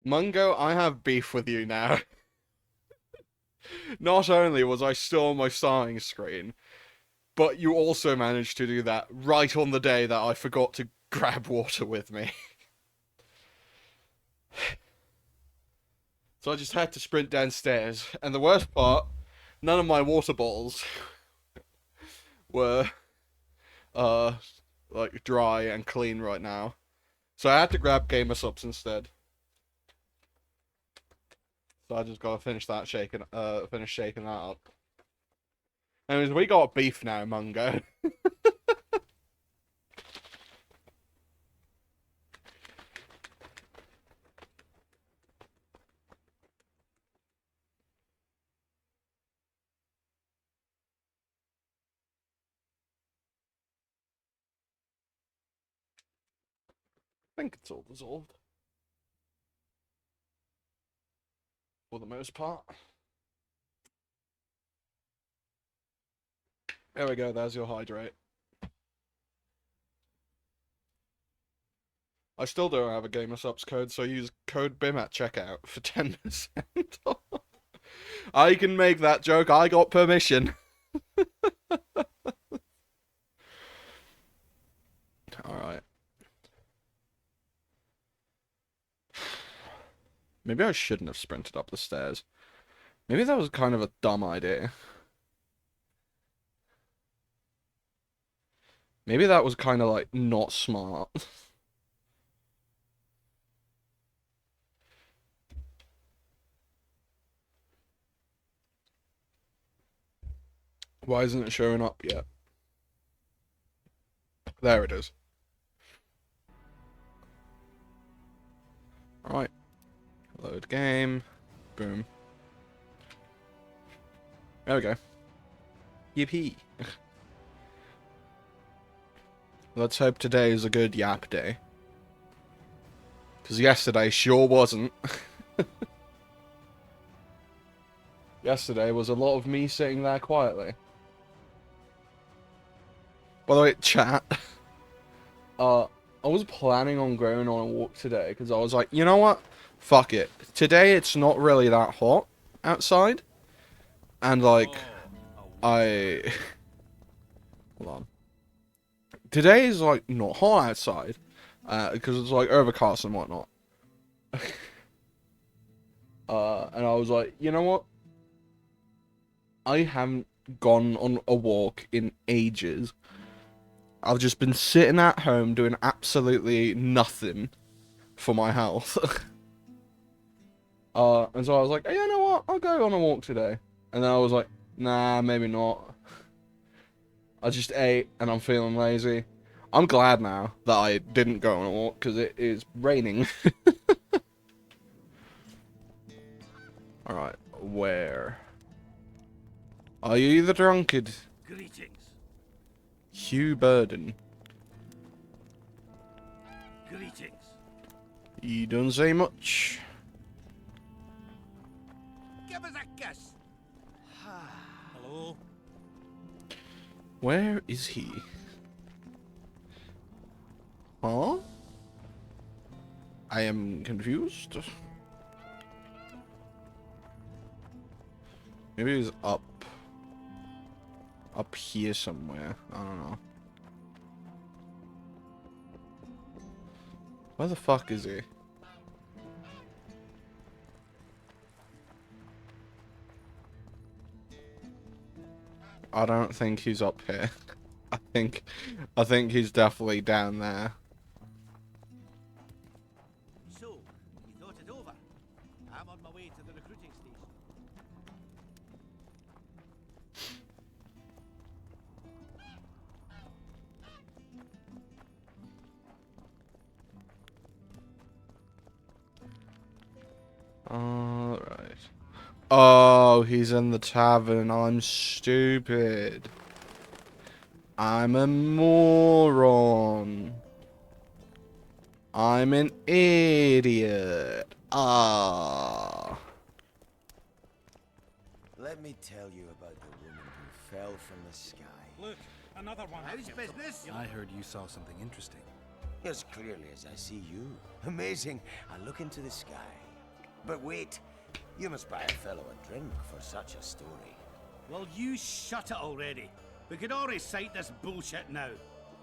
Mungo, I have beef with you now. Not only was I still on my starting screen, but you also managed to do that right on the day that I forgot to grab water with me. So I just had to sprint downstairs, and the worst part, none of my water bottles were, uh, like, dry and clean right now. So I had to grab Gamer Subs instead. So I just gotta finish shaking that up. Anyways, we got beef now, Mungo. I think it's all dissolved. For the most part. There we go, there's your hydrate. I still don't have a Gamer Subs code, so use code BIM at checkout for 10% off. I can make that joke, I got permission. Alright. Maybe I shouldn't have sprinted up the stairs. Maybe that was kind of a dumb idea. Maybe that was kind of like not smart. Why isn't it showing up yet? There it is. Alright. Load game. Boom. There we go. Yippee. Let's hope today is a good yap day. Because yesterday sure wasn't. Yesterday was a lot of me sitting there quietly. By the way, chat. I was planning on going on a walk today because I was like, you know what? Fuck it. Today it's not really that hot outside. And like, hold on. Today is like not hot outside. Because it's like overcast and whatnot. And I was like, you know what? I haven't gone on a walk in ages. I've just been sitting at home doing absolutely nothing for my health. And so I was like, hey, you know what? I'll go on a walk today. And then I was like, nah, maybe not. I just ate and I'm feeling lazy. I'm glad now that I didn't go on a walk because it is raining. Alright, where? Are you the drunkard? Greetings. Hugh Burden. Greetings. You don't say much. Give us a kiss. Hello. Where is he? Huh? I am confused. Maybe he's up here somewhere. I don't know. Where the fuck is he? I don't think he's up here. I think he's definitely down there. So, you thought it over? I'm on my way to the recruiting station. Alright. Oh, he's in the tavern. I'm stupid. I'm a moron. I'm an idiot. Ah. Let me tell you about the woman who fell from the sky. Look, another one. How's business? I heard you saw something interesting. As clearly as I see you. Amazing. I look into the sky. But wait, you must buy a fellow a drink for such a story. Well, you shut it already. We could all recite this bullshit now.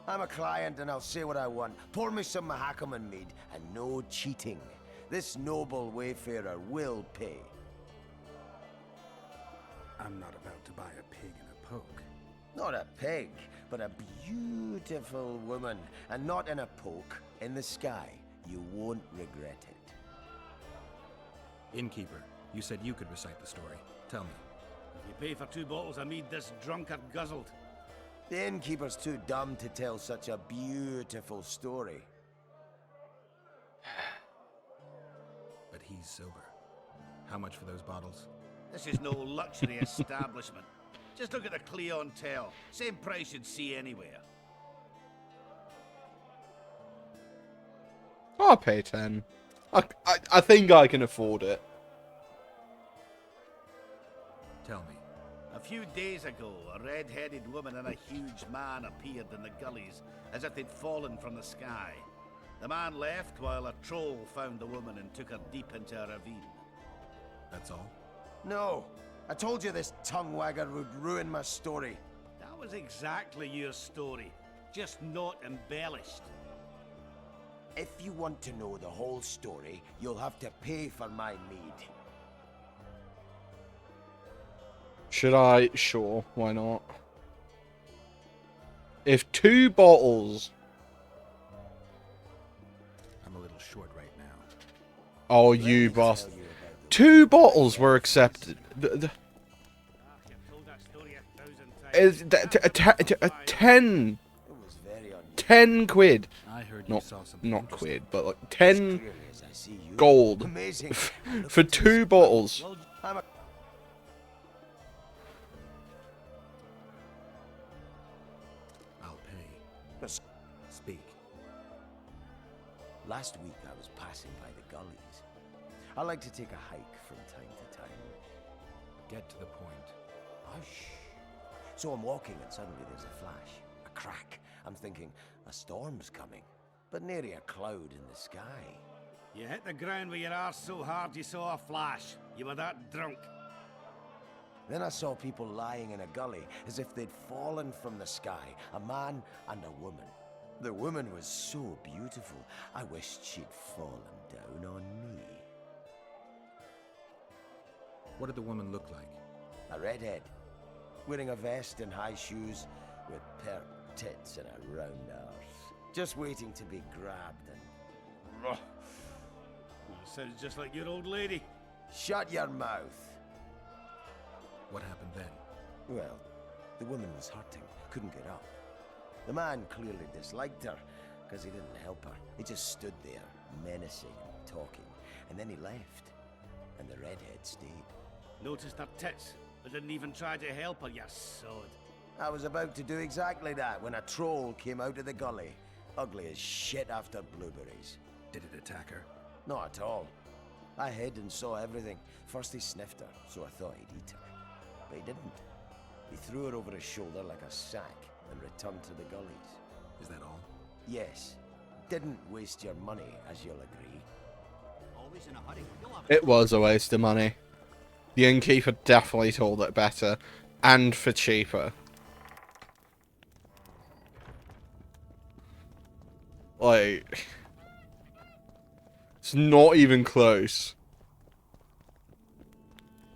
I'm a client and I'll say what I want. Pour me some Mahakaman mead and no cheating. This noble wayfarer will pay. I'm not about to buy a pig in a poke. Not a pig, but a beautiful woman. And not in a poke, in the sky. You won't regret it. Innkeeper, you said you could recite the story. Tell me. If you pay for 2 bottles of mead, this drunkard guzzled. The innkeeper's too dumb to tell such a beautiful story. But he's sober. How much for those bottles? This is no luxury establishment. Just look at the clientele. Same price you'd see anywhere. I'll pay 10. I think I can afford it. Tell me. A few days ago, a red-headed woman and a huge man appeared in the gullies, as if they'd fallen from the sky. The man left while a troll found the woman and took her deep into a ravine. That's all? No, I told you this tongue wagger would ruin my story. That was exactly your story, just not embellished. If you want to know the whole story, you'll have to pay for my mead. Should I? Sure, why not? If 2 bottles... I'm a little short right now. Oh, you bastard. 2 bottles were accepted. You've told that story 1,000 times. Is 10 It was very unusual. 10 quid. I heard you saw something Not interesting. quid, but like 10 Clearly as I see you. gold Amazing. for 2 bottles. Well, I'm a... I'll pay. But Speak. last week I was passing by the gullies. I like to take a hike from time to time. Get to the point. Hush. So I'm walking and suddenly there's a flash, a crack. I'm thinking, a storm's coming. But nary a cloud in the sky. you hit the ground with your arse so hard you saw a flash. You were that drunk. Then I saw people lying in a gully as if they'd fallen from the sky, a man and a woman. The woman was so beautiful, I wished she'd fallen down on me. What did the woman look like? A redhead, wearing a vest and high shoes, with pert tits and a round arse. Just waiting to be grabbed and... Well, sounds just like your old lady. Shut your mouth! What happened then? Well, the woman was hurting, couldn't get up. The man clearly disliked her, because he didn't help her. He just stood there, menacing and talking, and then he left. And the redhead stayed. Noticed her tits, but didn't even try to help her, you sod. I was about to do exactly that when a troll came out of the gully. Ugly as shit after blueberries. Did it attack her? Not at all. I hid and saw everything. First he sniffed her, so I thought he'd eat her. But he didn't. He threw her over his shoulder like a sack and returned to the gullies. Is that all? Yes. Didn't waste your money, as you'll agree. Always in a hurry. You'll have It was a waste of money. The innkeeper definitely told it better. And for cheaper. Like... It's not even close.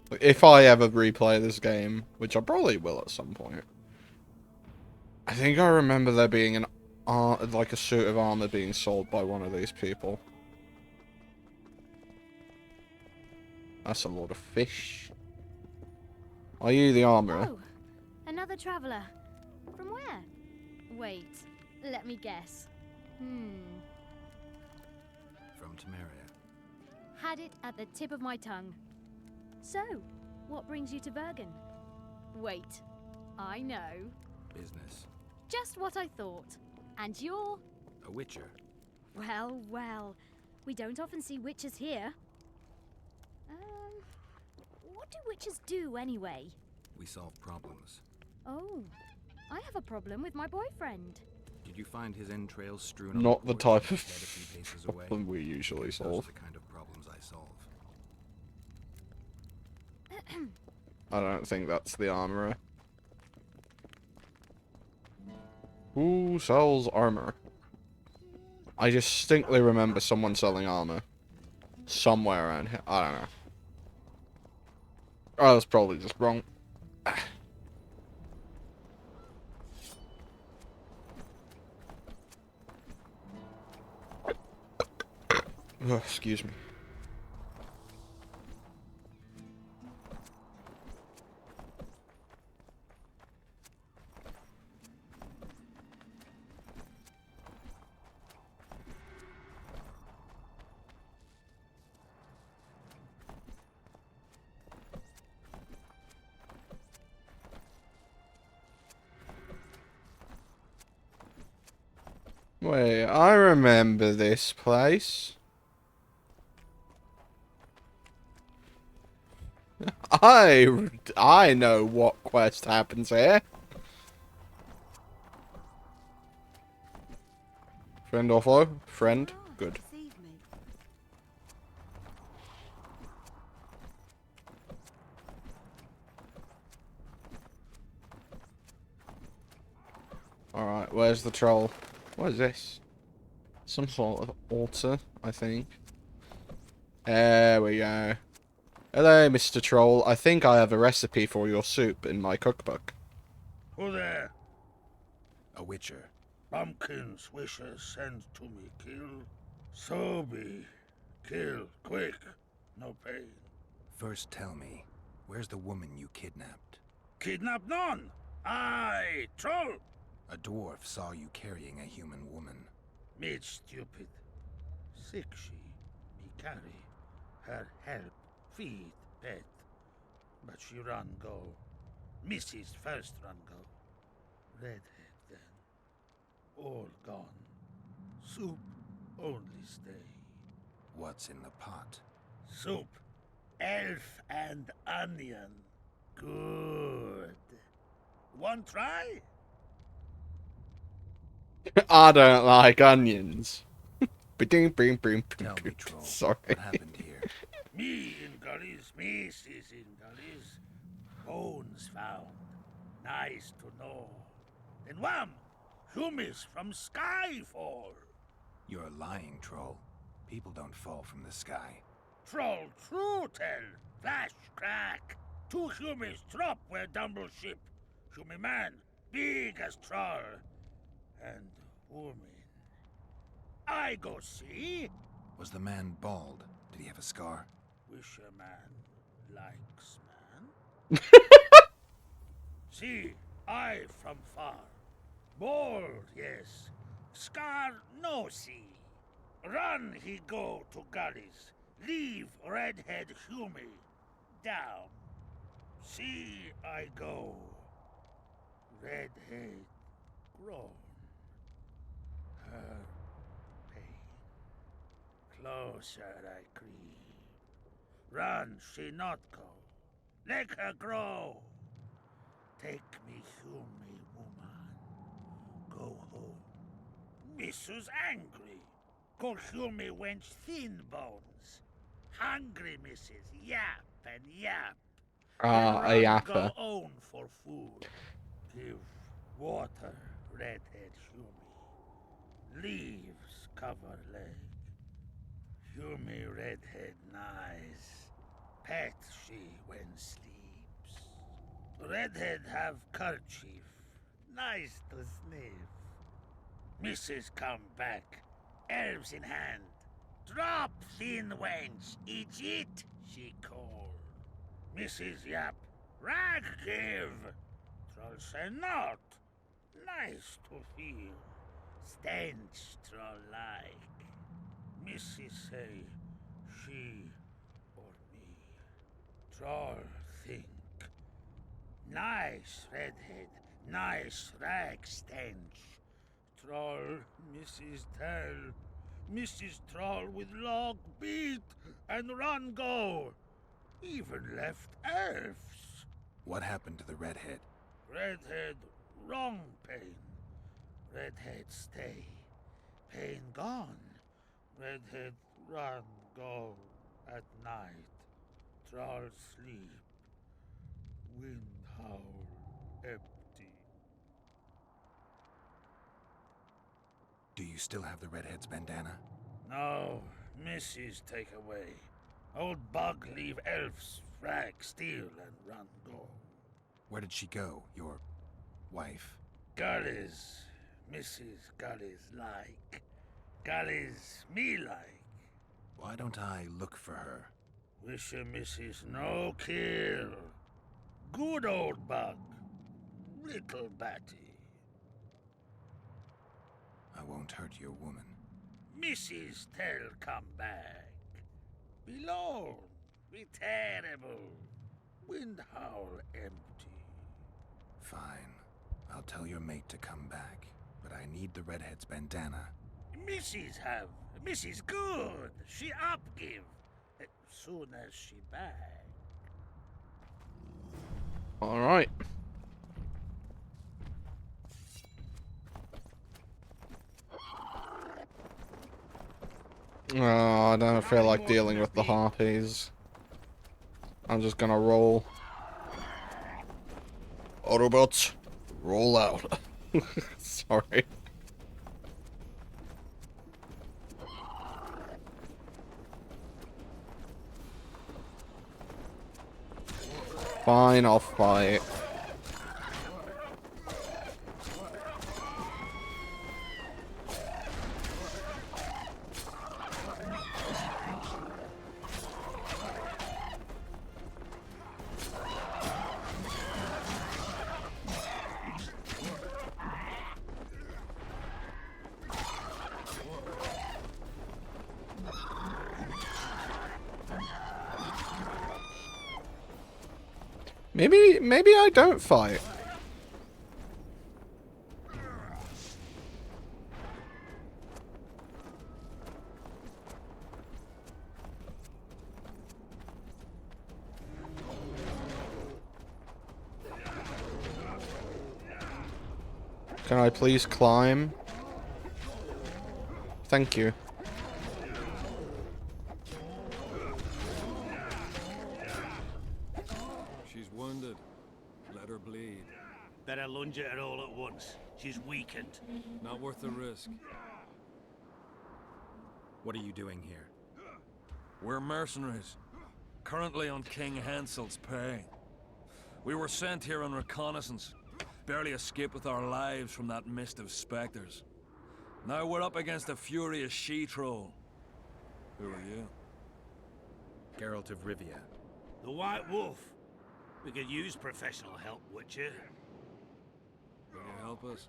Like, if I ever replay this game, which I probably will at some point, I think I remember there being an like a suit of armor being sold by one of these people. That's a lot of fish. Are you the armorer? Oh, another traveler. From where? Wait, let me guess. From Temeria. Had it at the tip of my tongue. So, what brings you to Vatt'ghern? Wait, I know. Business. Just what I thought. And you're... A witcher. Well, well. We don't often see witches here. What do witches do anyway? We solve problems. Oh, I have a problem with my boyfriend. Did you find his entrails strewn on Not the porch type of dead a few paces away? problem we usually Those are solve. the kind of problems I solve. I don't think that's the armorer. Who sells armor? I distinctly remember someone selling armor. Somewhere around here. I don't know. Oh, that's probably just wrong. Oh, excuse me. Wait, I remember this place. I know what quest happens here. Friend or foe? Friend. Good. Alright, where's the troll? What is this? Some sort of altar, I think. There we go. Hello, Mr. Troll. I think I have a recipe for your soup in my cookbook. Who there? A witcher. Pumpkin's wishes send to me kill. So be. Kill, quick. No pain. First tell me, where's the woman you kidnapped? Kidnap none. Aye, troll. A dwarf saw you carrying a human woman. Made stupid. Sick she. Me carry. Her help. Feed. Pet. But she run go. Mrs. first run go. Redhead then. All gone. Soup only stay. What's in the pot? Soup. Elf and onion. Good. One try? I don't like onions. Tell me, troll. Sorry. What happened here? Me in gullies, Mrs. in gullies. Bones found. Nice to know. Then wham! Humis from sky fall. You're lying, troll. People don't fall from the sky. Troll true tell. Flash crack. Two humis drop where dumble ship. Humi man, big as troll. And woman. I go see. Was the man bald? Did he have a scar? Wish a man likes man. See, I from far. Bald, yes. Scar no see. Run he go to gullies. Leave redhead Humi. Down. See I go. Redhead grown. Her pain. Closer I creep. Run she not go. Let her grow. Take me Humi woman. Go home. Mrs. angry. Call Humi wench thin bones. Hungry Mrs. Yap and yap. Ah, a Run yapper. Go own for food. Give water, redhead Humi. Leaves cover leg. Humi redhead nice. Pet she when sleeps. Redhead have kerchief. Nice to sniff. Mrs. come back. Elves in hand. Drop thin wench. Eat, she called. Mrs. Yap. Rag give. Troll say not. Nice to feel. Stench troll like. Mrs. say she or me. Troll think. Nice redhead. Nice rag stench. Troll, Mrs. tell. Mrs. Troll with log beat and run go. Even left elves. What happened to the redhead? Redhead wrong pain. Redhead stay. Pain gone. Redhead run go at night. Troll sleep. empty. Do you still have the redhead's bandana? No, Mrs. take away. Old bug leave elves, frag, steal, and run go. Where did she go, your wife? Gullies, Mrs. Gullies like. Gullies me like. Why don't I look for her? Wish a Mrs. no kill. Good old bug. Little batty. I won't hurt your woman. Mrs. tell come back. Be lone, be terrible. Wind howl empty. Fine. I'll tell your mate to come back, but I need the redhead's bandana. Mrs. have. Mrs. good. She up give. Soon as she back. Alright. Oh, I don't feel like dealing with the harpies. I'm just gonna roll. Autobots, roll out. Sorry. Fine, I'll fight. Maybe I don't fight. Can I please climb? Thank you. She's wounded. Let her bleed. Better lunge at her all at once. She's weakened. Not worth the risk. What are you doing here? We're mercenaries. Currently on King Hansel's pay. We were sent here on reconnaissance. Barely escaped with our lives from that mist of specters. Now we're up against a furious she-troll. Who are you? Geralt of Rivia. The White Wolf. We could use professional help, Witcher. Will you help us?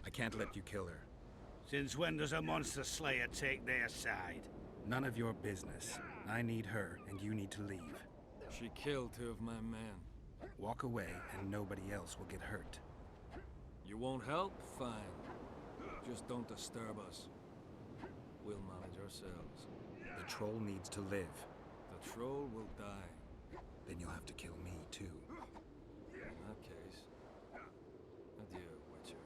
I can't let you kill her. Since when does a monster slayer take their side? None of your business. I need her, and you need to leave. She killed 2 of my men. Walk away, and nobody else will get hurt. You won't help? Fine. Just don't disturb us. We'll manage ourselves. The troll needs to live. The troll will die. Then you'll have to kill me, too. In that case, adieu, Witcher.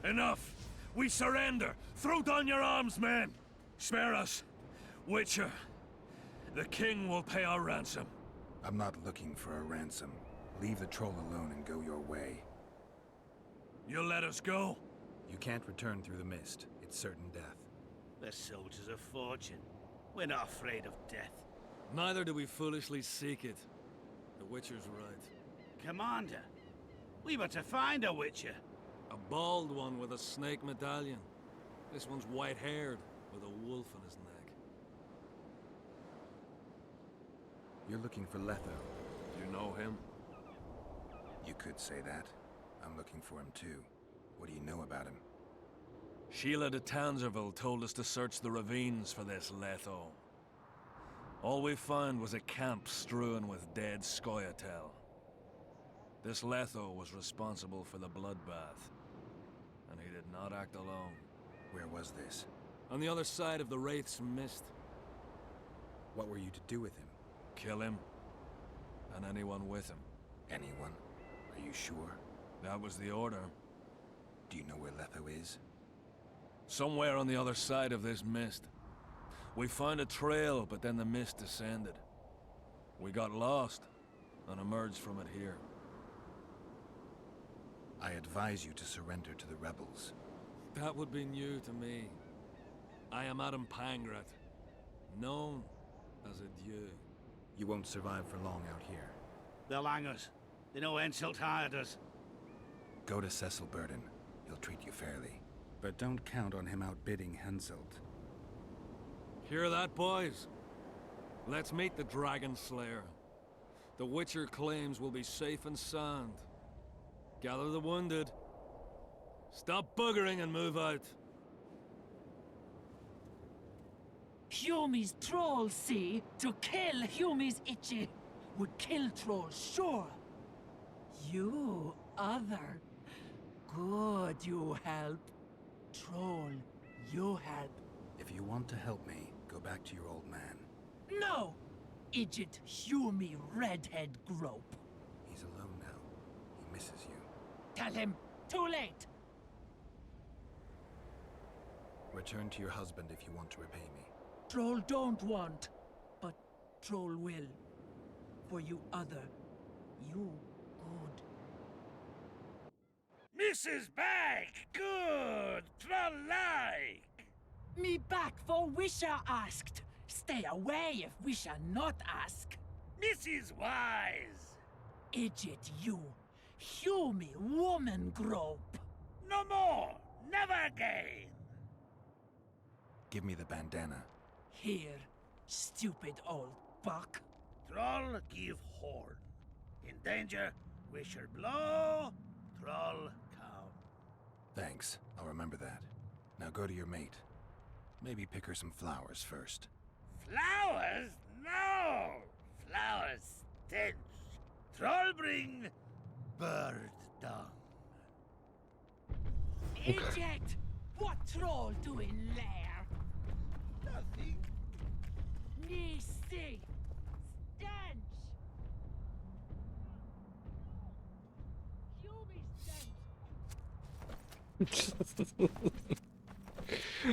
Enough! We surrender! Throw down your arms, men! Spare us! Witcher, the king will pay our ransom. I'm not looking for a ransom. Leave the troll alone and go your way. You'll let us go? You can't return through the mist. It's certain death. We're soldiers of fortune. We're not afraid of death. Neither do we foolishly seek it. The Witcher's right. Commander, we were to find a Witcher. A bald one with a snake medallion. This one's white-haired, with a wolf on his neck. You're looking for Letho. You know him? You could say that. I'm looking for him too. What do you know about him? Sheila de Tanzerville told us to search the ravines for this Letho. All we found was a camp strewn with dead Scoia'tael. This Letho was responsible for the bloodbath, and he did not act alone. Where was this? On the other side of the Wraith's Mist. What were you to do with him? Kill him, and anyone with him. Anyone? Are you sure? That was the order. Do you know where Letho is? Somewhere on the other side of this mist. We found a trail, but then the mist descended. We got lost, and emerged from it here. I advise you to surrender to the rebels. That would be new to me. I am Adam Pangrat, known as a Dieu. You won't survive for long out here. They'll hang us. They know Henselt hired us. Go to Cecil Burden. He'll treat you fairly. But don't count on him outbidding Henselt. Hear that, boys? Let's meet the Dragon Slayer. The Witcher claims we'll be safe and sound. Gather the wounded. Stop buggering and move out. Humi's trolls, see? To kill Humi's itchy would kill trolls, sure. You, other. Good, you help. Troll, you help. If you want to help me, go back to your old man. No! Idjit Humi redhead grope. He's alone now. He misses you. Tell him, too late. Return to your husband if you want to repay me. Troll don't want, but troll will. For you other, you good. Mrs. Back! Good! Troll-like! Me back for Wisha asked. Stay away if Wisha not ask. Mrs. Wise! Idjit you, Humi woman grope. No more! Never again! Give me the bandana. Here, stupid old buck. Troll give horn. In danger, wisher blow, troll come. Thanks. I'll remember that. Now go to your mate. Maybe pick her some flowers first. Flowers? No! Flowers stench. Troll bring bird dung. Idjit! What troll doing there? Nothing. Me see. Stench! Humi stench!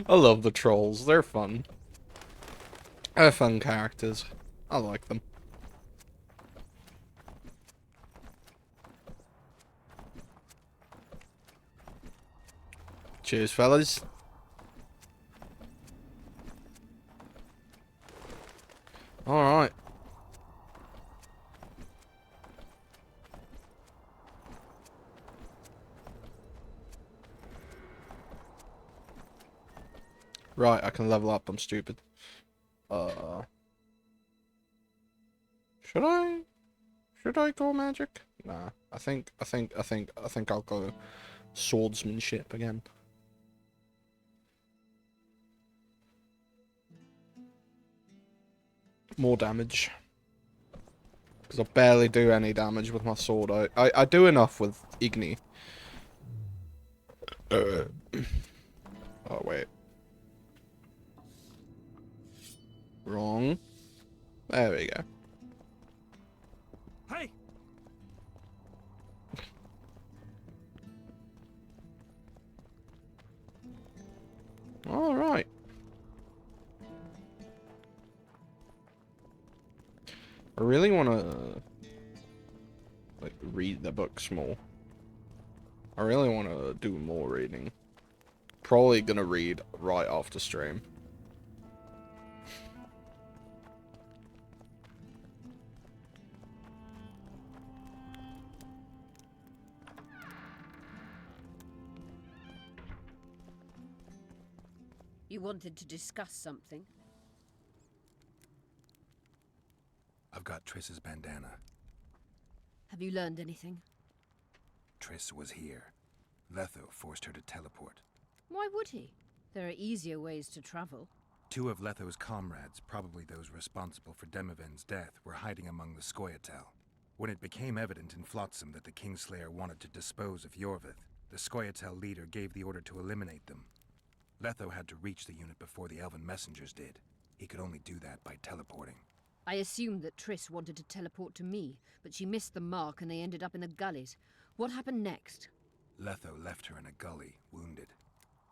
I love the trolls. They're fun. They're fun characters. I like them. Cheers, fellas. Alright. Right, I can level up. I'm stupid. Should I? Should I go magic? Nah. I think I'll go swordsmanship again. More damage. Because I barely do any damage with my sword. I do enough with Igni. Oh, wait. Wrong. There we go. Hey! Alright. I really want to like read the books more. I really want to do more reading. Probably gonna read right after stream. You wanted to discuss something? I've got Triss's bandana. Have you learned anything? Triss was here. Letho forced her to teleport. Why would he? There are easier ways to travel. 2 of Letho's comrades, probably those responsible for Demoven's death, were hiding among the Scoia'tael. When it became evident in Flotsam that the Kingslayer wanted to dispose of Yorvith, the Scoia'tael leader gave the order to eliminate them. Letho had to reach the unit before the Elven messengers did. He could only do that by teleporting. I assumed that Triss wanted to teleport to me, but she missed the mark and they ended up in the gullies. What happened next? Letho left her in a gully, wounded.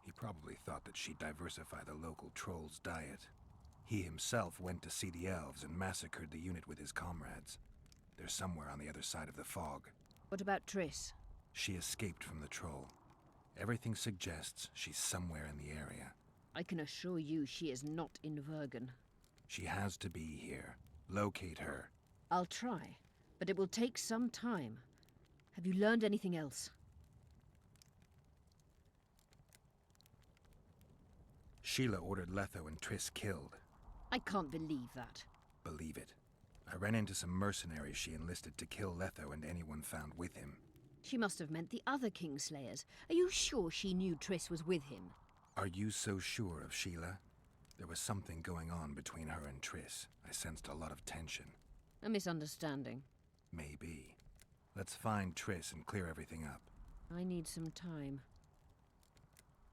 He probably thought that she'd diversify the local trolls' diet. He himself went to see the elves and massacred the unit with his comrades. They're somewhere on the other side of the fog. What about Triss? She escaped from the troll. Everything suggests she's somewhere in the area. I can assure you she is not in Vatt'ghern. She has to be here. Locate her. I'll try, but it will take some time. Have you learned anything else? Sheila ordered Letho and Triss killed. I can't believe that. Believe it. I ran into some mercenaries she enlisted to kill Letho and anyone found with him. She must have meant the other Kingslayers. Are you sure she knew Triss was with him? Are you so sure of Sheila? There was something going on between her and Triss. I sensed a lot of tension. A misunderstanding. Maybe. Let's find Triss and clear everything up. I need some time.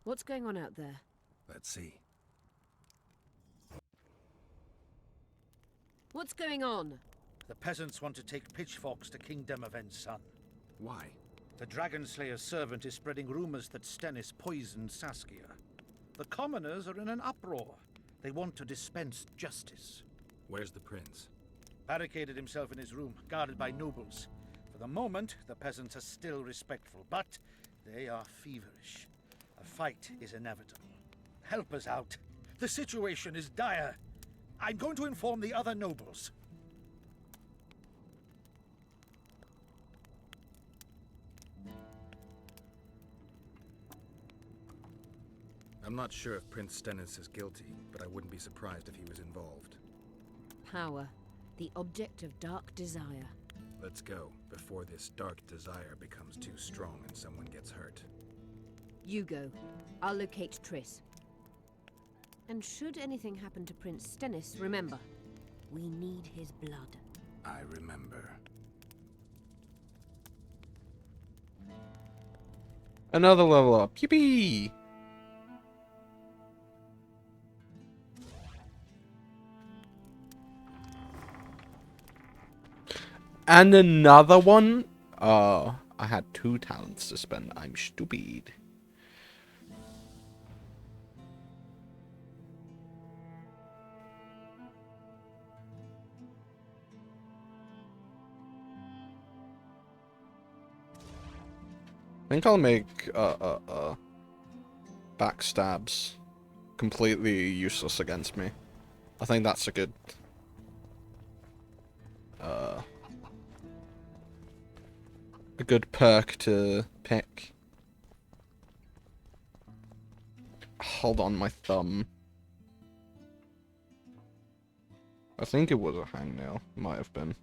What's going on out there? Let's see. What's going on? The peasants want to take pitchforks to King Demoven's son. Why? The Dragon Slayer's servant is spreading rumors that Stennis poisoned Saskia. The commoners are in an uproar. They want to dispense justice. Where's the prince? Barricaded himself in his room, guarded by nobles. For the moment, the peasants are still respectful, but they are feverish. A fight is inevitable. Help us out. The situation is dire. I'm going to inform the other nobles. I'm not sure if Prince Stennis is guilty, but I wouldn't be surprised if he was involved. Power, the object of dark desire. Let's go, before this dark desire becomes too strong and someone gets hurt. You go. I'll locate Triss. And should anything happen to Prince Stennis, remember, we need his blood. I remember. Another level up. Yippee! And another one? Oh, I had 2 talents to spend. I'm stupid. I think I'll make backstabs completely useless against me. I think that's a good perk to pick. Hold on, my thumb. I think it was a hangnail. Might have been.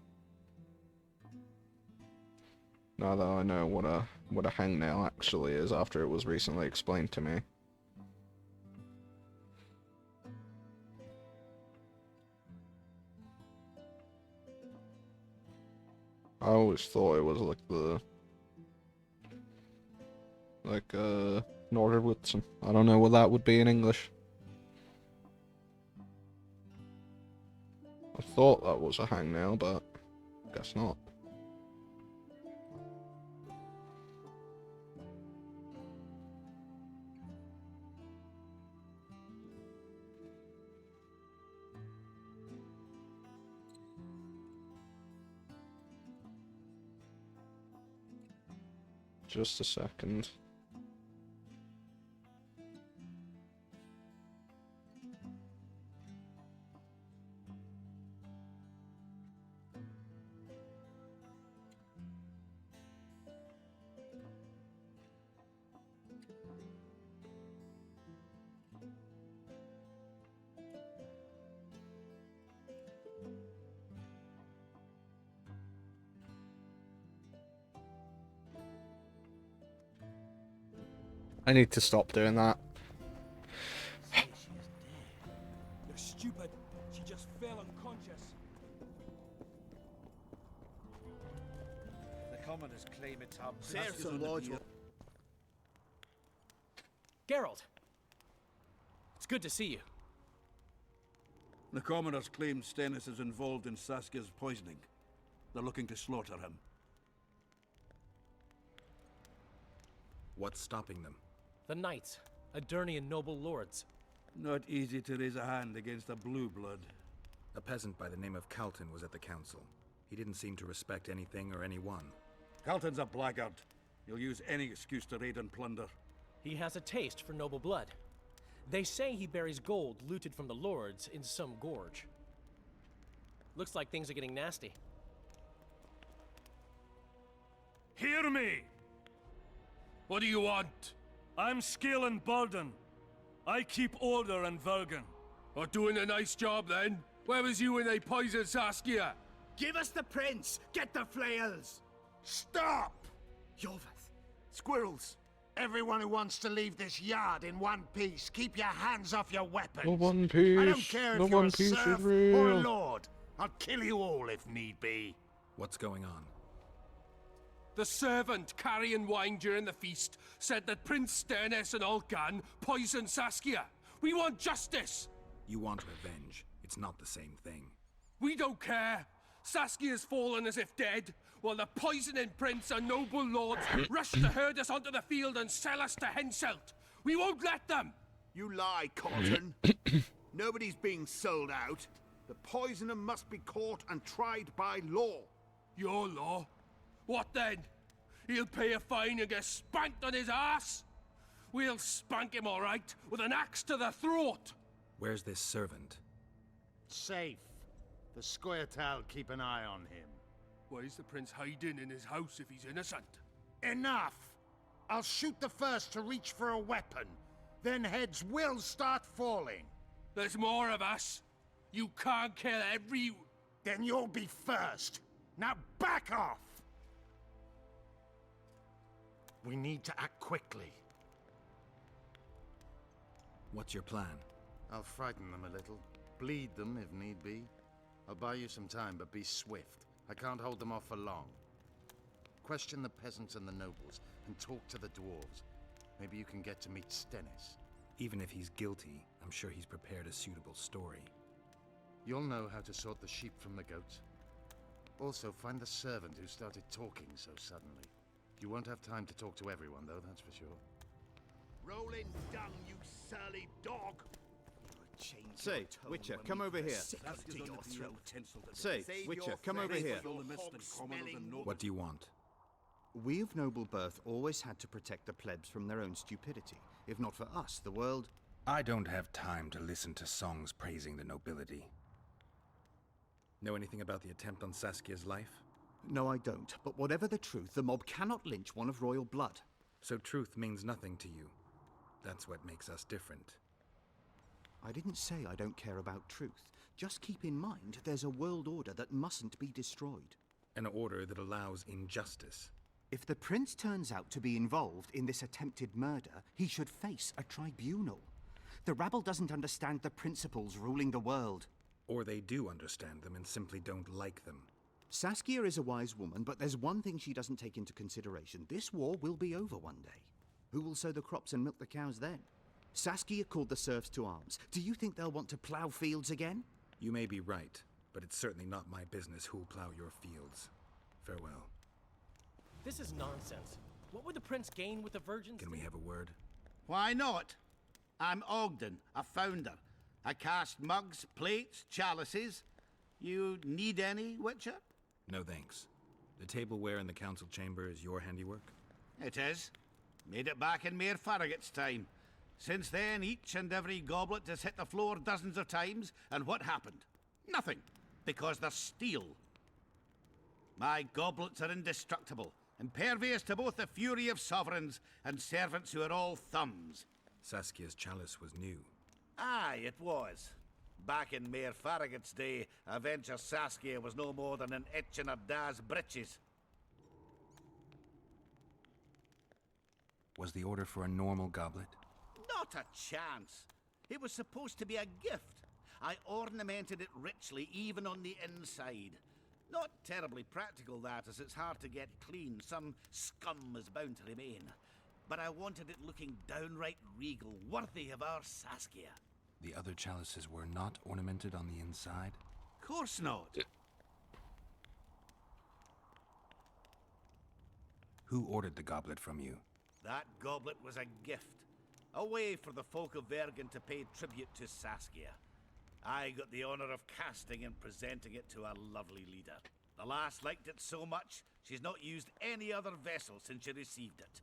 Now that I know what a hangnail actually is after it was recently explained to me. I always thought it was like Norderwitsen. I don't know what that would be in English. I thought that was a hangnail, but guess not. Just a second. I need to stop doing that. Say she is dead. commoners claim it's our Serves a lodge. Geralt! It's good to see you. The commoners claim Stennis is involved in Saskia's poisoning. They're looking to slaughter him. What's stopping them? The knights, Aedirnian noble lords. Not easy to raise a hand against a blue blood. A peasant by the name of Calton was at the council. He didn't seem to respect anything or anyone. Calton's a blackguard. He'll use any excuse to raid and plunder. He has a taste for noble blood. They say he buries gold looted from the lords in some gorge. Looks like things are getting nasty. Hear me! What do you want? I'm Skillen Baldon. I keep order in Vatt'ghern. Or doing a nice job then? Where was you when they poisoned Saskia? Give us the prince! Get the flails! Stop! Yorvith! Squirrels! Everyone who wants to leave this yard in one piece, keep your hands off your weapons. The One Piece. I don't care The if you're One a Piece is serf or a real. lord. I'll kill you all if need be. What's going on? The servant carrying wine during the feast said that Prince Stennis and Vatt'ghern poisoned Saskia. We want justice! You want revenge. It's not the same thing. We don't care. Saskia's fallen as if dead, while the poisoning prince and noble lords rush to herd us onto the field and sell us to Henselt. We won't let them! You lie, Cotton. Nobody's being sold out. The poisoner must be caught and tried by law. Your law? What then? He'll pay a fine and get spanked on his ass? We'll spank him all right, with an axe to the throat! Where's this servant? Safe. The Scoia'tael keep an eye on him. Why is the prince hiding in his house if he's innocent? Enough! I'll shoot the first to reach for a weapon. Then heads will start falling. There's more of us. You can't kill every... Then you'll be first. Now back off! We need to act quickly. What's your plan? I'll frighten them a little. Bleed them if need be. I'll buy you some time, but be swift. I can't hold them off for long. Question the peasants and the nobles, and talk to the dwarves. Maybe you can get to meet Stennis. Even if he's guilty, I'm sure he's prepared a suitable story. You'll know how to sort the sheep from the goats. Also, find the servant who started talking so suddenly. You won't have time to talk to everyone, though, that's for sure. Rolling dung, you surly dog! Say, Witcher, come over here. Say, Witcher, come over here. What do you want? We of noble birth always had to protect the plebs from their own stupidity. If not for us, the world... I don't have time to listen to songs praising the nobility. Know anything about the attempt on Saskia's life? No, I don't. But whatever the truth, the mob cannot lynch one of royal blood. So truth means nothing to you. That's what makes us different. I didn't say I don't care about truth. Just keep in mind there's a world order that mustn't be destroyed. An order that allows injustice. If the prince turns out to be involved in this attempted murder, he should face a tribunal. The rabble doesn't understand the principles ruling the world. Or they do understand them and simply don't like them. Saskia is a wise woman, but there's one thing she doesn't take into consideration. This war will be over one day. Who will sow the crops and milk the cows then? Saskia called the serfs to arms. Do you think they'll want to plough fields again? You may be right, but it's certainly not my business who'll plough your fields. Farewell. This is nonsense. What would the prince gain with the virgins? Can we have a word? Why not? I'm Ogden, a founder. I cast mugs, plates, chalices. You need any, Witcher? No thanks. The tableware in the council chamber is your handiwork? It is. Made it back in Mayor Farragut's time. Since then, each and every goblet has hit the floor dozens of times, and what happened? Nothing, because they're steel. My goblets are indestructible, impervious to both the fury of sovereigns and servants who are all thumbs. Saskia's chalice was new. Aye, it was. Back in Mayor Farragut's day, a venture Saskia was no more than an itch in her da's breeches. Was the order for a normal goblet? Not a chance. It was supposed to be a gift. I ornamented it richly, even on the inside. Not terribly practical, that, as it's hard to get clean. Some scum is bound to remain. But I wanted it looking downright regal, worthy of our Saskia. The other chalices were not ornamented on the inside? Course not. Who ordered the goblet from you? That goblet was a gift. A way for the folk of Vatt'ghern to pay tribute to Saskia. I got the honor of casting and presenting it to our lovely leader. The lass liked it so much, she's not used any other vessel since she received it.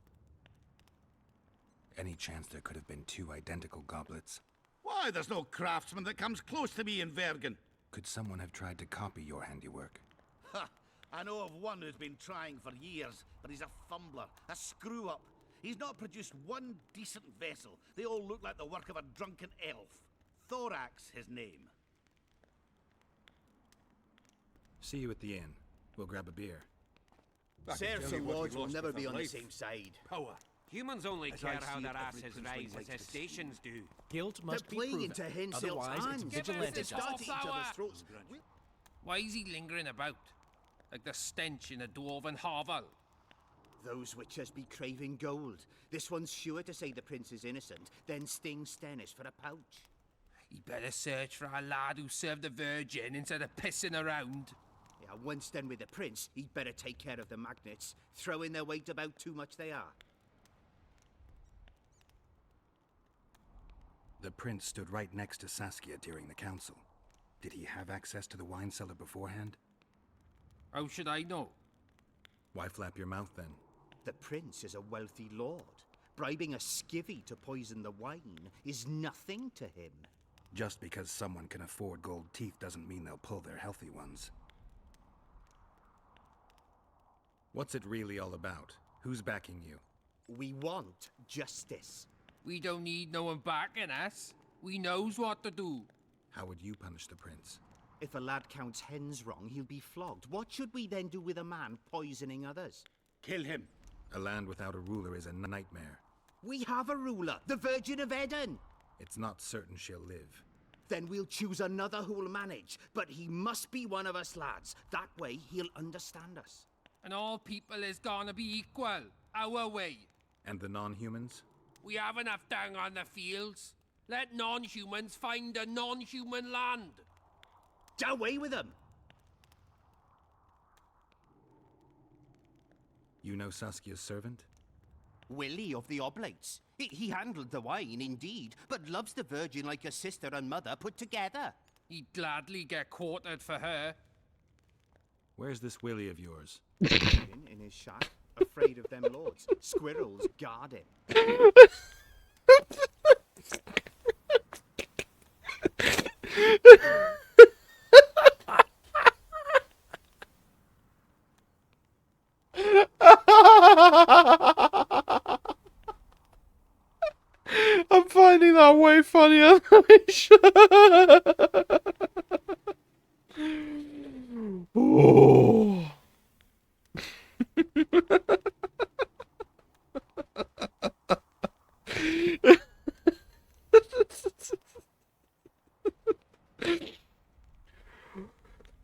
Any chance there could have been two identical goblets? Why, there's no craftsman that comes close to me in Vatt'ghern. Could someone have tried to copy your handiwork? Ha! I know of one who's been trying for years, but he's a fumbler, a screw-up. He's not produced one decent vessel. They all look like the work of a drunken elf. Thorax, his name. See you at the inn. We'll grab a beer. Serfs and lords will never be on the same side. Power. Humans only As care I how see their it, asses every rise prince as their likes to stations do. Guilt must be playing proven. into Henselt's Otherwise, it's hands. vigilante Give us the justice. stuff. At each other's throats. Why is he lingering about? Like the stench in a dwarven hovel? Those witches be craving gold. This one's sure to say the prince is innocent, then sting Stennis for a pouch. He better search for a lad who served the Virgin instead of pissing around. Yeah, once done with the prince, he'd better take care of the magnets. Throwing their weight about too much they are. The prince stood right next to Saskia during the council. Did he have access to the wine cellar beforehand? How should I know? Why flap your mouth then? The prince is a wealthy lord. Bribing a skivvy to poison the wine is nothing to him. Just because someone can afford gold teeth doesn't mean they'll pull their healthy ones. What's it really all about? Who's backing you? We want justice. We don't need no one backing us. We knows what to do. How would you punish the prince? If a lad counts hens wrong, he'll be flogged. What should we then do with a man poisoning others? Kill him. A land without a ruler is a nightmare. We have a ruler, the Virgin of Eden. It's not certain she'll live. Then we'll choose another who'll manage. But he must be one of us lads. That way he'll understand us. And all people is gonna be equal, our way. And the non-humans? We have enough dung on the fields. Let non-humans find a non-human land. Away with them! You know Saskia's servant? Willie of the Oblates. He handled the wine, indeed, but loves the Virgin like a sister and mother put together. He'd gladly get quartered for her. Where's this Willie of yours? In his shack, afraid of them lords. Squirrels guard him. I'm finding that way funnier than I should. Oh.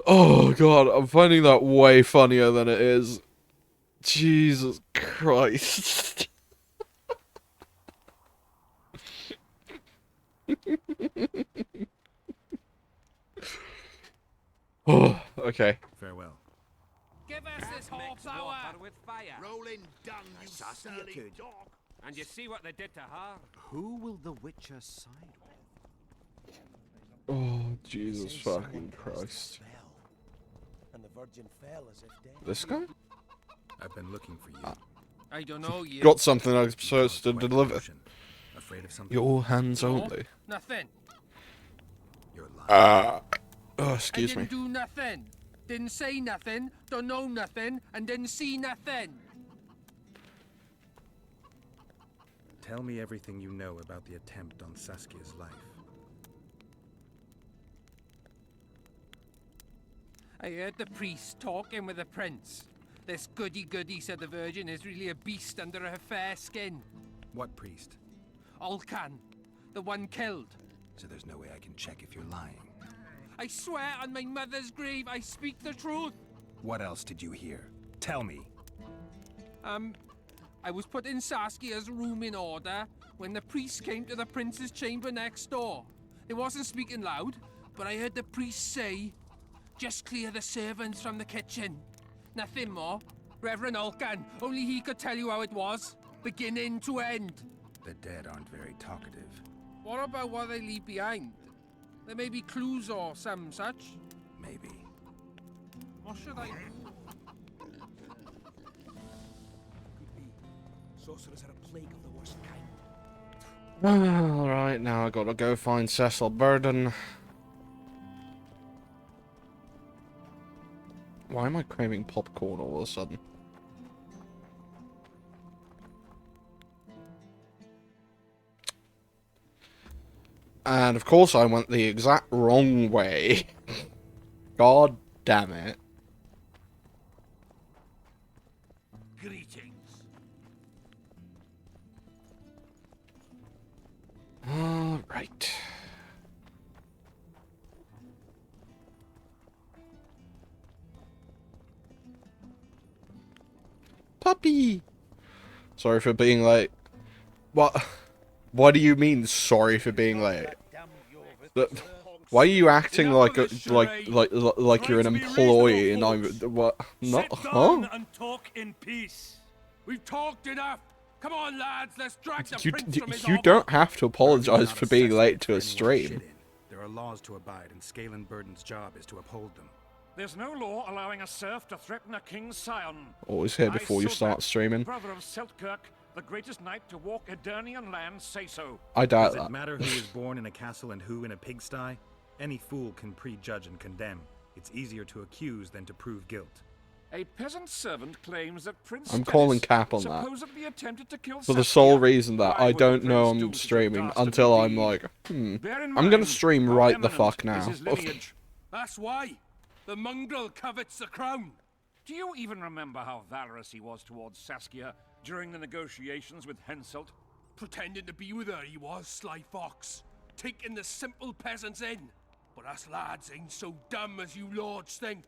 Oh god, I'm finding that way funnier than it is. Jesus Christ. Oh, okay. Farewell. Give us this horsepower with fire. Rolling dung, you Saskia silly could. dog. And you see what they did to her? Who will the Witcher side with? Oh, Jesus fucking Christ. And the Virgin fell as if dead. This guy? I've been looking for you. I don't know you. Got something I was supposed to Quite deliver. emotion. Afraid of something? Your hands No, only. nothing. You're lying. Oh, excuse I me. didn't do nothing. Didn't say nothing, don't know nothing, and didn't see nothing. Tell me everything you know about the attempt on Saskia's life. I heard the priest talking with the prince. This goody-goody said the Virgin is really a beast under her fair skin. What priest? Olcan, the one killed. So there's no way I can check if you're lying. I swear on my mother's grave I speak the truth. What else did you hear? Tell me. I was putting Saskia's room in order when the priest came to the prince's chamber next door. It wasn't speaking loud, but I heard the priest say, "Just clear the servants from the kitchen." Nothing more. Reverend Vatt'ghern, only he could tell you how it was, beginning to end. The dead aren't very talkative. What about what they leave behind? There may be clues or some such. Maybe. What should I do? Sorcerers are a plague of the worst kind. Alright, now I gotta go find Cecil Burden. Why am I craving popcorn all of a sudden? And of course I went the exact wrong way. God damn it. Greetings. Alright. Puppy! Sorry for being late. What? What do you mean, sorry for being late? Why are you acting like you're an employee and I'm what? Not, huh? And talk in peace. We've talked enough. Come on, lads, let's drag the You prince from his don't have to apologize for being late to a stream. There are laws to abide, and Scalan Burden's job is to uphold them. There's no law allowing a serf to threaten a king's scion. Always here before you start streaming. Brother of Seltkirk, the greatest knight to walk Vatt'ghern land, say so. I doubt that. Does it that. matter who is born in a castle and who in a pigsty? Any fool can prejudge and condemn. It's easier to accuse than to prove guilt. A peasant servant claims that Prince I'm calling cap on that. supposedly attempted to kill For the Saskia. sole reason that Why I would the don't know prince I'm do such a streaming dastardly until I'm deed? like, Bear in I'm gonna mind stream how right the eminent fuck is now. his lineage. That's why. The mongrel covets the crown. Do you even remember how valorous he was towards Saskia during the negotiations with Henselt? Pretending to be with her, he was, sly fox. Taking the simple peasants in. But us lads ain't so dumb as you lords think.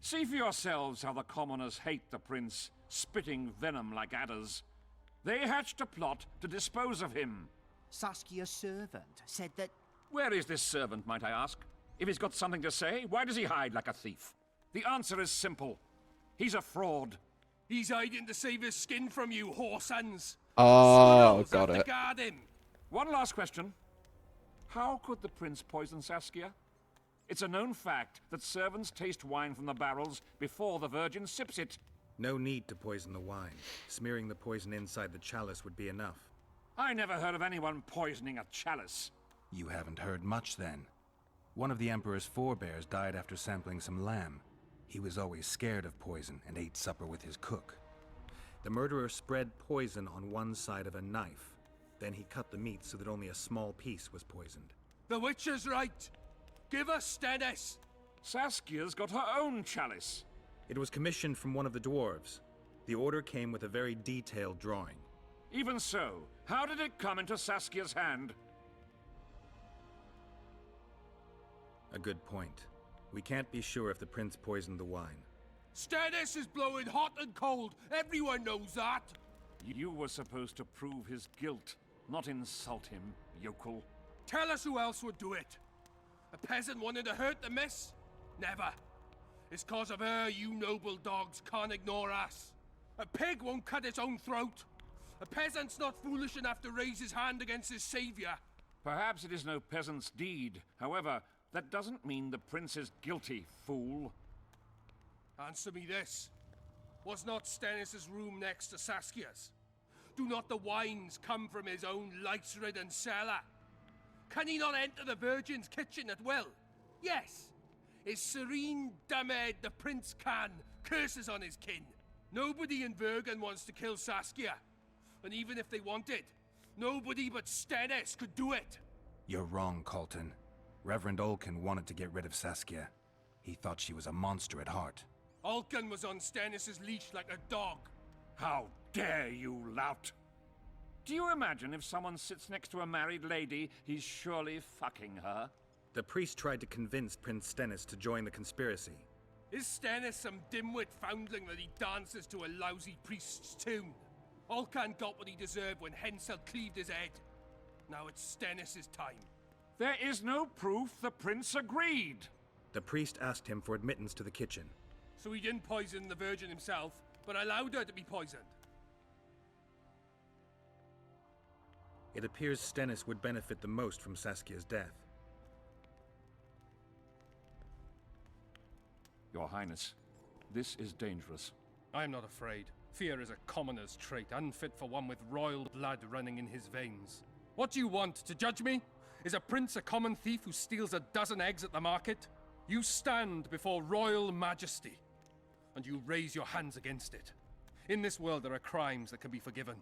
See for yourselves how the commoners hate the prince, spitting venom like adders. They hatched a plot to dispose of him. Saskia's servant said that... Where is this servant, might I ask? If he's got something to say, why does he hide like a thief? The answer is simple. He's a fraud. He's hiding to save his skin from you, whoresons. Oh, got it. Guard him. One last question. How could the prince poison Saskia? It's a known fact that servants taste wine from the barrels before the virgin sips it. No need to poison the wine. Smearing the poison inside the chalice would be enough. I never heard of anyone poisoning a chalice. You haven't heard much then. One of the Emperor's forebears died after sampling some lamb. He was always scared of poison and ate supper with his cook. The murderer spread poison on one side of a knife. Then he cut the meat so that only a small piece was poisoned. The witch is right. Give us Stennis. Saskia's got her own chalice. It was commissioned from one of the dwarves. The order came with a very detailed drawing. Even so, how did it come into Saskia's hand? A good point. We can't be sure if the prince poisoned the wine. Stennis is blowing hot and cold. Everyone knows that. You were supposed to prove his guilt, not insult him, yokel. Tell us who else would do it. A peasant wanting to hurt the miss? Never. It's cause of her you noble dogs can't ignore us. A pig won't cut its own throat. A peasant's not foolish enough to raise his hand against his savior. Perhaps it is no peasant's deed. However, that doesn't mean the prince is guilty, fool. Answer me this. Was not Stennis' room next to Saskia's? Do not the wines come from his own lice-ridden cellar? Can he not enter the Virgin's kitchen at will? Yes. His serene Damed the Prince can, curses on his kin. Nobody in Vatt'ghern wants to kill Saskia. And even if they wanted, nobody but Stennis could do it. You're wrong, Colton. Reverend Vatt'ghern wanted to get rid of Saskia. He thought she was a monster at heart. Vatt'ghern was on Stennis' leash like a dog. How dare you, lout! Do you imagine if someone sits next to a married lady, he's surely fucking her? The priest tried to convince Prince Stennis to join the conspiracy. Is Stennis some dimwit foundling that he dances to a lousy priest's tune? Olcan got what he deserved when Hensel cleaved his head. Now it's Stennis's time. There is no proof the prince agreed. The priest asked him for admittance to the kitchen. So he didn't poison the Virgin himself, but allowed her to be poisoned. It appears Stennis would benefit the most from Saskia's death. Your Highness, this is dangerous. I am not afraid. Fear is a commoner's trait, unfit for one with royal blood running in his veins. What do you want, to judge me? Is a prince a common thief who steals a dozen eggs at the market? You stand before royal majesty, and you raise your hands against it. In this world there are crimes that can be forgiven,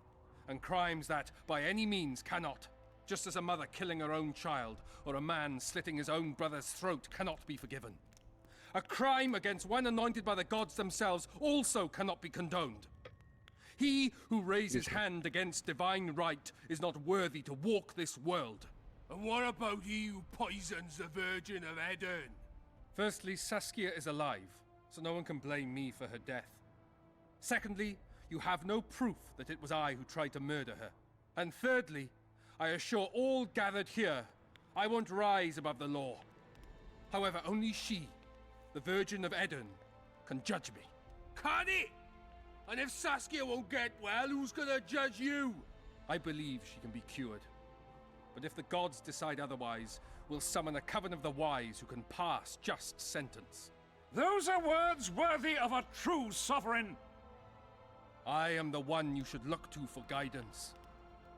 and crimes that, by any means, cannot. Just as a mother killing her own child, or a man slitting his own brother's throat cannot be forgiven. A crime against one anointed by the gods themselves also cannot be condoned. He who raises hand against divine right is not worthy to walk this world. And what about he who poisons the Virgin of Vatt'ghern? Firstly, Saskia is alive, so no one can blame me for her death. Secondly, you have no proof that it was I who tried to murder her. And thirdly, I assure all gathered here, I won't rise above the law. However, only she, the Virgin of Vatt'ghern, can judge me. Can it? And if Saskia won't get well, who's gonna judge you? I believe she can be cured. But if the gods decide otherwise, we'll summon a coven of the wise who can pass just sentence. Those are words worthy of a true sovereign. I am the one you should look to for guidance.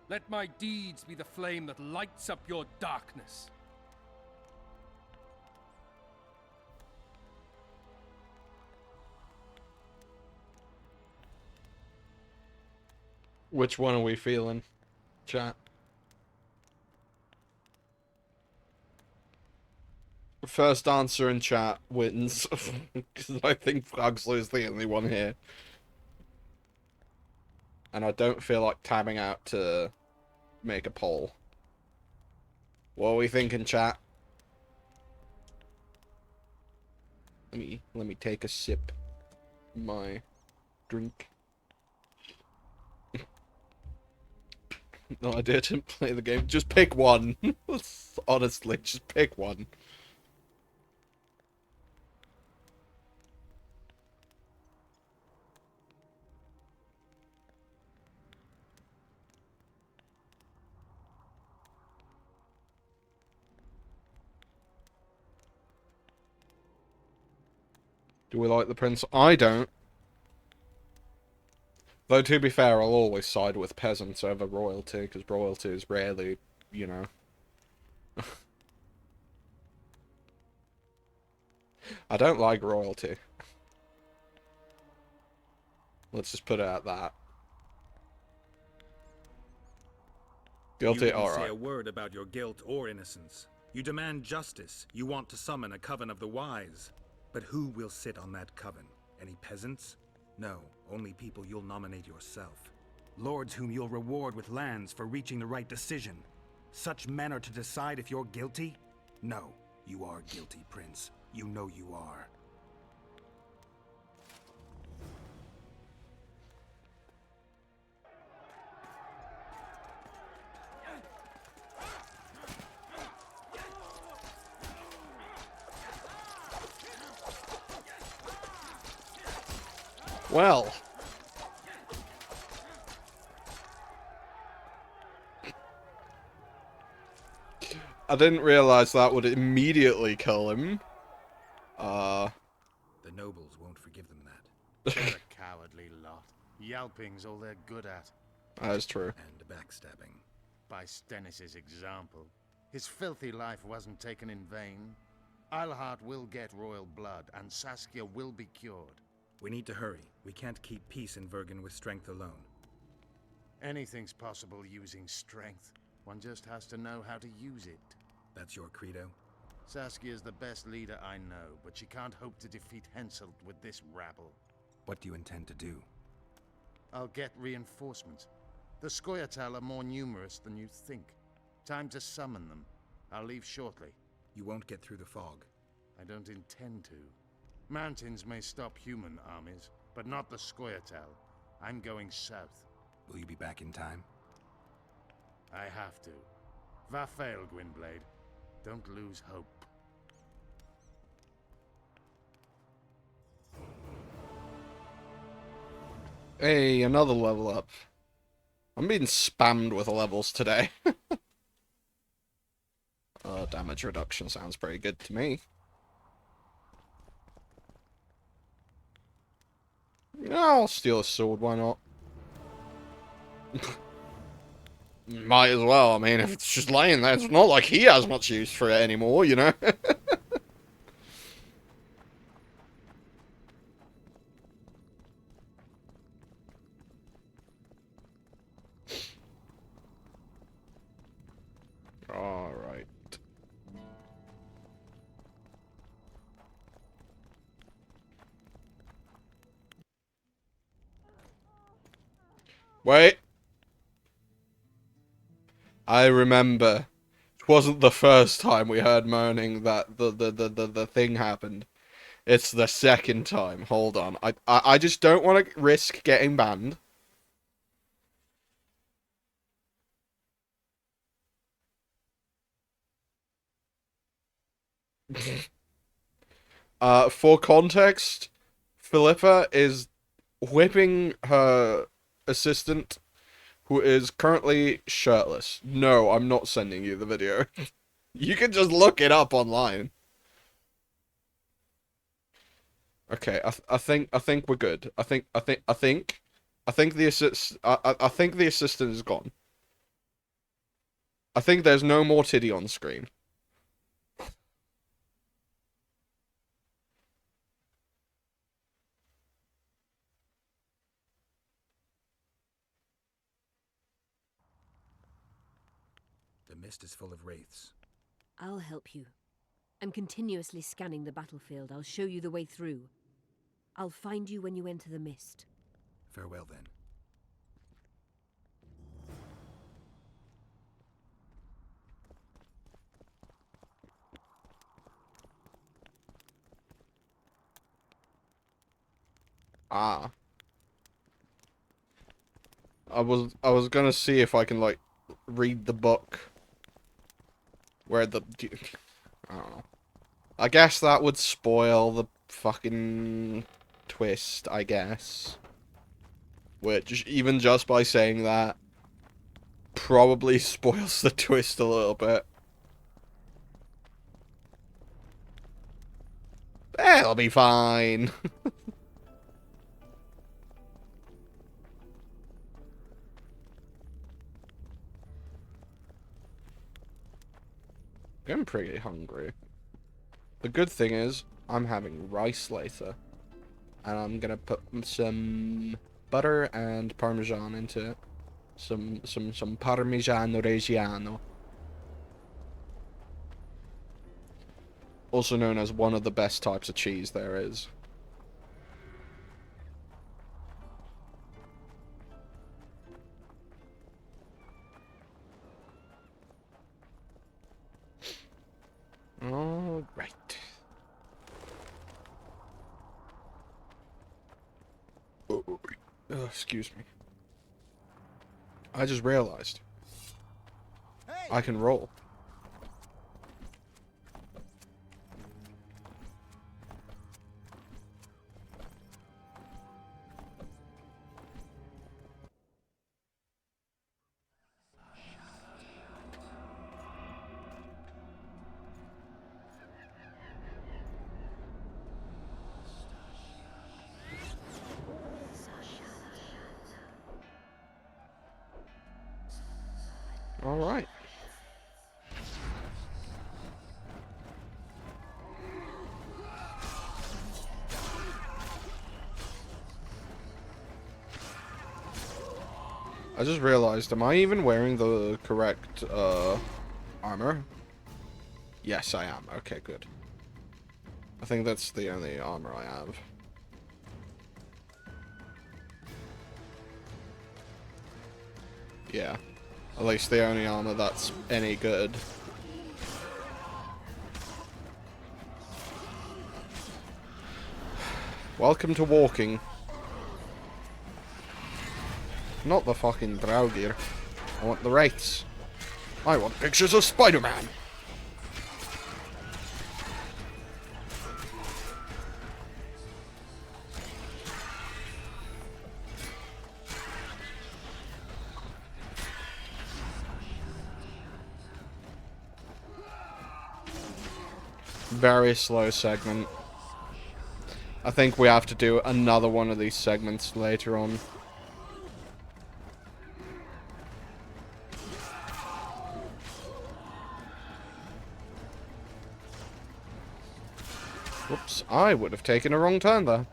Let my deeds be the flame that lights up your darkness. Which one are we feeling, chat? First answer in chat wins. Because I think Fragsler is the only one here. And I don't feel like tabbing out to make a poll. What are we thinking, chat? Let me take a sip of my drink. No idea, didn't play the game. Just pick one. Honestly, just pick one. Do we like the prince? I don't. Though, to be fair, I'll always side with peasants over royalty, because royalty is rarely, you know. I don't like royalty. Let's just put it at that. Guilty, you didn't alright. say a word about your guilt or innocence. You demand justice. You want to summon a coven of the wise. But who will sit on that coven? Any peasants? No, only people you'll nominate yourself. Lords whom you'll reward with lands for reaching the right decision. Such men are to decide if you're guilty? No, you are guilty, Prince. You know you are. Well. I didn't realize that would immediately kill him. The nobles won't forgive them that. They're a cowardly lot. Yelping's all they're good at. That is true. And backstabbing. By Stennis's example. His filthy life wasn't taken in vain. Eilhart will get royal blood, and Saskia will be cured. We need to hurry. We can't keep peace in Vatt'ghern with strength alone. Anything's possible using strength. One just has to know how to use it. That's your credo? Saskia's the best leader I know, but she can't hope to defeat Henselt with this rabble. What do you intend to do? I'll get reinforcements. The Scoia'tael are more numerous than you think. Time to summon them. I'll leave shortly. You won't get through the fog. I don't intend to. Mountains may stop human armies, but not the Scoia'tael. I'm going south. Will you be back in time? I have to. Va fail, Gwynbleidd. Don't lose hope. Hey, another level up. I'm being spammed with levels today. Damage reduction sounds pretty good to me. Yeah, I'll steal a sword, why not? Might as well, I mean, if it's just laying there, it's not like he has much use for it anymore, you know? Alright. Wait. I remember. It wasn't the first time we heard moaning that the thing happened. It's the second time. Hold on. I just don't want to risk getting banned. For context, Philippa is whipping her assistant, who is currently shirtless. No, I'm not sending you the video. You can just look it up online. Okay, I think we're good. I think the assistant is gone. I think there's no more titty on screen. The mist is full of wraiths. I'll help you. I'm continuously scanning the battlefield. I'll show you the way through. I'll find you when you enter the mist. Farewell, then. Ah. I was gonna see if I can, like, read the book. Where the... I don't know. I guess that would spoil the fucking twist, I guess. Which, even just by saying that, probably spoils the twist a little bit. It'll be fine. I'm pretty hungry. The good thing is, I'm having rice later. And I'm gonna put some butter and parmesan into it. Some parmigiano reggiano. Also known as one of the best types of cheese there is. All right. Oh, excuse me. I just realized I can roll. All right. I just realized, am I even wearing the correct armor? Yes, I am. Okay, good. I think that's the only armor I have. Yeah. At least the only armor that's any good. Welcome to walking. Not the fucking Vatt'ghern. I want the wraiths. I want pictures of Spider-Man. Very slow segment. I think we have to do another one of these segments later on. Whoops, I would have taken a wrong turn there.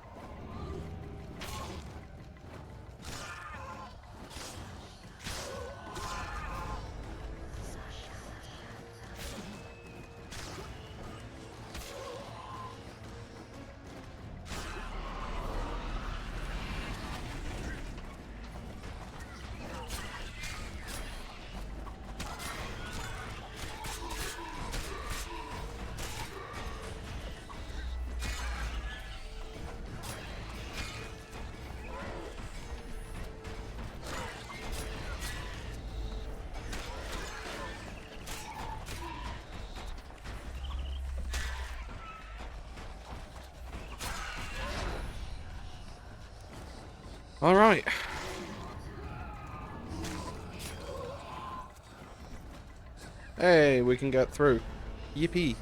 Alright. Hey, we can get through. Yippee.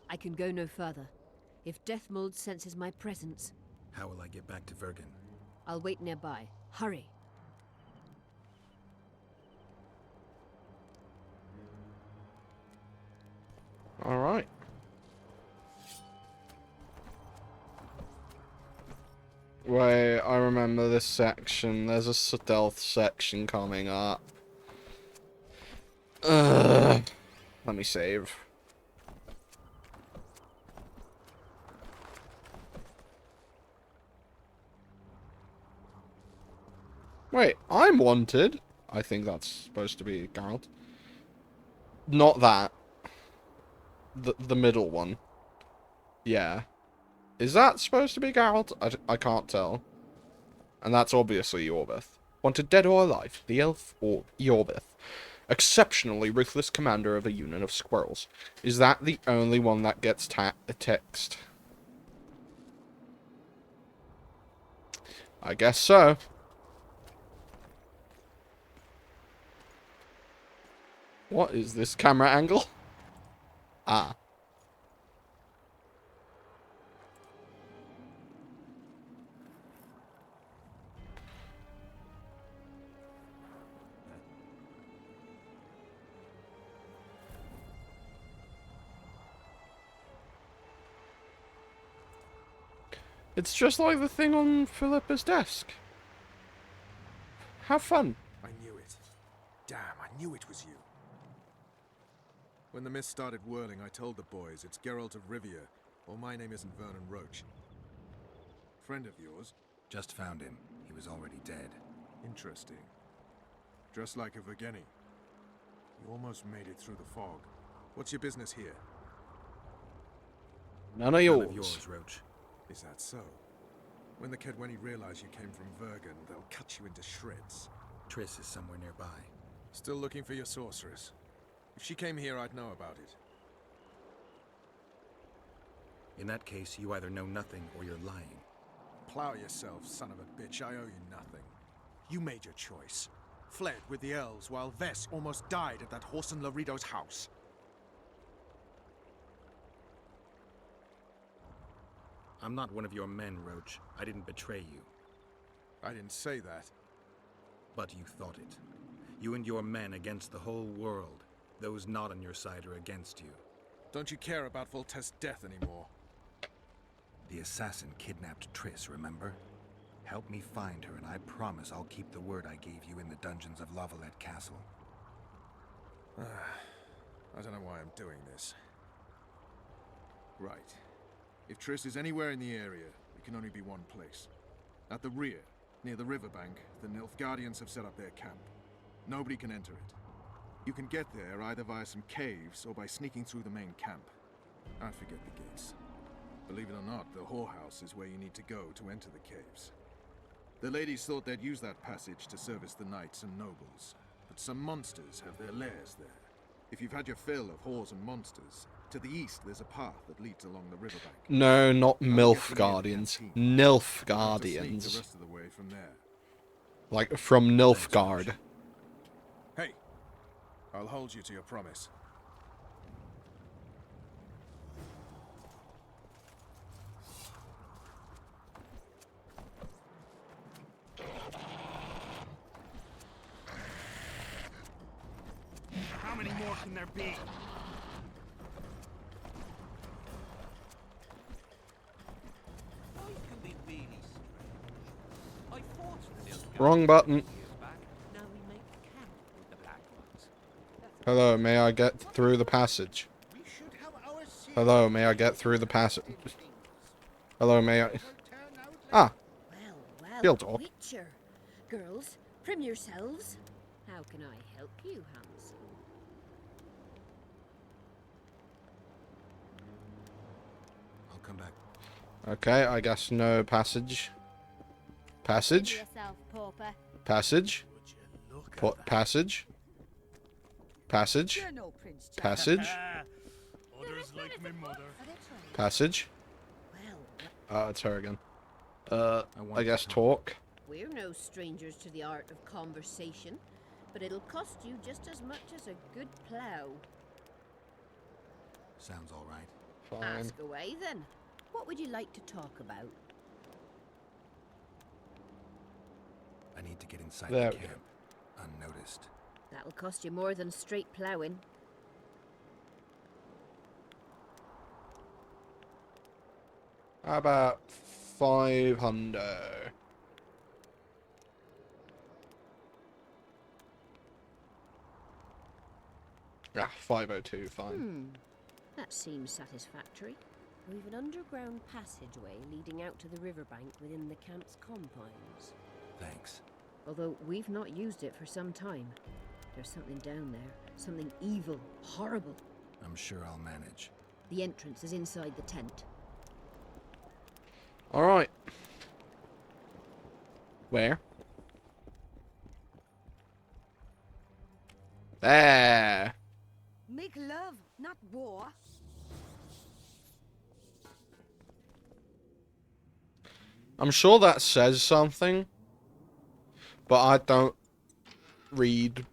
I can go no further. If Deathmold senses my presence... How will I get back to Vatt'ghern? I'll wait nearby. Hurry. Alright. Wait, I remember this section. There's a stealth section coming up. Let me save. Wait, I'm wanted. I think that's supposed to be Geralt. Not that. The middle one. Yeah. Is that supposed to be Geralt? I can't tell. And that's obviously Yorbeth. Wanted dead or alive, the elf or Yorbeth. Exceptionally ruthless commander of a unit of squirrels. Is that the only one that gets a text? I guess so. What is this camera angle? Ah. It's just like the thing on Philippa's desk. Have fun. I knew it. Damn, I knew it was you. When the mist started whirling, I told the boys it's Geralt of Rivia, or my name isn't Vernon Roach. Friend of yours? Just found him. He was already dead. Interesting. Dressed like a Vatt'ghern. You almost made it through the fog. What's your business here? None of yours. None of yours, Roach. Is that so? When the Kedweni realize you came from Vatt'ghern, they'll cut you into shreds. Triss is somewhere nearby. Still looking for your sorceress. If she came here, I'd know about it. In that case, you either know nothing or you're lying. Plow yourself, son of a bitch. I owe you nothing. You made your choice. Fled with the elves while Vess almost died at that Horson Laredo's house. I'm not one of your men, Roach. I didn't betray you. I didn't say that. But you thought it. You and your men against the whole world. Those not on your side are against you. Don't you care about Voltaire's death anymore? The assassin kidnapped Triss, remember? Help me find her, and I promise I'll keep the word I gave you in the dungeons of Lavalette Castle. I don't know why I'm doing this. Right. If Triss is anywhere in the area, it can only be one place. At the rear, Near the riverbank, the Nilfgaardians have set up their camp. Nobody can enter it. You can get there either via some caves or by sneaking through the main camp. I forget the gates. Believe it or not, the whorehouse is where you need to go to enter the caves. The ladies thought they'd use that passage to service the knights and nobles, but some monsters have their lairs there. If you've had your fill of whores and monsters, to the east there's a path that leads along the riverbank. No, not MILF Guardians. Guardians. NILF The Guardians. rest of the way from there. Like from Nilfgaard. Hey, I'll hold you to your promise. How many more can there be? Wrong button. Hello, may I get through the passage? Hello, may I get through the passage? Hello, may I... Ah. Well, Field talk. Witcher. Girls, prim yourselves. How can I help you, Hansel? I'll come back. Okay, I guess no passage. Passage? Yourself, pauper. Passage? Passage? Passage? You're no Prince Charles. Passage? Others like my mother. Passage? It's her again. I guess talk. We're no strangers to the art of conversation, but it'll cost you just as much as a good plough. Sounds all right. Fine. Ask away then. What would you like to talk about? I need to get inside There the we go. camp, unnoticed. That'll cost you more than straight ploughing. How about 500? Ah, 502, fine. That seems satisfactory. We've an underground passageway leading out to the riverbank within the camp's confines. Thanks. Although we've not used it for some time. There's something down there. Something evil, horrible. I'm sure I'll manage. The entrance is inside the tent. Alright. Where? There. Make love, not war. I'm sure that says something, but I don't read.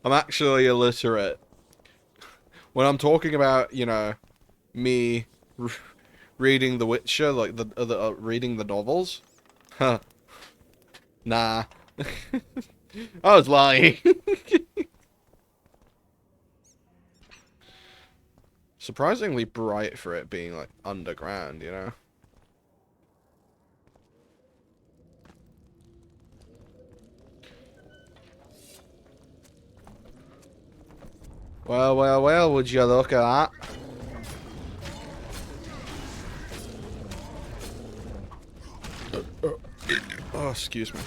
I'm actually illiterate. When I'm talking about, you know, me reading The Witcher, like reading the novels, huh? Nah, I was lying. Surprisingly bright for it being like underground, you know. Well, well, well, would you look at that? Oh, excuse me.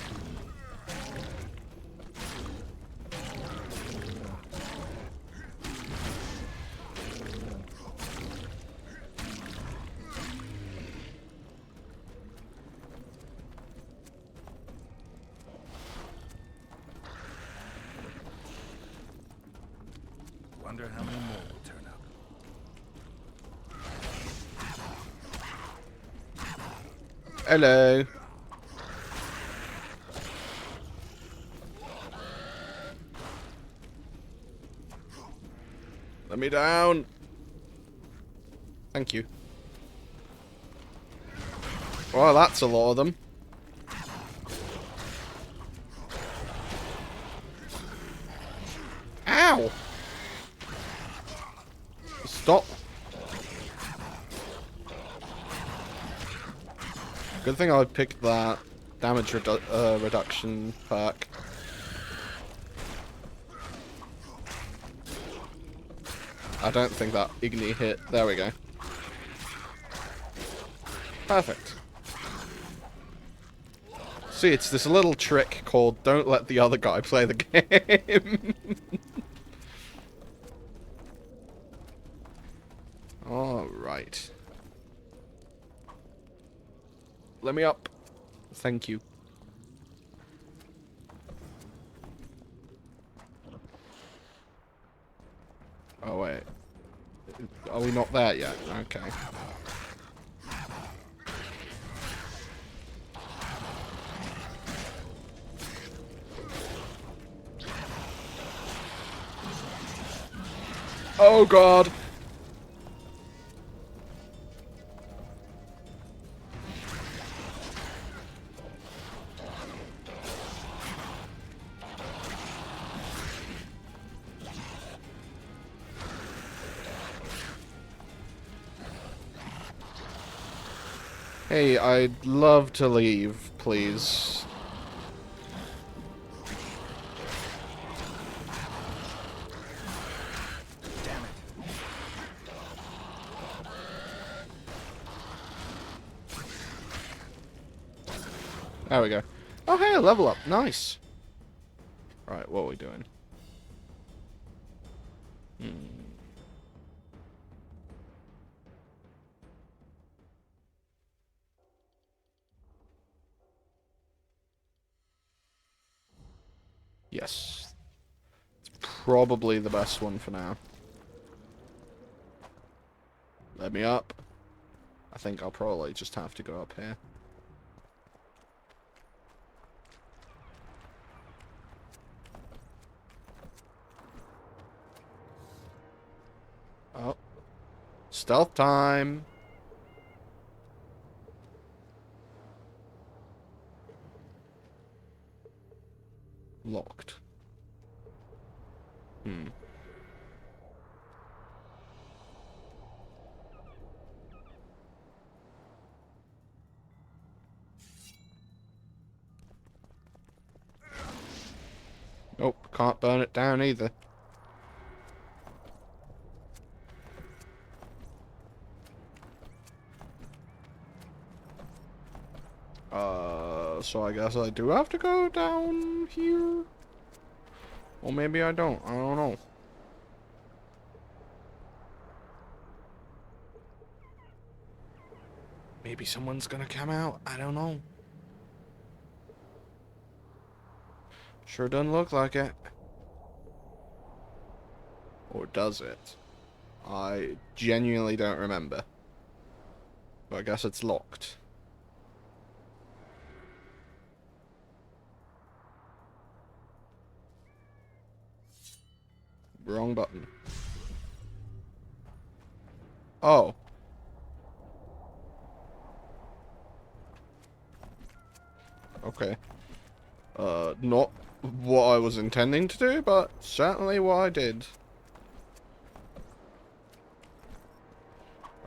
Wonder how many more will turn up. Hello. Let me down. Thank you. Well, that's a lot of them. Ow! Stop. Good thing I picked that damage reduction perk. I don't think that Igni hit. There we go. Perfect. See, it's this little trick called don't let the other guy play the game. Alright. Let me up. Thank you. Oh, wait. Are we not there yet? Okay. Oh, God. Hey, I'd love to leave, please. Damn it. There we go. Oh, hey, level up. Nice. Right, what are we doing? Yes. It's probably the best one for now. Let me up. I think I'll probably just have to go up here. Oh. Stealth time. Locked. Nope, can't burn it down either. So I guess I do have to go down here? Or maybe I don't. I don't know. Maybe someone's gonna come out. I don't know. Sure doesn't look like it. Or does it? I genuinely don't remember. But I guess it's locked. Wrong button. Oh. Okay. Not what I was intending to do, but certainly what I did.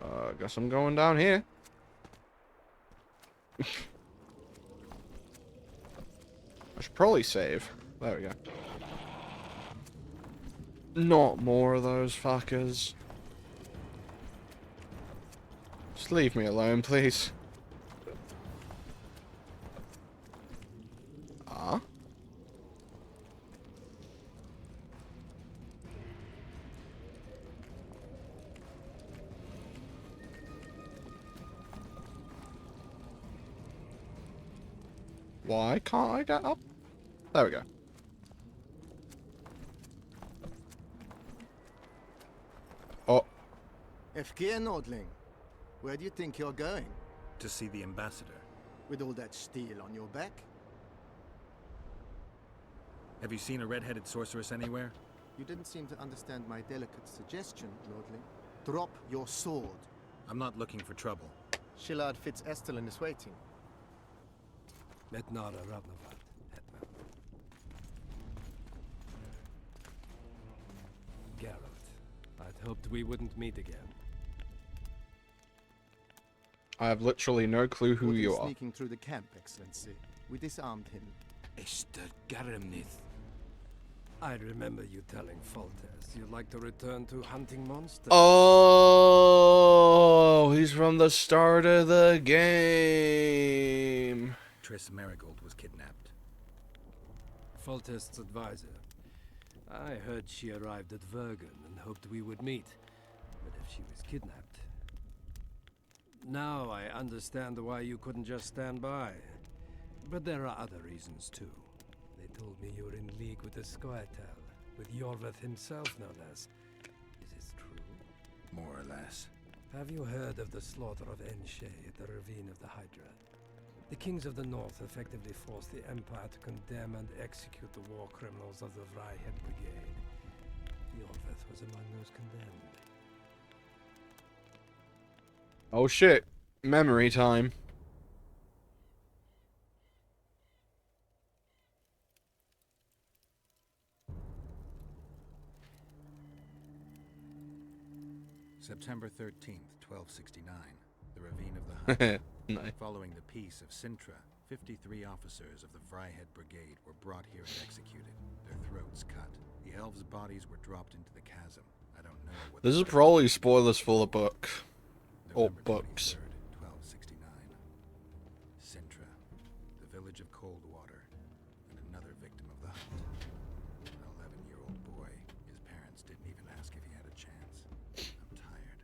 I guess I'm going down here. I should probably save. There we go. Not more of those fuckers. Just leave me alone, please. Ah? Why can't I get up? There we go. Oh. Vatt'ghern, Nordling. Where do you think you're going? To see the ambassador. With all that steel on your back? Have you seen a red-headed sorceress anywhere? You didn't seem to understand my delicate suggestion, Nordling. Drop your sword. I'm not looking for trouble. Shillard Fitz-Estelin is waiting. Metnara Ravnavad, Hetman. Garrett, I'd hoped we wouldn't meet again. I have literally no clue who you are. Sneaking through the camp, Excellency. We disarmed him. Ester Garamnith. I remember you telling Foltest you'd like to return to hunting monsters. Oh, he's from the start of the game. Triss Marigold was kidnapped. Foltest's advisor. I heard she arrived at Vatt'ghern and hoped we would meet. But if she was kidnapped... Now I understand why you couldn't just stand by. But there are other reasons too. They told me you're in league with the Scoia'tael, with Iorveth himself no less. Is this true? More or less. Have you heard of the slaughter of Enshe at the Ravine of the Hydra? The kings of the north effectively forced the Empire to condemn and execute the war criminals of the Vatt'ghern Brigade. Iorveth was among those condemned. Oh shit. Memory time. September 13th, 1269. The Ravine of the Hydra. Nice. Following the peace of Sintra, 53 officers of the Vatt'ghern Brigade were brought here and executed, their throats cut. The elves' bodies were dropped into the chasm. I don't know what... This is probably spoilers for the book. Or books. 1269. Sintra, the village of Coldwater, and another victim of the hunt. An 11-year-old boy. His parents didn't even ask if he had a chance. I'm tired.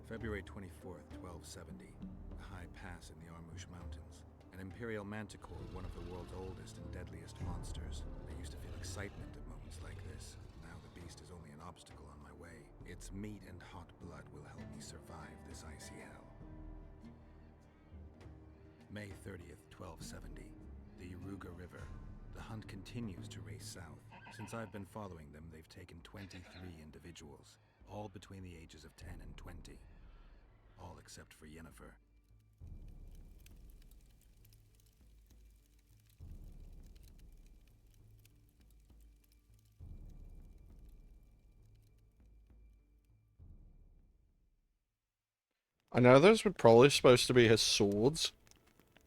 February 24th, 1270. A high pass in the Armouche Mountains. An imperial manticore, one of the world's oldest and deadliest monsters. I used to feel excitement at moments like this. Now the beast is only an obstacle on my way. Its meat and hot blood will help me survive this icy hell. May 30th, 1270. The Yaruga River. The hunt continues to race south. Since I've been following them, they've taken 23 individuals, all between the ages of 10 and 20. All except for Yennefer. I know those were probably supposed to be his swords,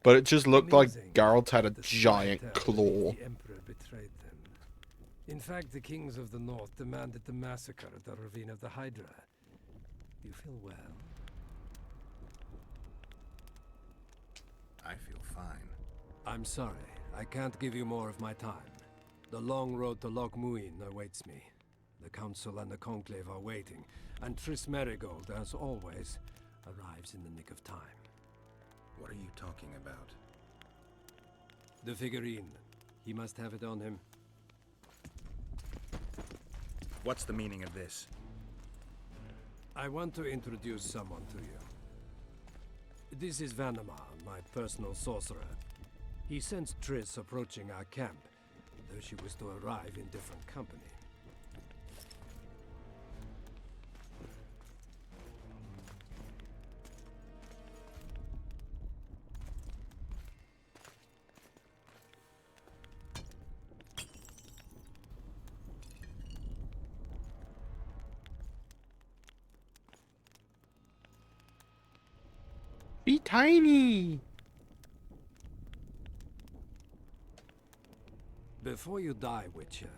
but it just looked like Geralt had a giant claw. The Emperor betrayed them. In fact, the kings of the north demanded the massacre at the Ravine of the Hydra. Do you feel well? I feel fine. I'm sorry. I can't give you more of my time. The long road to Loch Muin awaits me. The Council and the Conclave are waiting, and Triss Marigold, as always, arrives in the nick of time. What are you talking about? The figurine. He must have it on him. What's the meaning of this? I want to introduce someone to you. This is Vatt'ghern, my personal sorcerer. He sensed Triss approaching our camp, though she was to arrive in different company. Be tiny! Before you die, Witcher,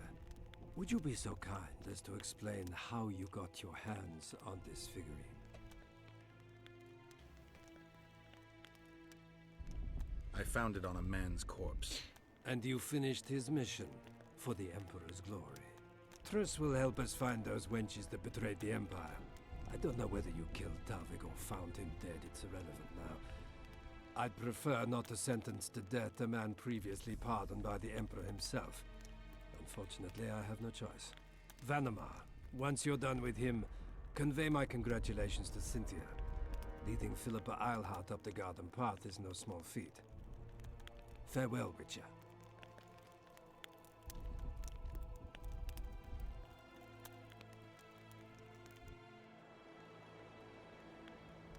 would you be so kind as to explain how you got your hands on this figurine? I found it on a man's corpse. And you finished his mission for the Emperor's glory. Triss will help us find those wenches that betrayed the Empire. I don't know whether you killed Talvig or found him dead. It's irrelevant now. I'd prefer not to sentence to death a man previously pardoned by the Emperor himself. Unfortunately, I have no choice. Vatt'ghern, once you're done with him, convey my congratulations to Cynthia. Leading Philippa Eilhart up the garden path is no small feat. Farewell, Witcher.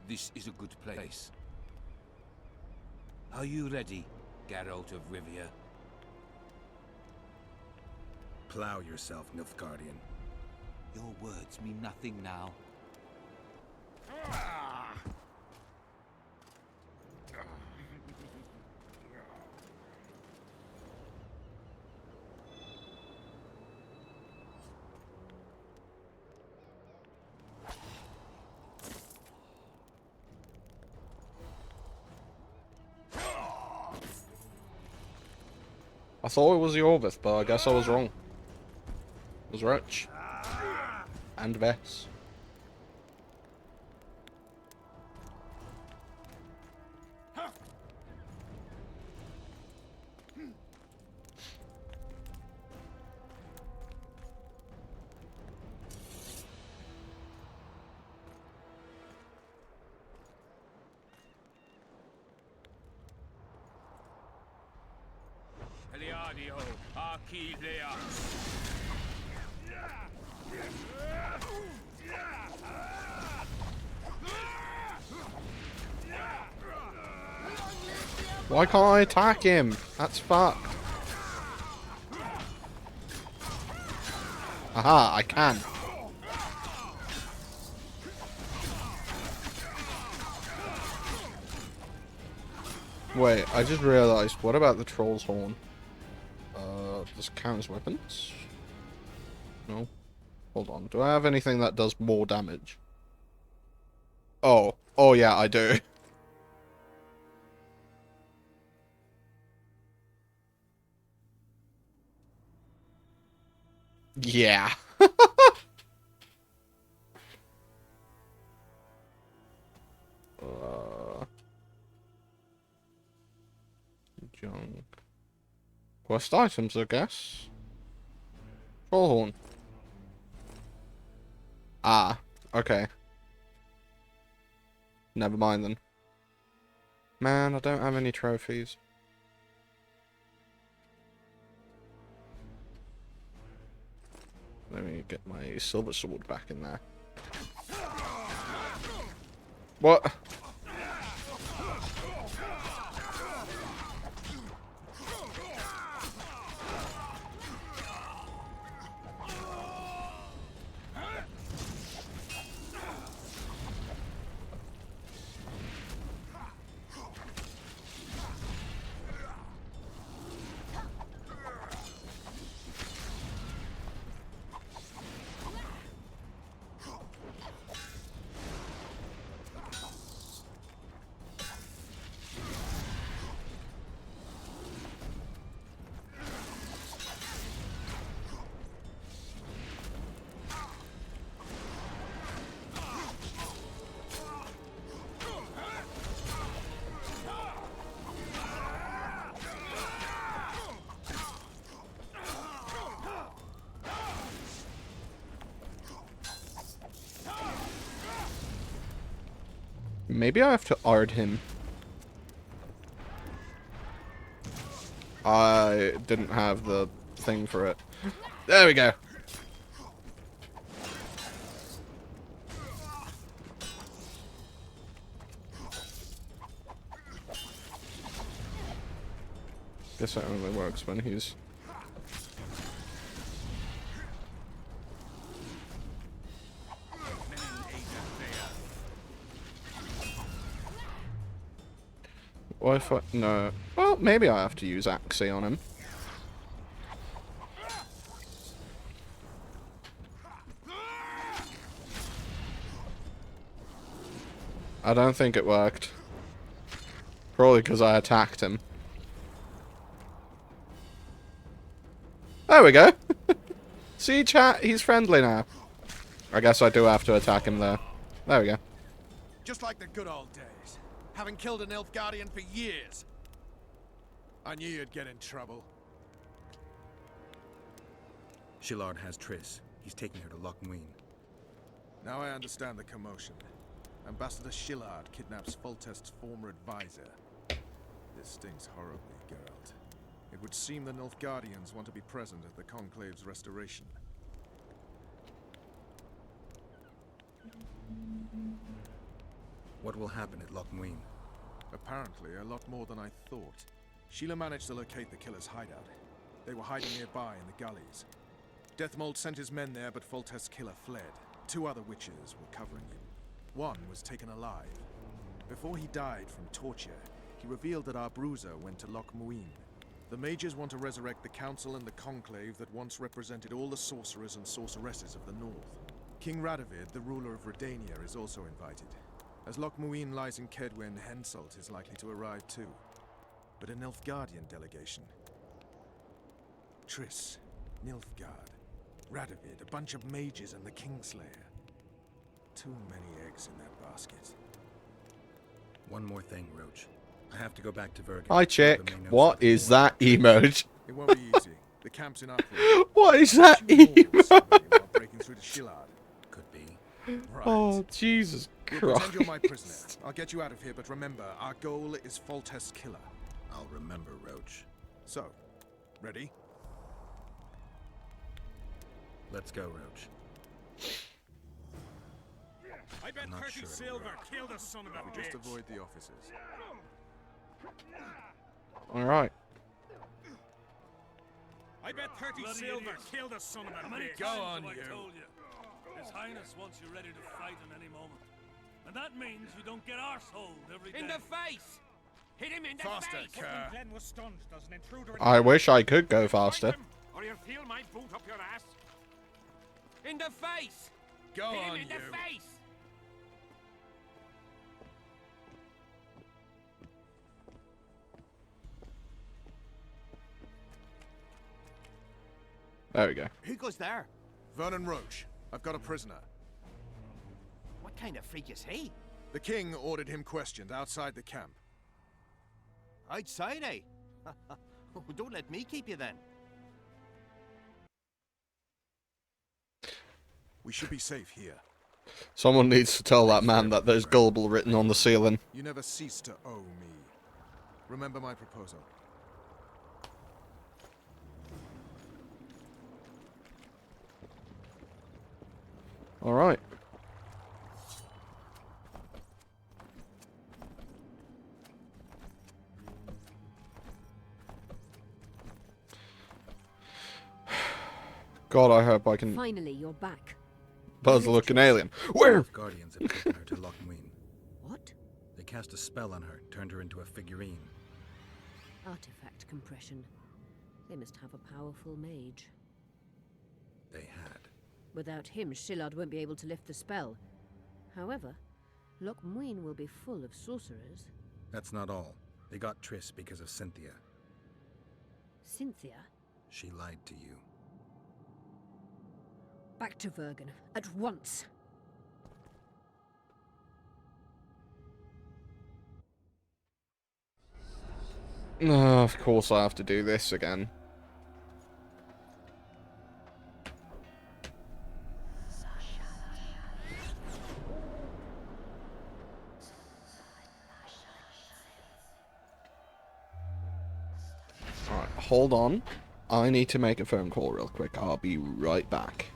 This is a good place. Are you ready, Geralt of Rivia? Plow yourself, Nilfgaardian. Your words mean nothing now. I thought it was Yorvith, but I guess I was wrong. It was rich. And Vess. Eliadio, Archidea. Why can't I attack him? That's fucked. Aha, I can. Wait, I just realized, what about the troll's horn? Does it count as weapons? No. Hold on, do I have anything that does more damage? Oh yeah, I do. Yeah. Junk. Quest items, I guess. Trollhorn. Ah, okay. Never mind then. Man, I don't have any trophies. Let me get my silver sword back in there. What? Maybe I have to ard him. I didn't have the thing for it. There we go. Guess that only works when he's... What if I... No. Well, maybe I have to use Axie on him. I don't think it worked. Probably because I attacked him. There we go. See, chat? He's friendly now. I guess I do have to attack him there. There we go. Just like the good old days. Having killed an elf guardian for years. I knew you'd get in trouble. Shillard has Triss. He's taking her to Lochmuin. Now I understand the commotion. Ambassador Shillard kidnaps Foltest's former advisor. This stings horribly, Geralt. It would seem the Nilfgaardians want to be present at the Conclave's restoration. What will happen at Lochmuin? Apparently, a lot more than I thought. Sheila managed to locate the killer's hideout. They were hiding nearby in the gullies. Deathmold sent his men there, but Foltest's killer fled. 2 other witches were covering him. One was taken alive. Before he died from torture, he revealed that our bruiser went to Lochmuin. The mages want to resurrect the council and the conclave that once represented all the sorcerers and sorceresses of the north. King Radovid, the ruler of Redania, is also invited. As Lochmuin lies in Kedwen, Henselt is likely to arrive too. But a Nilfgaardian delegation. Triss, Nilfgaard, Radovid, a bunch of mages and the Kingslayer. Too many eggs in that basket. One more thing, Roach. I have to go back to Vatt'ghern. Hi, chick. What is that emoji? It won't be easy. The camp's in uproar. What is that emoji? Breaking through to Shillard. Could be. Right. Oh, Jesus We'll Christ. pretend you're my prisoner. I'll get you out of here, but remember, our goal is Foltest's killer. I'll remember, Roach. So, ready? Let's go, Roach. I bet Not 30 sure. silver killed the son of a We just bitch. avoid the officers. Alright. I bet 30 Bloody silver idiots. killed the son of a How many bitch. times have I told you? His Highness wants you ready to fight in any moment. And that means you don't get arseholed every day. In the face! Hit him in the Faster, face! Kerr. Glen was stunned. There's an intruder in I the wish I could go faster. Fight him, or you'll feel my boot up your ass. In the face! Go Hit him on, in the you. face! There we go. Who goes there? Vernon Roche. I've got a prisoner. What kind of freak is he? The king ordered him questioned outside the camp. Outside, eh? Oh, don't let me keep you then. We should be safe here. Someone needs to tell that man that there's gullible written on the ceiling. You never cease to owe me. Remember my proposal. Alright. God, I hope I can Finally, you're back. buzz looking alien. Where? Guardians have taken her to Lochmuin. What? They cast a spell on her, turned her into a figurine. Artifact compression. They must have a powerful mage. They had. Without him, Shillard won't be able to lift the spell. However, Lochmuin will be full of sorcerers. That's not all. They got Triss because of Cynthia. Cynthia? She lied to you. Back to Vatt'ghern, at once! Of course I have to do this again. Alright, hold on. I need to make a phone call real quick. I'll be right back.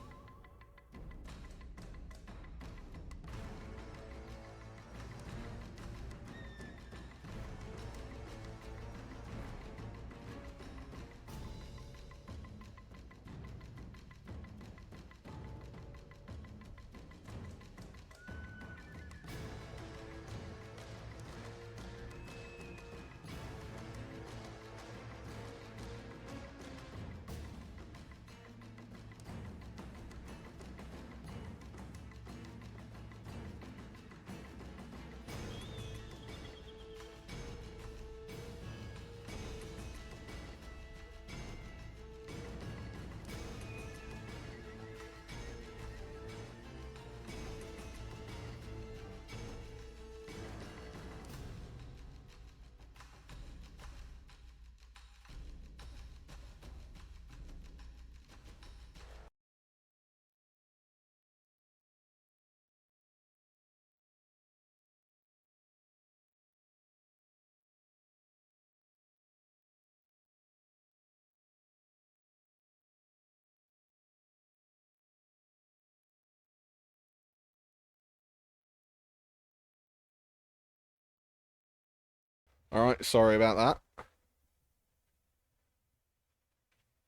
Alright, sorry about that.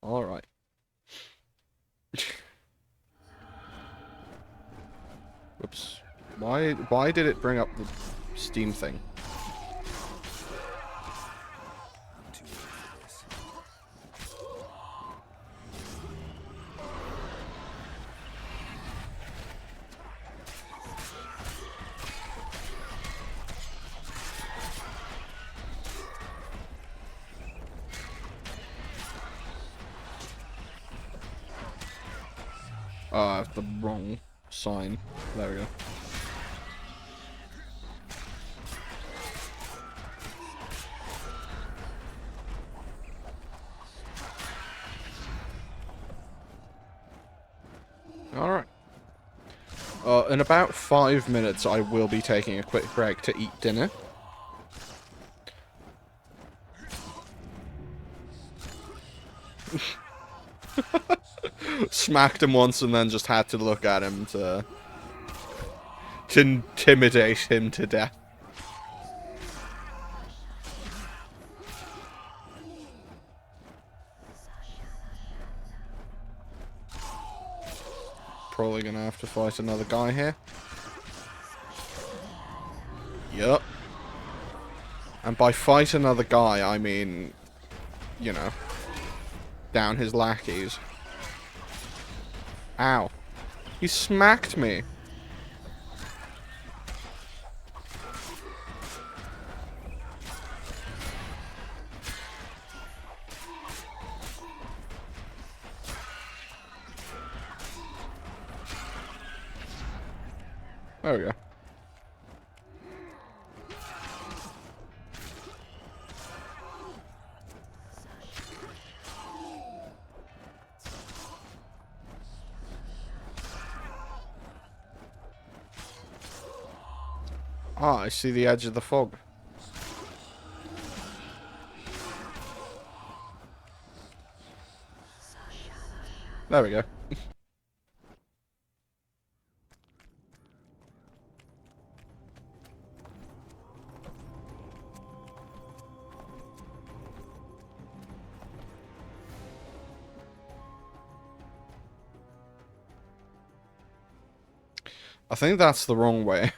Alright. Whoops. Why did it bring up the Steam thing? I'm too late for this. The wrong sign. There we go. Alright. In about 5 minutes, I will be taking a quick break to eat dinner. Smacked him once and then just had to look at him to intimidate him to death. Probably gonna have to fight another guy here. Yup. And by fight another guy, I mean, you know, down his lackeys. Ow. He smacked me. There we go. Ah, I see the edge of the fog. There we go. I think that's the wrong way.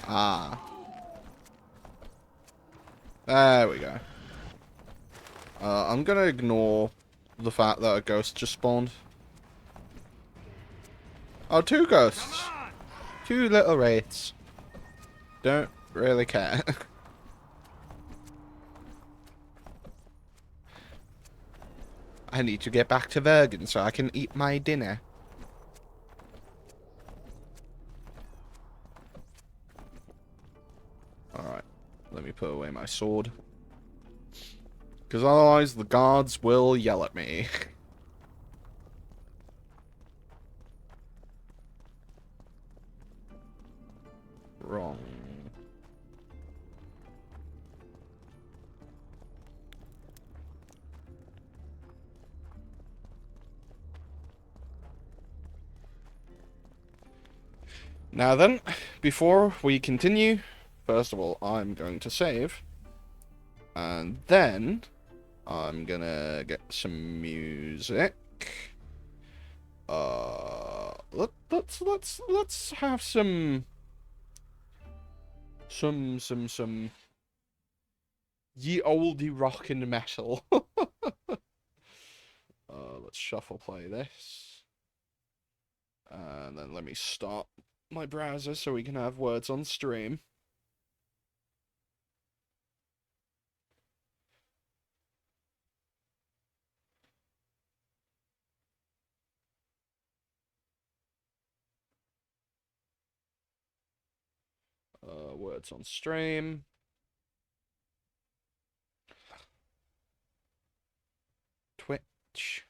Ah. There we go. I'm gonna ignore the fact that a ghost just spawned. Oh, 2 ghosts. 2 little wraiths. Don't really care. I need to get back to Vatt'ghern so I can eat my dinner. Alright, let me put away my sword. Because otherwise the guards will yell at me. Wrong. Now then, before we continue, first of all, I'm going to save. And then, I'm gonna get some music. Let's have some ye olde rock and metal. Let's shuffle play this. And then let me start my browser so we can have words on stream. Words on stream. Twitch.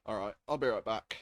Alright, I'll be right back.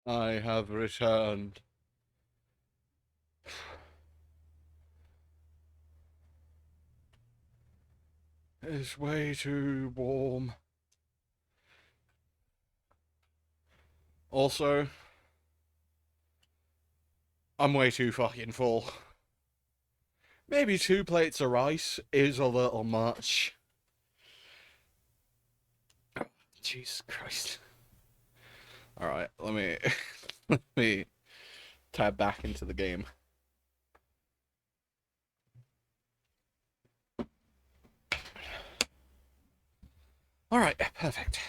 I have returned. It's way too warm. Also, I'm way too fucking full. Maybe 2 plates of rice is a little much. Jesus Christ. Alright, let me let me tab back into the game. Alright, perfect.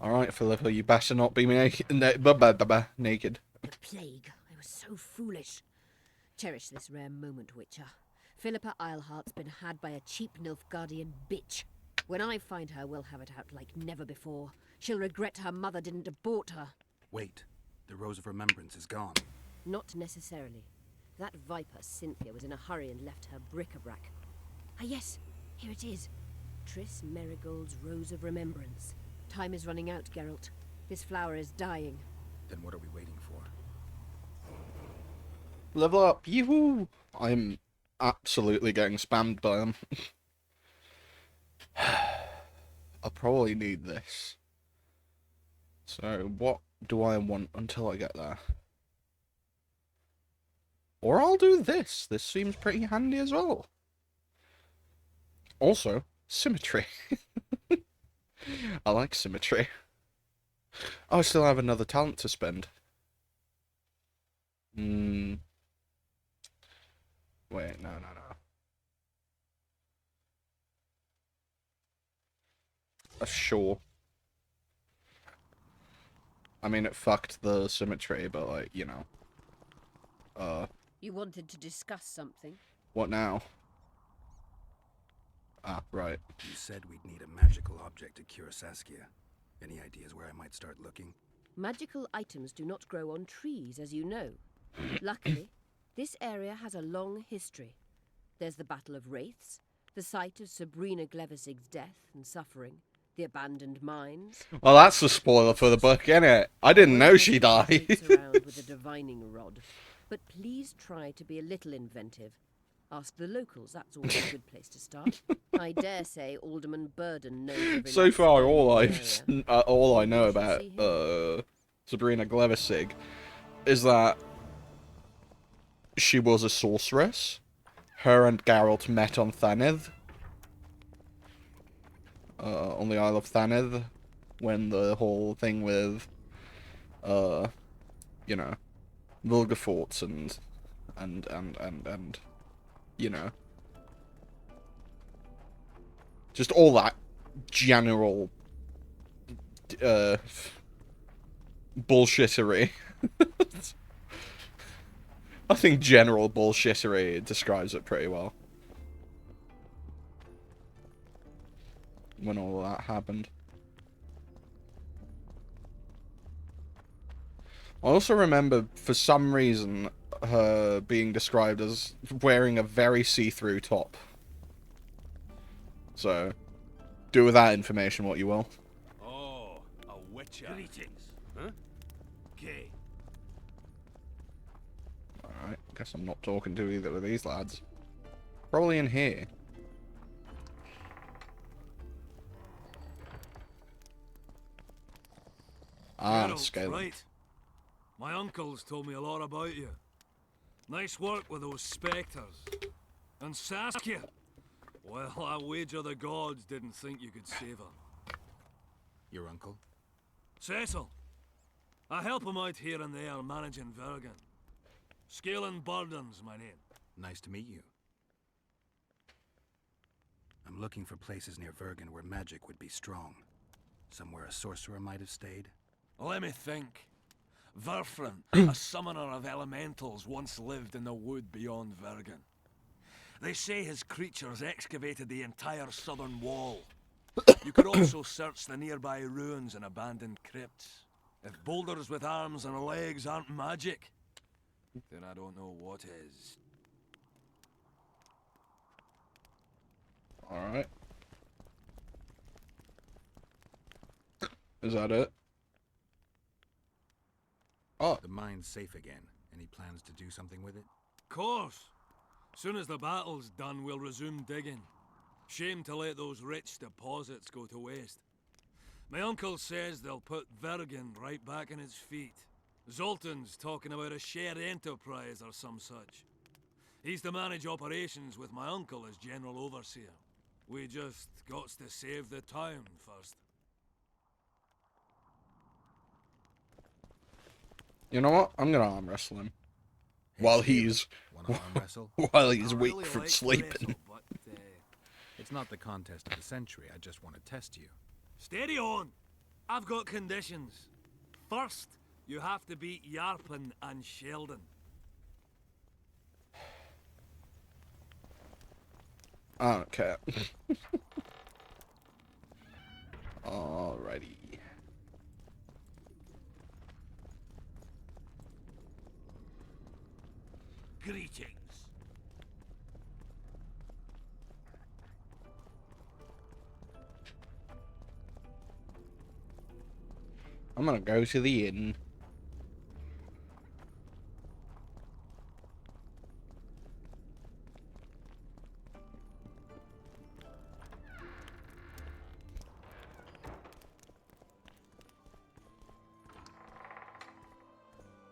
Alright, Philippa, you better not be naked. Naked. The plague. I was so foolish. Cherish this rare moment, Witcher. Philippa Eilhart's been had by a cheap Nilfgaardian bitch. When I find her, we'll have it out like never before. She'll regret her mother didn't abort her. Wait, the Rose of Remembrance is gone. Not necessarily. That viper, Cynthia, was in a hurry and left her bric-a-brac. Ah yes, here it is. Triss Merigold's Rose of Remembrance. Time is running out, Geralt. This flower is dying. Then what are we waiting for? Level up, yoo-hoo! I'm absolutely getting spammed by them. I'll probably need this. So, what do I want until I get there? Or I'll do this. This seems pretty handy as well. Also, symmetry. I like symmetry. Oh, I still have another talent to spend. Wait, no. Sure. I mean, it fucked the symmetry, but, like, you know. You wanted to discuss something? What now? Ah, right. You said we'd need a magical object to cure Saskia. Any ideas where I might start looking? Magical items do not grow on trees, as you know. Luckily, this area has a long history. There's the Battle of Wraiths, the site of Sabrina Glevisig's death and suffering, the abandoned mines. Well, that's the spoiler for the book, innit? I didn't know she died. Around with a divining rod. But please try to be a little inventive. Ask the locals, that's always a good place to start. I dare say Alderman Burden knows. So far, all I know about Sabrina Glevisig is that she was a sorceress. Her and Geralt met on Thanedd. On the Isle of Thanedd, when the whole thing with, you know, Vilgefortz and you know, just all that general bullshittery. I think general bullshittery describes it pretty well. When all that happened. I also remember, for some reason, her being described as wearing a very see-through top. So, do with that information what you will. Oh, a witcher. Greetings. Huh? Okay. Alright, guess I'm not talking to either of these lads. Probably in here. Ah, Geralt, Scaling. right. My uncles told me a lot about you. Nice work with those spectres. And Saskia. Well, I wager the gods didn't think you could save her. Your uncle? Cecil. I help him out here and there managing Vatt'ghern. Scaling Burden's my name. Nice to meet you. I'm looking for places near Vatt'ghern where magic would be strong. Somewhere a sorcerer might have stayed. Let me think. Vatt'ghern, a summoner of elementals, once lived in the wood beyond Vatt'ghern. They say his creatures excavated the entire southern wall. You could also search the nearby ruins and abandoned crypts. If boulders with arms and legs aren't magic, then I don't know what is. Alright. Is that it? Oh. The mine's safe again. Any plans to do something with it? Course. Soon as the battle's done, we'll resume digging. Shame to let those rich deposits go to waste. My uncle says they'll put Vatt'ghern right back on its feet. Zoltan's talking about a shared enterprise or some such. He's to manage operations with my uncle as general overseer. We just got to save the town first. You know what? I'm gonna arm wrestle him. While he's Wanna arm wrestle? while he's Not weak really from like to sleeping. wrestle, but, it's not the contest of the century. I just want to test you. Steady on! I've got conditions. First, you have to beat Yarpen and Sheldon. I don't care. Alrighty. Greetings. I'm gonna go to the inn.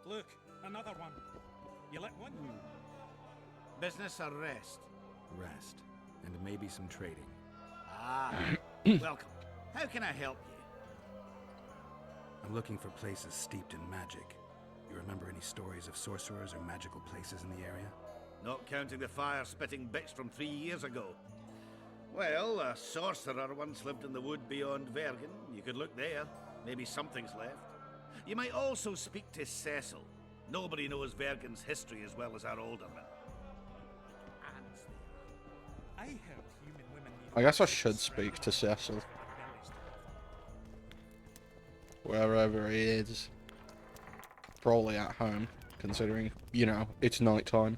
Look, another one. You lit one? Business or rest? Rest. And maybe some trading. Ah, welcome. How can I help you? I'm looking for places steeped in magic. You remember any stories of sorcerers or magical places in the area? Not counting the fire-spitting bitch from 3 years ago. Well, a sorcerer once lived in the wood beyond Vatt'ghern. You could look there. Maybe something's left. You might also speak to Cecil. Nobody knows Vatt'ghern's history as well as our alderman. I heard human women need I guess I should speak to Cecil. Wherever he is. Probably at home, considering, you know, it's night time.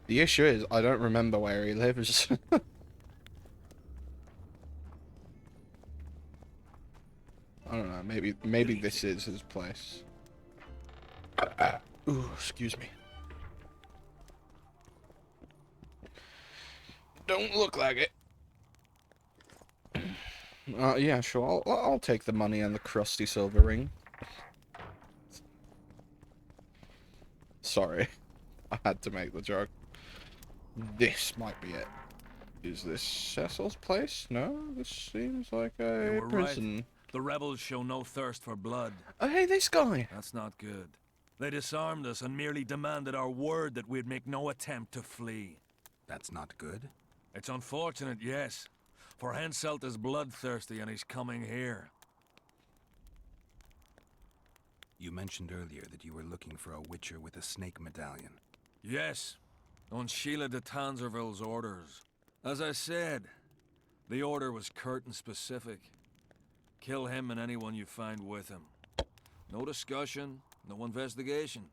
The issue is, I don't remember where he lives. I don't know, maybe this is his place. Ooh, excuse me. Don't look like it. Yeah, sure. I'll take the money and the crusty silver ring. Sorry. I had to make the joke. This might be it. Is this Cecil's place? No, this seems like You a were prison. right. The rebels show no thirst for blood. Oh, hey, this guy! That's not good. They disarmed us and merely demanded our word that we'd make no attempt to flee. That's not good? It's unfortunate, yes. For Henselt is bloodthirsty and he's coming here. You mentioned earlier that you were looking for a witcher with a snake medallion. Yes, on Sheila de Tanzerville's orders. As I said, the order was curt and specific. Kill him and anyone you find with him. No discussion, no investigation.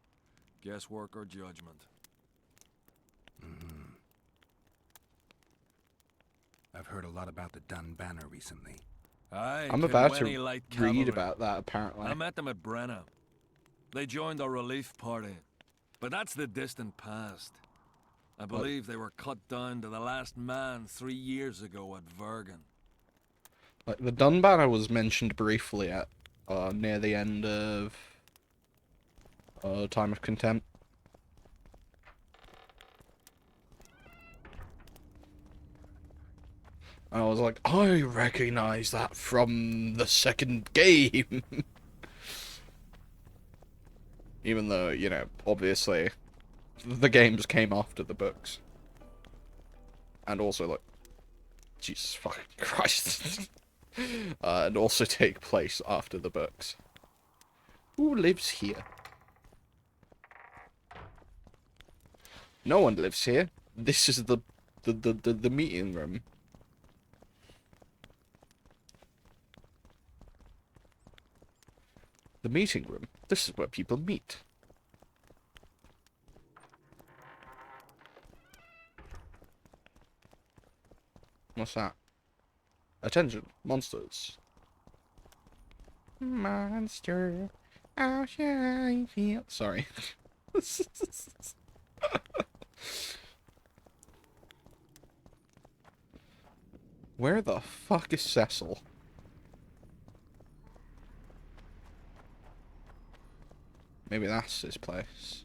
Guesswork or judgment. I've heard a lot about the Dun Banner recently. Aye, I'm about to Kenweni light read cavalry. about that, apparently. I met them at Brenna. They joined our relief party. But that's the distant past. I believe they were cut down to the last man 3 years ago at Vatt'ghern. Like, the Dun Banner was mentioned briefly at near the end of Time of Contempt. I was like, I recognize that from the second game. Even though, you know, obviously, the games came after the books. And also, like, Jesus fucking Christ. And also take place after the books. Who lives here? No one lives here. This is the meeting room. The meeting room. This is where people meet. What's that? Attention, monsters. Monster, how shall I feel? Sorry. Where the fuck is Cecil? Maybe that's his place.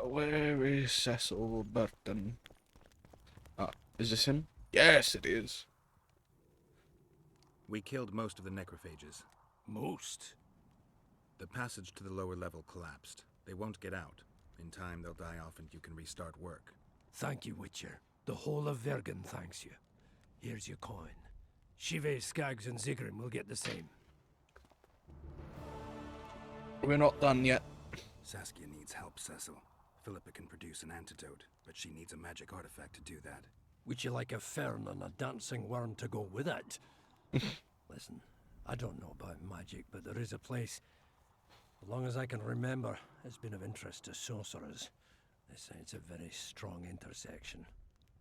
Where is Cecil Burton? Is this him? Yes, it is. We killed most of the necrophages. Most? The passage to the lower level collapsed. They won't get out. In time, they'll die off and you can restart work. Thank you, Witcher. The whole of Vatt'ghern thanks you. Here's your coin. Shive, Skaggs, and Zigrim will get the same. We're not done yet. Saskia needs help, Cecil. Philippa can produce an antidote, but she needs a magic artifact to do that. Would you like a fern and a dancing worm to go with it? Listen, I don't know about magic, but there is a place, as long as I can remember, it's been of interest to sorcerers. They say it's a very strong intersection.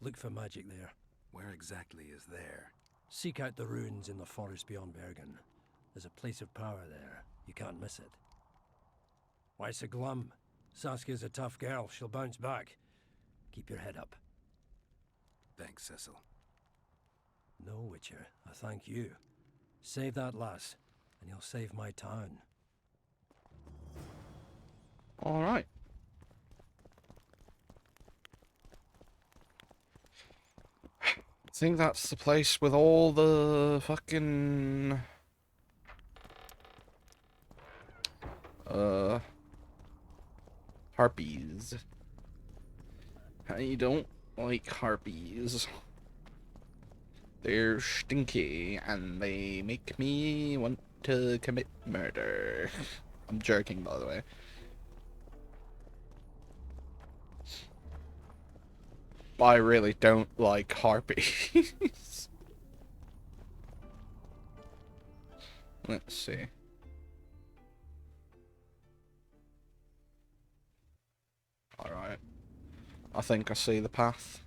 Look for magic there. Where exactly is there? Seek out the ruins in the forest beyond Vatt'ghern. There's a place of power there. You can't miss it. Why so glum? Saskia's a tough girl. She'll bounce back. Keep your head up. Thanks, Cecil. No, Witcher. I thank you. Save that lass, and you'll save my town. Alright. I think that's the place with all the fucking... harpies. I don't like harpies. They're stinky and they make me want to commit murder. I'm joking, by the way. I really don't like harpies. Let's see. Alright. I think I see the path.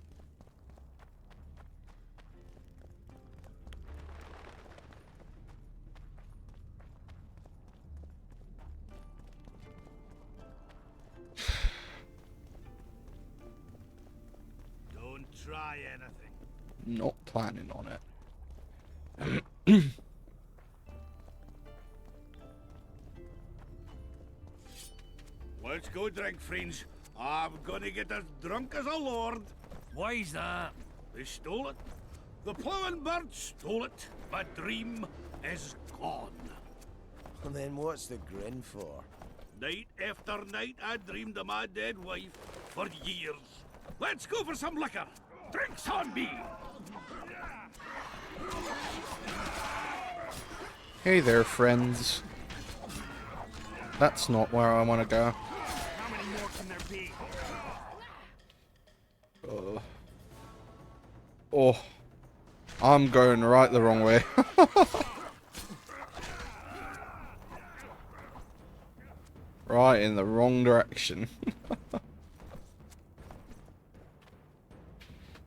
Don't try anything. Not planning on it. Let's go drink, friends. I'm gonna get as drunk as a lord. Why's that? They stole it. The plowing bird stole it. My dream is gone. And then what's the grin for? Night after night, I dreamed of my dead wife for years. Let's go for some liquor. Drinks on me. Hey there, friends. That's not where I want to go. How many more can there be? Oh, I'm going right the wrong way. Right in the wrong direction.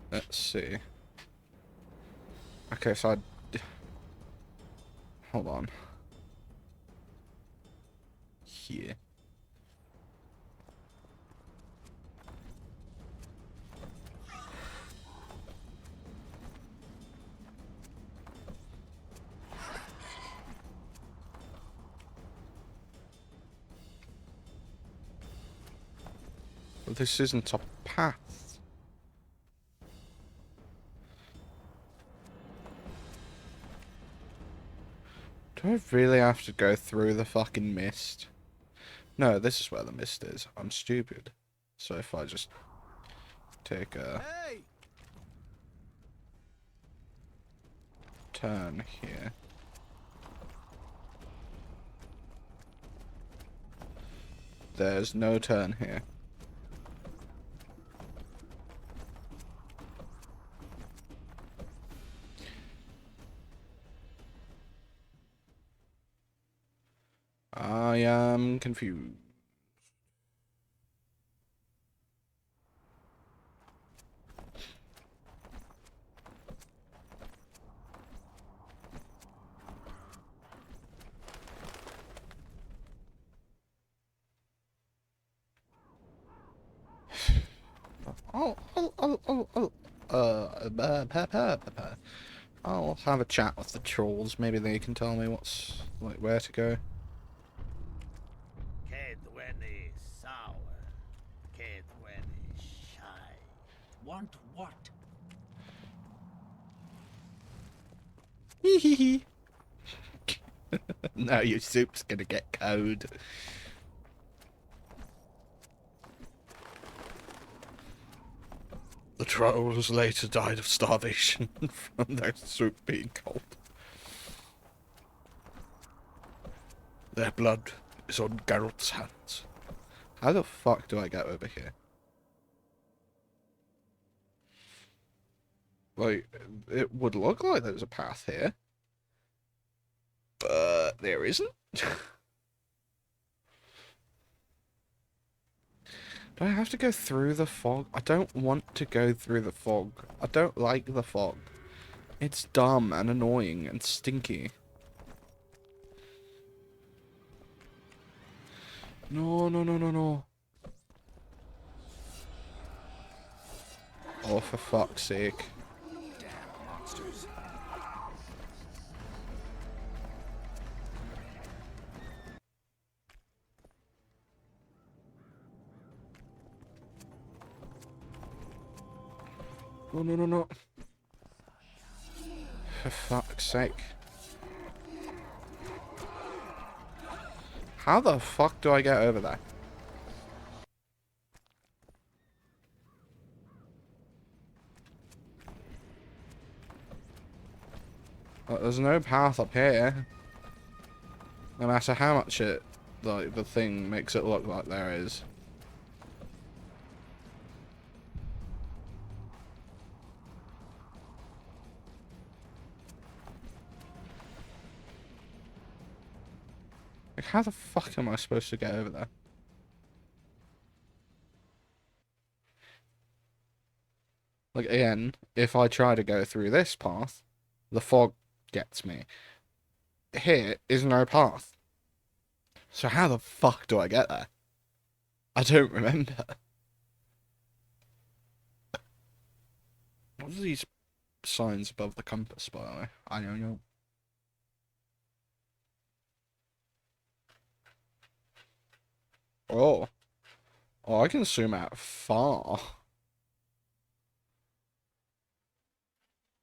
Let's see. Okay, so hold on. Here. Well, this isn't a path. Do I really have to go through the fucking mist? No, this is where the mist is. I'm stupid. So if I just take a turn here. There's no turn here. I am confused. I'll have a chat with the trolls. Maybe they can tell me what's, like, where to go. Kedweni sour. Kedweni shy. Want what? Hee hee hee. Now your soup's gonna get cold. The trolls later died of starvation from their soup being cold. Their blood is on Geralt's hands. How the fuck do I get over here? Like, it would look like there's a path here. But there isn't. Do I have to go through the fog? I don't want to go through the fog. I don't like the fog. It's dumb and annoying and stinky. No, no, no, no, no. Oh, for fuck's sake. Damn monsters. No, no, no, no. For fuck's sake. How the fuck do I get over there? Well, there's no path up here. No matter how much it, like, the thing makes it look like there is. Like, how the fuck am I supposed to get over there? Like, again, if I try to go through this path, the fog gets me. Here is no path. So how the fuck do I get there? I don't remember. What are these signs above the compass, by the way? I don't know. Oh. Oh, I can zoom out far.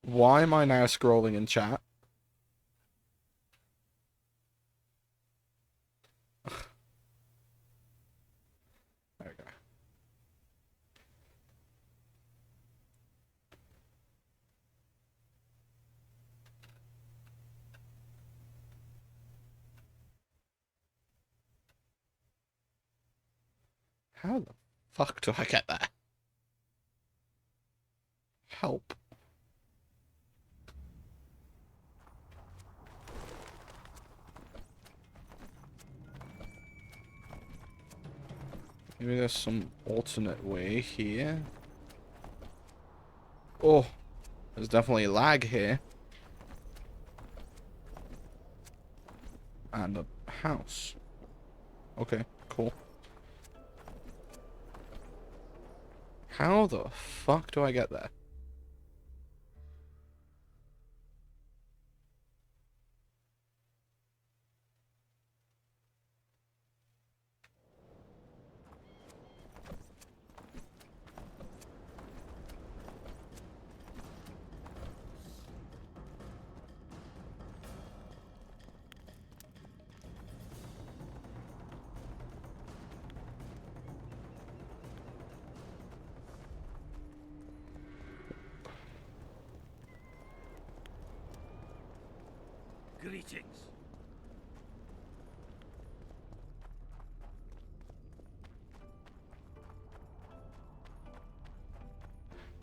Why am I now scrolling in chat? There we go. How the fuck do I get there? Help. Maybe there's some alternate way here. Oh, there's definitely lag here. And a house. Okay, cool. How the fuck do I get there? Greetings.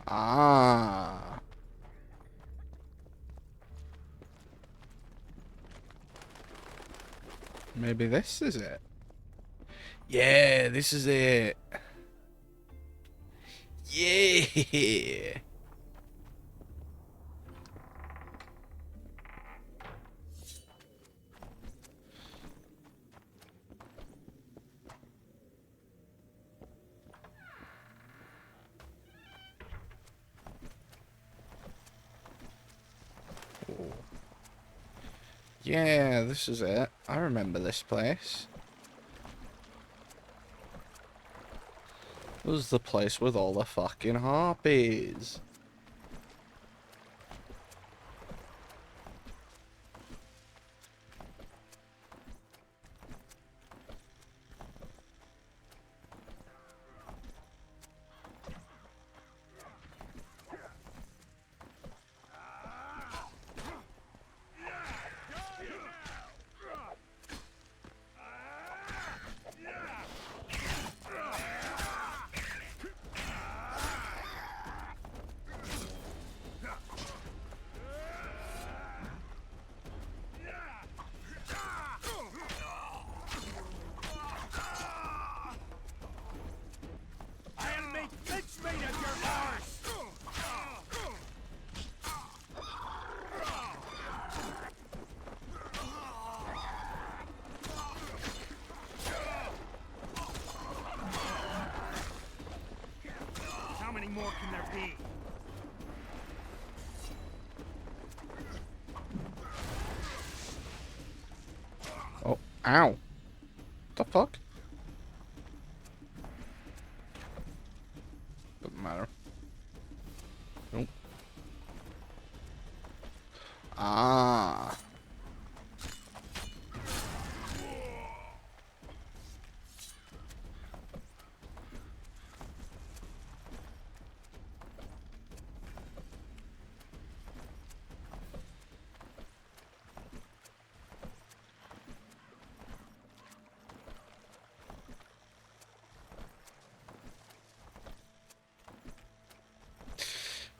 Ah. Maybe this is it. Yeah, this is it. Yeah. Yeah, this is it. I remember this place. This was the place with all the fucking harpies. I'll make mincemeat of your arse! How many more can there be? Oh, ow. What the fuck? Doesn't matter. Nope. Ah.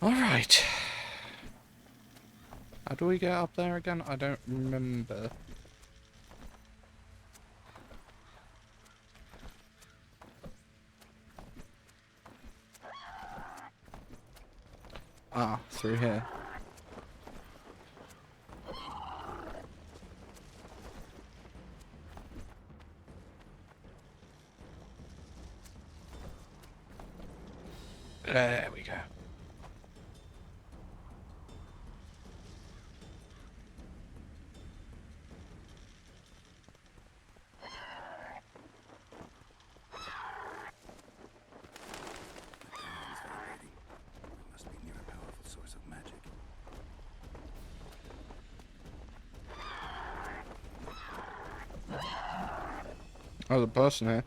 Alright. How do we get up there again? I don't remember. Ah, through here. There we go. Must be near a powerful source of magic. Oh, there's a person here.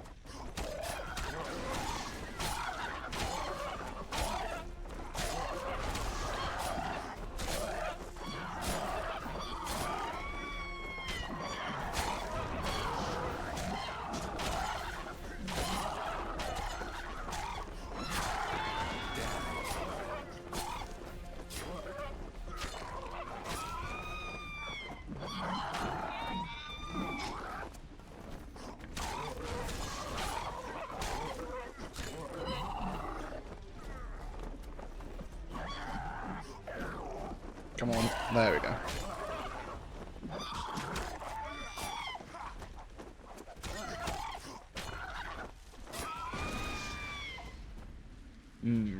Come on. There we go.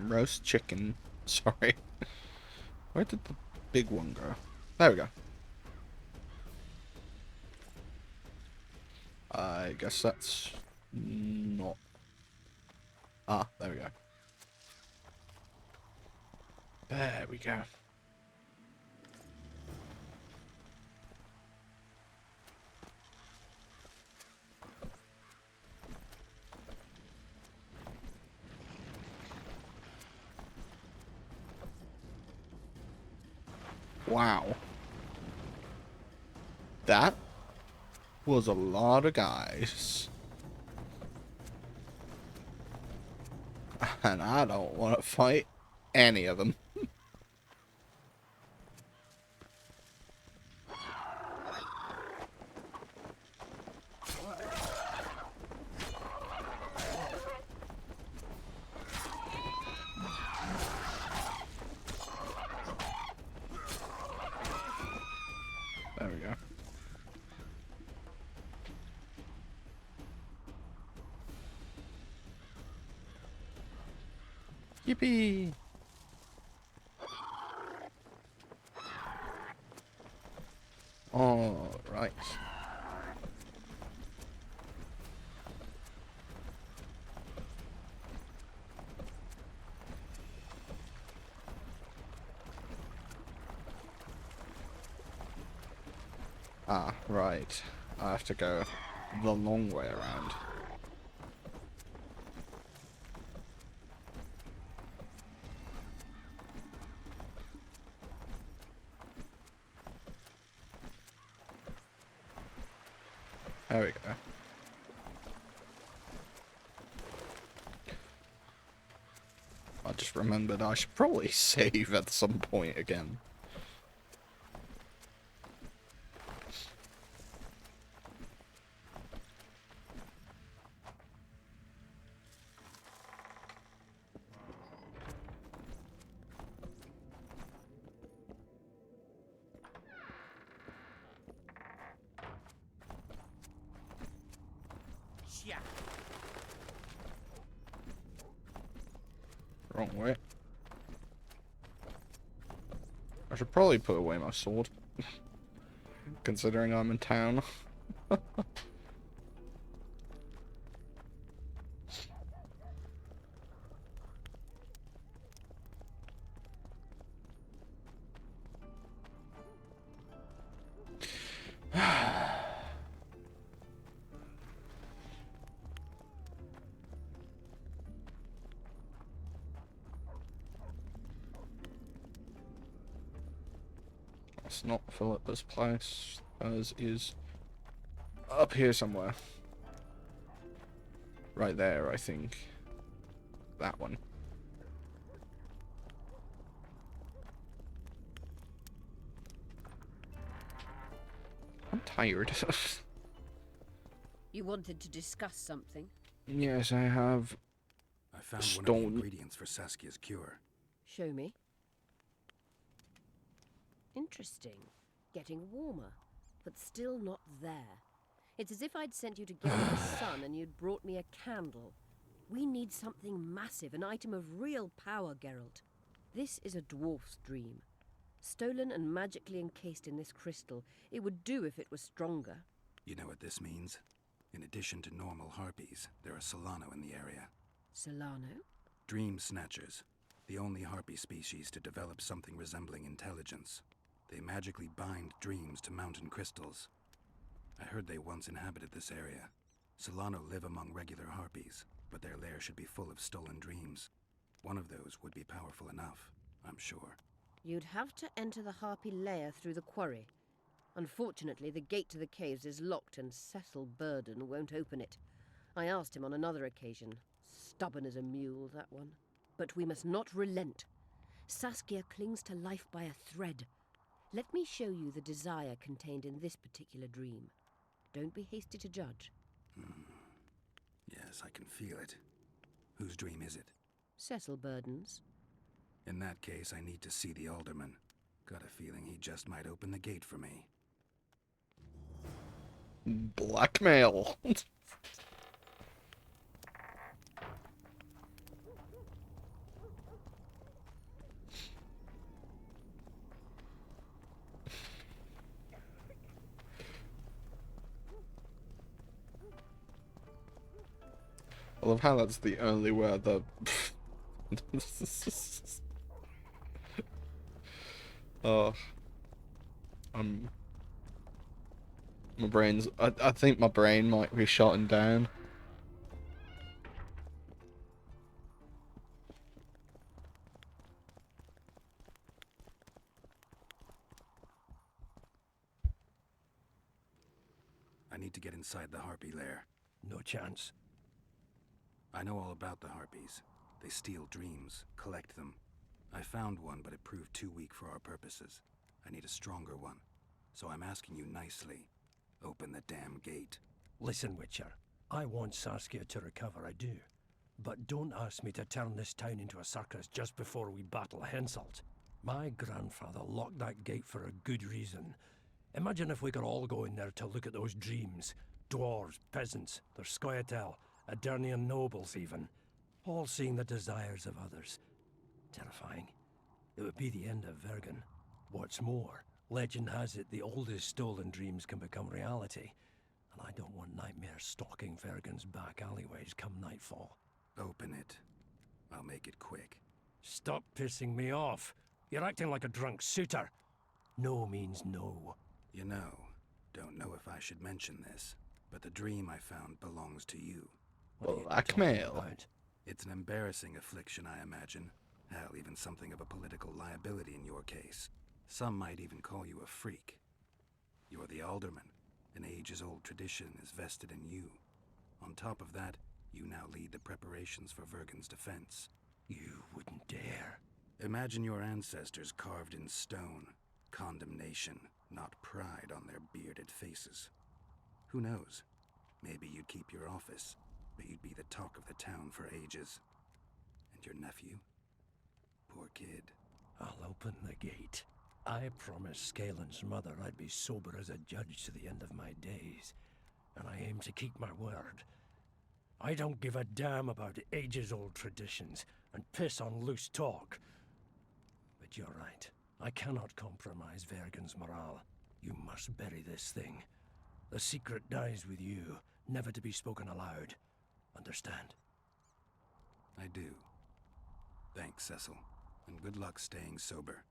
Roast chicken. Sorry. Where did the big one go? There we go. I guess that's not... Ah, there we go. There we go. Wow. That was a lot of guys. And I don't want to fight any of them. There we go. Yippee! All right. Ah, right. I have to go the long way around. There we go. I just remembered I should probably save at some point again. Wrong way. I should probably put away my sword, considering I'm in town. It's not Philippa's place, as is up here somewhere. Right there, I think. That one. I'm tired. You wanted to discuss something? Yes, I have. I found one of the ingredients for Saskia's cure. Show me. Interesting. Getting warmer, but still not there. It's as if I'd sent you to get the sun and you'd brought me a candle. We need something massive, an item of real power, Geralt. This is a dwarf's dream. Stolen and magically encased in this crystal. It would do if it was stronger. You know what this means? In addition to normal harpies, there are Solano in the area. Solano? Dream Snatchers. The only harpy species to develop something resembling intelligence. They magically bind dreams to mountain crystals. I heard they once inhabited this area. Solano live among regular harpies, but their lair should be full of stolen dreams. One of those would be powerful enough, I'm sure. You'd have to enter the harpy lair through the quarry. Unfortunately, the gate to the caves is locked and Cecil Burden won't open it. I asked him on another occasion. Stubborn as a mule, that one. But we must not relent. Saskia clings to life by a thread. Let me show you the desire contained in this particular dream. Don't be hasty to judge. Yes, I can feel it. Whose dream is it? Cecil Burden's. In that case, I need to see the alderman. Got a feeling he just might open the gate for me. Blackmail. I love how that's the only word that... Oh. My brain's... I think my brain might be shutting down. I need to get inside the harpy lair. No chance. I know all about the harpies. They steal dreams, collect them. I found one, but it proved too weak for our purposes. I need a stronger one. So I'm asking you nicely, open the damn gate. Listen, Witcher. I want Saskia to recover, I do. But don't ask me to turn this town into a circus just before we battle Henselt. My grandfather locked that gate for a good reason. Imagine if we could all go in there to look at those dreams. Dwarves, peasants, their Scoia'tael, Aedirnian nobles even. All seeing the desires of others. Terrifying. It would be the end of Vatt'ghern. What's more, legend has it the oldest stolen dreams can become reality. And I don't want nightmares stalking Vatt'ghern's back alleyways come nightfall. Open it. I'll make it quick. Stop pissing me off. You're acting like a drunk suitor. No means no. You know, don't know if I should mention this, but the dream I found belongs to you. Blackmail. It's an embarrassing affliction, I imagine. Hell, even something of a political liability in your case. Some might even call you a freak. You're the alderman. An ages-old tradition is vested in you. On top of that, you now lead the preparations for Vatt'ghern's defense. You wouldn't dare. Imagine your ancestors carved in stone. Condemnation, not pride on their bearded faces. Who knows? Maybe you'd keep your office, but you'd be the talk of the town for ages. And your nephew? Poor kid. I'll open the gate. I promised Scalen's mother I'd be sober as a judge to the end of my days, and I aim to keep my word. I don't give a damn about ages-old traditions and piss on loose talk. But you're right. I cannot compromise Vatt'ghern's morale. You must bury this thing. The secret dies with you, never to be spoken aloud. Understand? I do. Thanks, Cecil, and good luck staying sober.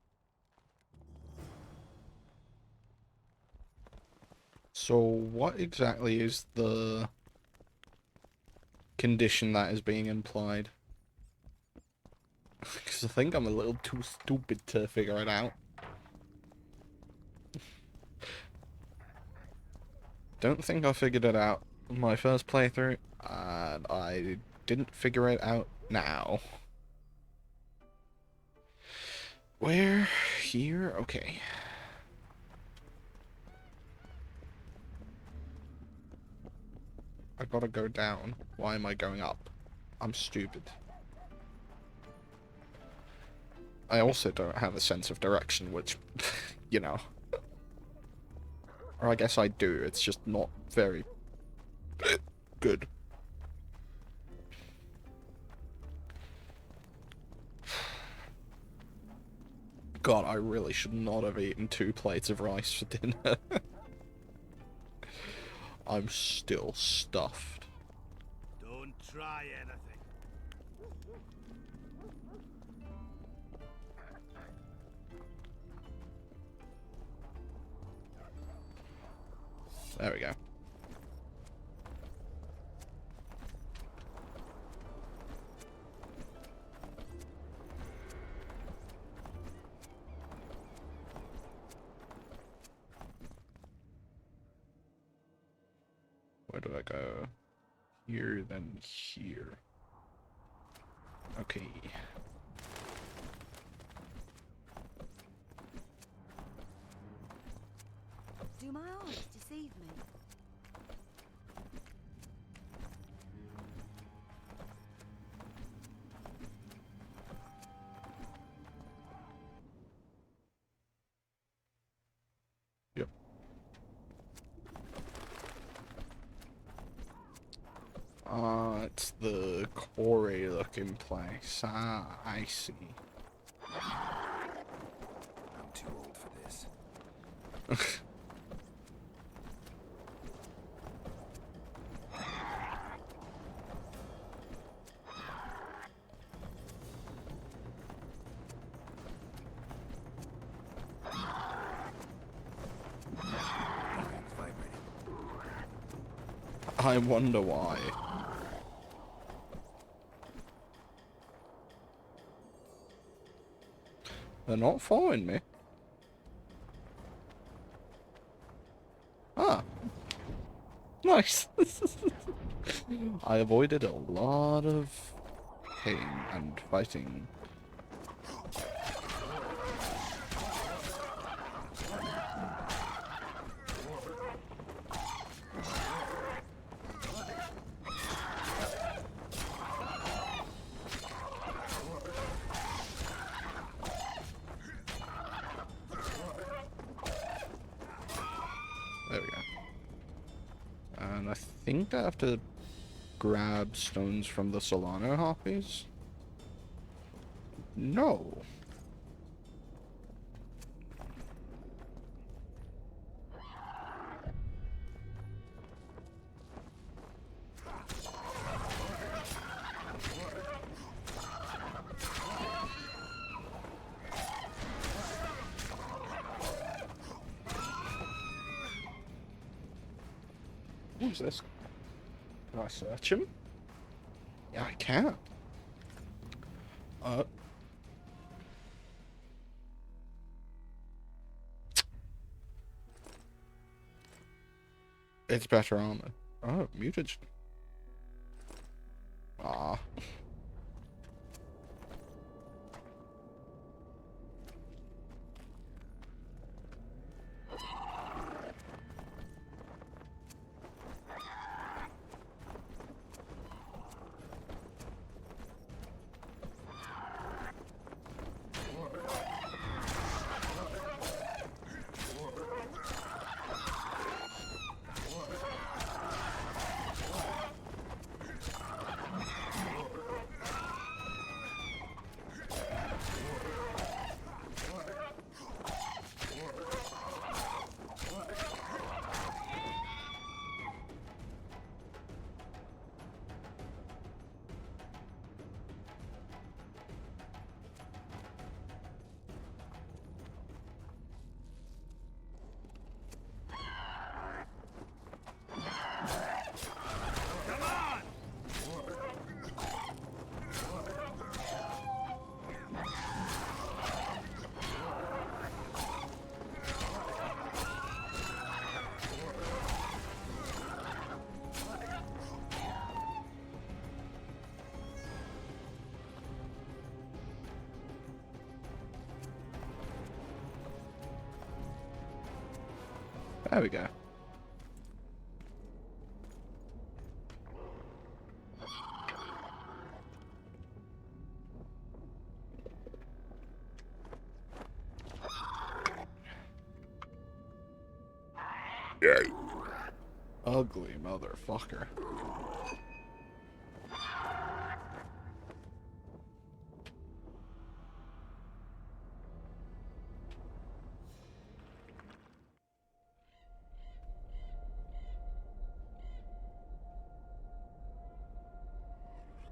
So what exactly is the condition that is being implied? Because I think I'm a little too stupid to figure it out. Don't think I figured it out in my first playthrough, and I didn't figure it out now. Where? Here? Okay. I gotta go down. Why am I going up? I'm stupid. I also don't have a sense of direction, which, you know. Or I guess I do, it's just not very good. God, I really should not have eaten 2 plates of rice for dinner. I'm still stuffed. Don't try anything. There we go. Where do I go? Here, then here. Okay. Do my eyes deceive me? Yep. It's the quarry looking place. Ah, I see. I'm too old for this. I wonder why. They're not following me. Ah. Nice. I avoided a lot of pain and fighting. There we go. And I think I have to grab stones from the Solano Harpies. No. Who's this? Can I search him? Yeah, I can. It's better armor. Oh, mutagen. Ah. There we go. Ugly motherfucker.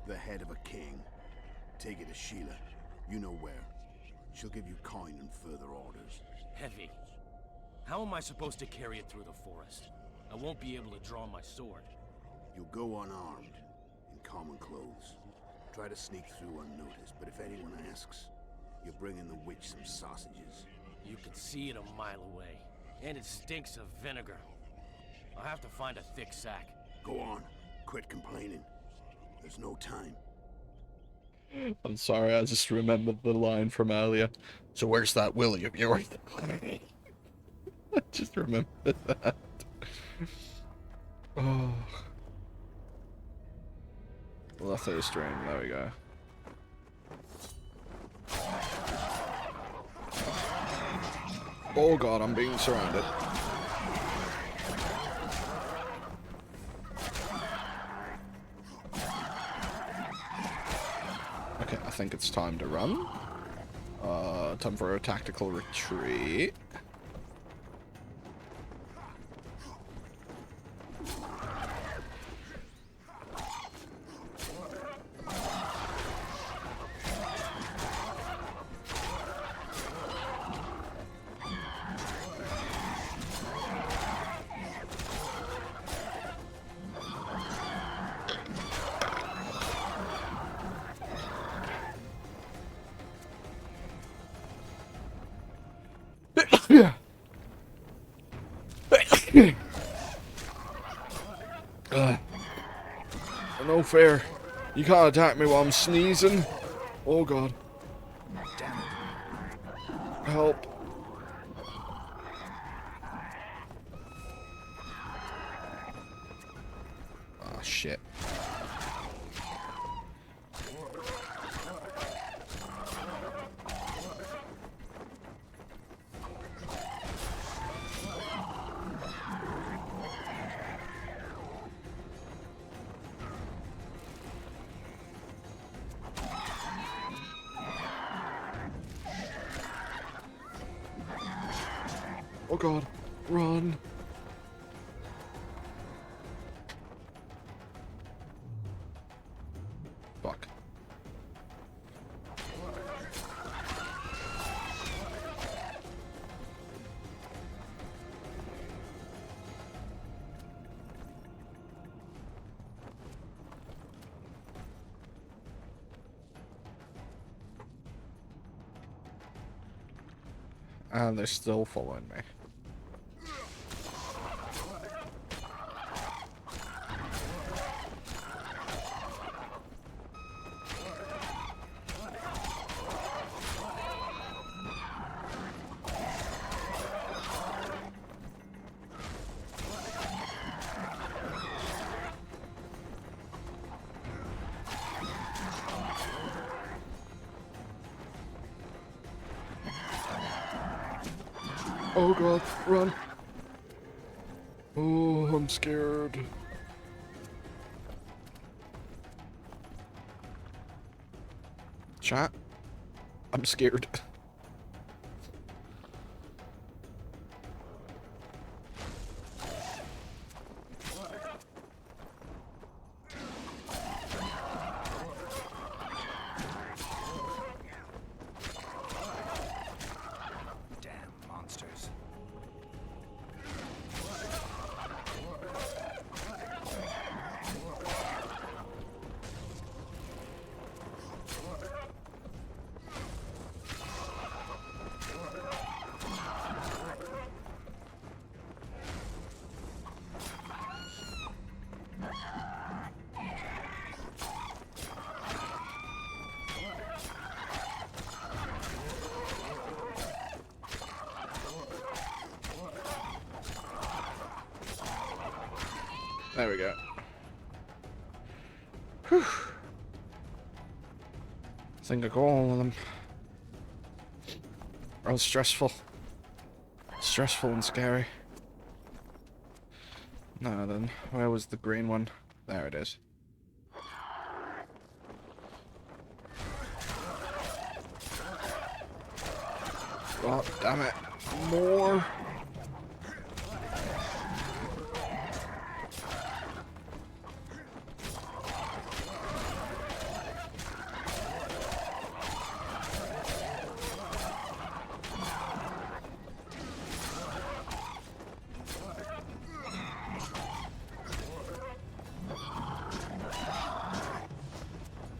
The head of a king. Take it to Sheila. You know where. She'll give you coin and further orders. Heavy. How am I supposed to carry it through the forest? I won't be able to draw my sword. You'll go unarmed, in common clothes. Try to sneak through unnoticed, but if anyone asks, you're bringing the witch some sausages. You can see it a mile away, and it stinks of vinegar. I'll have to find a thick sack. Go on. Quit complaining. There's no time. I'm sorry, I just remembered the line from earlier. So where's that Willie of yours? I just remembered that. Oh. Letho stream, there we go. Oh god, I'm being surrounded. Okay, I think it's time to run. Time for a tactical retreat. No fair. You can't attack me while I'm sneezing. Oh god. Damn it. Help. Ah, shit. Oh god. Run. Fuck. And they're still following me. Oh god, run. Oh, I'm scared. Chat, I'm scared. Damn monsters. There we go. Whew. I think I got all of them. Oh, stressful. Stressful and scary. No, then. Where was the green one? There it is. God damn it. More.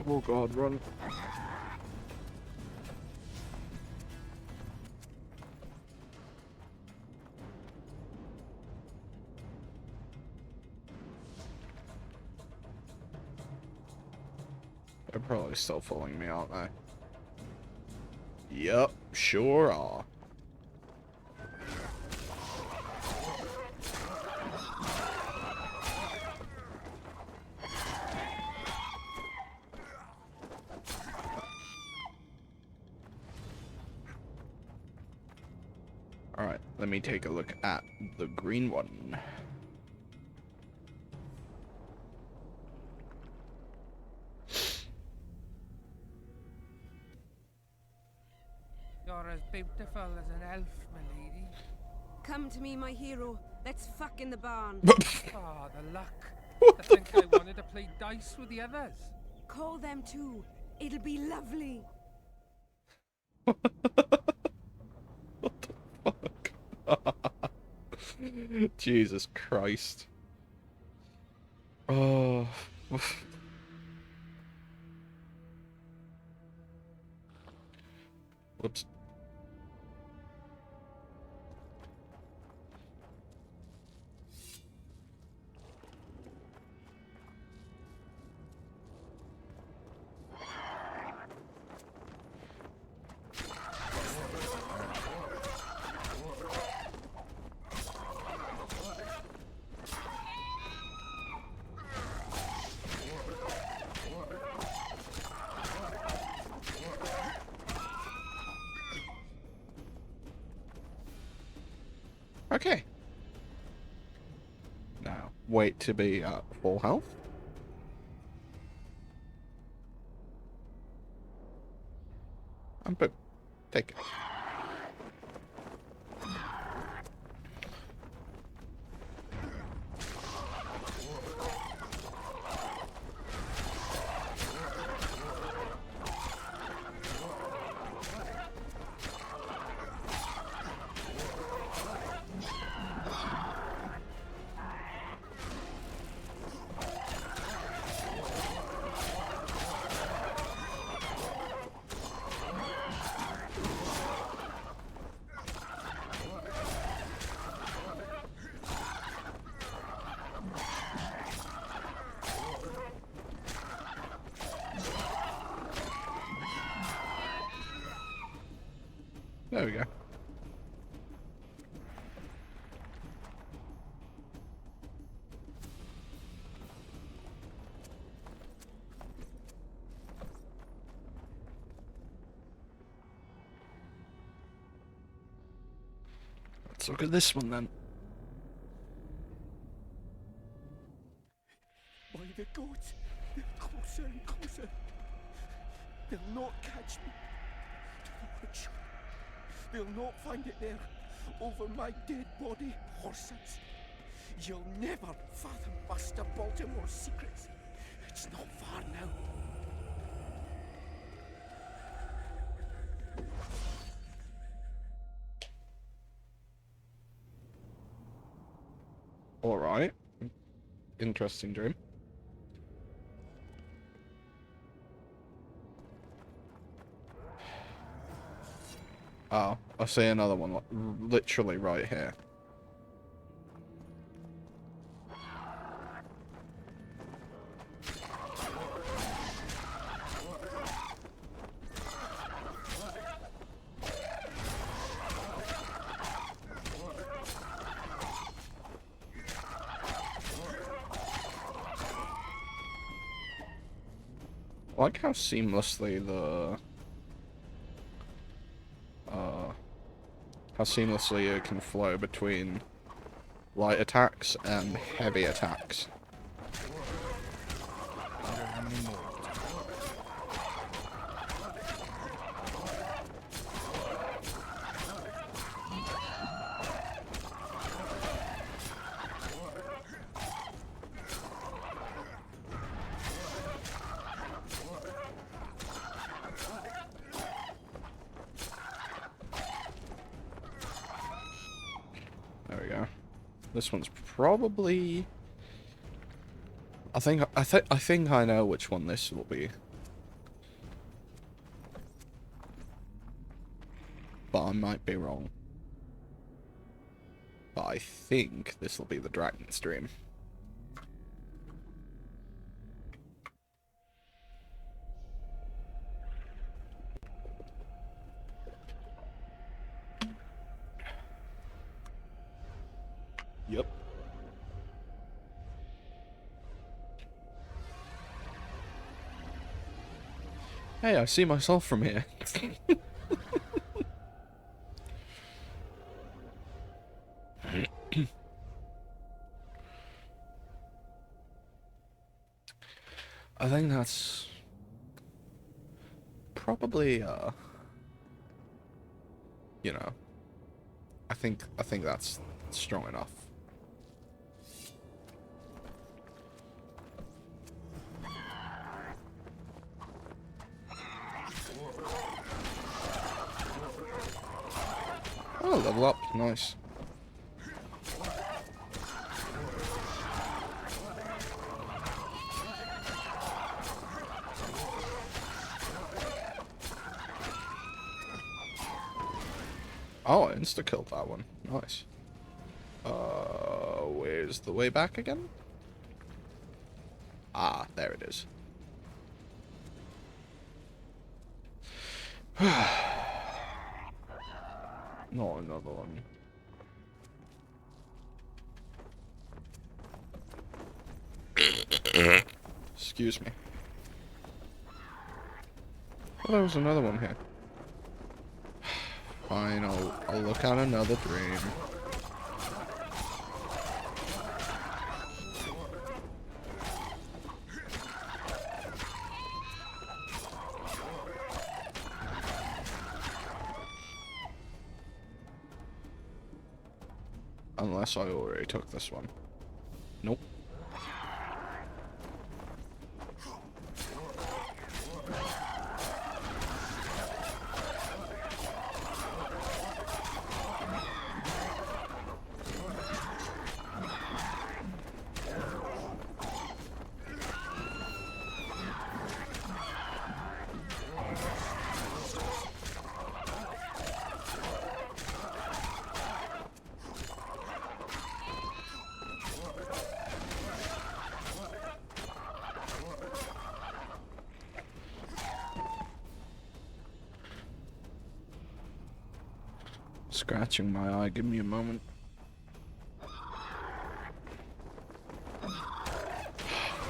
Oh god, run. They're probably still following me, aren't they? Yup, sure are. Alright, let me take a look at the green one. You're as beautiful as an elf, my lady. Come to me, my hero. Let's fuck in the barn. Oh, the luck. I think I wanted to play dice with the others. Call them too. It'll be lovely. Jesus Christ. Oh. Whoops. Okay. Now, wait to be at full health. And boom. Take it. There we go. Let's look at this one then. By the gods, they're closer and closer. They'll not catch me. The witch. They'll not find it there, over my dead body, horses. You'll never fathom Master Baltimore's secrets. It's not far now. Alright. Interesting dream. Oh, I see another one, literally right here. I like how seamlessly it can flow between light attacks and heavy attacks. Wonder how many more. There we go. This one's probably... I think I know which one this will be. But I might be wrong. But I think this will be the dragon stream. Yep. Hey, I see myself from here. I think that's probably you know, I think that's strong enough. Oh, level up, nice. Oh, I insta-killed that one. Nice. Where's the way back again? Ah, there it is. Not another one. Excuse me. Oh, there was another one here. Fine, I'll look at another dream. Unless I already took this one. Nope. Scratching my eye, give me a moment.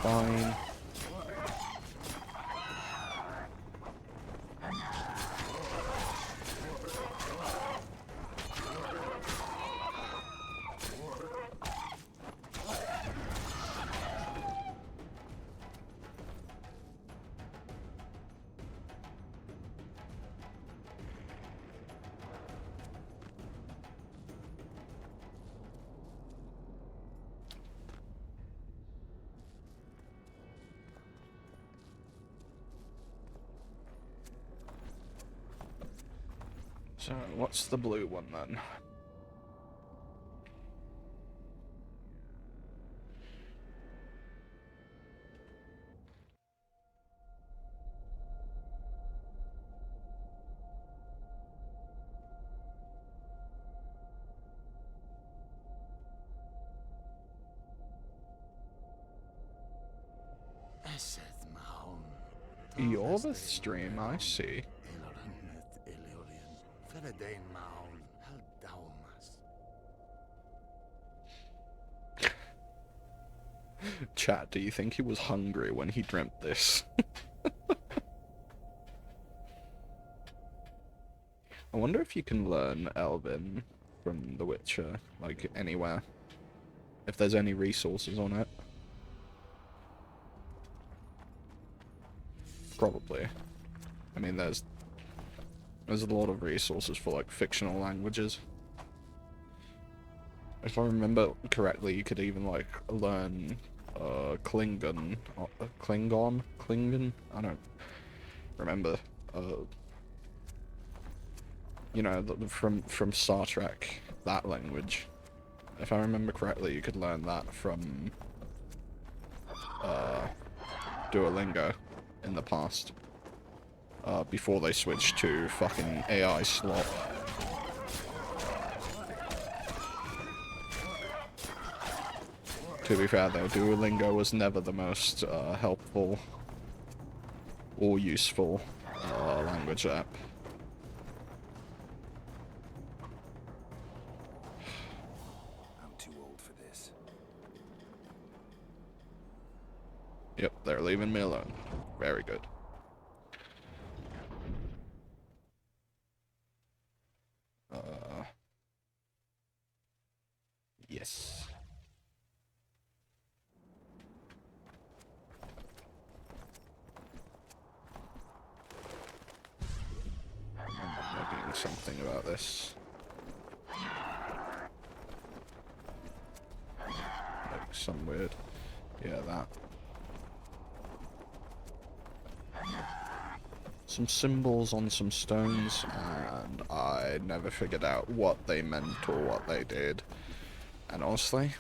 Fine. So, what's the blue one then? You're the stream, I see. Chat, do you think he was hungry when he dreamt this? I wonder if you can learn Elven from The Witcher, like, anywhere. If there's any resources on it. Probably. I mean, there's a lot of resources for, like, fictional languages. If I remember correctly, you could even, like, learn Klingon? Klingon? I don't remember. You know, from Star Trek, that language. If I remember correctly, you could learn that from Duolingo in the past. Before they switched to fucking AI slop. To be fair though, Duolingo was never the most helpful or useful language app. I'm too old for this. Yep, they're leaving me alone. Very good. Yes. I remember reading something about this. Like some weird... Yeah, that. Some symbols on some stones, and I never figured out what they meant or what they did. And honestly...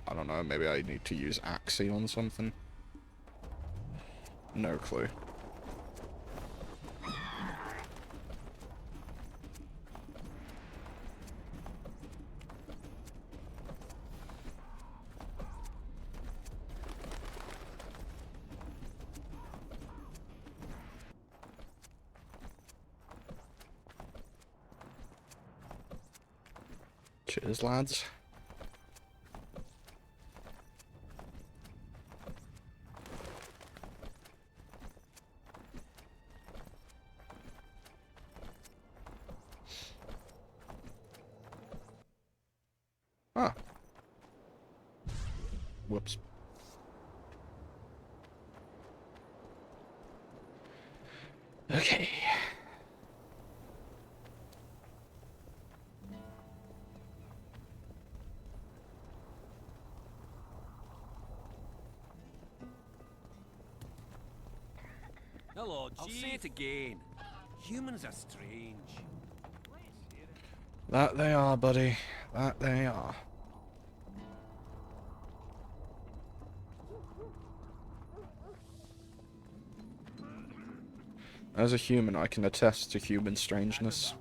I don't know, maybe I need to use Axie on something? No clue. Cheers, lads. Ah. Whoops. Okay. Hello, I'll say it again. Humans are strange. That they are, buddy. That they are. As a human, I can attest to human strangeness.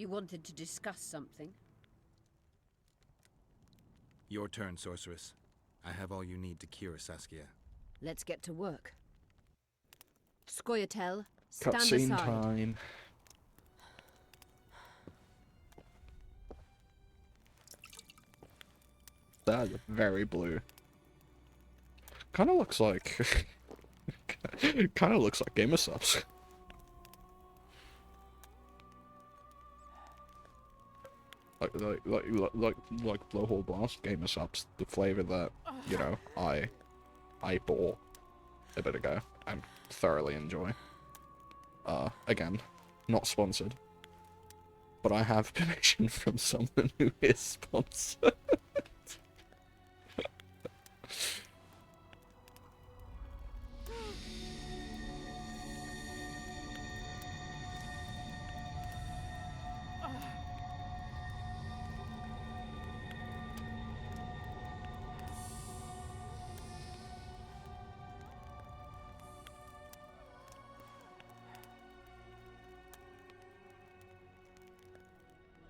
You wanted to discuss something? Your turn, sorceress. I have all you need to cure Saskia. Let's get to work. Scoia'tael, stand Cutscene aside. time. That is very blue. Kind of looks like... kind of looks like Gamer Subs. like Blowhole Blast Gamer Subs, the flavor that, you know, I bought a bit ago and thoroughly enjoy. Again, not sponsored. But I have permission from someone who is sponsored.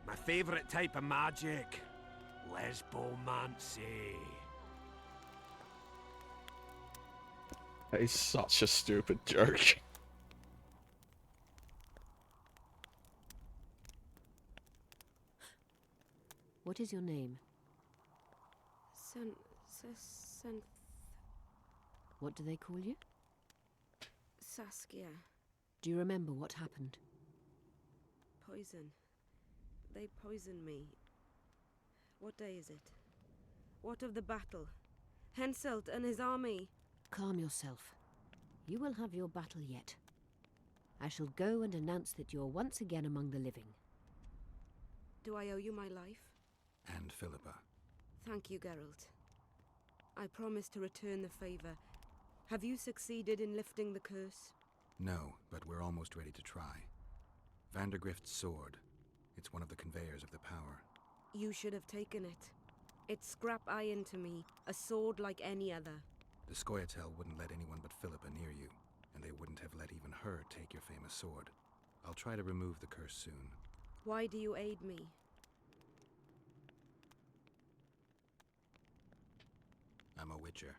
My favorite type of magic. Lesbomancy. That is such a stupid joke. What is your name? What do they call you? Saskia. Do you remember what happened? Poison. They poisoned me. What day is it? What of the battle? Henselt and his army. Calm yourself. You will have your battle yet. I shall go and announce that you're once again among the living. Do I owe you my life? And Philippa. Thank you, Geralt. I promise to return the favor. Have you succeeded in lifting the curse? No, but we're almost ready to try. Vandergrift's sword. It's one of the conveyors of the power. You should have taken it. It's scrap iron to me, a sword like any other. The Scoia'tael wouldn't let anyone but Philippa near you, and they wouldn't have let even her take your famous sword. I'll try to remove the curse soon. Why do you aid me? I'm a witcher.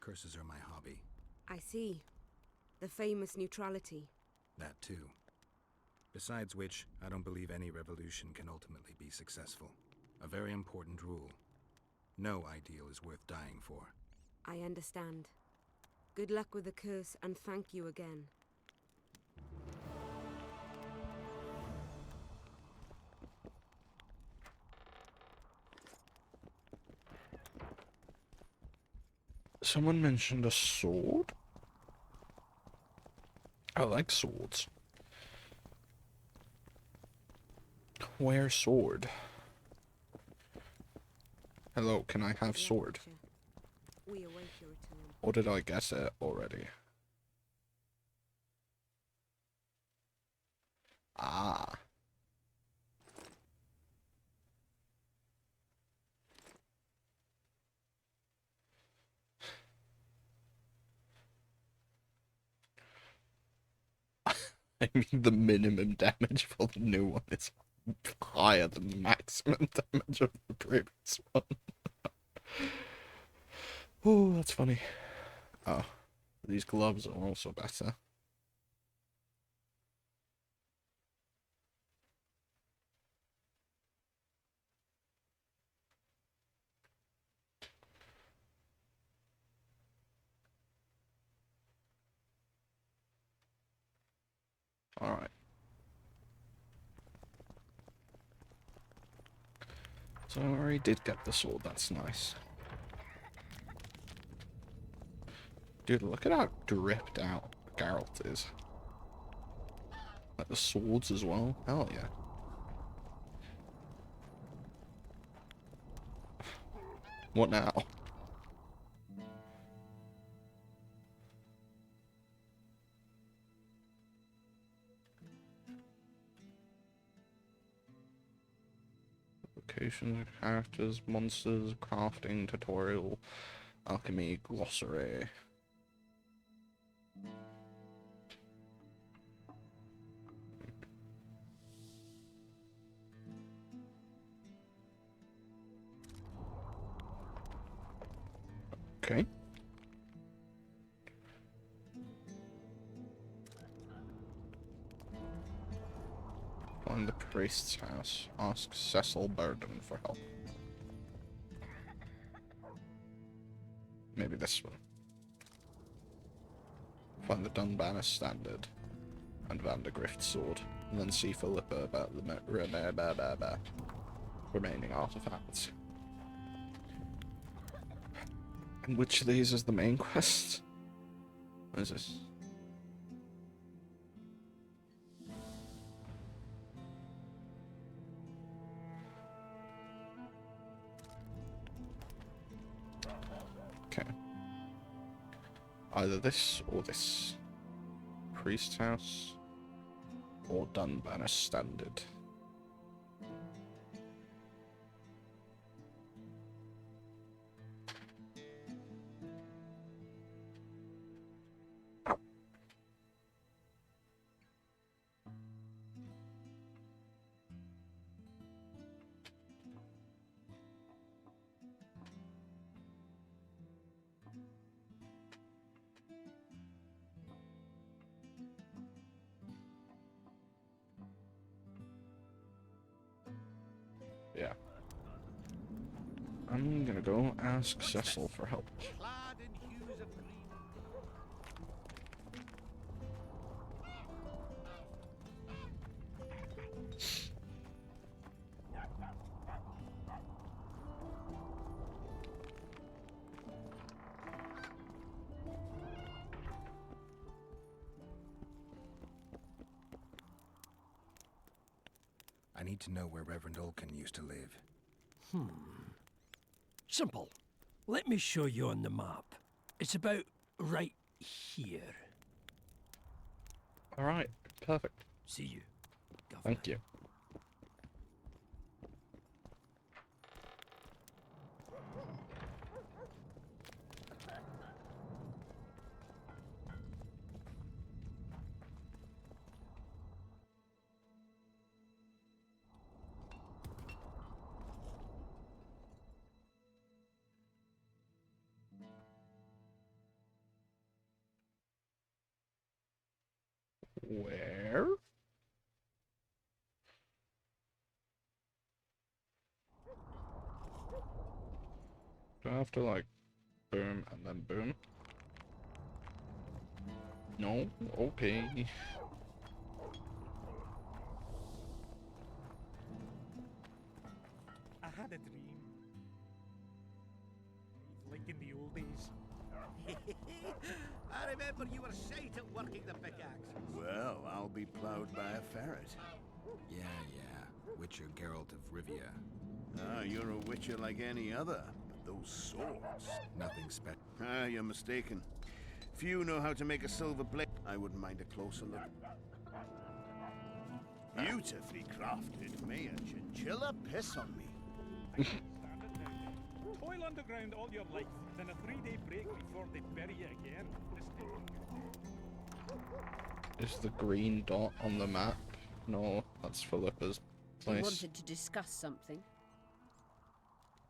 Curses are my hobby. I see. The famous neutrality. That too. Besides which, I don't believe any revolution can ultimately be successful. A very important rule. No ideal is worth dying for. I understand. Good luck with the curse, and thank you again. Someone mentioned a sword? I like swords. Where sword? Hello, can I have sword? We await your return. Or did I guess it already? Ah. I mean, the minimum damage for the new one is higher than the maximum damage of the previous one. Oh, that's funny. Oh, these gloves are also better. Alright. So I already did get the sword, that's nice. Dude, look at how dripped out Geralt is. Like the swords as well. Hell yeah. What now? Locations, characters, monsters, crafting, tutorial, alchemy, glossary. Okay. Find the priest's house. Ask Cecil Burden for help. Maybe this one. Find the Dunbanner Standard and Vandergrift's sword, and then see Philippa about the remaining artifacts. And which of these is the main quest? What is this? Okay. Either this or this. Priest house or Dunbanner Standard. Yeah. I'm gonna go ask Cecil for help. I need to know where Reverend Olkin used to live. Simple. Let me show you on the map. It's about right here. Alright, perfect. See you, Governor. Thank you. Where? Do I have to like boom and then boom? No? Okay. I had a dream. Like in the old days. I remember you were shite at working the pickaxe. Well, I'll be plowed by a ferret. Yeah. Witcher Geralt of Rivia. Ah, you're a witcher like any other, but those swords... Nothing special. Ah, you're mistaken. Few know how to make a silver blade. I wouldn't mind a closer look. Beautifully crafted. May a chinchilla piss on me. Toil underground all your life, then a 3-day break before they bury you again. Is the green dot on the map? No, that's Philippa's You place. wanted to discuss something?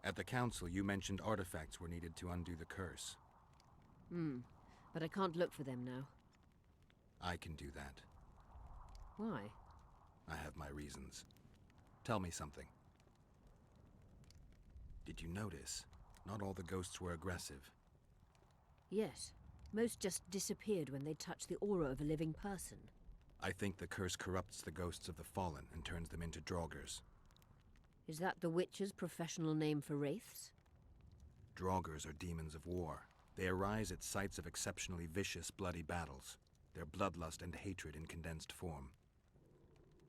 At the council, you mentioned artifacts were needed to undo the curse. But I can't look for them now. I can do that. Why? I have my reasons. Tell me something. Did you notice? Not all the ghosts were aggressive. Yes. Most just disappeared when they touched the aura of a living person. I think the curse corrupts the ghosts of the fallen and turns them into draugrs. Is that the Witcher's professional name for wraiths? Draugrs are demons of war. They arise at sites of exceptionally vicious, bloody battles. Their bloodlust and hatred in condensed form.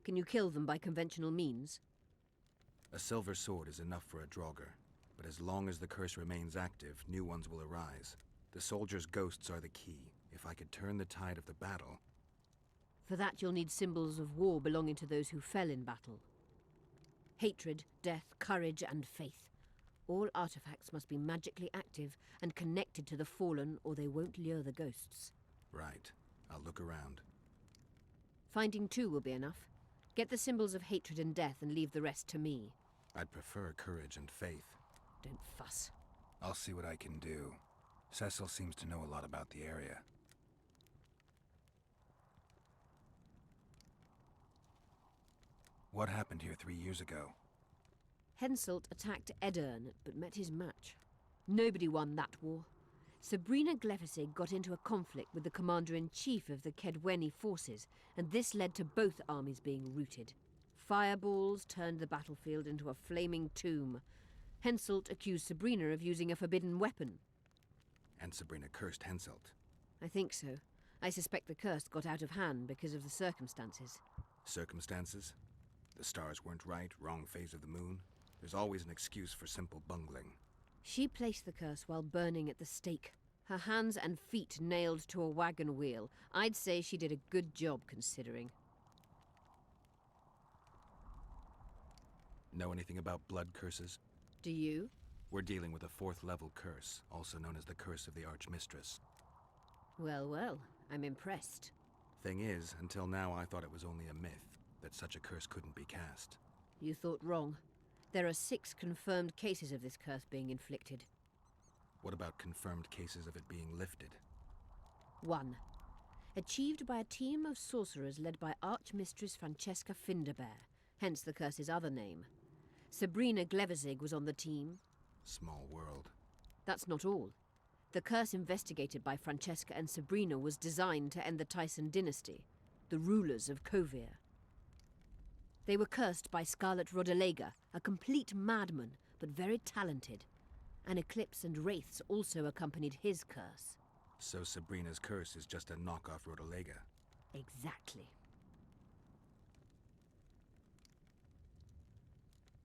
Can you kill them by conventional means? A silver sword is enough for a draugr, but as long as the curse remains active, new ones will arise. The soldiers' ghosts are the key. If I could turn the tide of the battle... For that you'll need symbols of war belonging to those who fell in battle. Hatred, death, courage, and faith. All artifacts must be magically active and connected to the fallen, or they won't lure the ghosts. Right. I'll look around. Finding 2 will be enough. Get the symbols of hatred and death and leave the rest to me. I'd prefer courage and faith. Don't fuss. I'll see what I can do. Cecil seems to know a lot about the area. What happened here 3 years ago? Henselt attacked Vatt'ghern, but met his match. Nobody won that war. Sabrina Glefisig got into a conflict with the commander-in-chief of the Kedweni forces, and this led to both armies being routed. Fireballs turned the battlefield into a flaming tomb. Henselt accused Sabrina of using a forbidden weapon. And Sabrina cursed Henselt. I think so. I suspect the curse got out of hand because of the circumstances. Circumstances? The stars weren't right, wrong phase of the moon. There's always an excuse for simple bungling. She placed the curse while burning at the stake. Her hands and feet nailed to a wagon wheel. I'd say she did a good job, considering. Know anything about blood curses? Do you? We're dealing with a 4th level curse, also known as the Curse of the Archmistress. Well, well, I'm impressed. Thing is, until now I thought it was only a myth, that such a curse couldn't be cast. You thought wrong. There are 6 confirmed cases of this curse being inflicted. What about confirmed cases of it being lifted? 1. Achieved by a team of sorcerers led by Archmistress Francesca Finderbear, hence the curse's other name. Sabrina Glefisig was on the team. Small world. That's not all. The curse investigated by Francesca and Sabrina was designed to end the Tyson dynasty, the rulers of Kovir. They were cursed by Scarlet Rodalega, a complete madman, but very talented. An eclipse and wraiths also accompanied his curse. So Sabrina's curse is just a knockoff Rodalega. Exactly.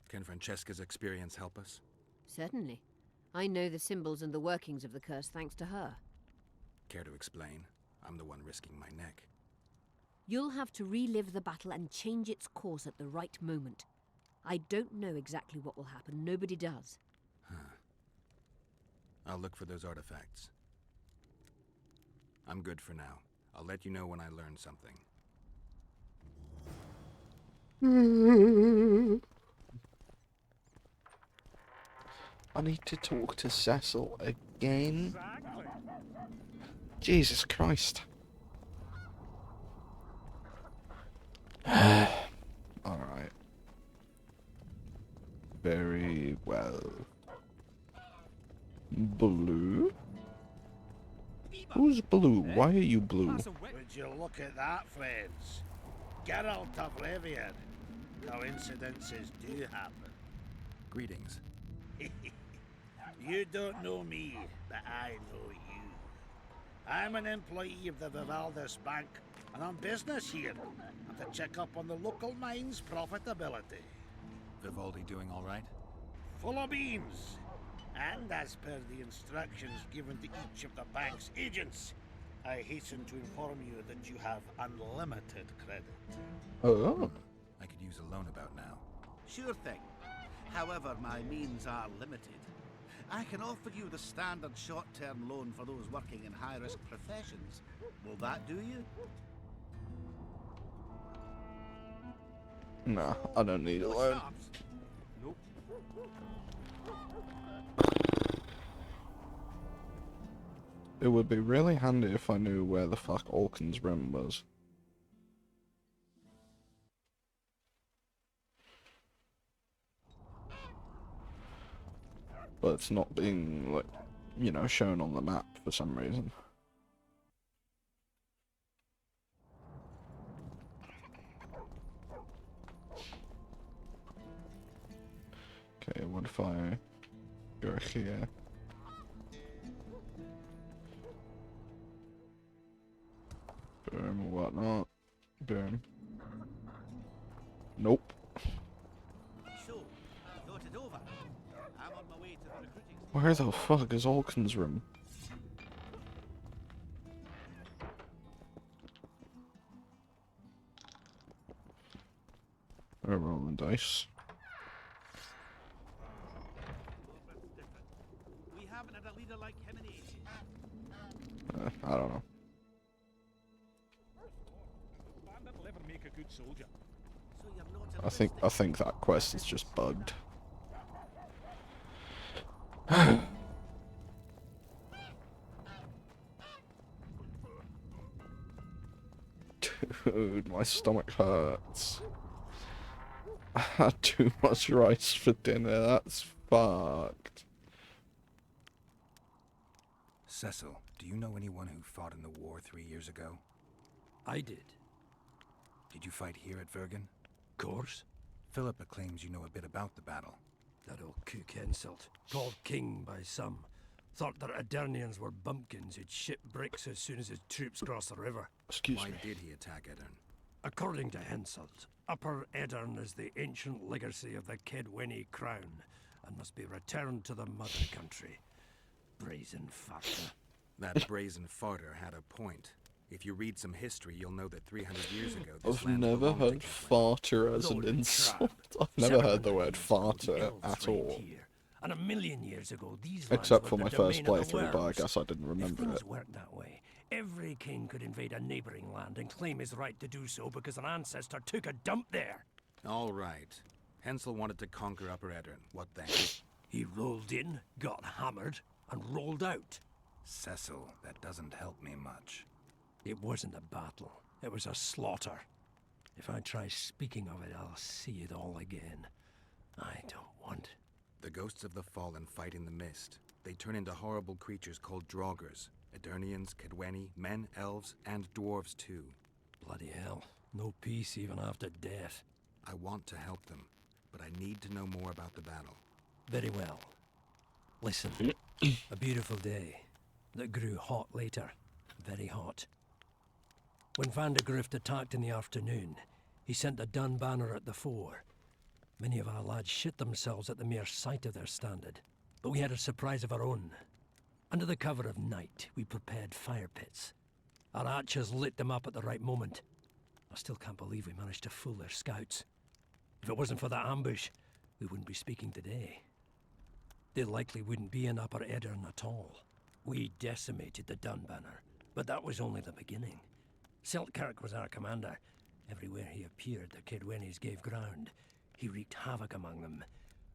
Can Francesca's experience help us? Certainly. I know the symbols and the workings of the curse thanks to her. Care to explain? I'm the one risking my neck. You'll have to relive the battle and change its course at the right moment. I don't know exactly what will happen. Nobody does. Huh. I'll look for those artifacts. I'm good for now. I'll let you know when I learn something. I need to talk to Cecil again. Jesus Christ. Alright. Very well. Blue? Who's blue? Why are you blue? Would you look at that, friends? Geralt of Rivia. Coincidences do happen. Greetings. You don't know me, but I know you. I'm an employee of the Vivaldis Bank, and on business here. I'm to check up on the local mine's profitability. Vivaldi doing all right? Full of beans. And as per the instructions given to each of the bank's agents, I hasten to inform you that you have unlimited credit. Oh. I could use a loan about now. Sure thing. However, my means are limited. I can offer you the standard short-term loan for those working in high-risk professions. Will that do you? Nah, I don't need a loan. Nope. It would be really handy if I knew where the fuck Alkin's room was. But it's not being, like, you know, shown on the map for some reason. Okay, what if I go here? Boom, whatnot. Boom. Nope. So, thought it over. I'm on my way to the recruiting. Where the fuck is Alkin's room? We're rolling dice. We haven't had a leader like him in ages. I don't know. Bandit'll ever make a good soldier. So you're not I think that quest is just bugged. Dude, my stomach hurts. I had too much rice for dinner. That's fucked. Cecil, do you know anyone who fought in the war 3 years ago? I did. Did you fight here at Vatt'ghern? Course. Philippa claims you know a bit about the battle. That old cook Henselt, called king by some, thought that Adernians were bumpkins who'd ship bricks as soon as his troops crossed the river. Why did he attack Edirn? According to Henselt, Upper Edirn is the ancient legacy of the Kedweni crown and must be returned to the mother country. Brazen farter. That brazen farter had a point. If you read some history, you'll know that 300 years ago this I've land never belonged to heard farter as an insult. I've never heard the word farter at all. And 1,000,000 years ago, these Except lands for were my the first domain of the playthrough, but I Worms. guess I didn't If remember things it. worked that way, every king could invade a neighboring land and claim his right to do so because an ancestor took a dump there. All right. Hensel wanted to conquer Upper Edirn. What then? He rolled in, got hammered, and rolled out. Cecil, that doesn't help me much. It wasn't a battle. It was a slaughter. If I try speaking of it, I'll see it all again. I don't want. The ghosts of the fallen fight in the mist. They turn into horrible creatures called Draugrs. Edirnians, Kedweni, men, elves, and dwarves too. Bloody hell. No peace even after death. I want to help them, but I need to know more about the battle. Very well. Listen. A beautiful day that grew hot later. Very hot. When Vatt'ghern attacked in the afternoon, he sent a dun banner at the fore. Many of our lads shit themselves at the mere sight of their standard, but we had a surprise of our own. Under the cover of night, we prepared fire pits. Our archers lit them up at the right moment. I still can't believe we managed to fool their scouts. If it wasn't for that ambush, we wouldn't be speaking today. They likely wouldn't be in Upper Edirn at all. We decimated the dun banner, but that was only the beginning. Seltkirk was our commander. Everywhere he appeared, the Kedwenis gave ground. He wreaked havoc among them.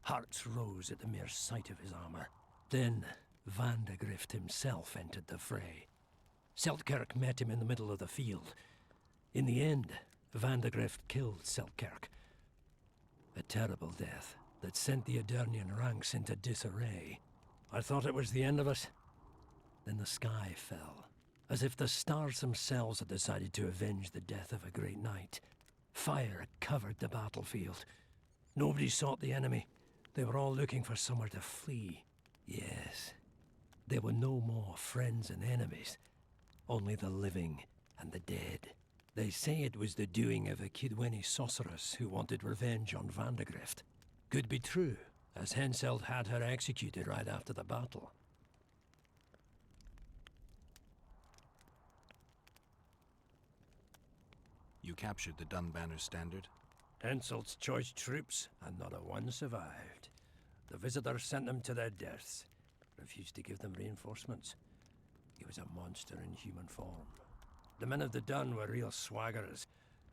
Hearts rose at the mere sight of his armor. Then, Vatt'ghern himself entered the fray. Seltkirk met him in the middle of the field. In the end, Vatt'ghern killed Seltkirk. A terrible death that sent the Adernian ranks into disarray. I thought it was the end of us. Then the sky fell, as if the stars themselves had decided to avenge the death of a great knight. Fire covered the battlefield. Nobody sought the enemy. They were all looking for somewhere to flee. Yes, there were no more friends and enemies, only the living and the dead. They say it was the doing of a Kedweni sorceress who wanted revenge on Vatt'ghern. Could be true, as Henselt had her executed right after the battle. You captured the Dun Banner standard? Henselt's choice troops, and not a one survived. The visitors sent them to their deaths, refused to give them reinforcements. He was a monster in human form. The men of the Dun were real swaggerers.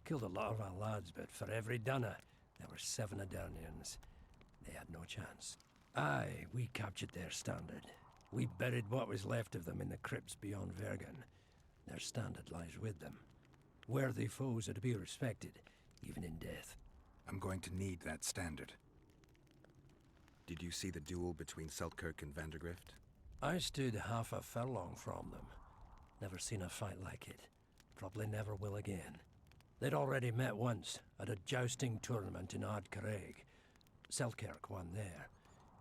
Killed a lot of our lads, but for every Dunner, there were 7 Adernians. They had no chance. Aye, we captured their standard. We buried what was left of them in the crypts beyond Vatt'ghern. Their standard lies with them. Worthy foes are to be respected, even in death. I'm going to need that standard. Did you see the duel between Seltkirk and Vatt'ghern? I stood half a furlong from them. Never seen a fight like it. Probably never will again. They'd already met once, at a jousting tournament in Ardcarreg. Seltkirk won there.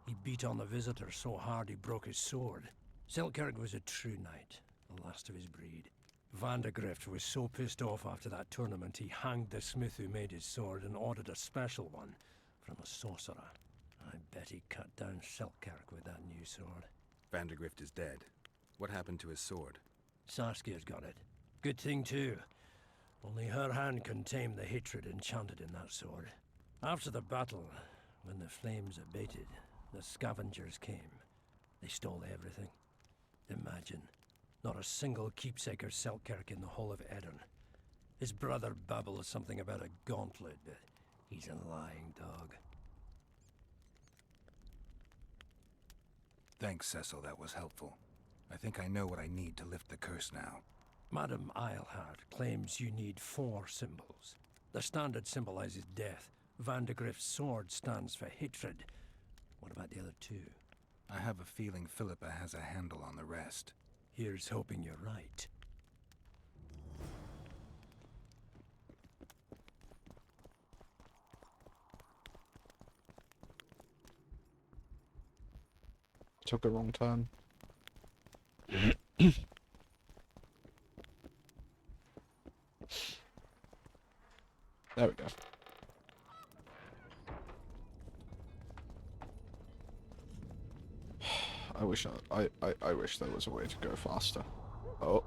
He beat on the visitor so hard he broke his sword. Seltkirk was a true knight, the last of his breed. Vatt'ghern was so pissed off after that tournament he hanged the smith who made his sword and ordered a special one from a sorcerer. I bet he cut down Seltkirk with that new sword. Vatt'ghern is dead. What happened to his sword? Saskia's got it. Good thing too. Only her hand can tame the hatred enchanted in that sword. After the battle, when the flames abated, the scavengers came. They stole everything. Imagine, not a single keepsake or Seltkirk in the whole of Edirn. His brother babbles something about a gauntlet, but he's a lying dog. Thanks, Cecil, that was helpful. I think I know what I need to lift the curse now. Madame Eilhart claims you need 4 symbols. The standard symbolizes death. Vandegrift's sword stands for hatred. What about the other 2? I have a feeling Philippa has a handle on the rest. Here's hoping you're right. Took a wrong turn. There we go. I wish I wish there was a way to go faster. Oh.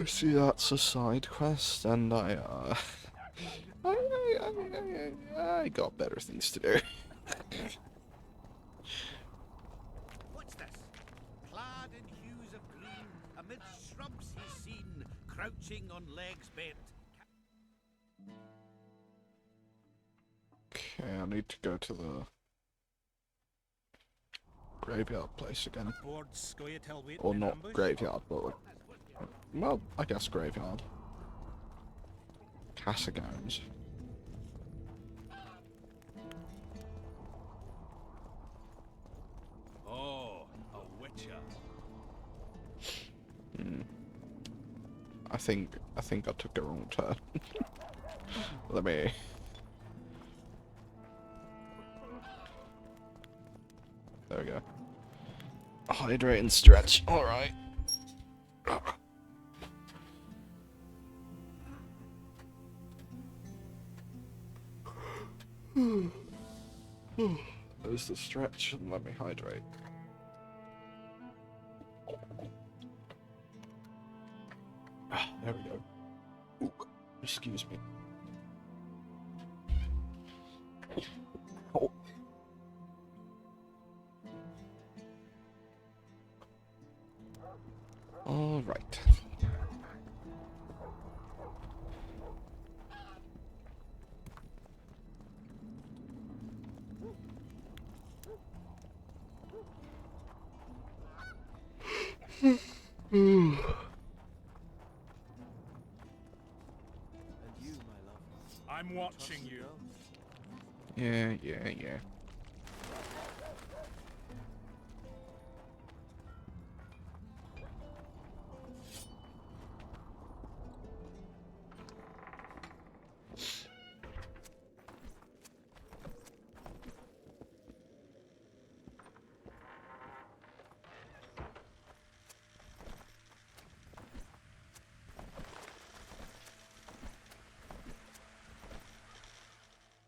See, that's a side quest, and I got better things to do. What's this? Clad in hues of green, amid shrubs he's seen, crouching on legs bent. Okay, I need to go to the graveyard place again. Or not graveyard, but like, well, I guess graveyard. Cassagowns. Oh, a witcher. I think I took a wrong turn. Let me. There we go. Hydrate and stretch. All right. There's the stretch, and let me hydrate. There we go. Ooh, excuse me. Oh. All right. I'm watching you. Yeah.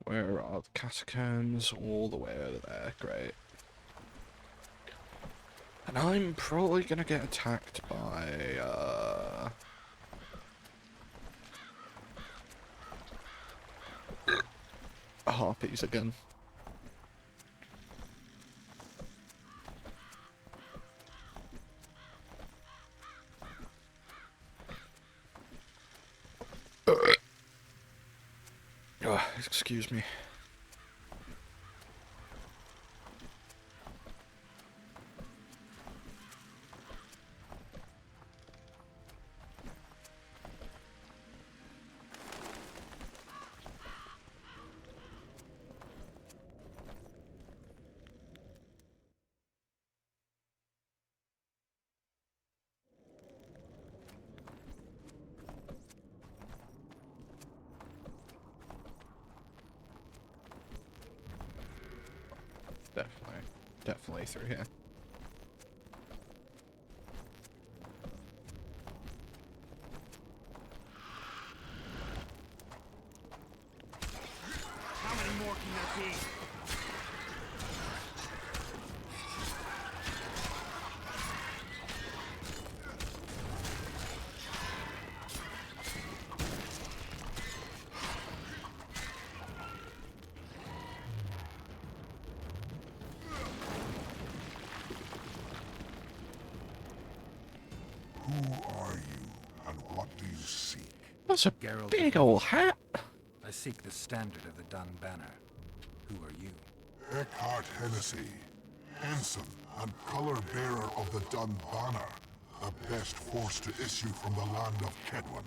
Where are the catacombs? All the way over there. Great. And I'm probably gonna get attacked by, harpies again. Excuse me. Definitely through here. How many more can there be? Who are you, and what do you seek? That's a Geralt big old hat. I seek the standard of the Dun Banner. Who are you? Eckhart Hennessy, ensign and color-bearer of the Dun Banner, the best force to issue from the land of Kedwin.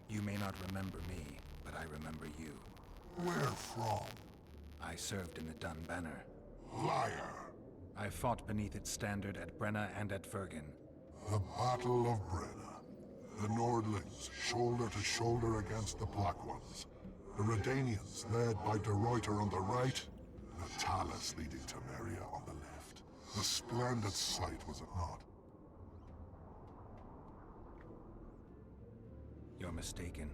You may not remember me, but I remember you. Where from? I served in the Dun Banner. Liar. I fought beneath its standard at Brenna and at Vatt'ghern. The Battle of Brenna. The Nordlings, shoulder to shoulder against the Black Ones. The Redanians, led by De Ruyter on the right. The Talus leading Temeria on the left. A splendid sight, was it not? You're mistaken.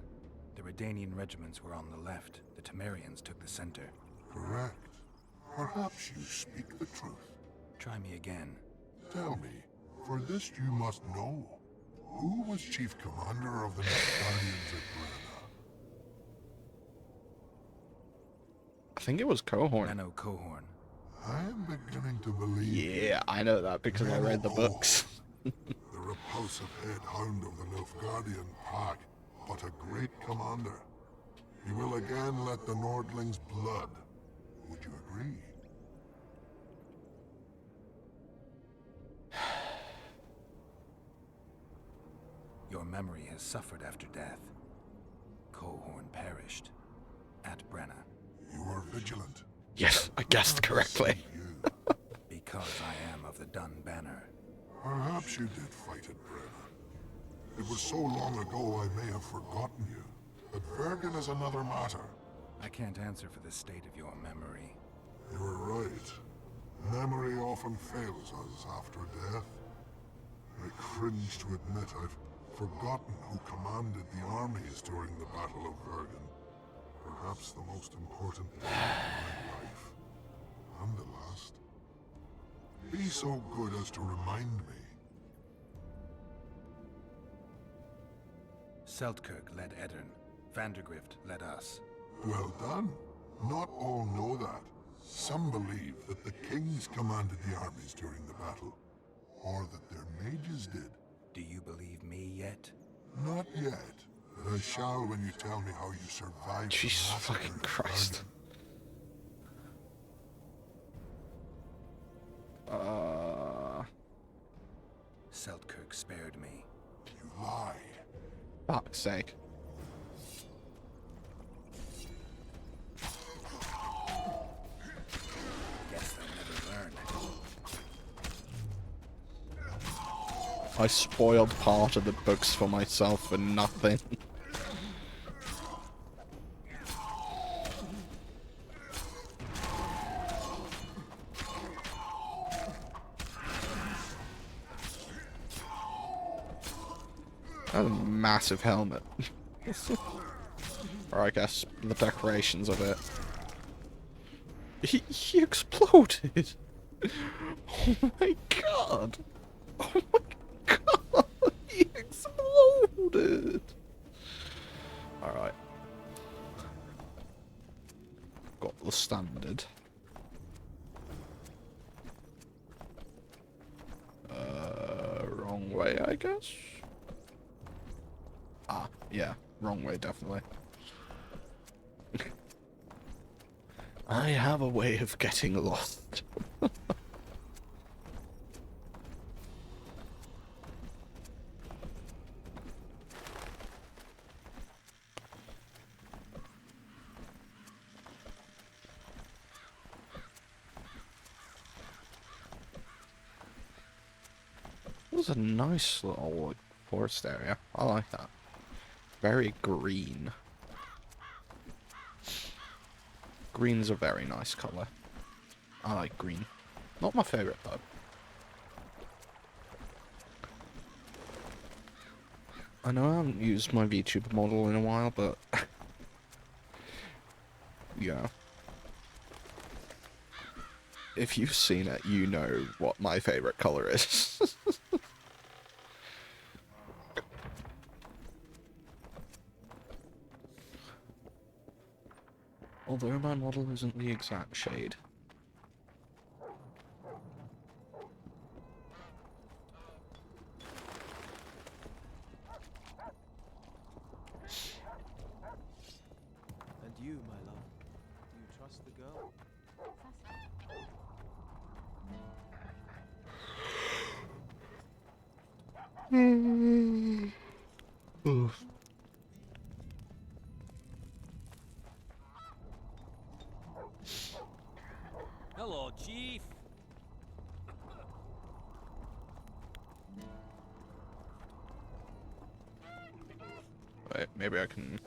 The Redanian regiments were on the left. The Temerians took the center. Correct. Perhaps you speak the truth. Try me again. Tell me, for this you must know. Who was chief commander of the Nordlandians at Brenna? I think it was Cohorn. Benno Cohorn. I am beginning to believe... Yeah, I know that because I read the books. The repulsive head hound of the Nilfgaardian pack, but a great commander. He will again let the Nordlings' blood. Would you agree? Your memory has suffered after death. Cohorn perished at Brenna. You are vigilant. Yes, I guessed correctly. Because I am of the Dun Banner. Perhaps you did fight at Brenna. It was so long ago I may have forgotten you. But Vatt'ghern is another matter. I can't answer for the state of your memory. You are right. Memory often fails us after death. I cringe to admit I've forgotten who commanded the armies during the Battle of Vatt'ghern. Perhaps the most important day of my life. And the last. Be so good as to remind me. Seltkirk led Eddern. Vandergrift led us. Well done. Not all know that. Some believe that the kings commanded the armies during the battle, or that their mages did. Do you believe me yet? Not yet, but I shall when you tell me how you survived. Jesus fucking Christ. Seltkirk spared me. You lie. Fuck's sake. Guess they'll never learn. I spoiled part of the books for myself for nothing. That's a massive helmet. Or I guess the decorations of it. He exploded! Oh my god! Oh my god! He exploded! Alright. Got the standard. Wrong way, I guess? Ah, yeah. Wrong way, definitely. I have a way of getting lost. It was a nice little like, forest area. I like that. Very green. Green's a very nice colour. I like green. Not my favourite though. I know I haven't used my VTuber model in a while, but yeah. If you've seen it, you know what my favourite colour is. Although my model isn't the exact shade. And you, my love. go. Oof. Hello, Chief. Wait, maybe I can...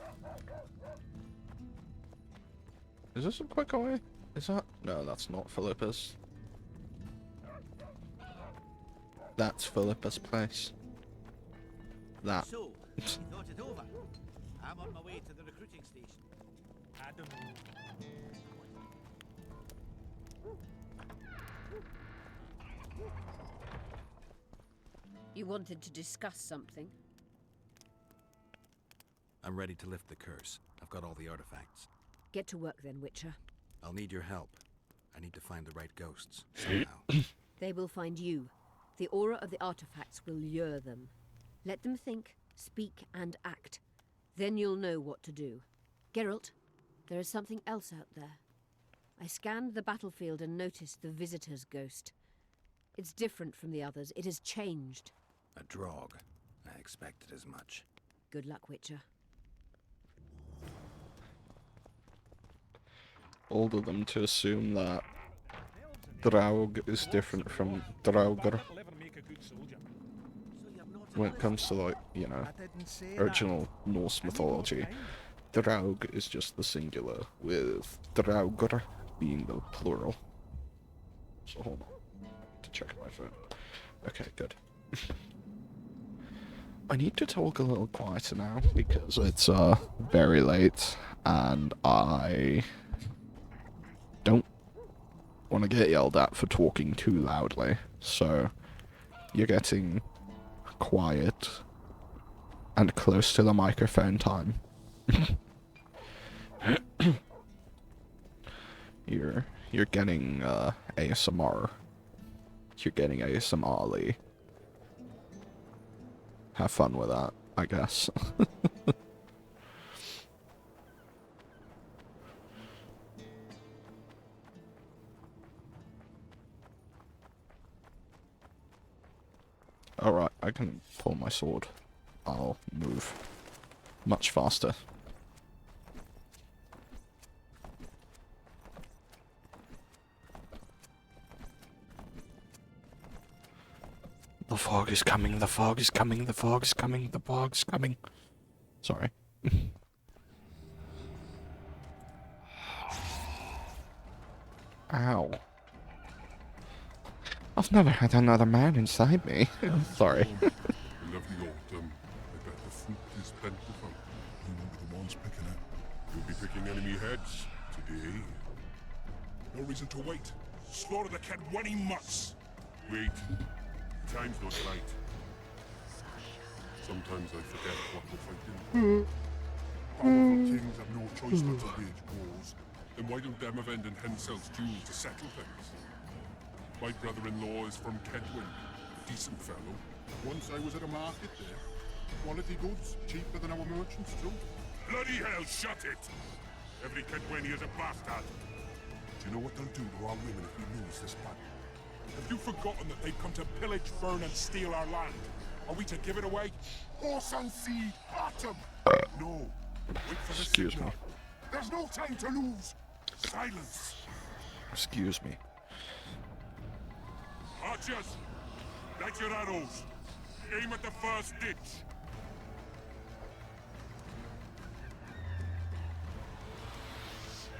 Is this a quicker way? Is that... No, that's not Philippa's. That's Philippa's place. That. So, you thought it over? I'm on my way to the recruiting station. Adam. You wanted to discuss something? I'm ready to lift the curse. I've got all the artifacts. Get to work then, Witcher. I'll need your help. I need to find the right ghosts, somehow. They will find you. The aura of the artifacts will lure them. Let them think, speak, and act. Then you'll know what to do. Geralt, there is something else out there. I scanned the battlefield and noticed the Visitor's ghost. It's different from the others. It has changed. A drog. I expected as much. Good luck, Witcher. All of them to assume that Draug is different from Draugr. When it comes to, like, you know, original Norse mythology, Draug is just the singular, with Draugr being the plural. So hold on, to check my phone. Okay, good. I need to talk a little quieter now, because it's, very late, and I don't want to get yelled at for talking too loudly, so you're getting quiet and close to the microphone time. You're getting ASMR. You're getting ASMR-ly. Have fun with that, I guess. Alright, I can pull my sword. I'll move much faster. The fog is coming, the fog is coming, the fog is coming, the fog's coming. Sorry. Ow. I've never had another man inside me. Sorry. Lovely autumn. I bet the fruit is plentiful. You won't be the ones picking it. You'll be picking enemy heads today. No reason to wait. Slaughter the cat when he must. Wait. Time's not right. Sometimes I forget what we're fighting. Powerful kings have no choice but to wage wars. Then why don't Demavend and Henselt's duel to settle things? My brother-in-law is from Kedwin. Decent fellow. Once I was at a market there. Quality goods, cheaper than our merchants too. Bloody hell, shut it! Every Kedwini is a bastard. Do you know what they'll do to our women if we lose this battle? Have you forgotten that they've come to pillage, burn, and steal our land? Are we to give it away? Horse and seed, autumn! No. Wait for the Excuse signal. me. There's no time to lose. Silence. Excuse me. Archers, light your arrows. Aim at the first ditch.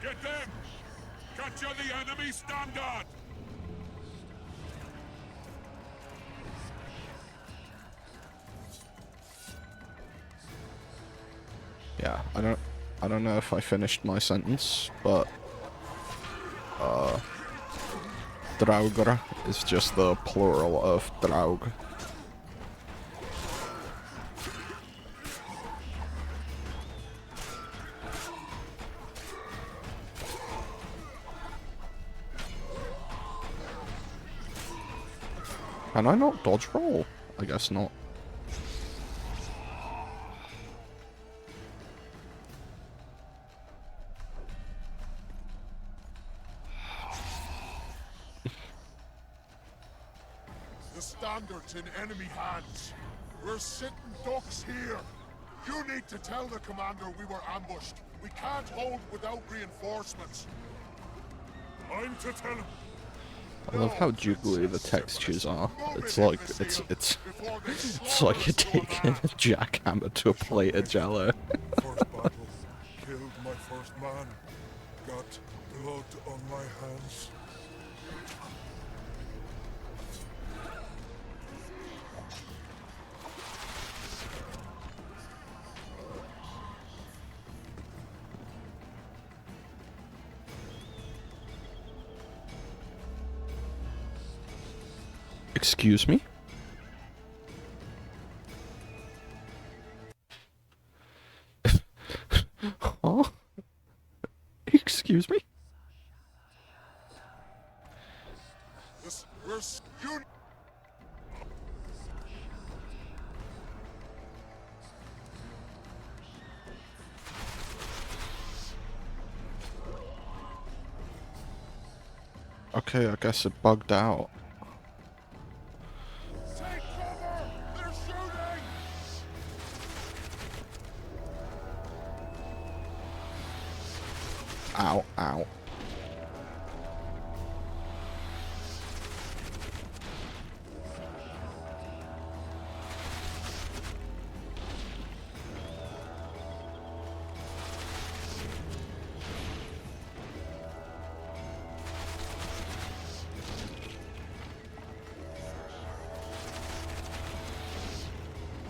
Get them! Capture the enemy standard! Yeah, I don't know if I finished my sentence, but Draugr is just the plural of Draug. Can I not dodge roll? I guess not. not in enemy hands. We're sitting ducks here. You need to tell the commander we were ambushed. We can't hold without reinforcements. I'm to tell him. I love how jiggly the textures are. It's like it's like you're taking a jackhammer to a plate of jello. First battle, killed my first man. Got blood on my hands. Excuse me? Huh? Excuse me? Okay, I guess it bugged out. Ow, ow.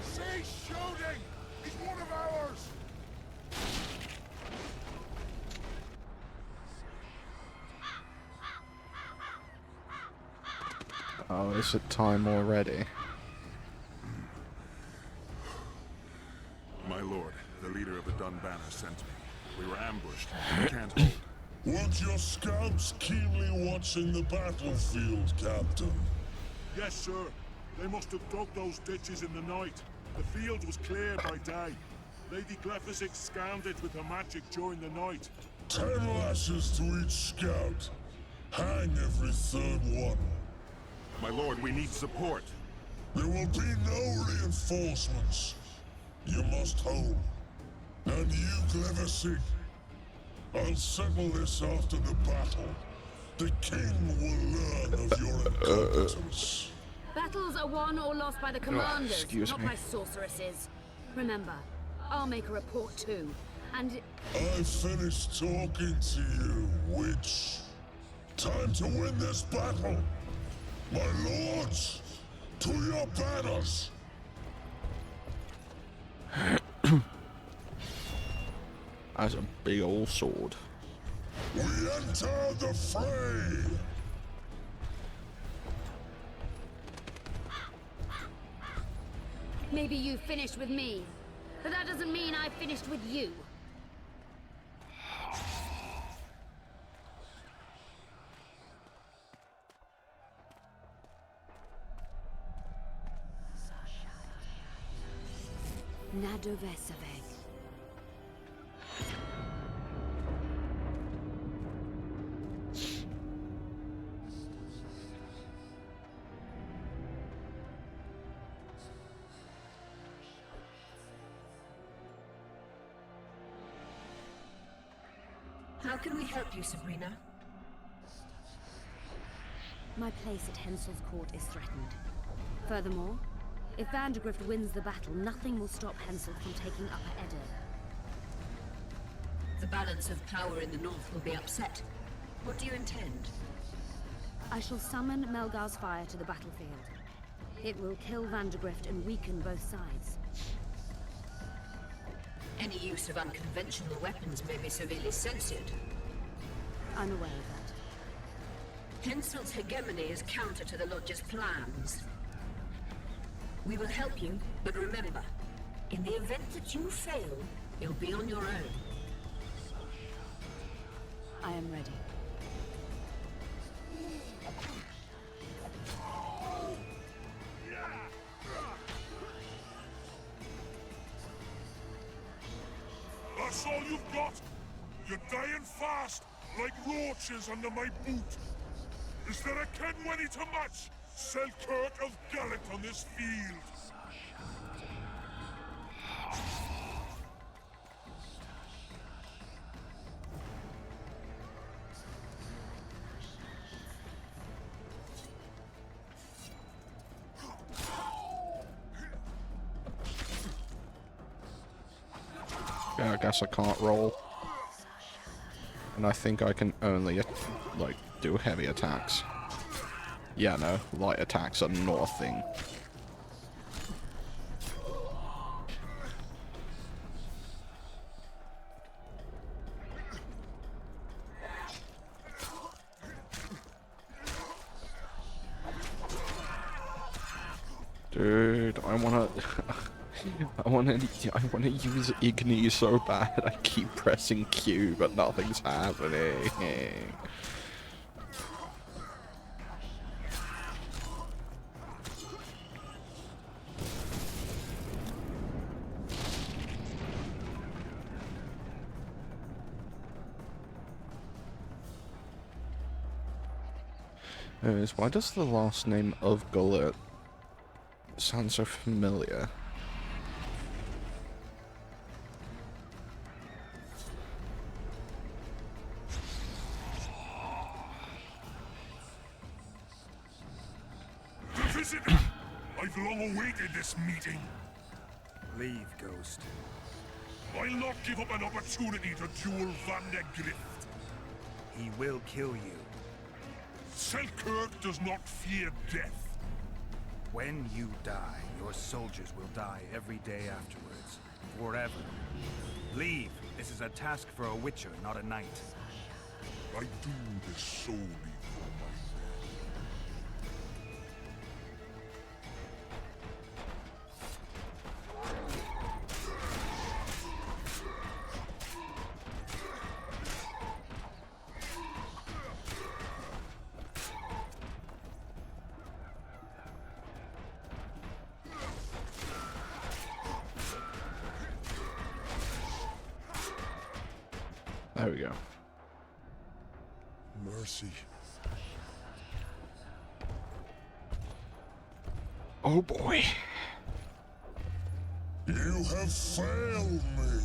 Cease shooting! He's one of ours! Oh, is it time already? My lord, the leader of the Dun Banner sent me. We were ambushed. We can't hold. Weren't your scouts keenly watching the battlefield, Captain? Yes, sir. They must have dug those ditches in the night. The field was clear by day. Lady Glephisic scanned it with her magic during the night. 10 lashes to each scout. Hang every third one. My lord, we need support. There will be no reinforcements. You must hold. And you, Glephisic, I'll settle this after the battle. The king will learn of your incompetence. Battles are won or lost by the commanders, excuse not me. by sorceresses. Remember, I'll make a report too. And I finished talking to you, witch. Time to win this battle. My lords, to your banners. That's a big old sword. We enter the fray. maybe you finished with me, but that doesn't mean I finished with you. Nadovesaveg. How can we help you, Sabrina? My place at Hensel's court is threatened. Furthermore, if Vatt'ghern wins the battle, nothing will stop Hensel from taking Upper Edda. The balance of power in the north will be upset. What do you intend? I shall summon Melgar's fire to the battlefield. It will kill Vatt'ghern and weaken both sides. Any use of unconventional weapons may be severely censored. I'm aware of that. Hensel's hegemony is counter to the Lodge's plans. We will help you, but remember, in the event that you fail, you'll be on your own. I am ready. That's all you've got? You're dying fast, like roaches under my boot. Is there a Kenwenny to match? Selkirk of Gallet on this field! Yeah, I guess I can't roll. And I think I can only, like, do heavy attacks. Yeah, no, light attacks are not a thing. Dude, I wanna use Igni so bad. I keep pressing Q, but nothing's happening. Anyways, why does the last name of Gullet sound so familiar? I've long awaited this meeting. Leave, Ghost. I'll not give up an opportunity to duel Vatt'ghern. He will kill you. Selkirk does not fear death. When you die, your soldiers will die every day afterwards. Forever. Leave. This is a task for a witcher, not a knight. I do this solely for my There we go. Mercy. Oh boy. You have failed me.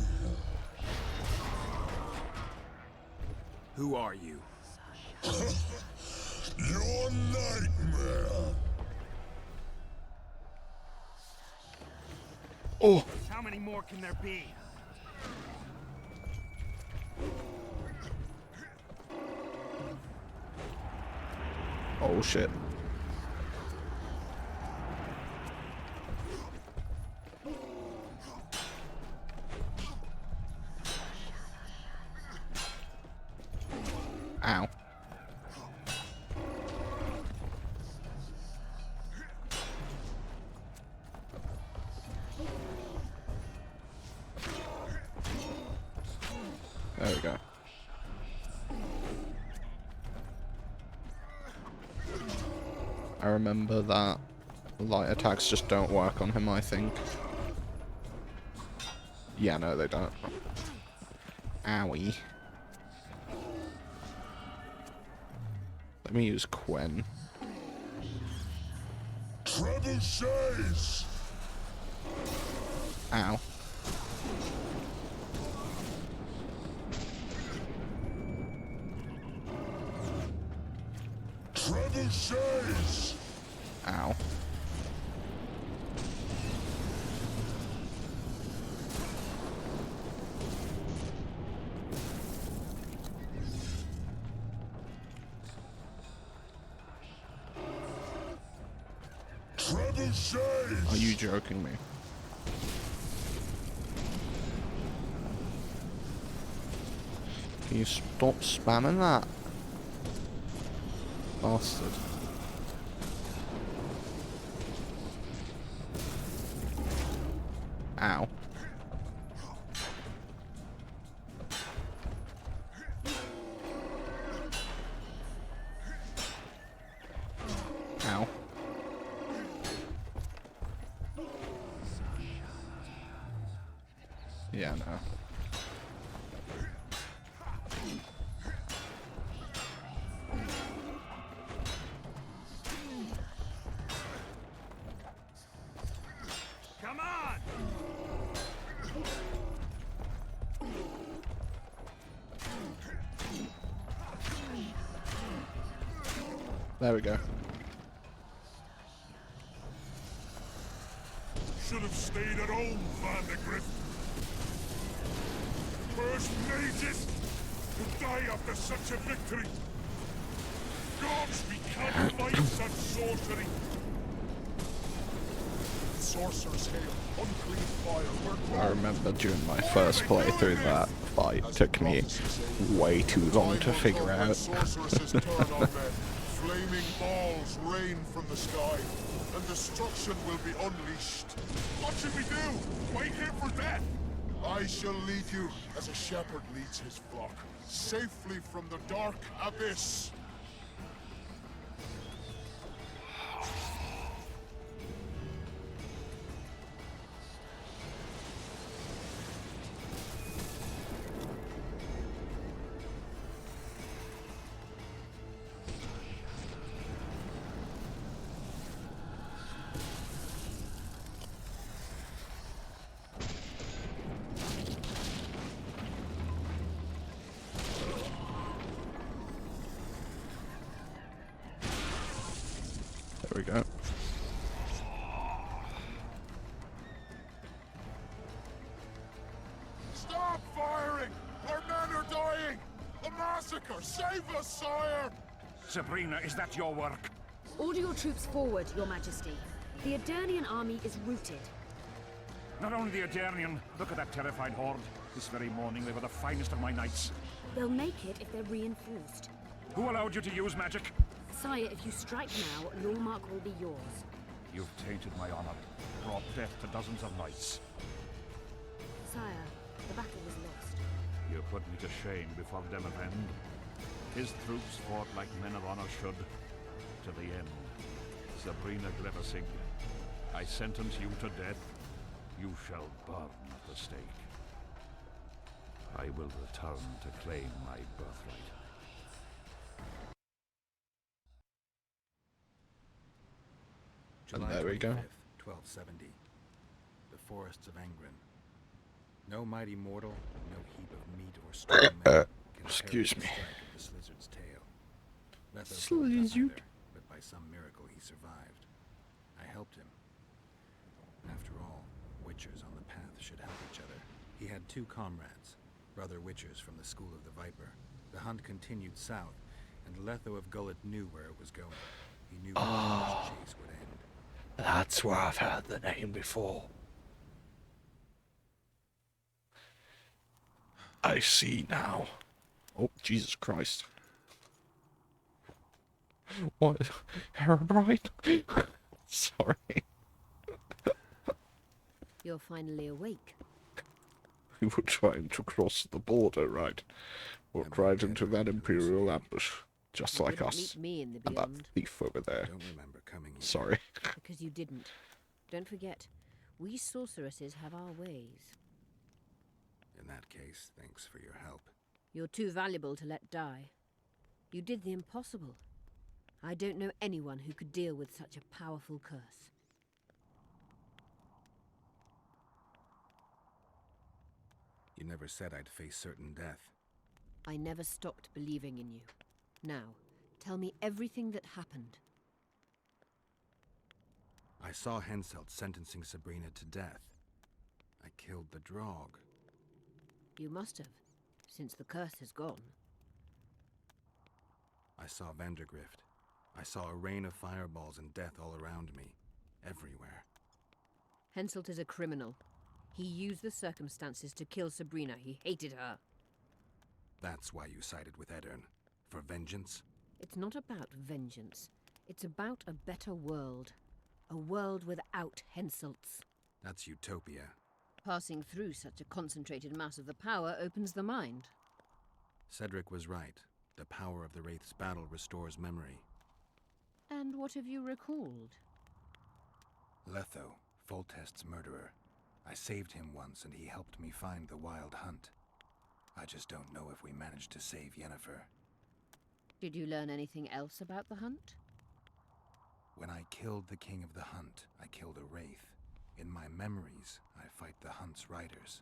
Who are you? Your nightmare. Oh. How many more can there be? Oh shit. Ow. There we go. I remember that light attacks just don't work on him, I think. Yeah, no, they don't. Owie. Let me use Quen. Trebuchets! Ow. Trebuchets! Ow. Are you joking me? Can you stop spamming that? Bastard. Ow. Ow. Yeah, no. There we go. Should have stayed at home, Vatt'ghern. First mages to die after such a victory. Gods, we can't fight such sorcery. Sorcerer's hail, unclean fire. I remember during my first playthrough that fight took me way too long to figure out. Sorceresses turn on men. Flaming balls rain from the sky, and destruction will be unleashed. What should we do? Wait here for death? I shall lead you as a shepherd leads his flock, safely from the dark abyss. There we go. Stop firing! Our men are dying! A massacre! Save us, sire! Sabrina, is that your work? Order your troops forward, Your Majesty. The Aedirnian army is routed. Not only the Aedirnian, look at that terrified horde. This very morning they were the finest of my knights. They'll make it if they're reinforced. Who allowed you to use magic? Sire, if you strike now, Lawmark will be yours. You've tainted my honor, brought death to dozens of knights. Sire, the battle was lost. You put me to shame before Demavend. His troops fought like men of honor should, to the end. Sabrina Grevasig, I sentence you to death. You shall burn at the stake. I will return to claim my birthright. And there we go. 1270. The forests of Vatt'ghern. No mighty mortal, no heap of meat or strong men can excuse me. the lizard's tail. Lizard. But by some miracle he survived. I helped him. After all, witchers on the path should help each other. He had two comrades, brother witchers from the School of the Viper. The hunt continued south, and Letho of Gullet knew where it was going. He knew where his chase would end. That's where I've heard the name before. I see now. Oh, Jesus Christ. What? Herobrine? Sorry. You're finally awake. We were trying to cross the border, right? Walked right into that Imperial ambush. Just You like didn't us. meet me in the And that beyond. thief over there. Don't remember coming here. Sorry. Because you didn't. Don't forget, we sorceresses have our ways. In that case, thanks for your help. You're too valuable to let die. You did the impossible. I don't know anyone who could deal with such a powerful curse. You never said I'd face certain death. I never stopped believing in you. Now, tell me everything that happened. I saw Henselt sentencing Sabrina to death. I killed the Drog. You must have, since the curse is gone. I saw Vandergrift. I saw a rain of fireballs and death all around me. Everywhere. Henselt is a criminal. He used the circumstances to kill Sabrina. He hated her. That's why you sided with Vatt'ghern. For vengeance? It's not about vengeance. It's about a better world. A world without Henselts. That's utopia. Passing through such a concentrated mass of the power opens the mind. Cedric was right. The power of the Wraith's battle restores memory. And what have you recalled? Letho, Foltest's murderer. I saved him once and he helped me find the Wild Hunt. I just don't know if we managed to save Yennefer. Did you learn anything else about the hunt? When I killed the King of the Hunt, I killed a Wraith. In my memories, I fight the Hunt's riders.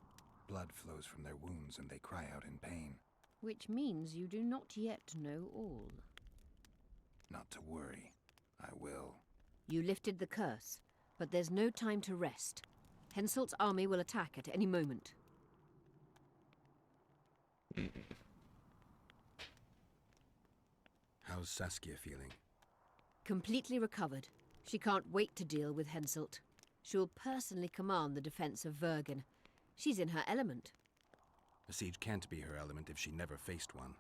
Blood flows from their wounds and they cry out in pain. Which means you do not yet know all. Not to worry. I will. You lifted the curse, but there's no time to rest. Henselt's army will attack at any moment. How's Saskia feeling? Completely recovered. She can't wait to deal with Henselt. She'll personally command the defense of Vatt'ghern. She's in her element. A siege can't be her element if she never faced one.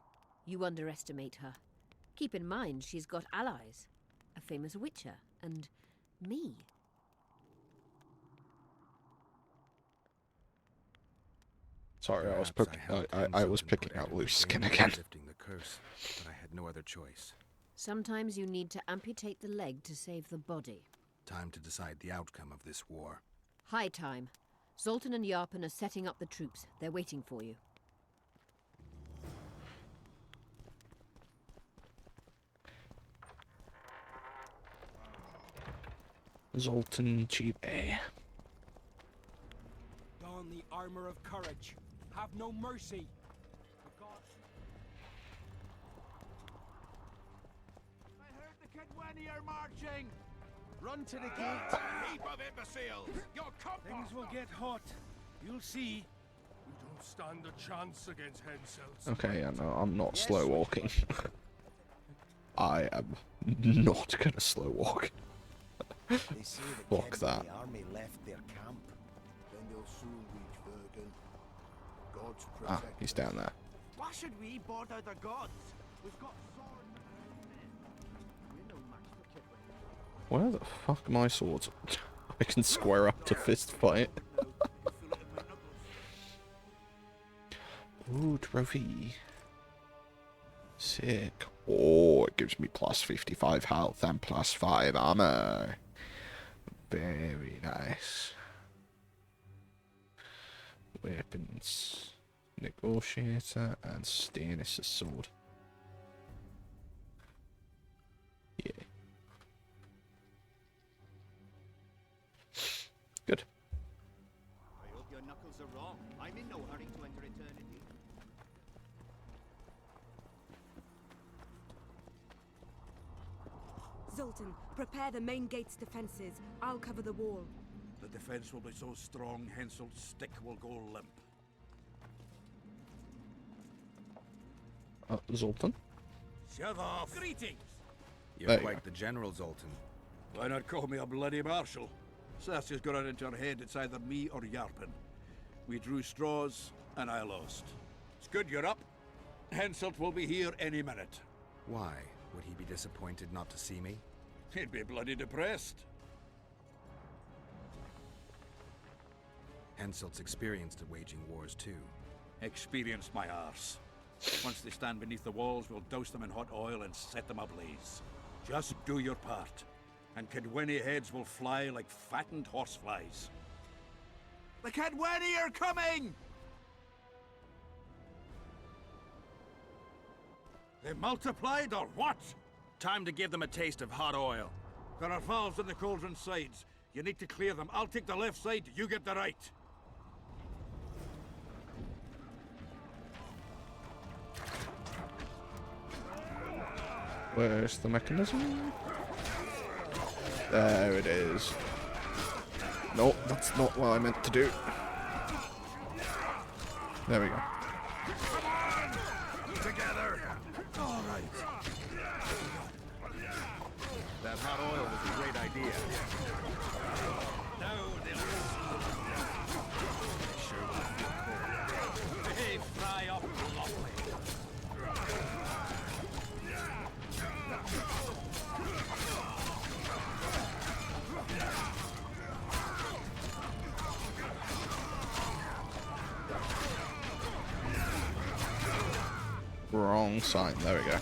You underestimate her. Keep in mind she's got allies. A famous witcher, and me. Sorry, I was picking out loose skin again. again. Lifting the curse, but I had no other choice. Sometimes you need to amputate the leg to save the body. Time to decide the outcome of this war. High time. Zoltan and Yarpen are setting up the troops. They're waiting for you. Zoltan Chibe. Don the armor of courage. Have no mercy. I heard the Kedweni are marching. Run to the gate. Heap of imbeciles. Your Things will get hot. You'll see. We don't stand a chance against Henselts. Okay, yeah, no, I'm not slow walking. I am not gonna slow walk. They say the Fuck kids that. in the army left their camp. Then they'll soon reach Vatt'ghern. God's Ah, protect. he's down there. Why should we bother the gods? We've got swords. We're no match for Kedweni. Where the fuck are my swords? I can square up to fist fight. Ooh, trophy. Sick. Oh, it gives me plus 55 health and plus 5 armor. Very nice. Weapons. Negotiator and Stannis' sword. Yeah. Good. I hope your knuckles are wrong. I'm in no hurry to enter eternity. Zoltan, prepare the main gate's defenses. I'll cover the wall. The defense will be so strong, Henselt's stick will go limp. Zoltan? Shut off! Greetings! You're There you quite the general, Zoltan. Why not call me a bloody marshal? Saskia's got it into her head it's either me or Yarpen. We drew straws, and I lost. It's good you're up. Henselt will be here any minute. Why? Would he be disappointed not to see me? He'd be bloody depressed. Henselt's experienced at waging wars too. Experienced my arse. Once they stand beneath the walls, we'll douse them in hot oil and set them ablaze. Just do your part, and Kedweni heads will fly like fattened horseflies. The Kedweni are coming! They multiplied or what? Time to give them a taste of hot oil. There are valves in the cauldron sides. You need to clear them. I'll take the left side, you get the right. Where's the mechanism? There it is. No, that's not what I meant to do. There we go. Together! All right. That hot oil was a great idea. Now they'll They fry up lovely. Wrong sign. There we go.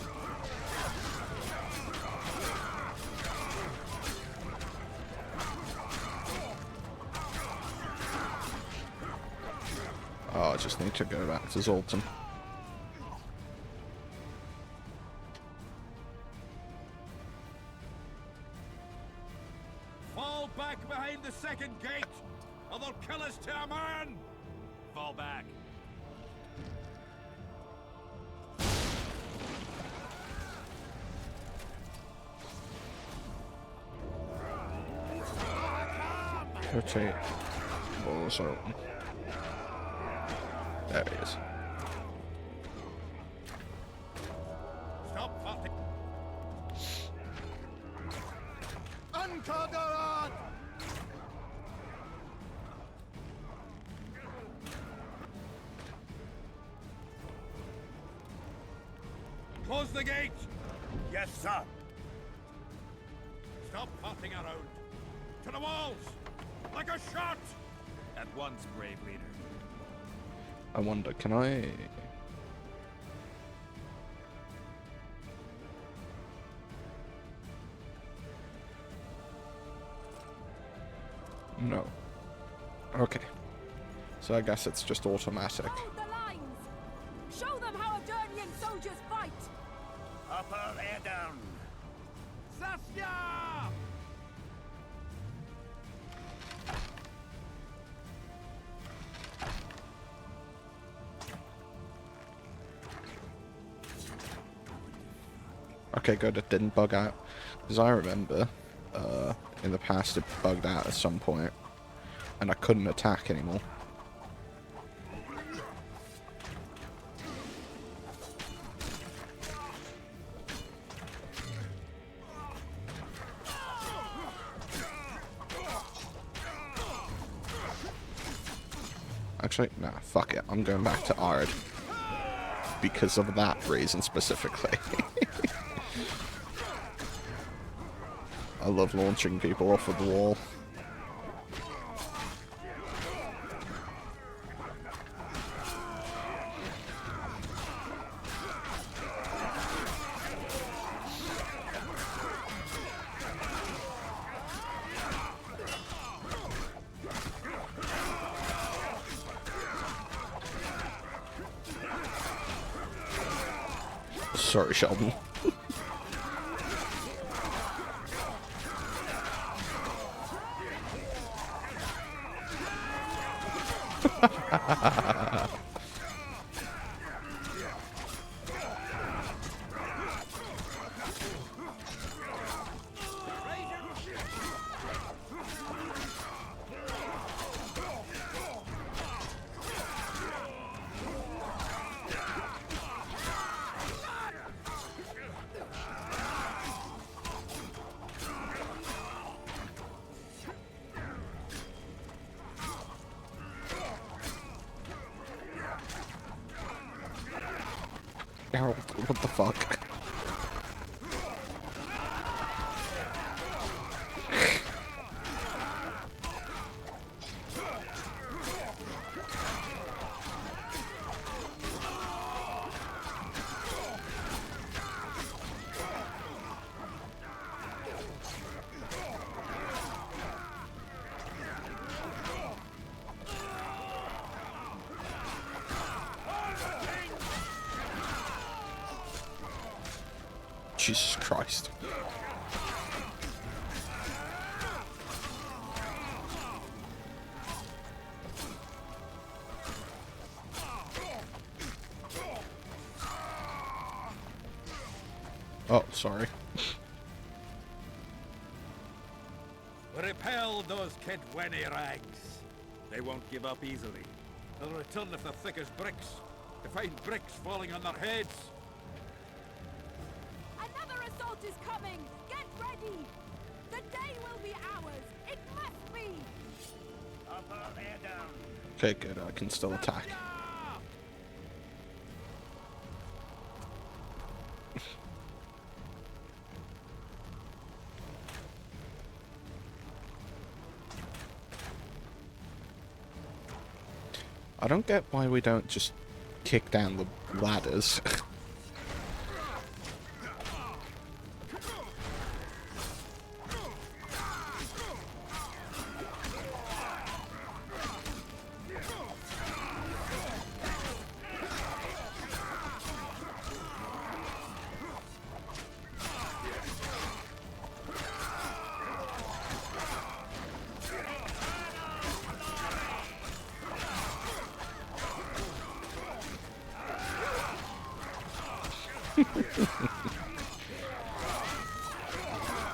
Oh, I just need to go back to Zoltan. Fall back behind the second gate, or they'll kill us to a man! Fall back. Rotate. Balls out. There he is. Stop fighting! Uncovered! Close the gate! Yes, sir. Stop farting around! To the walls! Like a shot! At once, brave leader. I wonder, can I... No. Okay. So I guess it's just automatic. Hold the lines! Show them how Vatt'ghern soldiers fight! Upper air down. Sasya! Okay, good, it didn't bug out. Because I remember, in the past it bugged out at some point, and I couldn't attack anymore. Actually, nah, fuck it, I'm going back to Ard. Because of that reason specifically. I love launching people off of the wall. Sorry, Sheldon. Harold, what the fuck? Jesus Christ. Oh, sorry. Repel those Kidwenny rags. They won't give up easily. They'll return if they're thick as bricks. To find bricks falling on their heads. Another assault is coming! Get ready! The day will be ours! It must be! Upper air down. Okay, good. I can still attack. I don't get why we don't just kick down the ladders.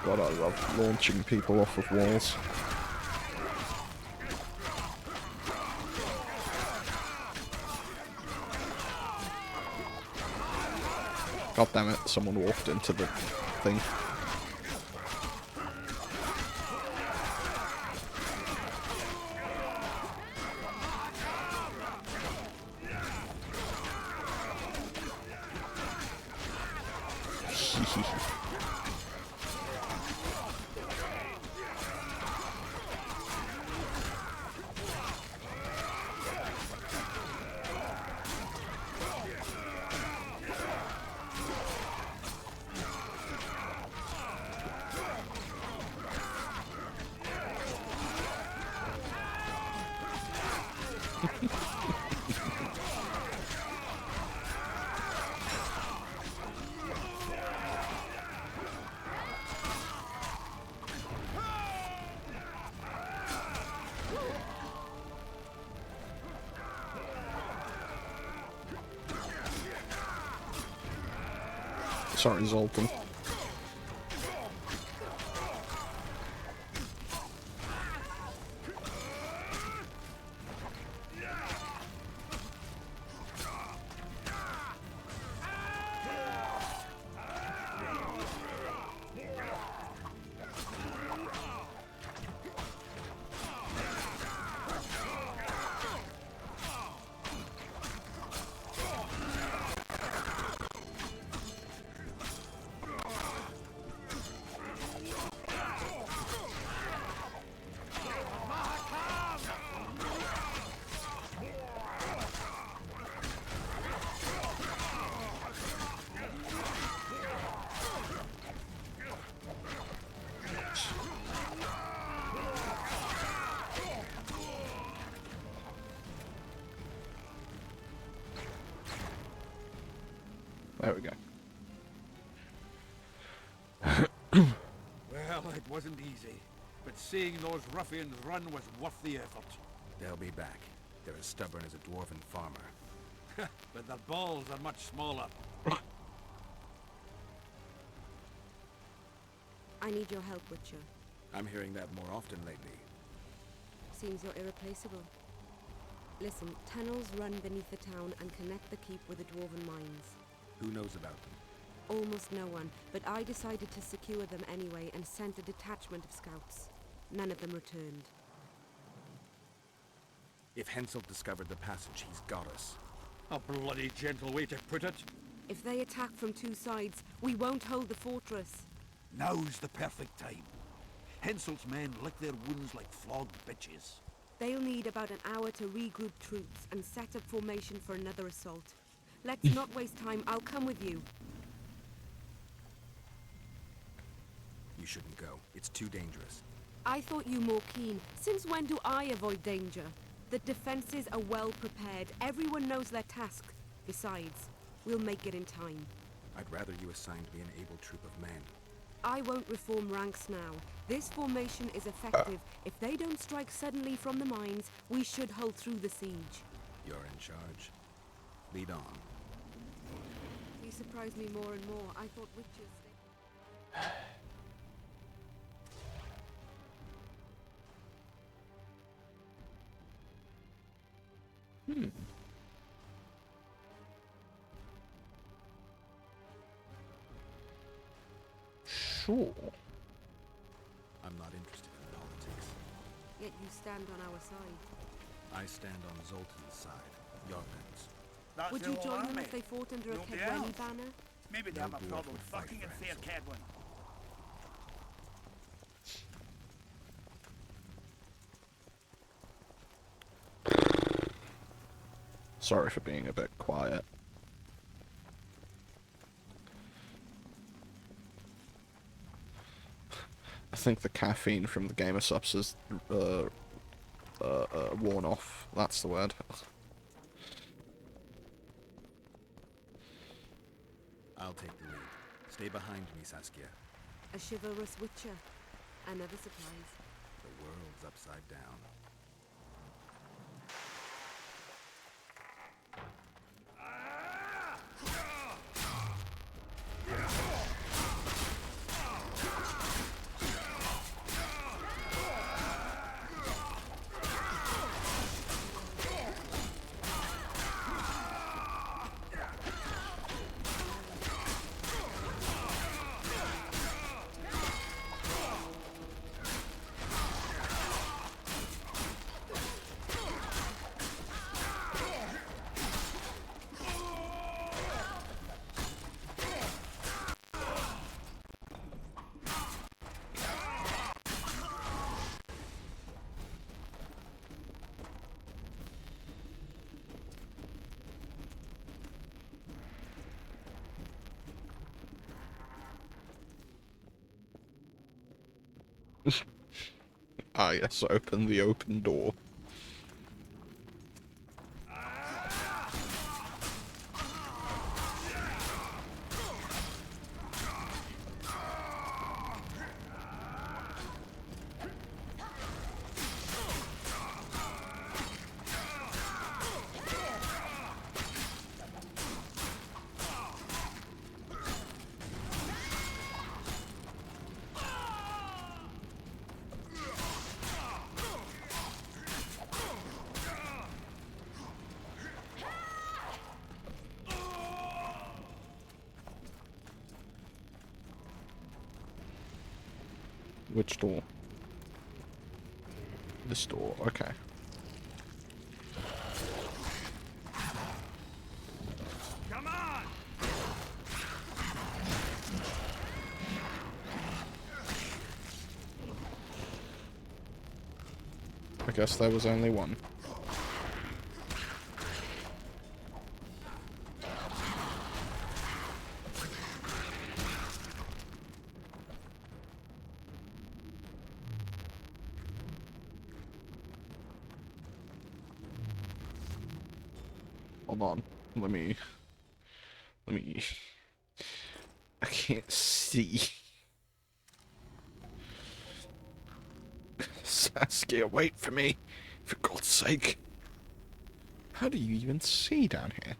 God, I love launching people off of walls. God damn it, someone walked into the thing. Sorry, Zoltan. There we go. Well, it wasn't easy, but seeing those ruffians run was worth the effort. They'll be back. They're as stubborn as a dwarven farmer. But their balls are much smaller. I need your help, Witcher. I'm hearing that more often lately. Seems you're irreplaceable. Listen, tunnels run beneath the town and connect the keep with the dwarven mines. Who knows about them? Almost no one, but I decided to secure them anyway and sent a detachment of scouts. None of them returned. If Henselt discovered the passage, he's got us. A bloody gentle way to put it. If they attack from two sides, we won't hold the fortress. Now's the perfect time. Henselt's men lick their wounds like flogged bitches. They'll need about an hour to regroup troops and set up formation for another assault. Let's not waste time. I'll come with you. You shouldn't go. It's too dangerous. I thought you more keen. Since when do I avoid danger? The defenses are well prepared. Everyone knows their task. Besides, we'll make it in time. I'd rather you assigned me an able troop of men. I won't reform ranks now. This formation is effective. If they don't strike suddenly from the mines, we should hold through the siege. You're in charge. Lead on. You surprise me more and more. I thought witches... Sure. I'm not interested in politics. Yet you stand on our side. I stand on Zoltan's side. Jordan's. Would you join them if they fought under a Kedweni banner? Maybe they No have a dwarf problem would fight fucking for in Fair Hansel. Kedwin. Sorry for being a bit quiet. I think the caffeine from the gamer subs has worn off. That's the word. I'll take the lead. Stay behind me, Saskia. A chivalrous witcher. Another surprise. The world's upside down. Ah, yes, open the open door. Which door? This door, okay. Come on! I guess there was only one. Hold on. Let me... I can't see. Saskia, wait for me. For God's sake. How do you even see down here?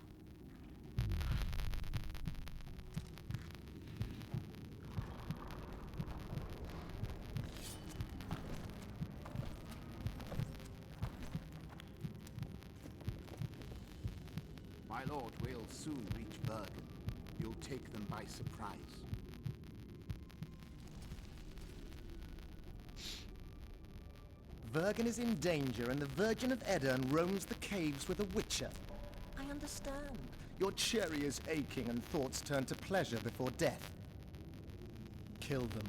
My lord will soon reach Vatt'ghern. You'll take them by surprise. Vatt'ghern is in danger, and the Virgin of Vatt'ghern roams the caves with a witcher. I understand. Your cherry is aching, and thoughts turn to pleasure before death. Kill them.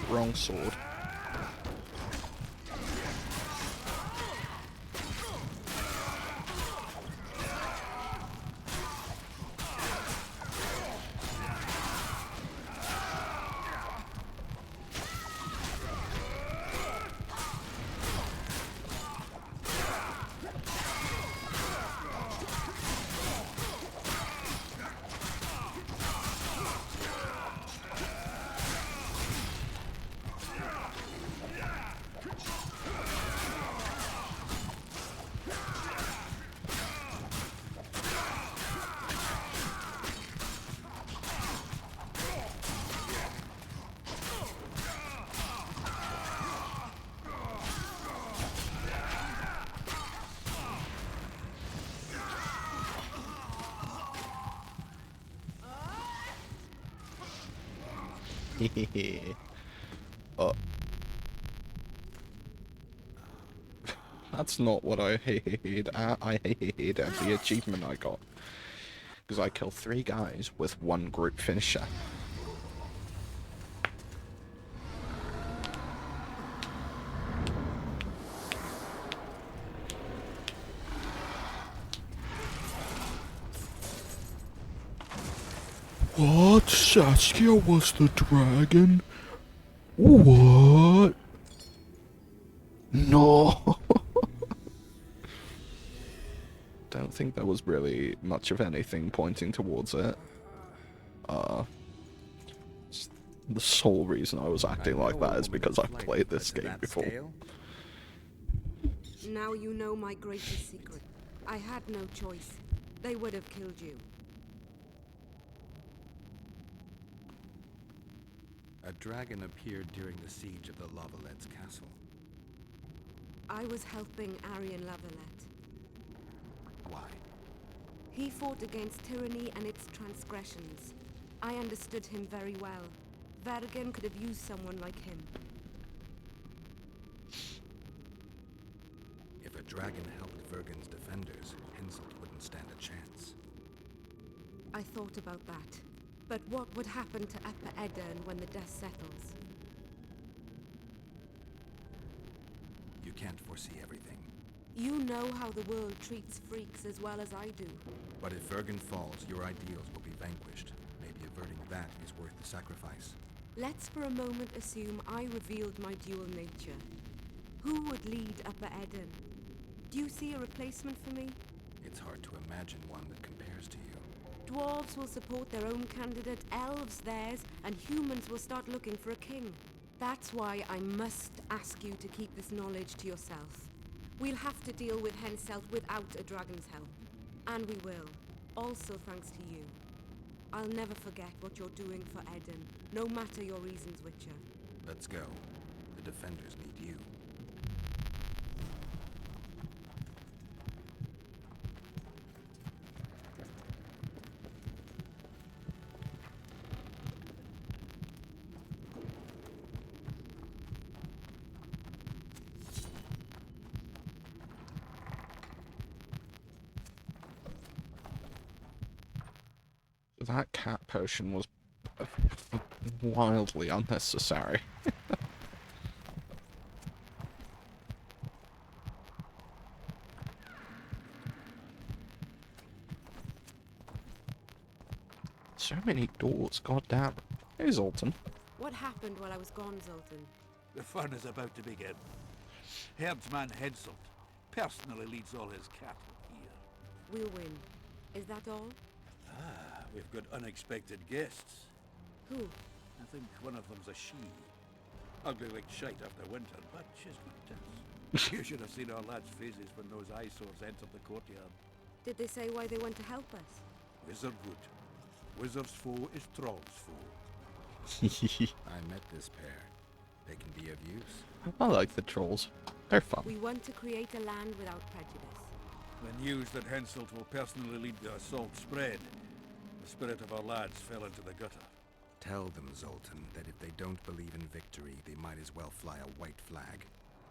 Wrong sword. Oh. That's not what I hate at. I hate at the achievement I got. Because I killed 3 guys with 1 group finisher. What? Saskia was the dragon? What? No. Don't think there was really much of anything pointing towards it. The sole reason I was acting like that is because I've played this game before. Now you know my greatest secret. I had no choice. They would have killed you. A dragon appeared during the siege of the Lavallette's castle. I was helping Aryan Lavalette. Why? He fought against tyranny and its transgressions. I understood him very well. Vatt'ghern could have used someone like him. If a dragon helped Vatt'ghern's defenders, Henselt wouldn't stand a chance. I thought about that. But what would happen to Upper Vatt'ghern when the dust settles? You can't foresee everything. You know how the world treats freaks as well as I do. But if Vatt'ghern falls, your ideals will be vanquished. Maybe averting that is worth the sacrifice. Let's for a moment assume I revealed my dual nature. Who would lead Upper Eden? Do you see a replacement for me? It's hard to imagine one that compares to you. Dwarves will support their own candidate, elves theirs, and humans will start looking for a king. That's why I must ask you to keep this knowledge to yourself. We'll have to deal with Henselt without a dragon's help. And we will. Also thanks to you. I'll never forget what you're doing for Eden, no matter your reasons, Witcher. Let's go. The defenders need you. That cat potion was wildly unnecessary. So many doors, goddamn. Hey, Zoltan. What happened while I was gone, Zoltan? The fun is about to begin. Herdsman Henselt personally leads all his cattle here. We'll win. Is that all? Ah, we've got unexpected guests. Who? I think one of them's a she. Ugly like shite after winter, but she's good tits. You should have seen our lads' faces when those eyesores entered the courtyard. Did they say why they went to help us? Wizard good. Wizard's foe is Troll's foe. I met this pair. They can be of use. I like the trolls. They're fun. We want to create a land without prejudice. The news that Henselt will personally lead the assault spread. The spirit of our lads fell into the gutter. Tell them, Zoltan, that if they don't believe in victory, they might as well fly a white flag.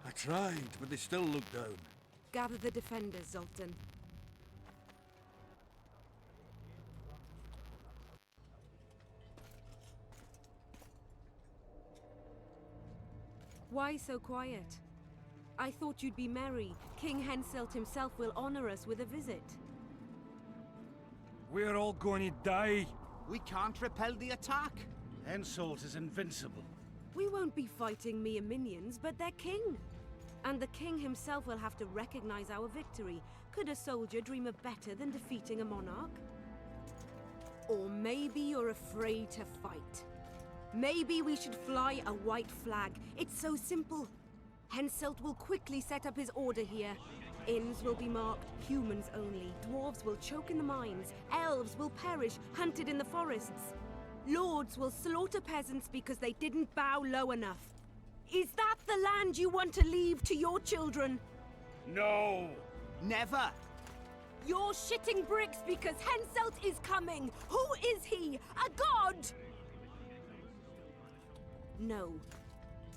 I tried, but they still look down. Gather the defenders, Zoltan. Why so quiet? I thought you'd be merry. King Henselt himself will honor us with a visit. We're all going to die. We can't repel the attack. Henselt is invincible. We won't be fighting mere minions, but their king. And the king himself will have to recognize our victory. Could a soldier dream of better than defeating a monarch? Or maybe you're afraid to fight. Maybe we should fly a white flag. It's so simple. Henselt will quickly set up his order here. Inns will be marked humans only. Dwarves will choke in the mines. Elves will perish, hunted in the forests. Lords will slaughter peasants because they didn't bow low enough. Is that the land you want to leave to your children? No! Never! You're shitting bricks because Henselt is coming! Who is he? A god? No.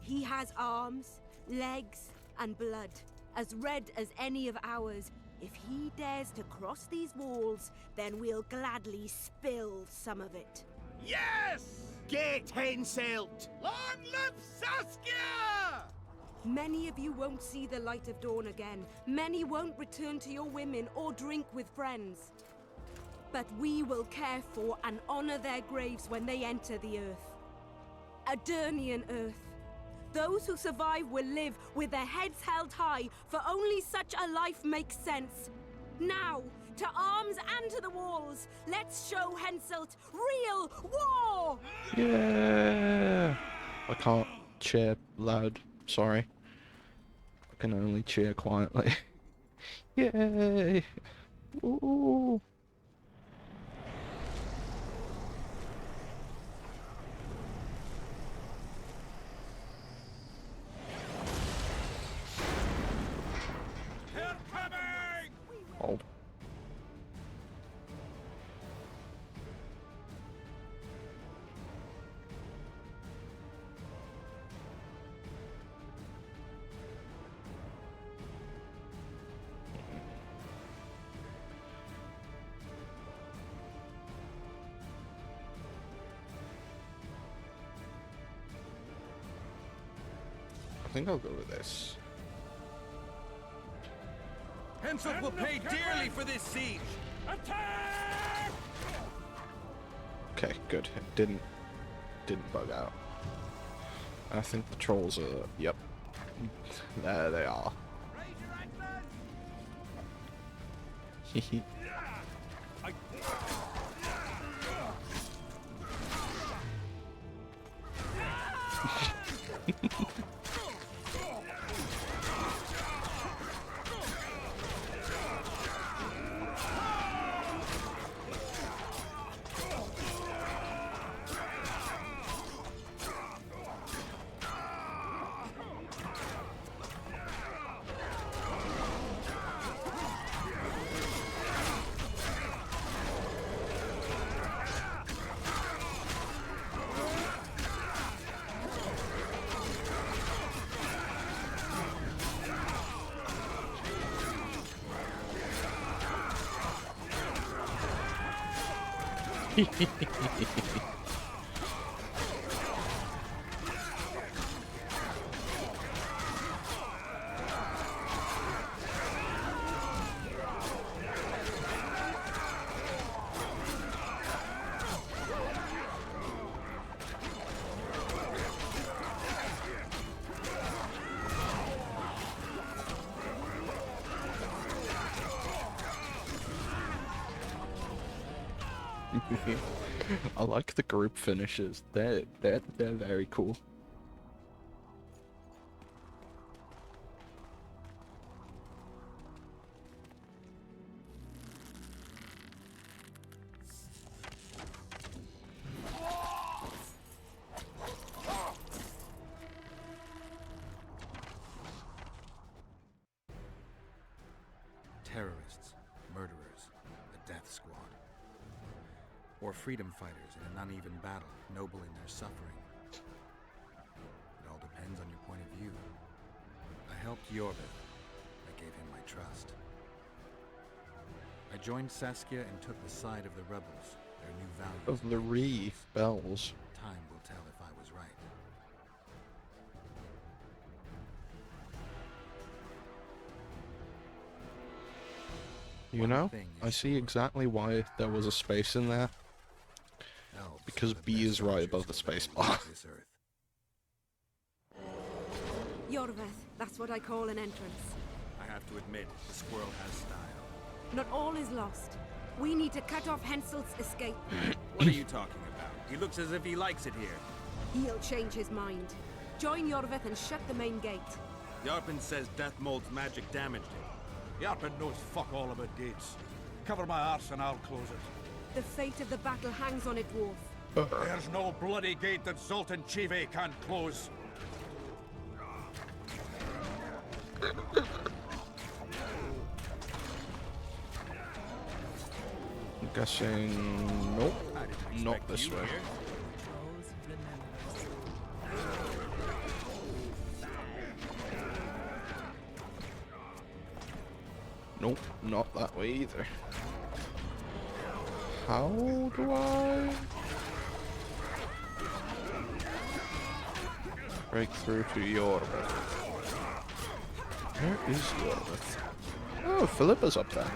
He has arms, legs, and blood, as red as any of ours. If he dares to cross these walls, then we'll gladly spill some of it. Yes! Get Henselt! Long live Saskia! Many of you won't see the light of dawn again. Many won't return to your women or drink with friends. But we will care for and honor their graves when they enter the earth. Adernian earth. Those who survive will live with their heads held high, for only such a life makes sense. Now, to arms and to the walls. Let's show Henselt real war! Yeah! I can't cheer loud, sorry. I can only cheer quietly. Yay! Ooh. Oh. I think I'll go with this. Henselt will pay dearly for this siege! Attack! Okay, good. It didn't bug out. I think the trolls are... Yep. There they are. Hehe. I like the group finishes. They're very cool. Terrorists, murderers, the Death Squad. Or freedom fighters in an uneven battle, noble in their suffering. It all depends on your point of view. I helped Yorvith. I gave him my trust. I joined Saskia and took the side of the rebels, their new values. Of the rebels. Time will tell if I was right. You know, I see exactly why there was a space in there. Because B is right above the space bar. Yorvith, that's what I call an entrance. I have to admit, the squirrel has style. Not all is lost. We need to cut off Henselt's escape. What are you talking about? He looks as if he likes it here. He'll change his mind. Join Yorvith and shut the main gate. Yarpen says Death Mold's magic damaged him. Yarpen knows fuck all about gates. Cover my arse and I'll close it. The fate of the battle hangs on it, dwarf. There's no bloody gate that Zoltan Chive can't close. I'm guessing... Nope. Not this way. Nope, not that way either. How do I... break through to Yorvith? Where is Yorvith? Oh, Philippa's up there.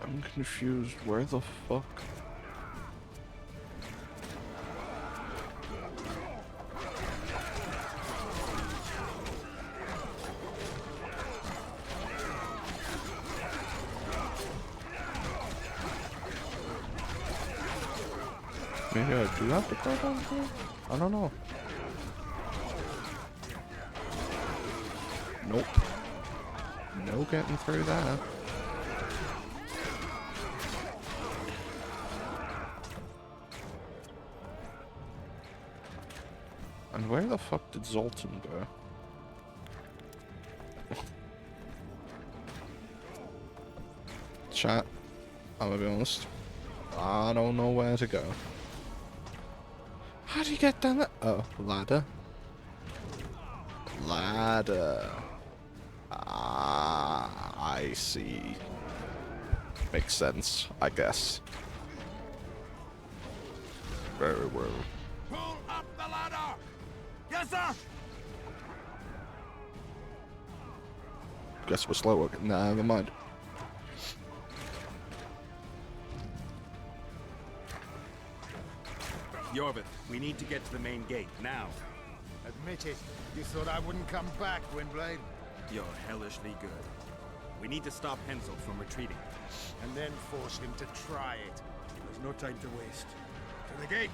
I'm confused. Where the fuck? Maybe I do have to go down here? I don't know. Nope. No getting through that. And where the fuck did Zoltan go? Chat, I'm gonna be honest. I don't know where to go. How do you get down there? Oh, ladder. Ladder. Ah, I see. Makes sense, I guess. Very well. faster! Guess we're slower. Nah, never mind. Yorvith, we need to get to the main gate, now. Admit it. You thought I wouldn't come back, Gwynbleidd? You're hellishly good. We need to stop Hensel from retreating. And then force him to try it. There's no time to waste. To the gate!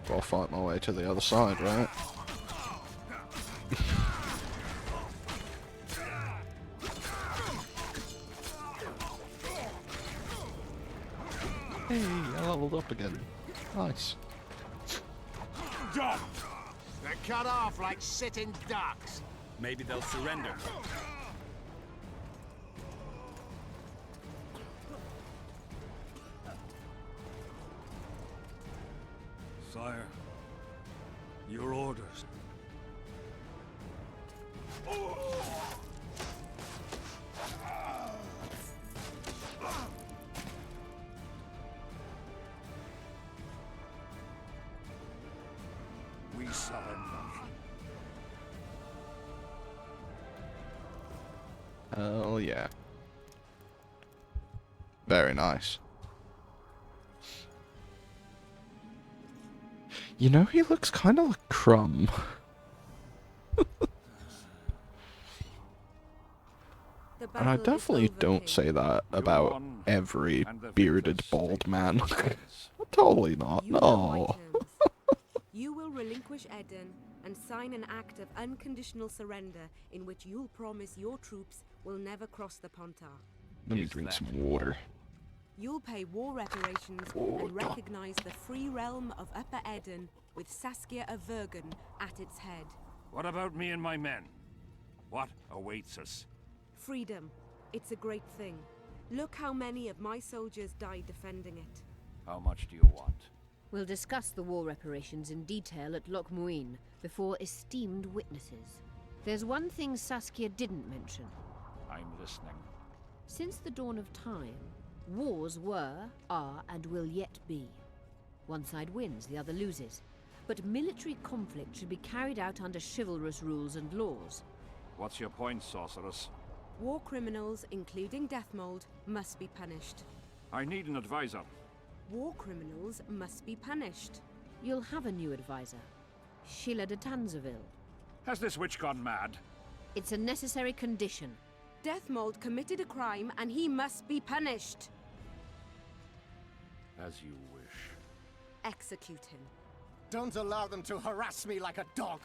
I'll fight my way to the other side, right? Hey, I leveled up again. Nice. Done! They're cut off like sitting ducks. Maybe they'll surrender. Sire, your orders. We surrender. Oh yeah. Very nice. You know, he looks kind of like Crumb. And I definitely don't say that about every bearded bald man. Totally not, no. You will relinquish Eden and sign an act of unconditional surrender in which you'll promise your troops will never cross the Pontar. Let me drink some water. You'll pay war reparations and recognize the free realm of Upper Eden with Saskia of Vatt'ghern at its head. What about me and my men? What awaits us? Freedom. It's a great thing. Look how many of my soldiers died defending it. How much do you want? We'll discuss the war reparations in detail at Loch Muin before esteemed witnesses. There's one thing Saskia didn't mention. I'm listening. Since the dawn of time, wars were, are, and will yet be. One side wins, the other loses. But military conflict should be carried out under chivalrous rules and laws. What's your point, sorceress? War criminals, including Deathmold, must be punished. I need an advisor. War criminals must be punished. You'll have a new advisor. Sheila de Tanzaville. Has this witch gone mad? It's a necessary condition. Deathmold committed a crime and he must be punished. As you wish. Execute him. Don't allow them to harass me like a dog!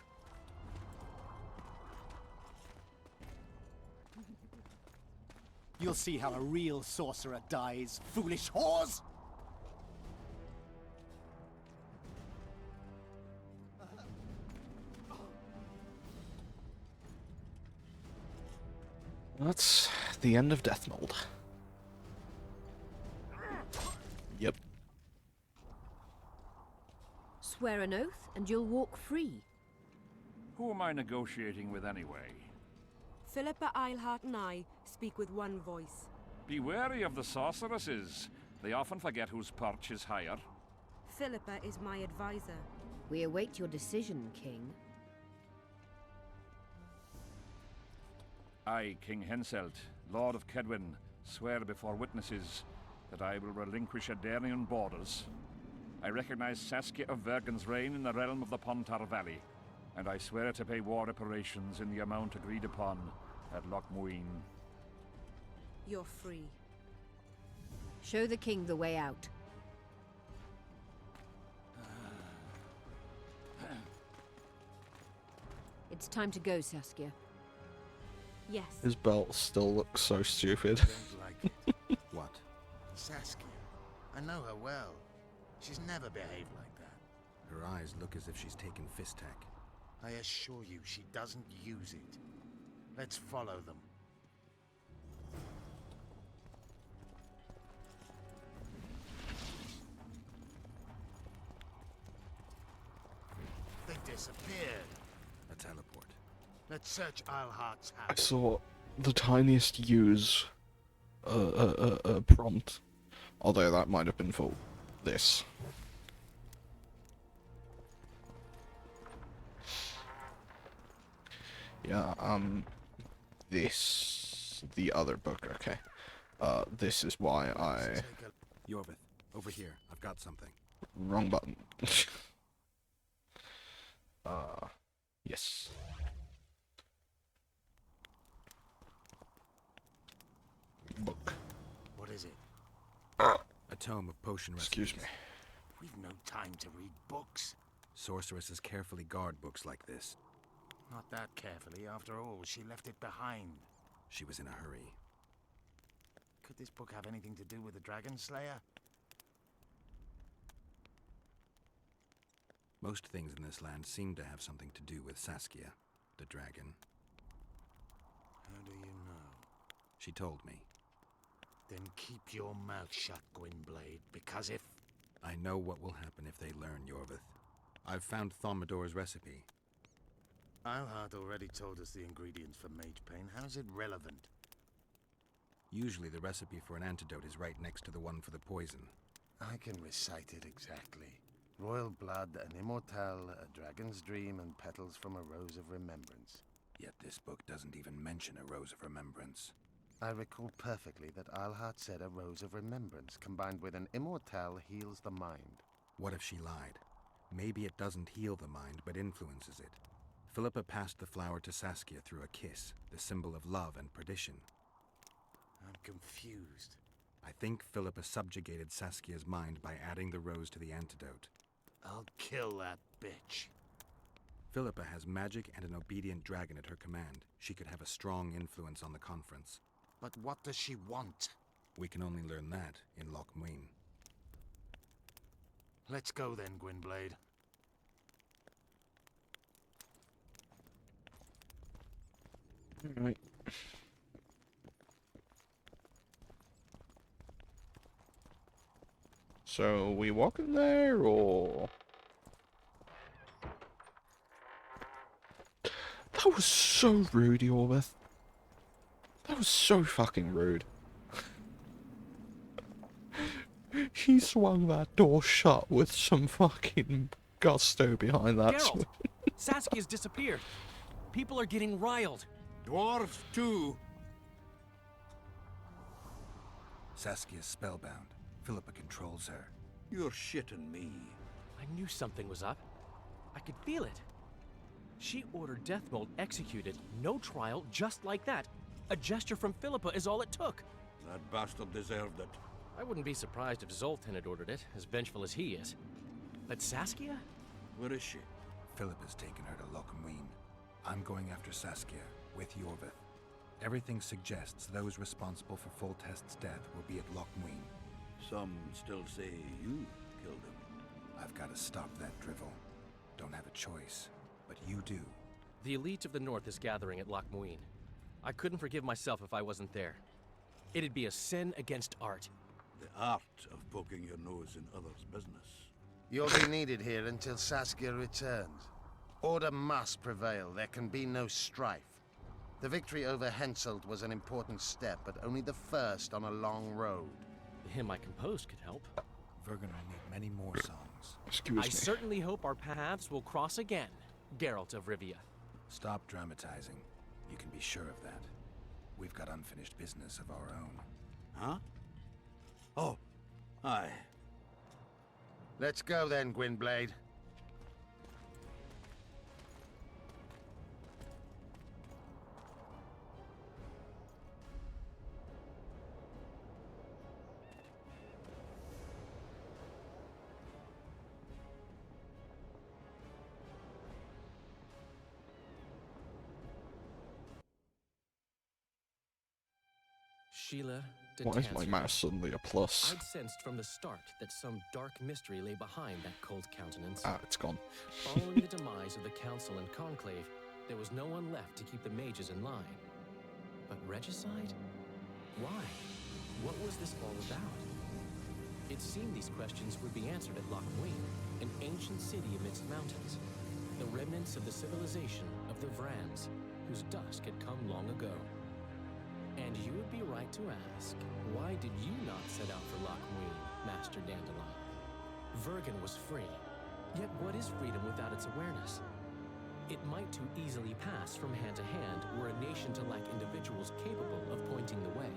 You'll see how a real sorcerer dies, foolish whores! That's the end of Deathmold. Yep. Swear an oath and you'll walk free. Who am I negotiating with anyway? Philippa Eilhart and I speak with one voice. Be wary of the sorceresses. They often forget whose perch is higher. Philippa is my advisor. We await your decision, King. I, King Henselt, Lord of Kedwin, swear before witnesses that I will relinquish Adarian borders. I recognize Saskia of Vatt'ghern's reign in the realm of the Pontar Valley, and I swear to pay war reparations in the amount agreed upon at Loch Muin. You're free. Show the king the way out. It's time to go, Saskia. Yes. His belt still looks so stupid. Like it. What? Saskia. I know her well. She's never behaved like that. Her eyes look as if she's taken Fistak. I assure you she doesn't use it. Let's follow them. disappeared. A teleport. Let's search Isleheart's I house. saw the tiniest use prompt, although that might have been for this. Yeah, the other book, okay. This is why I... Yorvith, over here. I've got something. Wrong button. Yes. Book. What is it? A tome of potion recipes. Excuse me. We've no time to read books. Sorceresses carefully guard books like this. Not that carefully, after all. She left it behind. She was in a hurry. Could this book have anything to do with the Dragon Slayer? Most things in this land seem to have something to do with Saskia, the dragon. How do you know? She told me. Then keep your mouth shut, Gwynbleidd, because if... I know what will happen if they learn, Yorvith. I've found Thaumadour's recipe. Isleheart already told us the ingredients for mage pain. How's it relevant? Usually the recipe for an antidote is right next to the one for the poison. I can recite it exactly. Royal blood, an immortal, a dragon's dream, and petals from a rose of remembrance. Yet this book doesn't even mention a rose of remembrance. I recall perfectly that Isleheart said a rose of remembrance combined with an immortal heals the mind. What if she lied? Maybe it doesn't heal the mind, but influences it. Philippa passed the flower to Saskia through a kiss, the symbol of love and perdition. I'm confused. I think Philippa subjugated Saskia's mind by adding the rose to the antidote. I'll kill that bitch. Philippa has magic and an obedient dragon at her command. She could have a strong influence on the conference. But what does she want? We can only learn that in Loch Muin. Let's go then, Gwynbleidd. Alright. So, we walking there, or...? That was so rude, Yorvith. That was so fucking rude. He swung that door shut with some fucking gusto behind that Geralt! swing. Saskia's disappeared. People are getting riled. Dwarves, too. Saskia's spellbound. Philippa controls her. You're shitting me. I knew something was up. I could feel it. She ordered Deathmold executed, no trial, just like that. A gesture from Philippa is all it took. That bastard deserved it. I wouldn't be surprised if Zoltan had ordered it, as vengeful as he is. But Saskia? Where is she? Philippa's taken her to Loch Muin. I'm going after Saskia, with Yorvith. Everything suggests those responsible for Foltest's death will be at Loch Muin. Some still say you killed him. I've got to stop that drivel. Don't have a choice, but you do. The elite of the North is gathering at Loch Muin. I couldn't forgive myself if I wasn't there. It'd be a sin against art. The art of poking your nose in others' business. You'll be needed here until Saskia returns. Order must prevail. There can be no strife. The victory over Henselt was an important step, but only the first on a long road. The hymn I composed could help. Vatt'ghern will need many more songs. Excuse me. I certainly hope our paths will cross again, Geralt of Rivia. Stop dramatizing. You can be sure of that. We've got unfinished business of our own. Huh? Oh, aye. Let's go then, Gwynbleidd. Sheila de Why is my Tanzer. mouse suddenly a plus? I'd sensed from the start that some dark mystery lay behind that cold countenance. Ah, it's gone. Following the demise of the Council and Conclave, there was no one left to keep the mages in line. But regicide? Why? What was this all about? It seemed these questions would be answered at Loch Muin, an ancient city amidst mountains. the remnants of the civilization of the Vrans, whose dusk had come long ago. And you would be right to ask, why did you not set out for Loch Muin, Master Dandelion? Vatt'ghern was free, yet what is freedom without its awareness? It might too easily pass from hand to hand were a nation to lack individuals capable of pointing the way.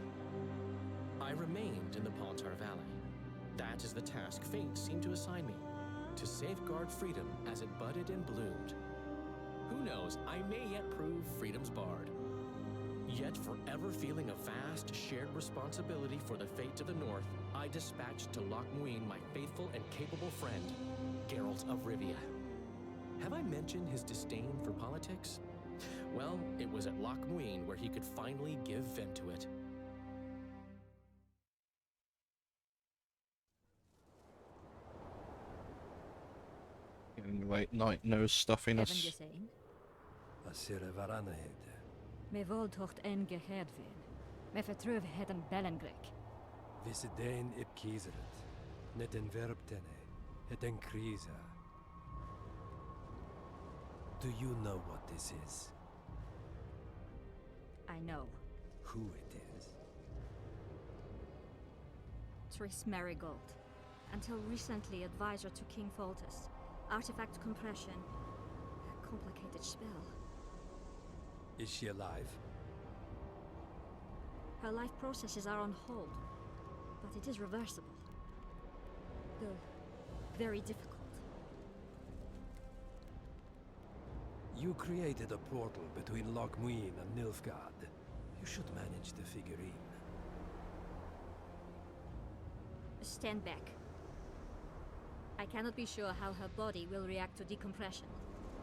I remained in the Pontar Valley. That is the task fate seemed to assign me, to safeguard freedom as it budded and bloomed. Who knows, I may yet prove freedom's bard. Yet forever feeling a vast, shared responsibility for the fate of the North, I dispatched to Loch Muin my faithful and capable friend, Geralt of Rivia. Have I mentioned his disdain for politics? Well, it was at Loch Muin where he could finally give vent to it. Getting late night nose stuffiness. Asira Varanahid. Me voltocht en geheerd veen. Me vertrouwen het een bellengrek. Visidein ip kiezeret. Net en verbtene. Het en krisa. Do you know what this is? I know. Who it is? Triss Marigold. Until recently advisor to King Foltest. Artifact compression. A complicated spell. Is she alive? Her life processes are on hold. But it is reversible. Though very difficult. You created a portal between Loch Muin and Nilfgaard. You should manage the figurine. Stand back. I cannot be sure how her body will react to decompression.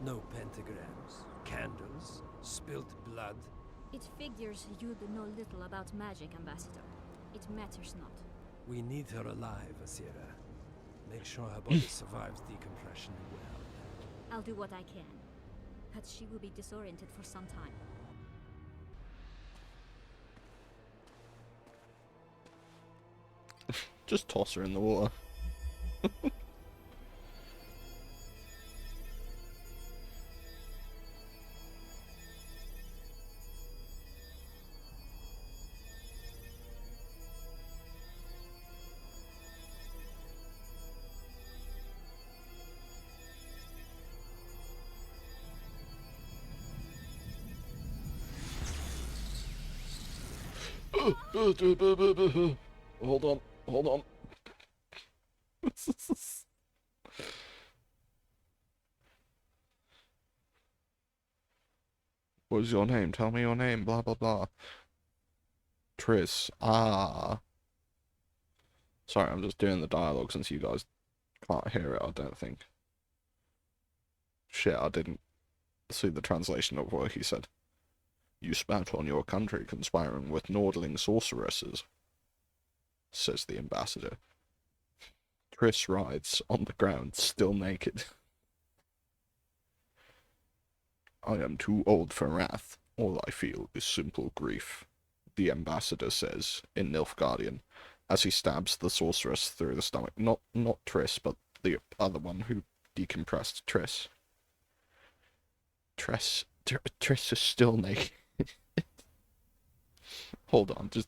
No pentagrams, candles, spilt blood. It figures you know little about magic, Ambassador. It matters not. We need her alive, Asira. Make sure her body survives decompression well. I'll do what I can. But she will be disoriented for some time. Just toss her in the water. Hold on, hold on. What is your name? Tell me your name. Blah blah blah. Triss. Ah. Sorry, I'm just doing the dialogue since you guys can't hear it, I don't think. Shit, I didn't see the translation of what he said. You spat on your country conspiring with Nordling sorceresses, says the ambassador. Triss writhes on the ground, still naked. I am too old for wrath. All I feel is simple grief, the ambassador says in Nilfgaardian, as he stabs the sorceress through the stomach. Not Triss, but the other one who decompressed Triss. Triss is still naked. Hold on, just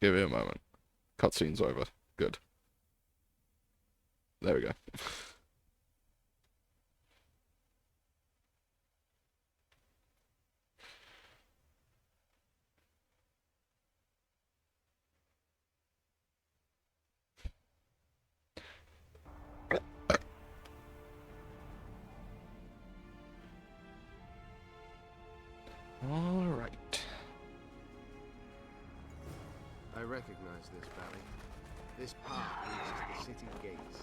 give it a moment. Cutscene's over. Good. There we go. All right. I recognize this valley. This path reaches the city gates.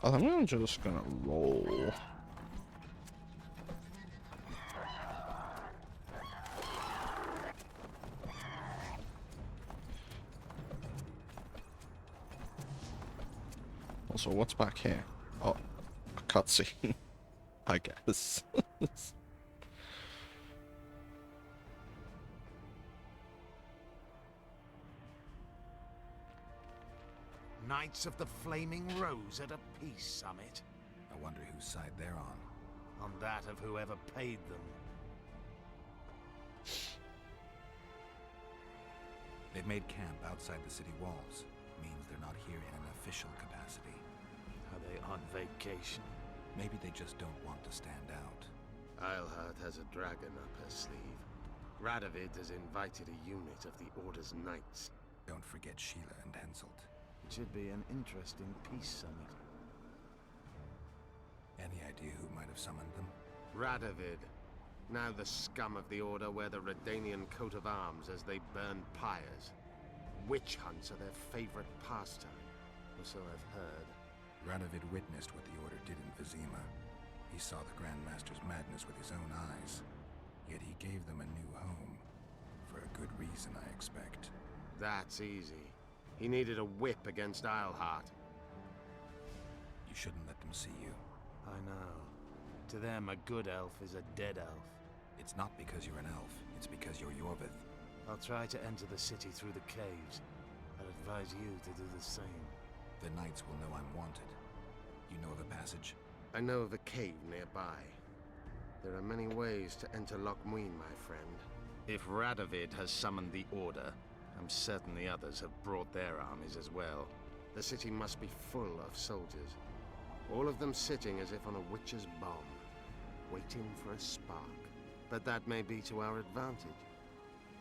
I think I'm just gonna roll. Also, what's back here? Oh, a cutscene, I guess. Knights of the Flaming Rose at a peace summit. I wonder whose side they're on. On that of whoever paid them. They've made camp outside the city walls. Means they're not here in an official capacity. Are they on vacation? Maybe they just don't want to stand out. Eilhart has a dragon up her sleeve. Radovid has invited a unit of the Order's Knights. Don't forget Sheila and Henselt. It should be an interesting peace summit. Any idea who might have summoned them? Radovid. Now the scum of the Order wear the Redanian coat of arms as they burn pyres. Witch hunts are their favorite pastime, or so I've heard. Radovid witnessed what the Order did in Vizima. He saw the Grandmaster's madness with his own eyes. Yet he gave them a new home. For a good reason, I expect. That's easy. He needed a whip against Eilhart. You shouldn't let them see you. I know. To them, a good elf is a dead elf. It's not because you're an elf. It's because you're Yorvith. I'll try to enter the city through the caves. I'd advise you to do the same. The Knights will know I'm wanted. You know of a passage? I know of a cave nearby. There are many ways to enter Loch Muin, my friend. If Radovid has summoned the Order, I'm certain the others have brought their armies as well. The city must be full of soldiers. All of them sitting as if on a witch's bomb, waiting for a spark. But that may be to our advantage.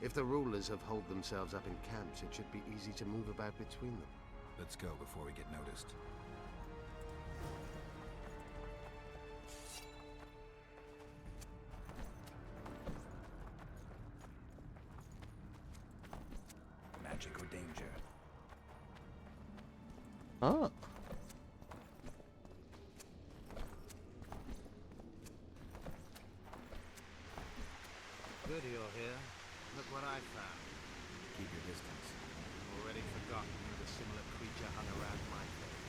If the rulers have holed themselves up in camps, it should be easy to move about between them. Let's go before we get noticed. Magic or danger? Ah. Good you're here. Look what I found. Keep your distance. I've already forgotten that a similar creature hung around my cave.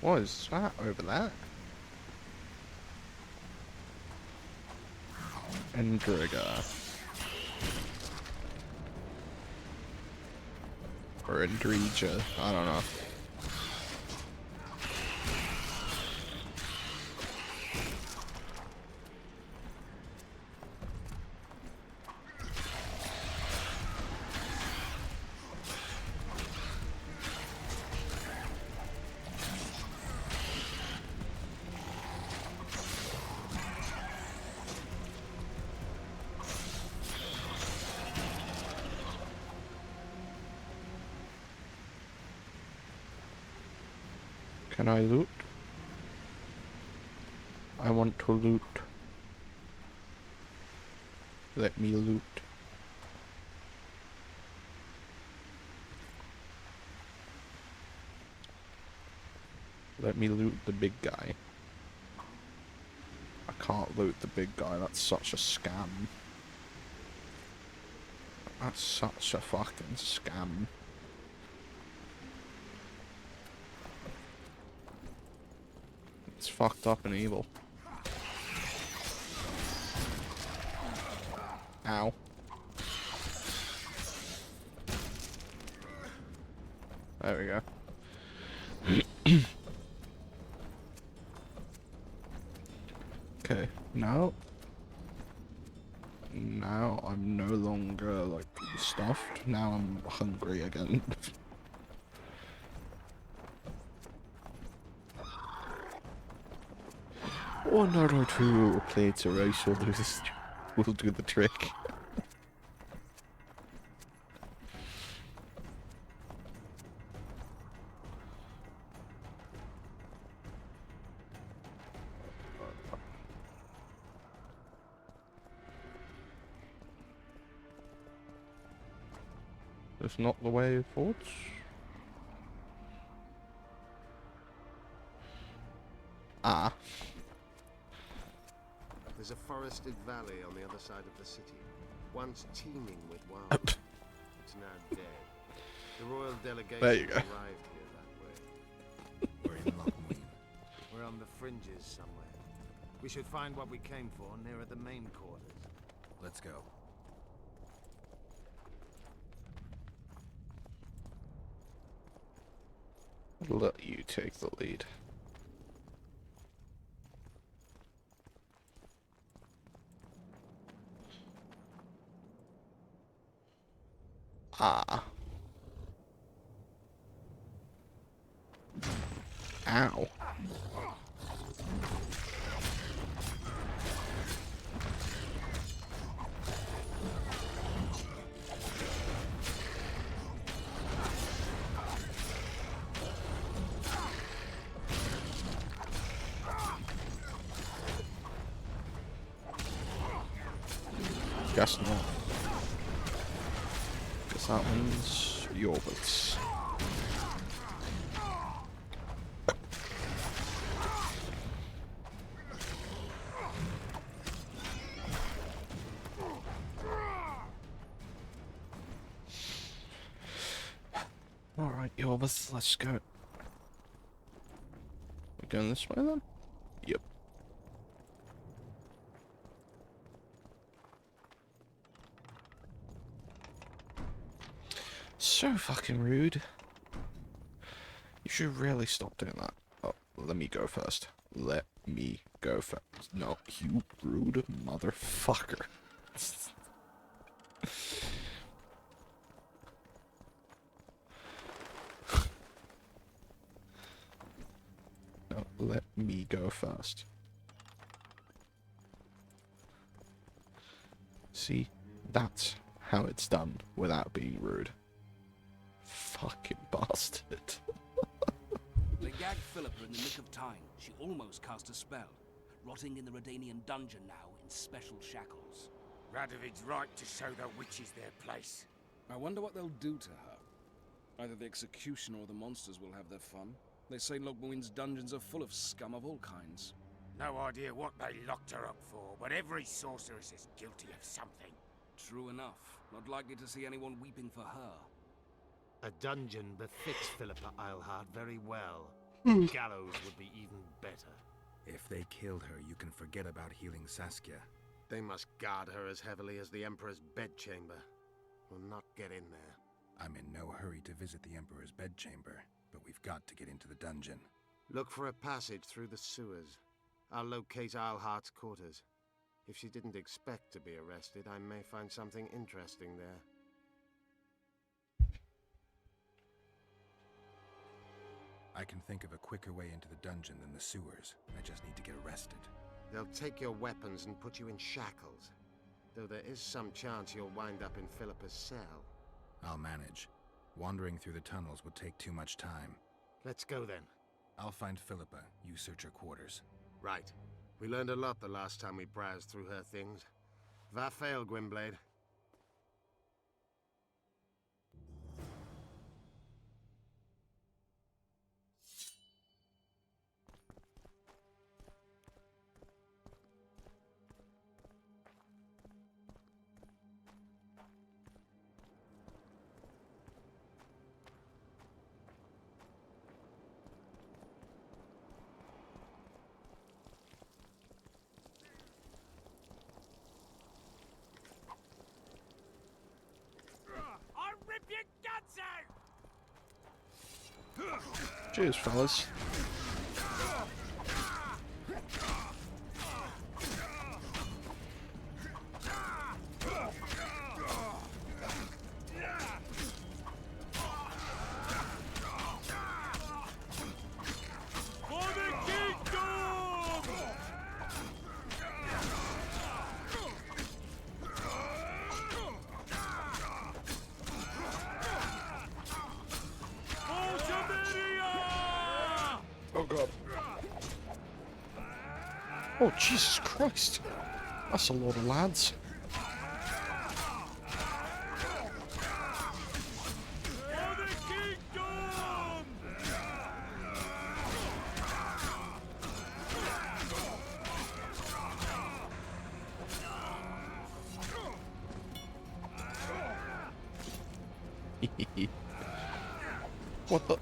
What is that over there? Endrigger. Or Endrija, I don't know. Can I loot? I want to loot. Let me loot. Let me loot the big guy. I can't loot the big guy, that's such a scam. That's such a fucking scam. It's fucked up and evil. Ow. There we go. Okay, now I'm no longer like stuffed. Now I'm hungry again. 1 or 2 plates of rice will do this. Will do the trick. It's not the way forwards. Ah. There's a forested valley on the other side of the city, once teeming with wild. Lord's now dead. The royal delegation There you go. arrived here that way. We're in Lockmuir. We're on the fringes somewhere. We should find what we came for nearer the main quarters. Let's go. Let you take the lead. Ah. Ow. Guess not. Guess that one's yours. Alright, yours, let's go. We're going this way then? Yep. So fucking rude. You should really stop doing that. Oh, let me go first. Let me go first. No, you rude motherfucker. No, let me go first. See, that's how it's done without being rude. Fucking bastard. They gagged Philippa in the nick of time. She almost cast a spell, rotting in the Redanian dungeon now in special shackles. Radovid's right to show the witches their place. I wonder what they'll do to her. Either the executioner or the monsters will have their fun. They say Lockmuir's dungeons are full of scum of all kinds. No idea what they locked her up for, but every sorceress is guilty of something. True enough. Not likely to see anyone weeping for her. A dungeon befits Philippa Eilhart very well. Gallows would be even better. If they killed her, you can forget about healing Saskia. They must guard her as heavily as the Emperor's bedchamber. We'll not get in there. I'm in no hurry to visit the Emperor's bedchamber, but we've got to get into the dungeon. Look for a passage through the sewers. I'll locate Eilhart's quarters. If she didn't expect to be arrested, I may find something interesting there. I can think of a quicker way into the dungeon than the sewers. I just need to get arrested. They'll take your weapons and put you in shackles. Though there is some chance you'll wind up in Philippa's cell. I'll manage. Wandering through the tunnels would take too much time. Let's go then. I'll find Philippa. You search her quarters. Right. We learned a lot the last time we browsed through her things. Vatt'ghern, Gwynbleidd. Cheers, fellas. Oh god. Oh Jesus Christ. That's a lot of lads. What the?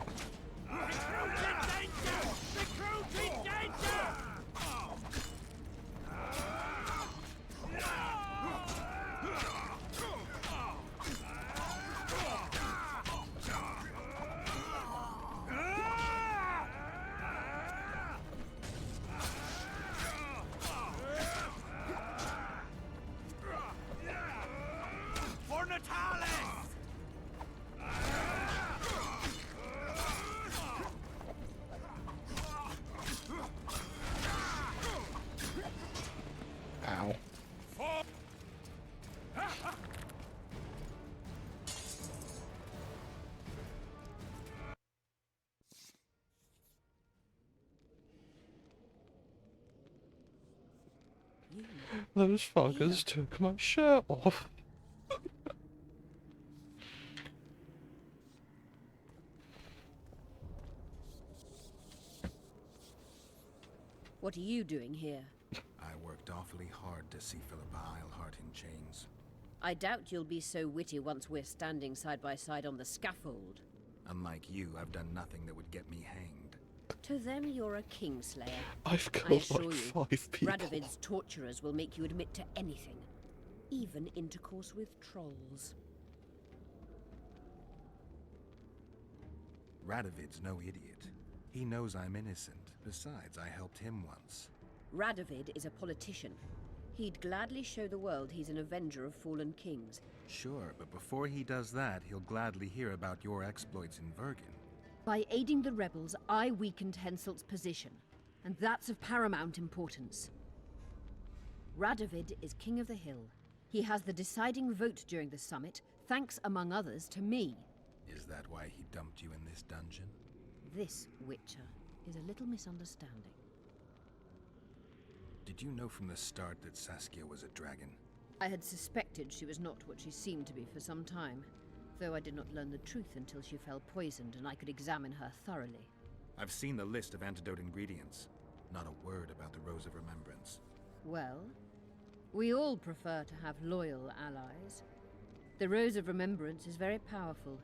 Ow. Those fuckers took my shirt off. What are you doing here? I worked awfully hard to see Philippa Eilhart in chains. I doubt you'll be so witty once we're standing side by side on the scaffold. Unlike you, I've done nothing that would get me hanged. To them, you're a kingslayer. I've I killed assure like you, 5 people. Radovid's torturers will make you admit to anything, even intercourse with trolls. Radovid's no idiot. He knows I'm innocent. Besides, I helped him once. Radovid is a politician. He'd gladly show the world he's an avenger of fallen kings. Sure, but before he does that, he'll gladly hear about your exploits in Vatt'ghern. By aiding the rebels, I weakened Henselt's position, and that's of paramount importance. Radovid is king of the hill. He has the deciding vote during the summit, thanks, among others, to me. Is that why he dumped you in this dungeon? This, Witcher, is a little misunderstanding. Did you know from the start that Saskia was a dragon? I had suspected she was not what she seemed to be for some time, though I did not learn the truth until she fell poisoned and I could examine her thoroughly. I've seen the list of antidote ingredients. Not a word about the Rose of Remembrance. Well, we all prefer to have loyal allies. The Rose of Remembrance is very powerful.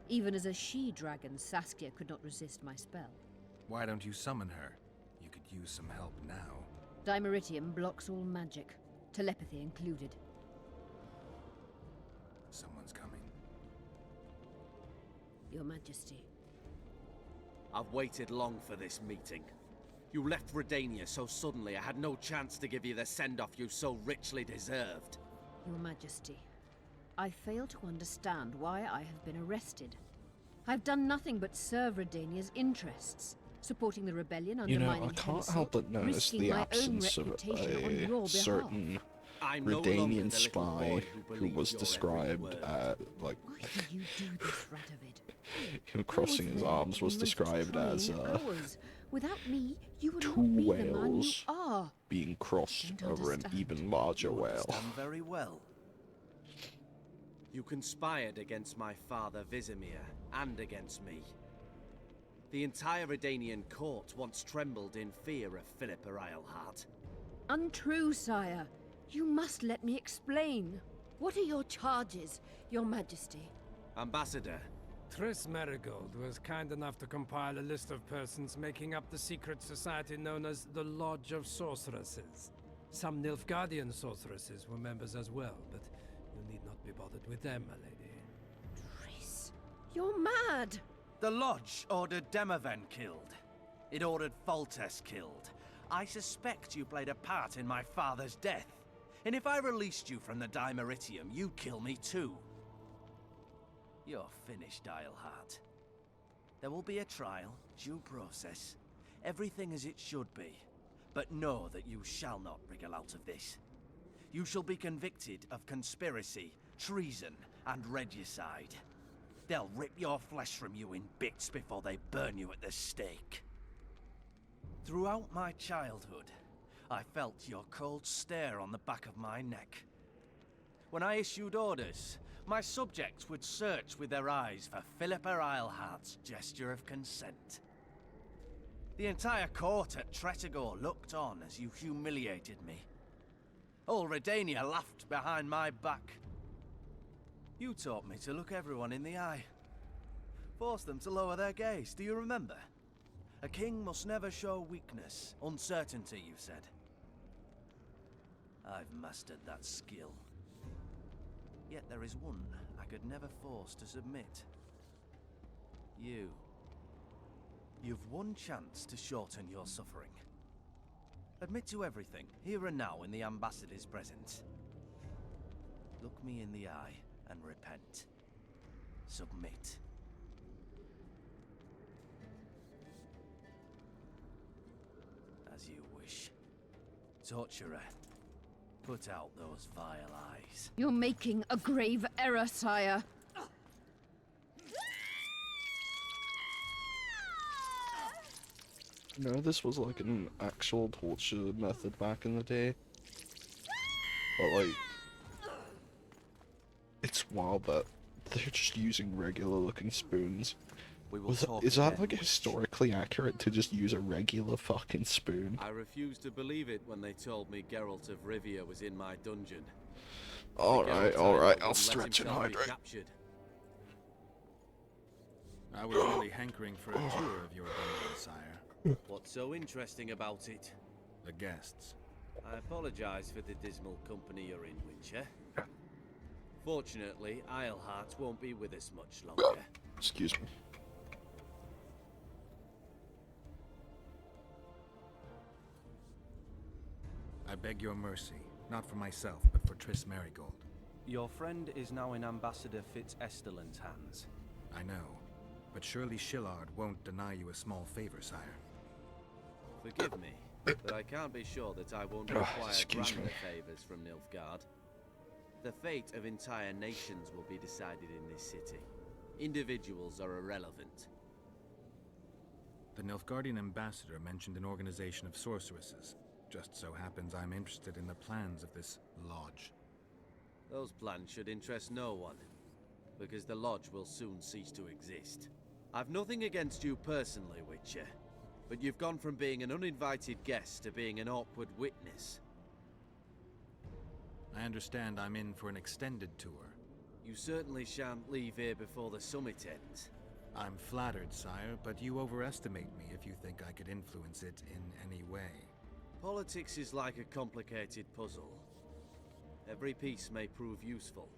Even as a she-dragon, Saskia could not resist my spell. Why don't you summon her? You could use some help now. Dimeritium blocks all magic, telepathy included. Someone's coming. Your Majesty. I've waited long for this meeting. You left Redania so suddenly I had no chance to give you the send-off you so richly deserved. Your Majesty, I fail to understand why I have been arrested. I've done nothing but serve Redania's interests, supporting the rebellion, You know, undermining I can't Henselt, help but notice risking the my own absence of reputation on your a behalf. certain I'm no longer Redanian the little spy boy who who believes was your described every word. like Why do you do this, Radovid? him crossing his arms was in most described as trying hours. Without me, you would two not be the man you whales are. being crossed Don't over an understand. even larger whale. Done very well. You conspired against my father Vizimir, and against me. The entire Redanian court once trembled in fear of Philippa Eilhart. Untrue, sire. You must let me explain. What are your charges, Your Majesty? Ambassador. Triss Marigold was kind enough to compile a list of persons making up the secret society known as the Lodge of Sorceresses. Some Nilfgaardian sorceresses were members as well, but you need not be bothered with them, my lady. Triss, you're mad! The Lodge ordered Demoven killed. It ordered Foltest killed. I suspect you played a part in my father's death. And if I released you from the Dimeritium, you'd kill me too. You're finished, Eilhart. There will be a trial, due process, everything as it should be. But know that you shall not wriggle out of this. You shall be convicted of conspiracy, treason, and regicide. They'll rip your flesh from you in bits before they burn you at the stake. Throughout my childhood, I felt your cold stare on the back of my neck. When I issued orders, my subjects would search with their eyes for Philippa Eilhart's gesture of consent. The entire court at Tretogor looked on as you humiliated me. All Redania laughed behind my back. You taught me to look everyone in the eye. Force them to lower their gaze, do you remember? A king must never show weakness, uncertainty, you said. I've mastered that skill. Yet there is one I could never force to submit. You. You've one chance to shorten your suffering. Admit to everything, here and now in the ambassador's presence. Look me in the eye and repent. Submit. As you wish. Torturer, put out those vile eyes. You're making a grave error, sire. No, this was like an actual torture method back in the day. But like, it's wild that they're just using regular looking spoons. Is that like historically accurate to just use a regular fucking spoon? I refused to believe it when they told me Geralt of Rivia was in my dungeon. Alright, I'll stretch and hydrate. I was really hankering for a tour of your dungeon, sire. What's so interesting about it? The guests. I apologize for the dismal company you're in, Witcher. Fortunately, Islehart won't be with us much longer. Excuse me. I beg your mercy, not for myself, but for Triss Merigold. Your friend is now in Ambassador Fitz-Esterlin's hands. I know, but surely Shillard won't deny you a small favor, sire. Forgive me, but I can't be sure that I won't require grander favors from Nilfgaard. The fate of entire nations will be decided in this city. Individuals are irrelevant. The Nilfgaardian ambassador mentioned an organization of sorceresses. Just so happens I'm interested in the plans of this lodge. Those plans should interest no one, because the lodge will soon cease to exist. I've nothing against you personally, Witcher, but you've gone from being an uninvited guest to being an awkward witness. I understand I'm in for an extended tour. You certainly shan't leave here before the summit ends. I'm flattered, sire, but you overestimate me if you think I could influence it in any way. Politics is like a complicated puzzle. Every piece may prove useful,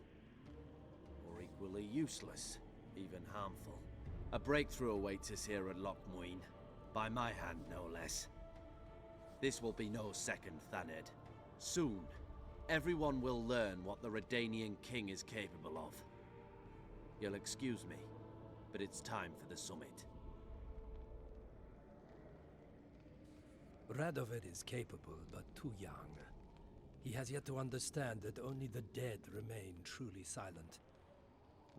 or equally useless, even harmful. A breakthrough awaits us here at Loch Muin, by my hand no less. This will be no second Thaned. Soon, everyone will learn what the Redanian king is capable of. You'll excuse me, but it's time for the summit. Radovid is capable, but too young. He has yet to understand that only the dead remain truly silent.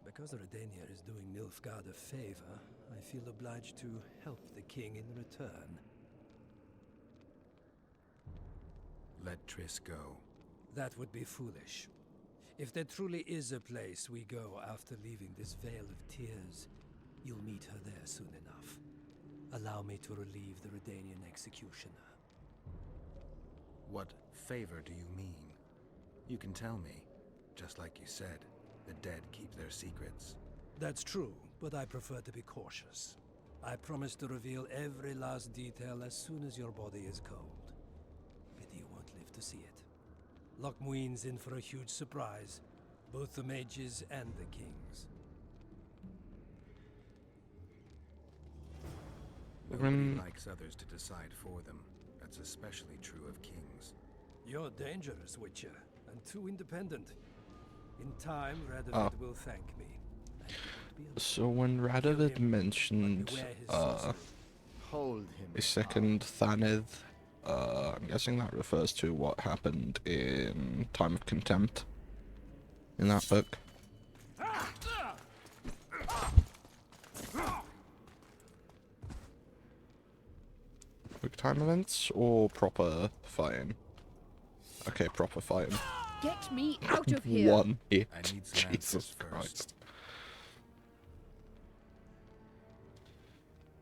Because Redania is doing Nilfgaard a favor, I feel obliged to help the king in return. Let Triss go. That would be foolish. If there truly is a place we go after leaving this Vale of Tears, you'll meet her there soon enough. Allow me to relieve the Redanian executioner. What favor do you mean? You can tell me. Just like you said, the dead keep their secrets. That's true, but I prefer to be cautious. I promise to reveal every last detail as soon as your body is cold. Pity you won't live to see it. Loch Muin's in for a huge surprise, both the mages and the kings. Nobody likes others to decide for them. That's especially true of kings. You're dangerous, Witcher, and too independent. In time, Radovid will thank me. So when Radovid mentioned a second Thanedd, I'm guessing that refers to what happened in Time of Contempt in that book. Quick time events or proper fighting? Okay, proper fighting. Get me out of here! One hit. I need some Jesus answers Christ. first.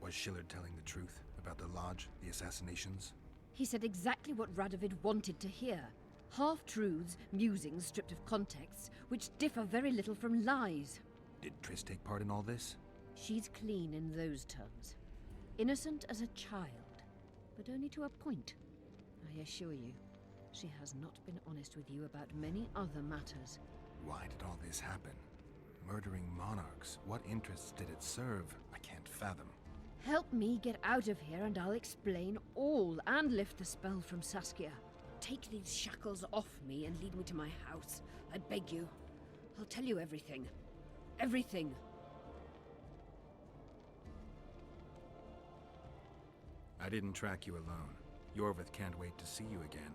Was Shillard telling the truth about the lodge, the assassinations? He said exactly what Radovid wanted to hear. Half-truths, musings stripped of context, which differ very little from lies. Did Triss take part in all this? She's clean in those terms. Innocent as a child, but only to a point. I assure you, she has not been honest with you about many other matters. Why did all this happen? Murdering monarchs, what interests did it serve? I can't fathom. Help me get out of here and I'll explain all and lift the spell from Saskia. Take these shackles off me and lead me to my house. I beg you. I'll tell you everything. Everything. I didn't track you alone. Yorvith can't wait to see you again.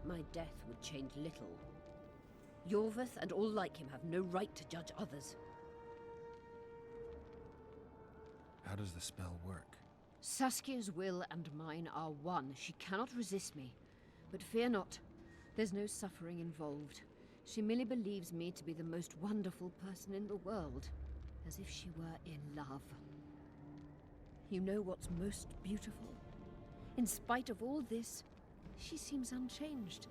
My death would change little. Yorvith and all like him have no right to judge others. How does the spell work? Saskia's will and mine are one. She cannot resist me. But fear not. There's no suffering involved. She merely believes me to be the most wonderful person in the world. As if she were in love. You know what's most beautiful? In spite of all this, she seems unchanged.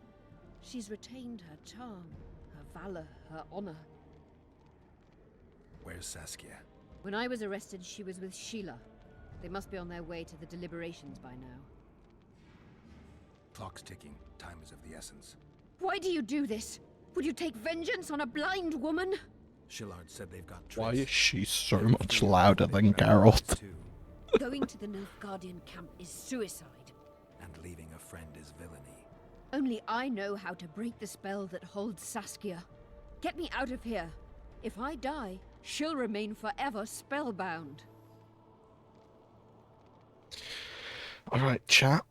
She's retained her charm, her valor, her honor. Where's Saskia? When I was arrested, she was with Sheila. They must be on their way to the deliberations by now. Clock's ticking. Time is of the essence. Why do you do this? Would you take vengeance on a blind woman? Shillard said they've got Triss. Why is she so much louder than Geralt? Going to the Nilfgaardian camp is suicide. And leaving a friend is villainy. Only I know how to break the spell that holds Saskia. Get me out of here. If I die, she'll remain forever spellbound. Alright, chat.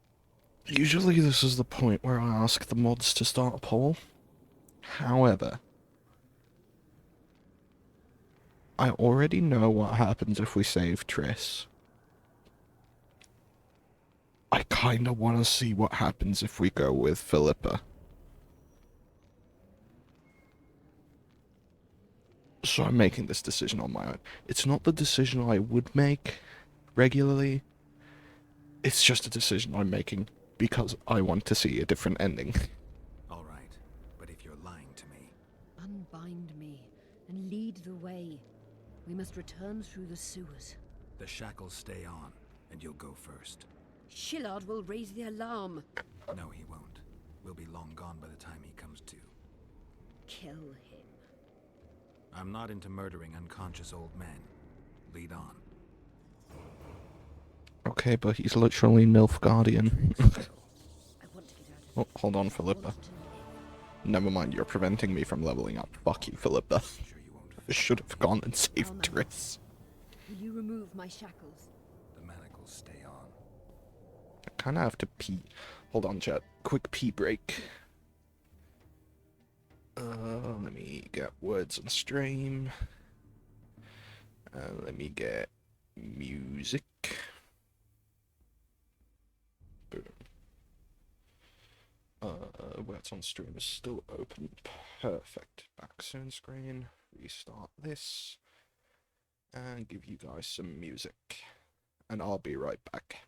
Usually this is the point where I ask the mods to start a poll. However, I already know what happens if we save Triss. I kinda wanna see what happens if we go with Philippa. So I'm making this decision on my own. It's not the decision I would make regularly. It's just a decision I'm making because I want to see a different ending. Alright, but if you're lying to me... Unbind me and lead the way. We must return through the sewers. The shackles stay on, and you'll go first. Shillard will raise the alarm. No, he won't. We'll be long gone by the time he comes to. Kill him. I'm not into murdering unconscious old men. Lead on. Okay, but he's literally Nilfgaardian. Oh, hold on, Philippa. Never mind, you're preventing me from leveling up. Fuck you, Philippa. I should have gone and saved Triss. Will you remove my shackles? The manacles stay on. I kinda have to pee. Hold on, chat. Quick pee break. Let me get words on stream. Let me get music. Boom. Words on stream is still open. Perfect. Back soon screen. Restart this. And give you guys some music. And I'll be right back.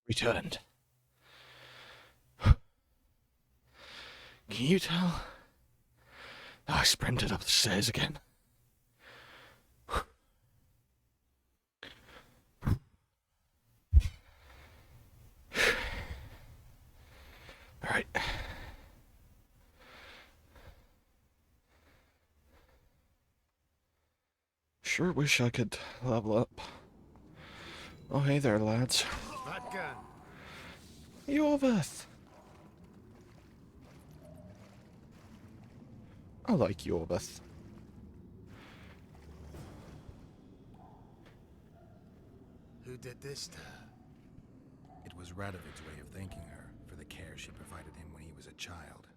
returned. Can you tell? I sprinted up the stairs again. Alright. Sure wish I could level up. Oh, hey there, lads. Vatt'ghern. Yorvith. I like Yorvith. Who did this to her? It was Radovid's way of thanking her for the care she provided him when he was a child.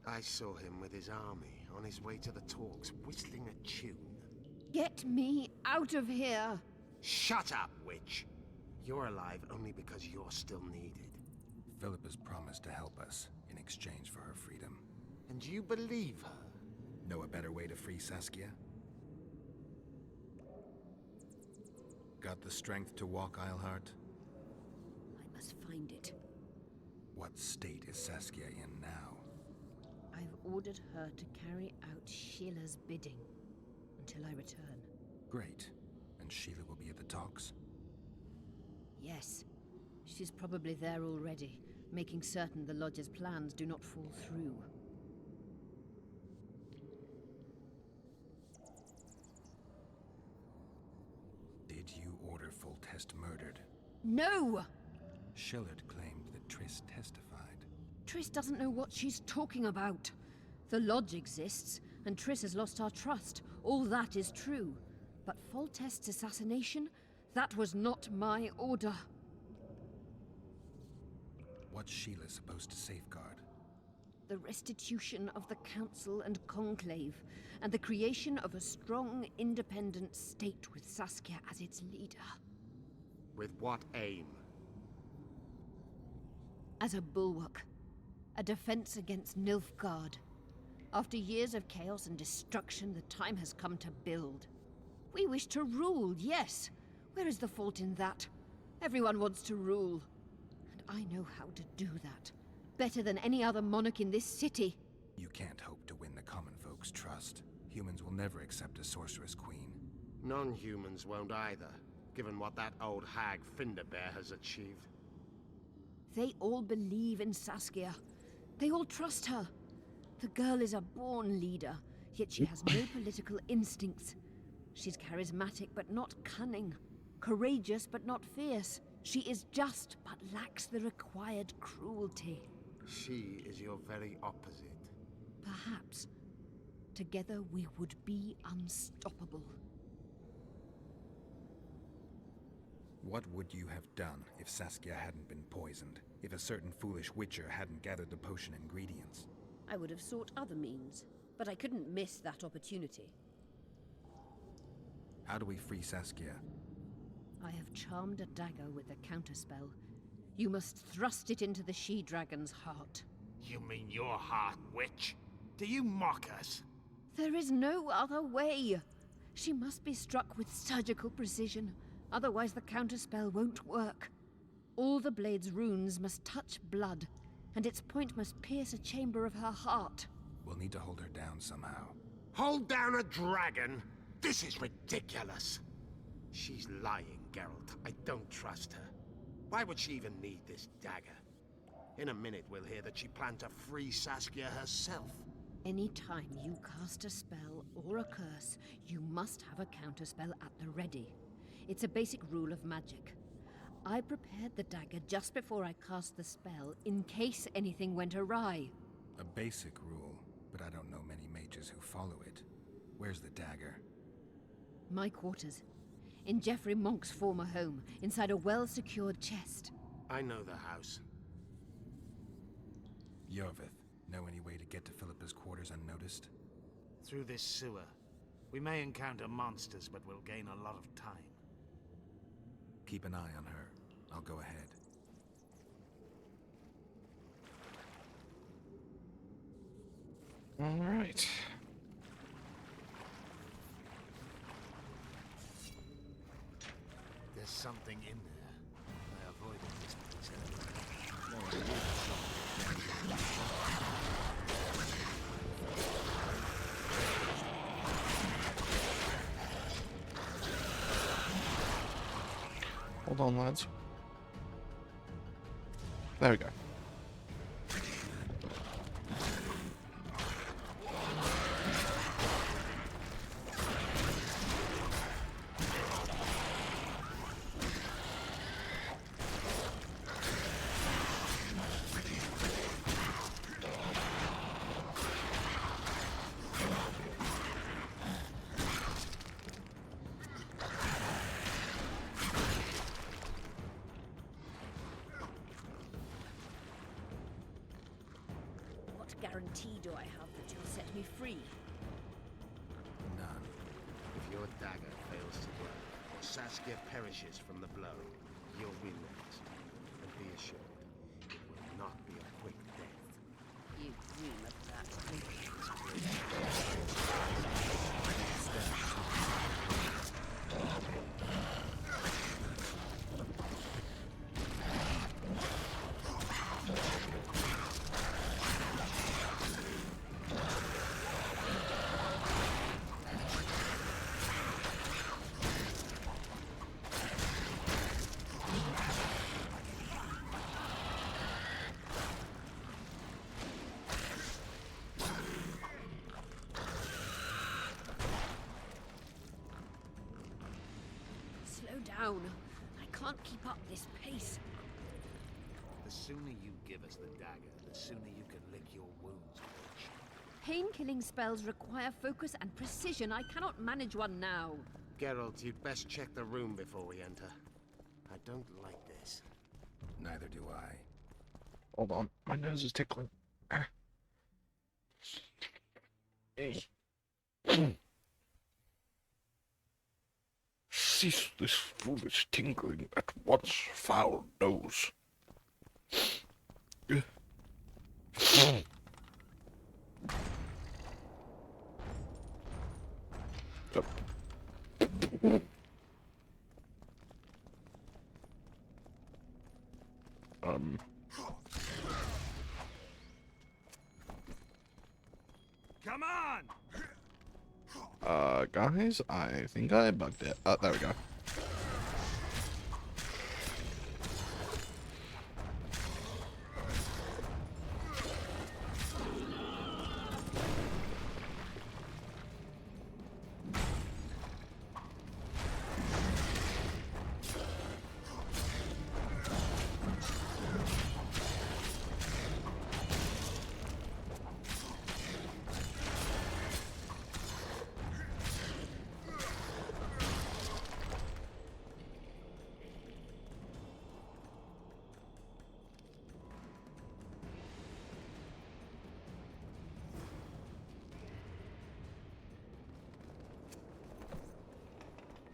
I saw him with his army on his way to the talks, whistling a tune. Get me out of here! Shut up, witch! You're alive only because you're still needed. Philippa's promised to help us in exchange for her freedom. And you believe her? Know a better way to free Saskia? Got the strength to walk, Eilhart? I must find it. What state is Saskia in now? I've ordered her to carry out Sheila's bidding until I return. Great. And Sheila will be at the talks? Yes. She's probably there already, making certain the Lodge's plans do not fall through. Did you order Foltest murdered? No! Shillard claimed that Triss testified. Triss doesn't know what she's talking about. The Lodge exists, and Triss has lost our trust. All that is true. But Foltest's assassination? That was not my order. What's Sheila supposed to safeguard? The restitution of the Council and Conclave, and the creation of a strong, independent state with Saskia as its leader. With what aim? As a bulwark. A defense against Nilfgaard. After years of chaos and destruction, the time has come to build. We wish to rule, yes. Where is the fault in that? Everyone wants to rule. And I know how to do that. Better than any other monarch in this city. You can't hope to win the common folk's trust. Humans will never accept a sorceress queen. Non-humans won't either, given what that old hag Finderbear has achieved. They all believe in Saskia. They all trust her. The girl is a born leader, yet she has no political instincts. She's charismatic but not cunning. Courageous but not fierce. She is just but lacks the required cruelty. She is your very opposite. Perhaps. Together we would be unstoppable. What would you have done if Saskia hadn't been poisoned? If a certain foolish witcher hadn't gathered the potion ingredients? I would have sought other means, but I couldn't miss that opportunity. How do we free Saskia? I have charmed a dagger with a counterspell. You must thrust it into the she-dragon's heart. You mean your heart, witch? Do you mock us? There is no other way. She must be struck with surgical precision, otherwise the counterspell won't work. All the blade's runes must touch blood, and its point must pierce a chamber of her heart. We'll need to hold her down somehow. Hold down a dragon? This is ridiculous. She's lying, Geralt. I don't trust her. Why would she even need this dagger? In a minute we'll hear that she planned to free Saskia herself. Any time you cast a spell or a curse, you must have a counterspell at the ready. It's a basic rule of magic. I prepared the dagger just before I cast the spell, in case anything went awry. A basic rule, but I don't know many mages who follow it. Where's the dagger? My quarters. In Geoffrey Monk's former home, inside a well-secured chest. I know the house. Yorvith, know any way to get to Philippa's quarters unnoticed? Through this sewer. We may encounter monsters, but we'll gain a lot of time. Keep an eye on her. I'll go ahead. All right. There's something in there. I avoided this place earlier. on, lads. There we go. What guarantee do I have that you'll set me free? None. If your dagger fails to work, or Saskia perishes from the blow, you'll be next. And be assured, it will not be a quick death. You dream of that. Slow down. I can't keep up this pace. The sooner you give us the dagger, the sooner you can lick your wounds, bitch. Pain-killing spells require focus and precision. I cannot manage one now. Geralt, you'd best check the room before we enter. I don't like this. Neither do I. Hold on, my nose is tickling. Cease this foolish tingling at once, foul nose. Come on! Guys, I think I bugged it. Oh, there we go.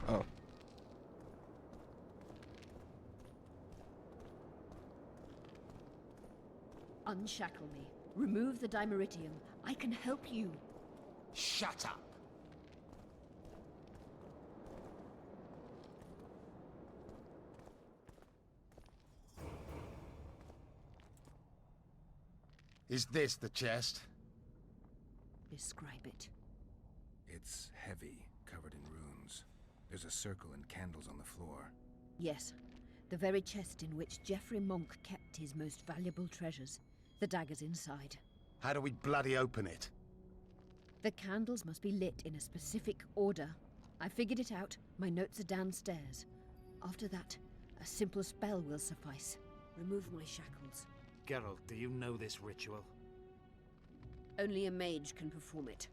Oh. Unshackle me. Remove the dimeritium. I can help you. Shut up! Is this the chest? Describe it. It's heavy, covered in runes. There's a circle and candles on the floor. Yes. The very chest in which Geoffrey Monk kept his most valuable treasures. The dagger's inside. How do we bloody open it? The candles must be lit in a specific order. I figured it out. My notes are downstairs. After that, a simple spell will suffice. Remove my shackles. Geralt, do you know this ritual? Only a mage can perform it.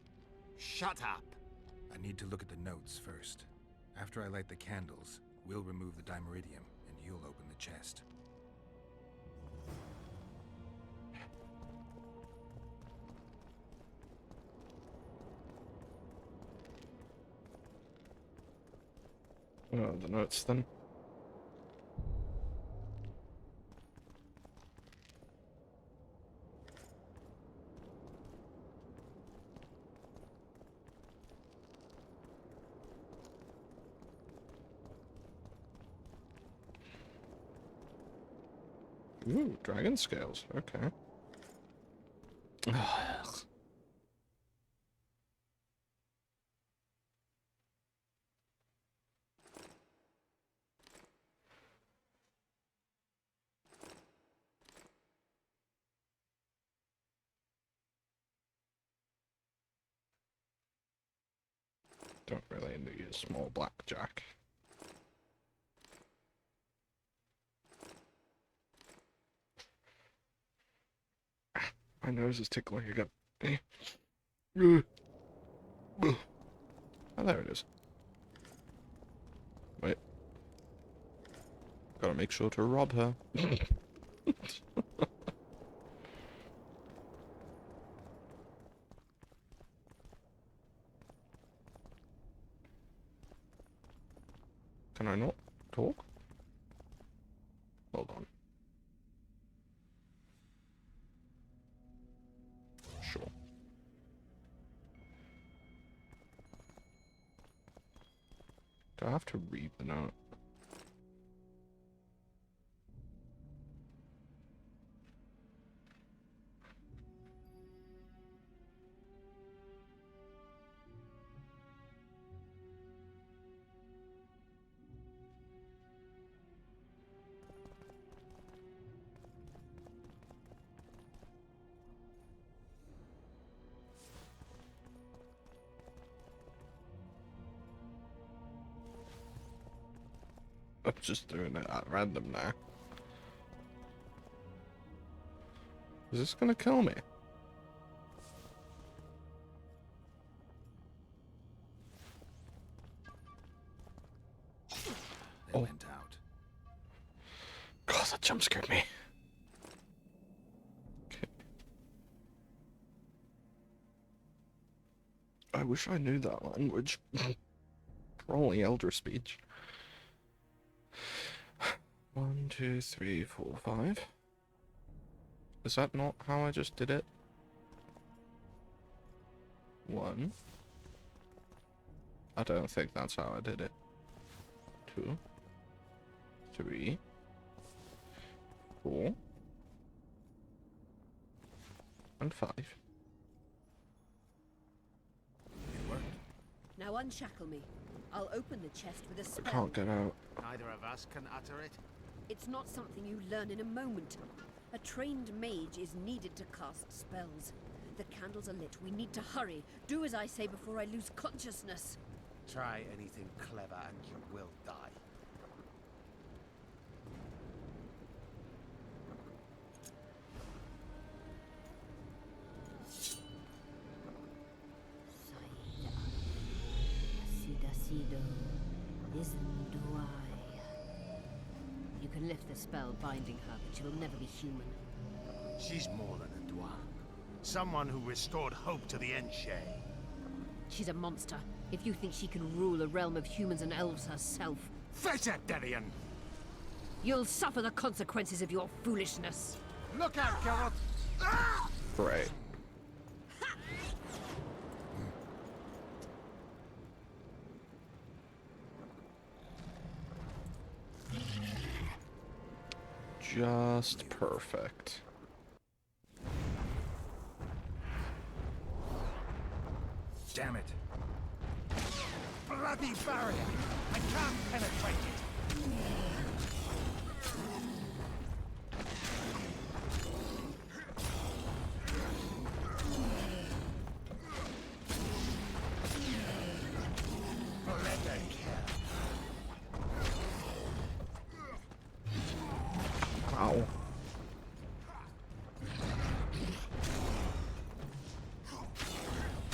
Shut up! I need to look at the notes first. After I light the candles, we'll remove the dimeritium, and you'll open the chest. Oh, the notes then. Ooh, dragon scales. Okay. Don't really need a small blackjack. My nose is tickling again. Oh, there it is. Wait. Gotta make sure to rob her. Can I not talk? Hold on. Sure. Do I have to read the note? I'm just doing it at random now. Is this gonna kill me? They went out. God, that jump scared me. Okay. I wish I knew that language. Probably Elder speech. 1, 2, 3, 4, 5. Is that not how I just did it? 1. I don't think that's how I did it. 2, 3, 4, and 5. Now unshackle me. I'll open the chest with a spell. I can't get out. Neither of us can utter it. It's not something you learn in a moment. A trained mage is needed to cast spells. The candles are lit. We need to hurry. Do as I say before I lose consciousness. Try anything clever and you will die. You can lift the spell binding her, but she will never be human. She's more than a dwarf. Someone who restored hope to the Enshe. She's a monster. If you think she can rule a realm of humans and elves herself... Face it, Delian! You'll suffer the consequences of your foolishness. Look out, Garrett! Ah! Right. Just perfect. Damn it. Bloody barrier! I can't penetrate it! Ow.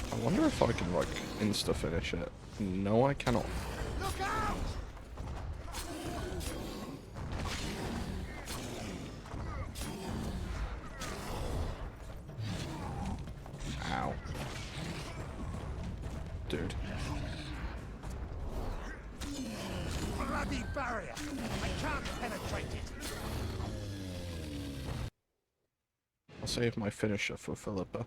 I wonder if I can, like, insta-finish it. No, I cannot. Look out! Ow. Dude. Bloody barrier! I can't penetrate it! I'll save my finisher for Philippa.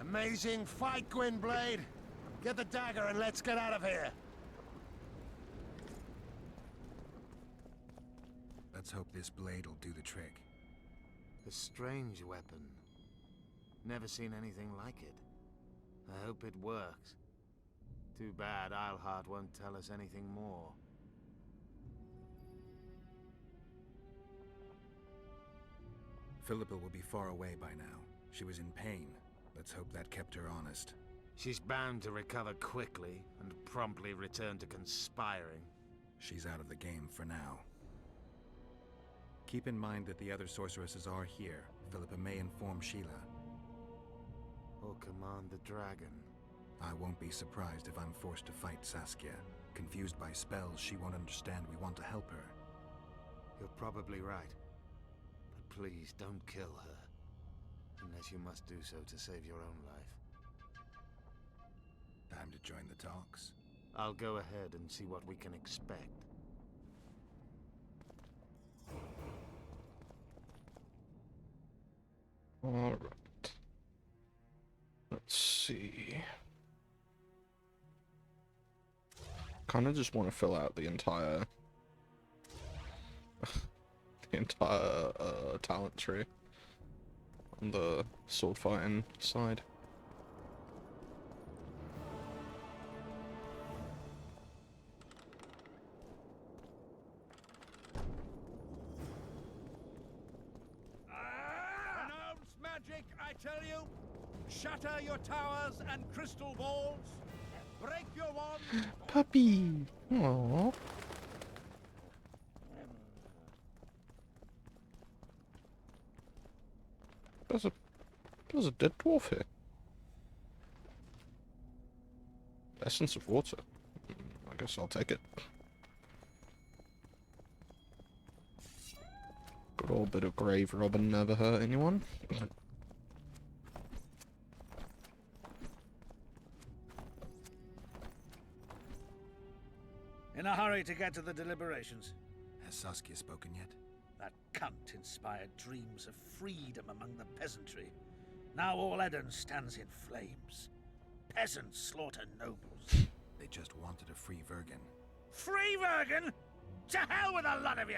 Amazing fight, Gwynbleidd! Get the dagger and let's get out of here! Let's hope this blade will do the trick. A strange weapon. Never seen anything like it. I hope it works. Too bad Eilhart won't tell us anything more. Philippa will be far away by now. She was in pain. Let's hope that kept her honest. She's bound to recover quickly and promptly return to conspiring. She's out of the game for now. Keep in mind that the other sorceresses are here. Philippa may inform Sheila. Or command the dragon. I won't be surprised if I'm forced to fight Saskia. Confused by spells, she won't understand we want to help her. You're probably right. But please don't kill her. Unless you must do so to save your own life. Time to join the talks. I'll go ahead and see what we can expect. Alright. Let's see. Kinda just want to fill out the entire talent tree on the sword fighting side. Renounce magic, I tell you! Shatter your towers and crystal balls! Break your wands! Puppy! Aww. There's a dead dwarf here. Essence of water. I guess I'll take it. Good old bit of grave robbing never hurt anyone. In a hurry to get to the deliberations. Has Saskia spoken yet? That cunt inspired dreams of freedom among the peasantry. Now all Edirn stands in flames. Peasants slaughter nobles. They just wanted a free Vatt'ghern. Free Vatt'ghern? To hell with a lot of you!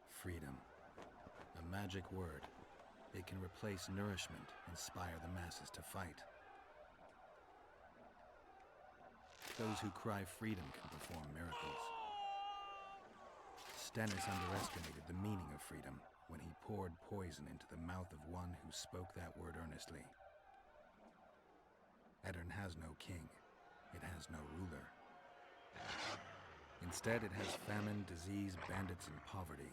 Freedom. A magic word. It can replace nourishment, inspire the masses to fight. Those who cry freedom can perform miracles. Stennis underestimated the meaning of freedom when he poured poison into the mouth of one who spoke that word earnestly. Edirn has no king. It has no ruler. Instead, it has famine, disease, bandits, and poverty.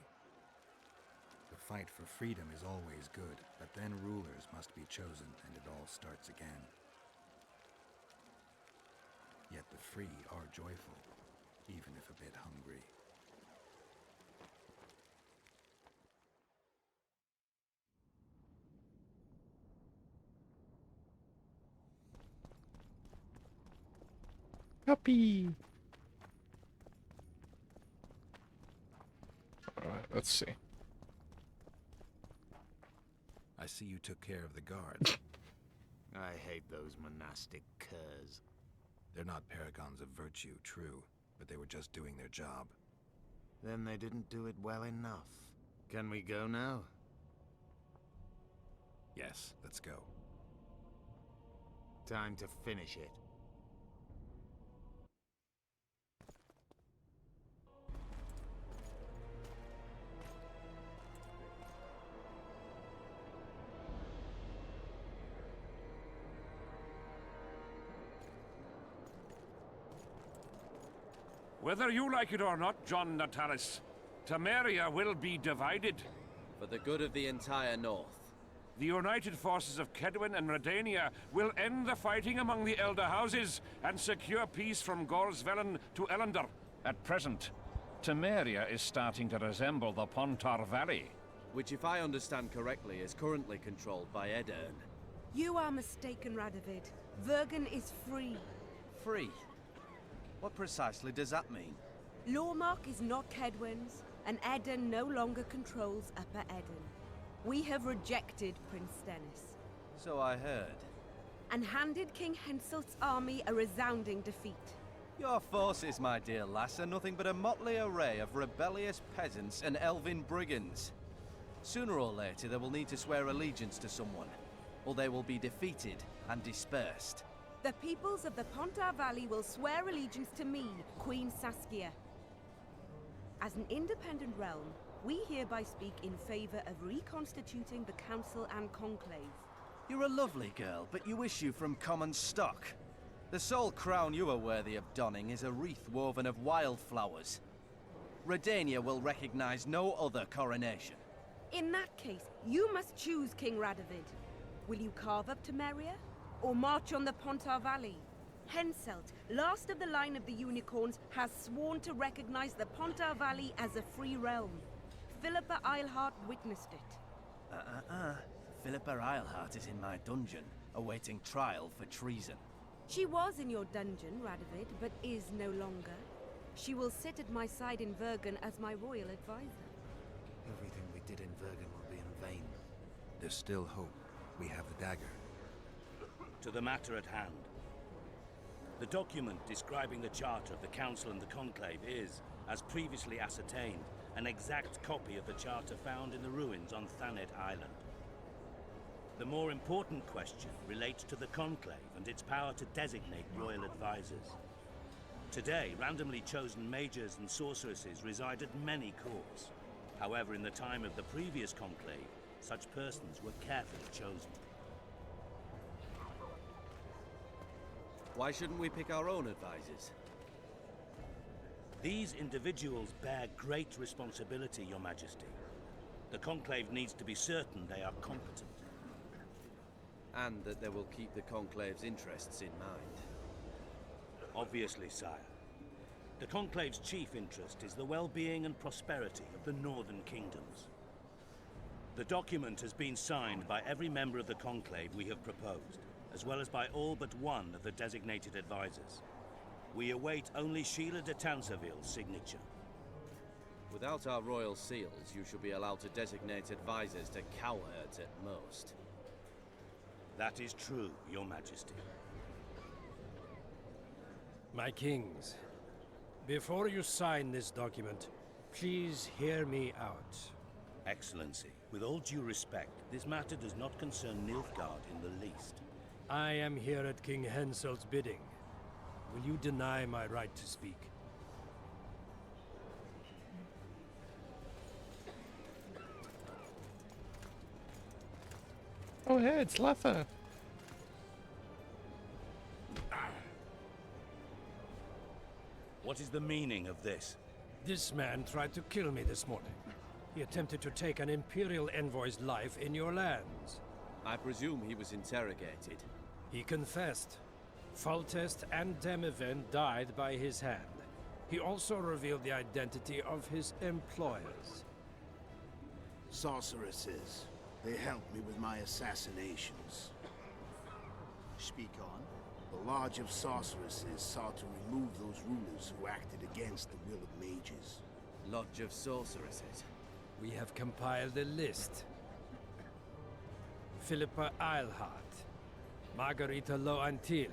The fight for freedom is always good, but then rulers must be chosen, and it all starts again. Yet the free are joyful, even if a bit hungry. Puppy! Alright, let's see. I see you took care of the guards. I hate those monastic curs. They're not paragons of virtue, true, but they were just doing their job. Then they didn't do it well enough. Can we go now? Yes, let's go. Time to finish it. Whether you like it or not, John Natalis, Temeria will be divided. For the good of the entire North. The united forces of Kedwin and Redania will end the fighting among the Elder Houses and secure peace from Gorsvelen to Ellender. At present, Temeria is starting to resemble the Pontar Valley. Which, if I understand correctly, is currently controlled by Edirn. You are mistaken, Radovid. Vatt'ghern is free. Free? What precisely does that mean? Lawmark is not Kedwin's, and Edirn no longer controls Upper Edirn. We have rejected Prince Stennis. So I heard. And handed King Henselt's army a resounding defeat. Your forces, my dear lass, are nothing but a motley array of rebellious peasants and elven brigands. Sooner or later, they will need to swear allegiance to someone, or they will be defeated and dispersed. The peoples of the Pontar Valley will swear allegiance to me, Queen Saskia. As an independent realm, We hereby speak in favor of reconstituting the Council and Conclave. You're a lovely girl, but you issue from common stock. The sole crown you are worthy of donning is a wreath woven of wildflowers. Redania will recognize no other coronation. In that case, you must choose, King Radovid. Will you carve up Temeria, or march on the Pontar Valley? Henselt, last of the line of the Unicorns, has sworn to recognize the Pontar Valley as a free realm. Philippa Eilhart witnessed it. Philippa Eilhart is in my dungeon, awaiting trial for treason. She was in your dungeon, Radovid, but is no longer. She will sit at my side in Vatt'ghern as my royal advisor. Everything we did in Vatt'ghern will be in vain. There's still hope. We have the dagger. To the matter at hand. The document describing the charter of the Council and the Conclave is, as previously ascertained, an exact copy of the charter found in the ruins on Thanet Island. The more important question relates to the Conclave and its power to designate royal advisors. Today, randomly chosen mages and sorceresses reside at many courts. However, in the time of the previous Conclave, such persons were carefully chosen. Why shouldn't we pick our own advisors? These individuals bear great responsibility, Your Majesty. The Conclave needs to be certain they are competent. And that they will keep the Conclave's interests in mind. Obviously, sire. The Conclave's chief interest is the well-being and prosperity of the Northern Kingdoms. The document has been signed by every member of the Conclave we have proposed, as well as by all but one of the designated advisors. We await only Sheila de Tanseville's signature. Without our royal seals, you should be allowed to designate advisors to cowherds at most. That is true, Your Majesty. My kings, before you sign this document, please hear me out. Excellency, with all due respect, this matter does not concern Nilfgaard in the least. I am here at King Henselt's bidding. Will you deny my right to speak? Oh, hey, it's Letha. What is the meaning of this? This man tried to kill me this morning. He attempted to take an Imperial envoy's life in your lands. I presume he was interrogated. He confessed. Foltest and Demiven died by his hand. He also revealed the identity of his employers. Sorceresses. They helped me with my assassinations. Speak on. The Lodge of Sorceresses sought to remove those rulers who acted against the will of mages. Lodge of Sorceresses? We have compiled a list. Philippa Eilhart, Margarita Loantil,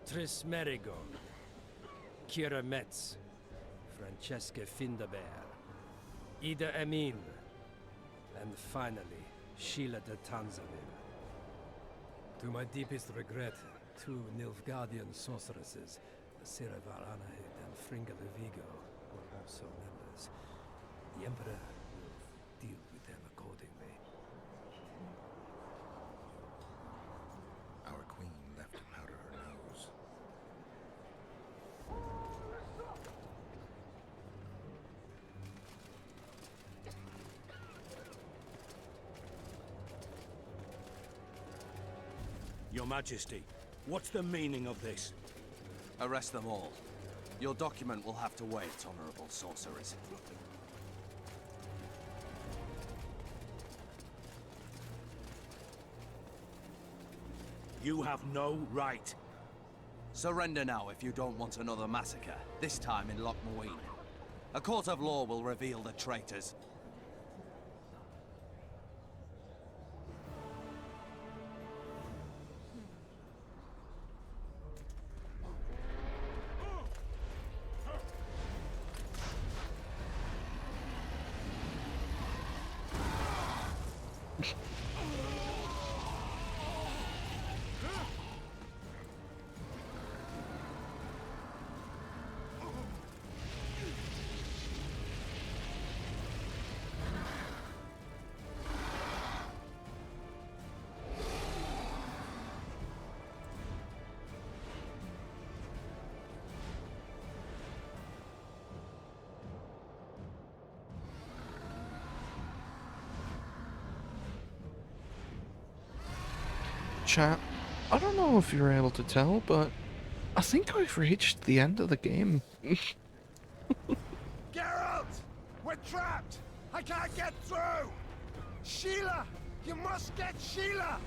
Tris Merigold, Kira Metz, Francesca Findaber, Ida Emin, and finally, Sheila de Tanseville. To my deepest regret, 2 Nilfgaardian sorceresses, Siravar Anahid and Fringa de Vigo, were also members. The Emperor will deal with them accordingly. Our queen left to powder her nose. Your Majesty, what's the meaning of this? Arrest them all. Your document will have to wait, honorable sorcerers. You have no right. Surrender now if you don't want another massacre, this time in Loch Muin. A court of law will reveal the traitors. chat, I don't know if you're able to tell, but I think I've reached the end of the game. Geralt! We're trapped! I can't get through! Sheila! You must get Sheila!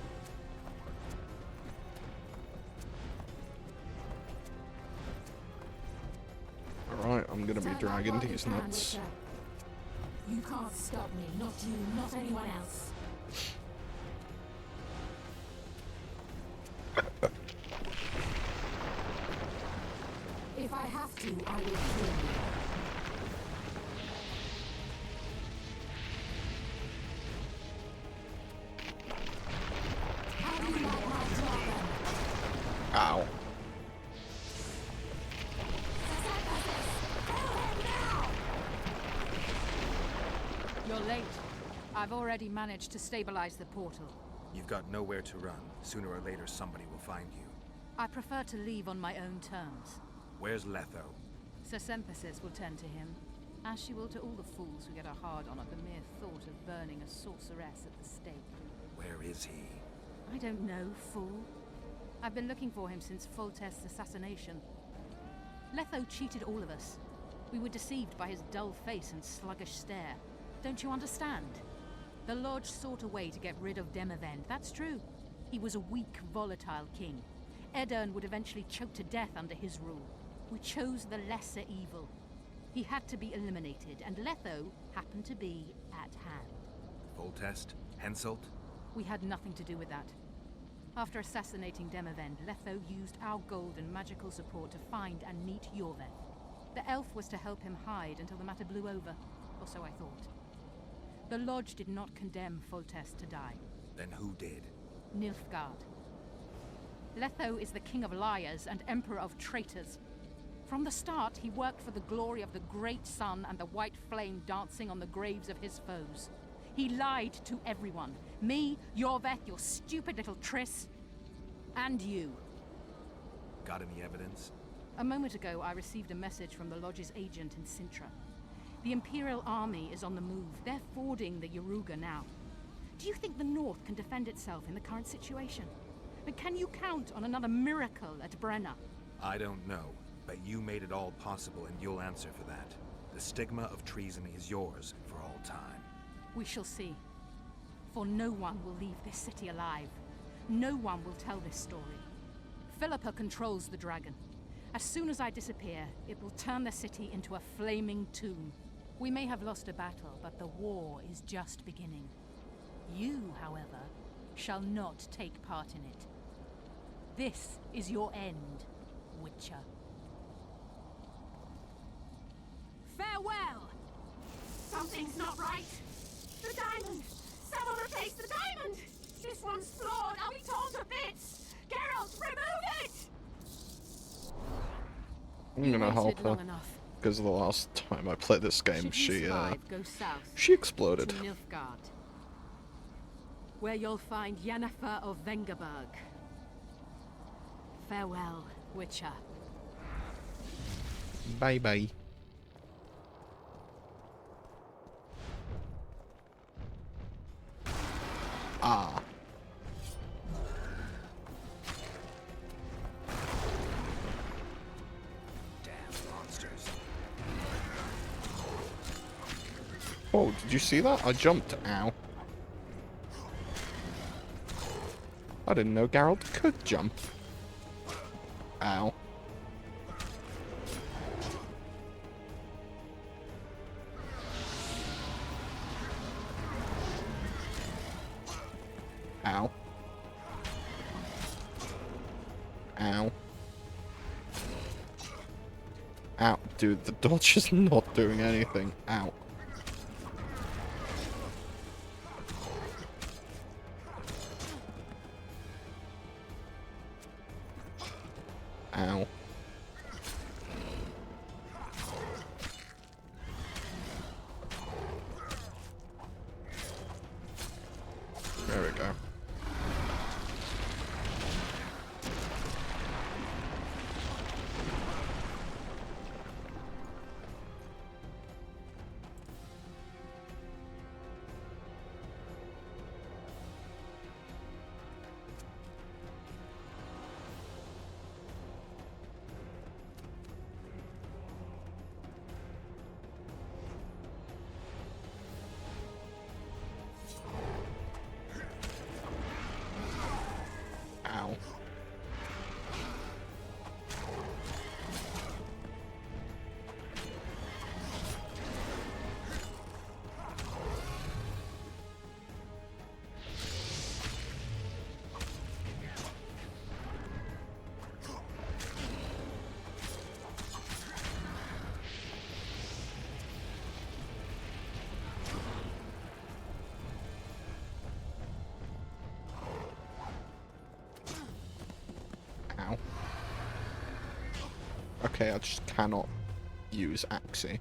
Alright, I'm gonna be dragging these nuts. You can't stop me, not you, not anyone else. If I have to, I will kill you. How do you like my dragon? Ow. You're late. I've already managed to stabilize the portal. You've got nowhere to run. Sooner or later, somebody will find you. I prefer to leave on my own terms. Where's Letho? Sir Sempesis will tend to him, as she will to all the fools who get a hard-on at the mere thought of burning a sorceress at the stake. Where is he? I don't know, fool. I've been looking for him since Foltest's assassination. Letho cheated all of us. We were deceived by his dull face and sluggish stare. Don't you understand? The Lodge sought a way to get rid of Demavend, that's true. He was a weak, volatile king. Vatt'ghern would eventually choke to death under his rule. We chose the lesser evil. He had to be eliminated, and Letho happened to be at hand. Foltest? Henselt? We had nothing to do with that. After assassinating Demavend, Letho used our gold and magical support to find and meet Yorveth. The elf was to help him hide until the matter blew over, or so I thought. The Lodge did not condemn Foltest to die. Then who did? Nilfgaard. Letho is the king of liars and emperor of traitors. From the start, he worked for the glory of the great sun and the white flame dancing on the graves of his foes. He lied to everyone. Me, Yorveth, your stupid little Triss, and you. Got any evidence? A moment ago, I received a message from the Lodge's agent in Sintra. The Imperial Army is on the move. They're fording the Yaruga now. Do you think the North can defend itself in the current situation? And can you count on another miracle at Brenna? I don't know, but you made it all possible and you'll answer for that. The stigma of treason is yours for all time. We shall see. For no one will leave this city alive. No one will tell this story. Philippa controls the dragon. As soon as I disappear, it will turn the city into a flaming tomb. We may have lost a battle, but the war is just beginning. You, however, shall not take part in it. This is your end, Witcher. Farewell! Something's not right. The diamond! Someone replace the diamond! This one's flawed. I'll be torn to bits! Geralt, remove it! I'm gonna help her. Because the last time I played this game, she exploded. To Nilfgaard, where you'll find Yennefer of Vengerberg. Farewell, Witcher. Bye bye. Ah. Oh, did you see that? I jumped. Ow. I didn't know Geralt could jump. Ow. Ow. Ow. Ow. Dude, the dodge is not doing anything. Ow. Ow. There we go. Okay, I just cannot use Axie.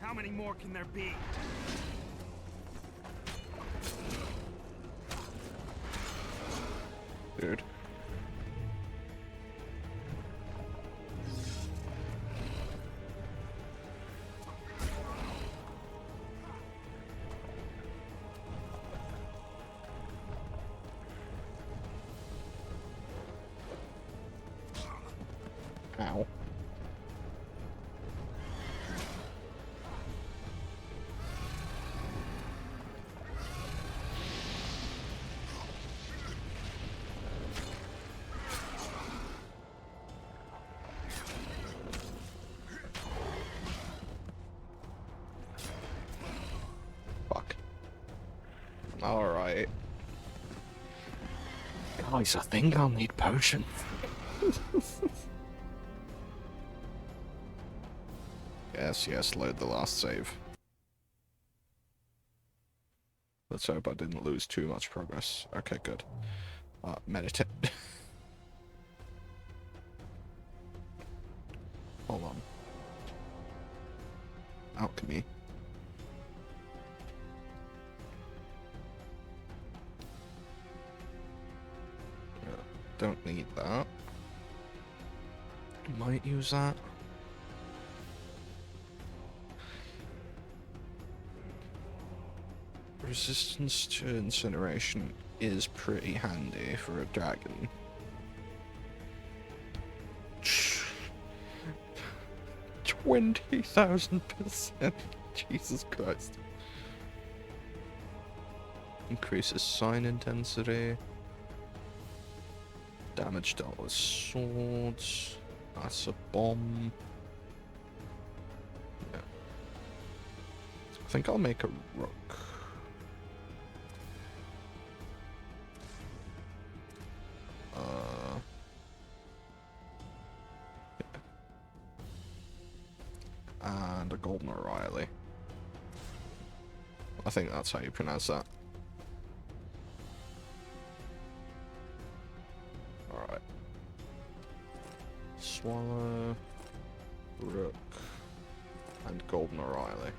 How many more can there be? Dude. Ow. Fuck. Alright. Guys, I think I'll need potion. Yes, load the last save. Let's hope I didn't lose too much progress. Okay, good. Meditate. Hold on. Alchemy. Don't need that. Might use that. Resistance to incineration is pretty handy for a dragon. 20,000%. Jesus Christ. Increases sign intensity. Damage dealt with swords. That's a bomb. Yeah. I think I'll make a rook. And a golden O'Reilly. I think that's how you pronounce that. Alright. Swallow, rook, and golden O'Reilly.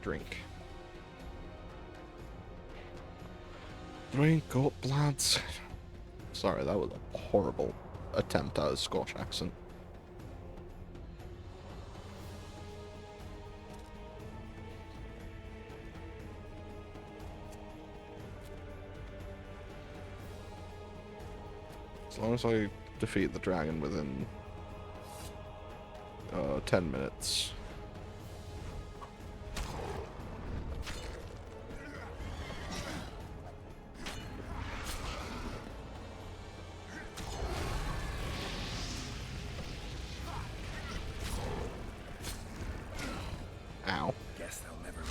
Drink. Drink up, lads. Sorry, that was a horrible attempt at a Scotch accent. As long as I defeat the dragon within 10 minutes. Ow. Guess they'll never learn.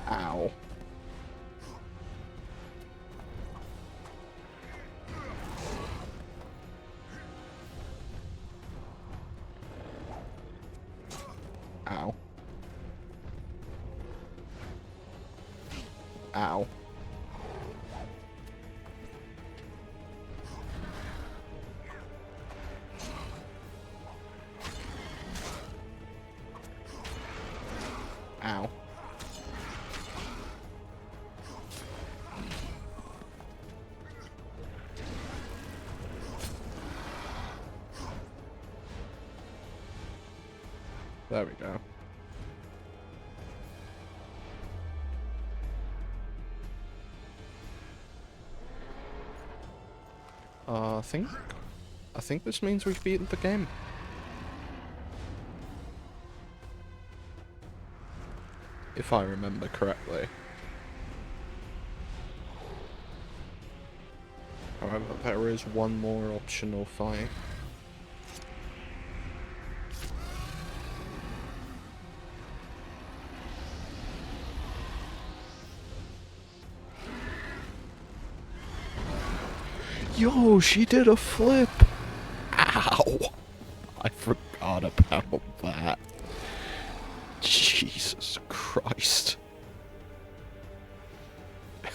Ow. Ow. Ow. Ow. There we go. I think this means we've beaten the game. If I remember correctly. However, there is one more optional fight. Yo, she did a flip! Ow! I forgot about that. Jesus Christ. I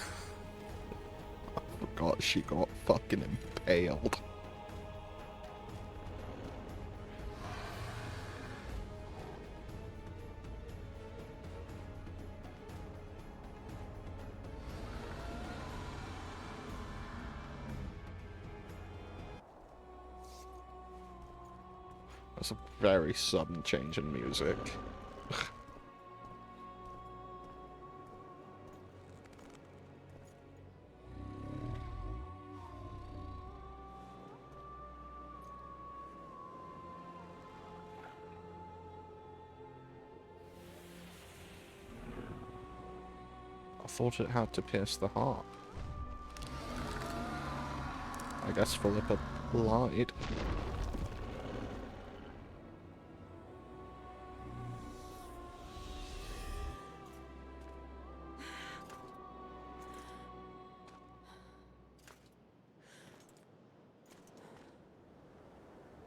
forgot she got fucking impaled. That's a very sudden change in music. I thought it had to pierce the heart. I guess Philippa lied.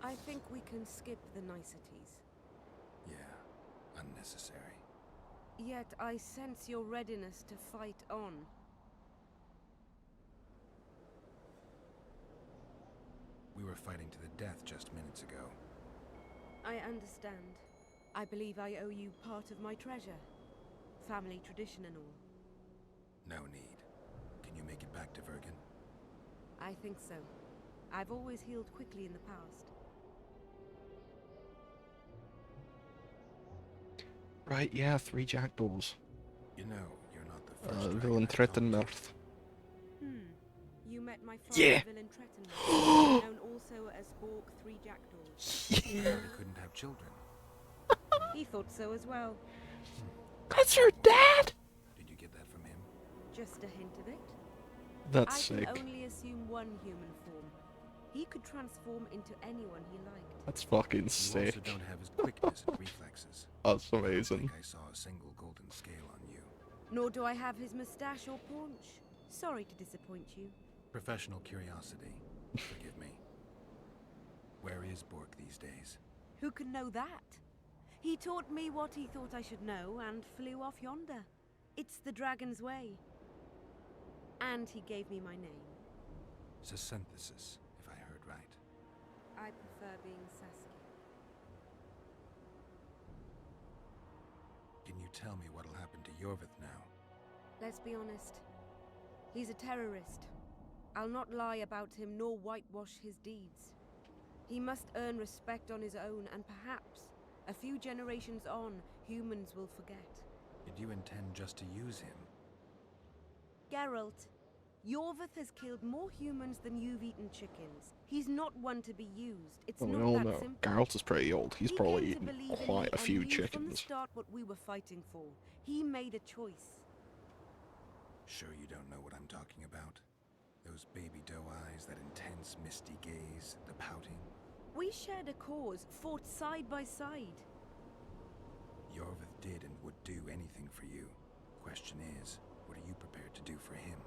I think we can skip the niceties. Yeah, unnecessary. Yet I sense your readiness to fight on. We were fighting to the death just minutes ago. I understand. I believe I owe you part of my treasure. Family tradition and all. No need. Can you make it back to Vatt'ghern? I think so. I've always healed quickly in the past. Right, yeah, 3 jackdaws. You know, you're not the first Villain Trettenmirth. You met my father, Yeah. Villain Trettenmirth, known also as Borg 3 Jackdaws. You thought he couldn't have children. He thought so as well. That's your dad? Did you get that from him? Just a hint of it. That's I sick. can only assume one human form. He could transform into anyone he liked. That's fucking You sick. also don't have his quickness and reflexes. That's I don't amazing. think I saw a single golden scale on you. Nor do I have his moustache or paunch. Sorry to disappoint you. Professional curiosity. Forgive me. Where is Borg these days? Who can know that? He taught me what he thought I should know and flew off yonder. It's the dragon's way. And he gave me my name. Synthesis, if I heard right. I prefer being Saskia. Can you tell me what'll happen to Yorvith now? Let's be honest. He's a terrorist. I'll not lie about him nor whitewash his deeds. He must earn respect on his own, and perhaps, a few generations on, humans will forget. Did you intend just to use him? Geralt, Yorvith has killed more humans than you've eaten chickens. He's not one to be used. It's Well, we not all that know simple. Geralt is pretty old. He's He probably came to eaten believe in quite me a few and knew from the chickens. start what we were fighting for. He made a choice. Sure you don't know what I'm talking about? Those baby doe eyes, that intense misty gaze, the pouting. We shared a cause, fought side by side. Yorvith did and would do anything for you. Question is, what are you prepared to do for him?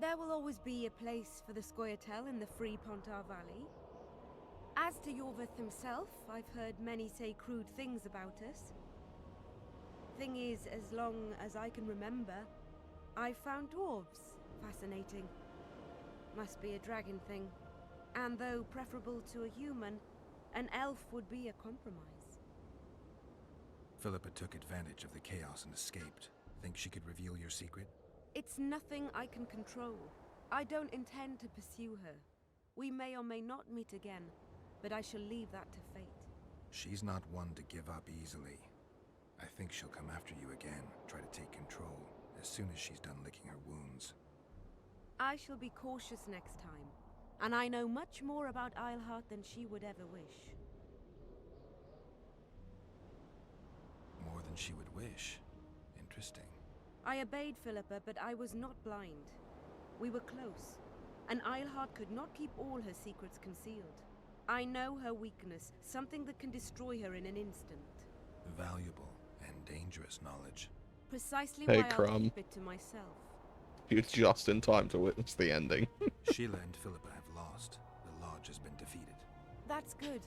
There will always be a place for the Scoia'tael in the free Pontar Valley. As to Yorvith himself, I've heard many say crude things about us. Thing is, as long as I can remember, I've found dwarves fascinating. Must be a dragon thing. And though preferable to a human, an elf would be a compromise. Philippa took advantage of the chaos and escaped. Think she could reveal your secret? It's nothing I can control. I don't intend to pursue her. We may or may not meet again, but I shall leave that to fate. She's not one to give up easily. I think she'll come after you again, try to take control, as soon as she's done licking her wounds. I shall be cautious next time, and I know much more about Eilhart than she would ever wish. More than she would wish. Interesting. I obeyed Philippa, but I was not blind. We were close. and Eilhart could not keep all her secrets concealed. I know her weakness, something that can destroy her in an instant. Valuable and dangerous knowledge. Precisely Hey, why I'll Crumb. keep it to myself. You're just in time to witness the ending. Sheila and Philippa have lost. The Lodge has been defeated. That's good,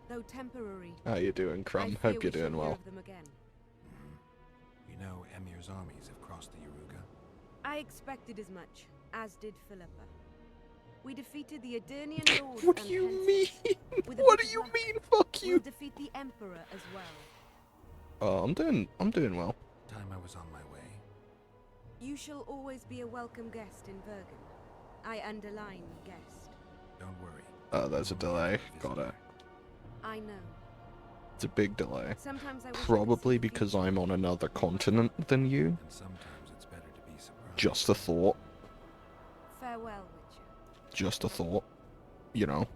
though temporary. How you doing, Crumb? I fear Hope you're we shall doing hear well. of them again. You know Emir's armies have crossed the Yaruga. I expected as much, as did Philippa. We defeated the Adernian lords. What do you mean? What do you mean? Fuck you. We'll defeat the Emperor as well. I'm doing well. Time I was on my way. You shall always be a welcome guest in Vatt'ghern. I underline guest. Don't worry. There's a delay. Got it. I know. It's a big delay. Sometimes I wish I could Probably see the because future. I'm on another continent than you. And sometimes it's better to be surprised. Just a thought. Farewell, Witcher. Just a thought. You know.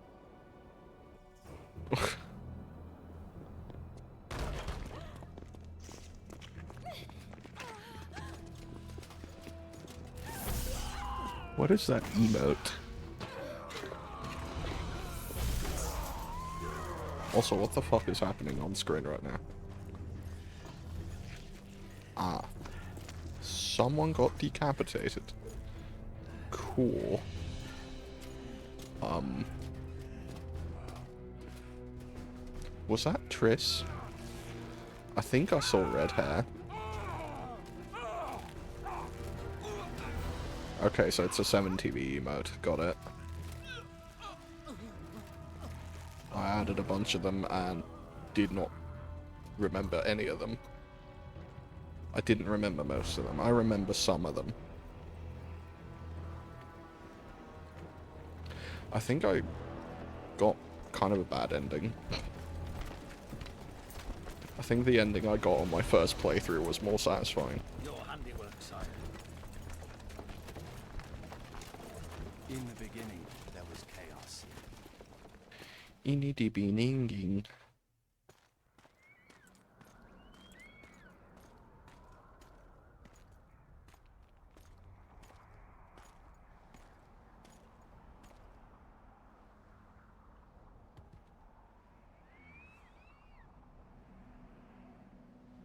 What is that emote? Also, what the fuck is happening on screen right now? Ah. Someone got decapitated. Cool. Was that Triss? I think I saw red hair. Okay, so it's a 7TV emote. Got it. I added a bunch of them and did not remember any of them. I didn't remember most of them. I remember some of them. I think I got kind of a bad ending. I think the ending I got on my first playthrough was more satisfying. Your handiwork, sire. In the beginning, there was chaos. Inni di ninging.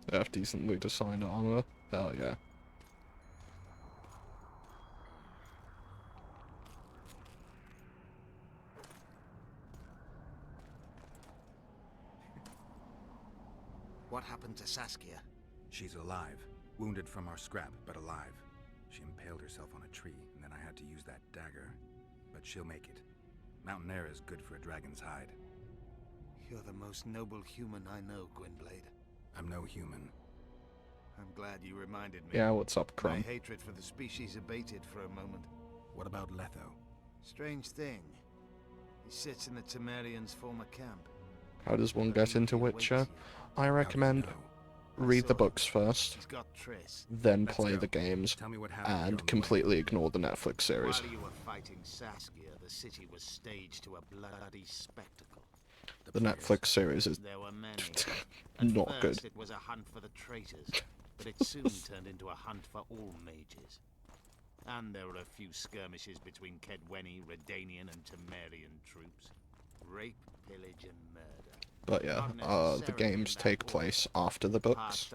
They have decently designed armor. Hell yeah. What happened to Saskia? She's alive. Wounded from our scrap, but alive. She impaled herself on a tree, and then I had to use that dagger. But she'll make it. Mountain air is good for a dragon's hide. You're the most noble human I know, Gwynbleidd. I'm no human. I'm glad you reminded me. Yeah, what's up, Crumb? My hatred for the species abated for a moment. What about Letho? Strange thing. He sits in the Temerians' former camp. How does one get into Witcher? I recommend read the books first, He's got Triss. then Let's play go. the games, Tell me what happened on and the completely ignore the Netflix series. While you were fighting Saskia, the city was staged to a bloody spectacle. The Netflix series is There were many. not At good. first, it was a hunt for the traitors, but it soon turned into a hunt for all mages. And there were a few skirmishes between Kedweni, Redanian, and Temerian troops. Rape, pillage, and murder. But yeah, the games take place after the books.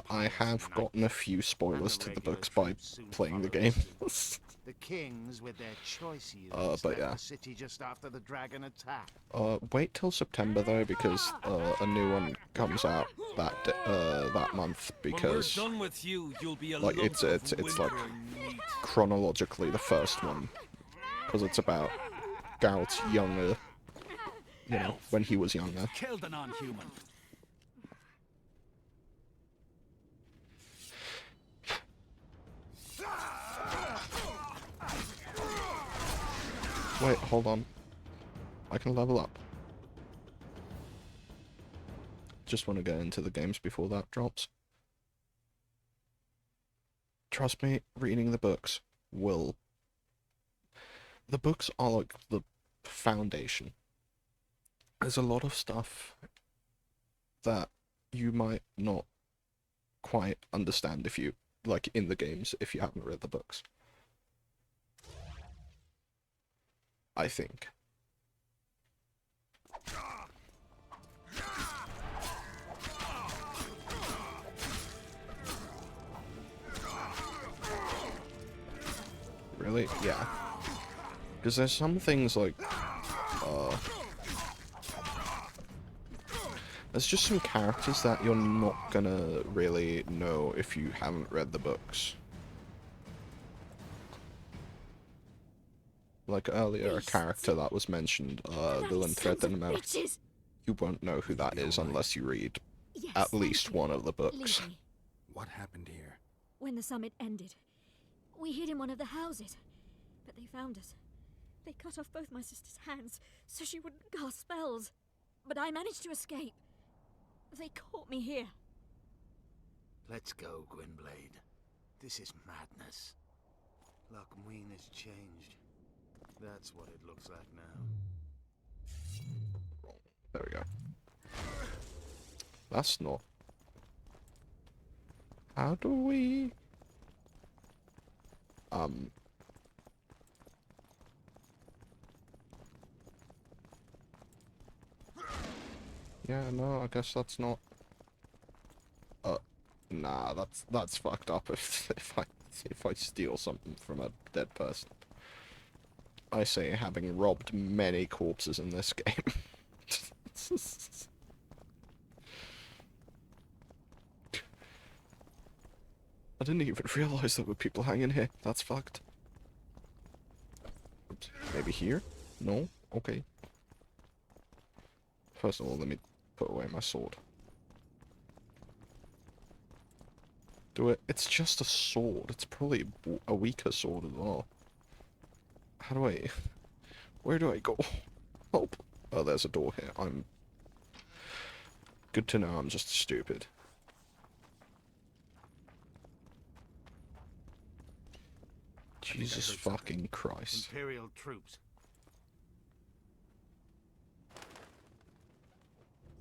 I have gotten a few spoilers to the books by playing the games. The kings with their choice units but left yeah. the city just after the dragon attack. Wait till September though, because a new one comes out that month. Because done with you, you'll be a like it's like chronologically the first one, because it's about Geralt's younger, you know, when he was younger. Killed a non-human. Wait, hold on. I can level up. Just want to get into the games before that drops. Trust me, reading the books will... The books are like the foundation. There's a lot of stuff that you might not quite understand if you, like, in the games, if you haven't read the books. I think. Really? Yeah. Because there's some things like, there's just some characters that you're not gonna really know if you haven't read the books. Like earlier, a character that was mentioned, villain threat in America. You won't know who that is unless you read at least one of the books. What happened here? When the summit ended, we hid in one of the houses, but they found us. They cut off both my sister's hands so she wouldn't cast spells, but I managed to escape. They caught me here. Let's go, Gwynbleidd. This is madness. Loch Muin has changed. That's what it looks like now. There we go. That's not... How do we... Yeah, no, I guess that's not... Nah, that's fucked up if I steal something from a dead person. I say, having robbed many corpses in this game. I didn't even realize there were people hanging here. That's fucked. Oops. Maybe here? No? Okay. First of all, let me put away my sword. Do it. It's just a sword. It's probably a weaker sword as well. How do I... Where do I go? Help. Oh, there's a door here. I'm... Good to know I'm just stupid. Jesus fucking Christ. Imperial troops.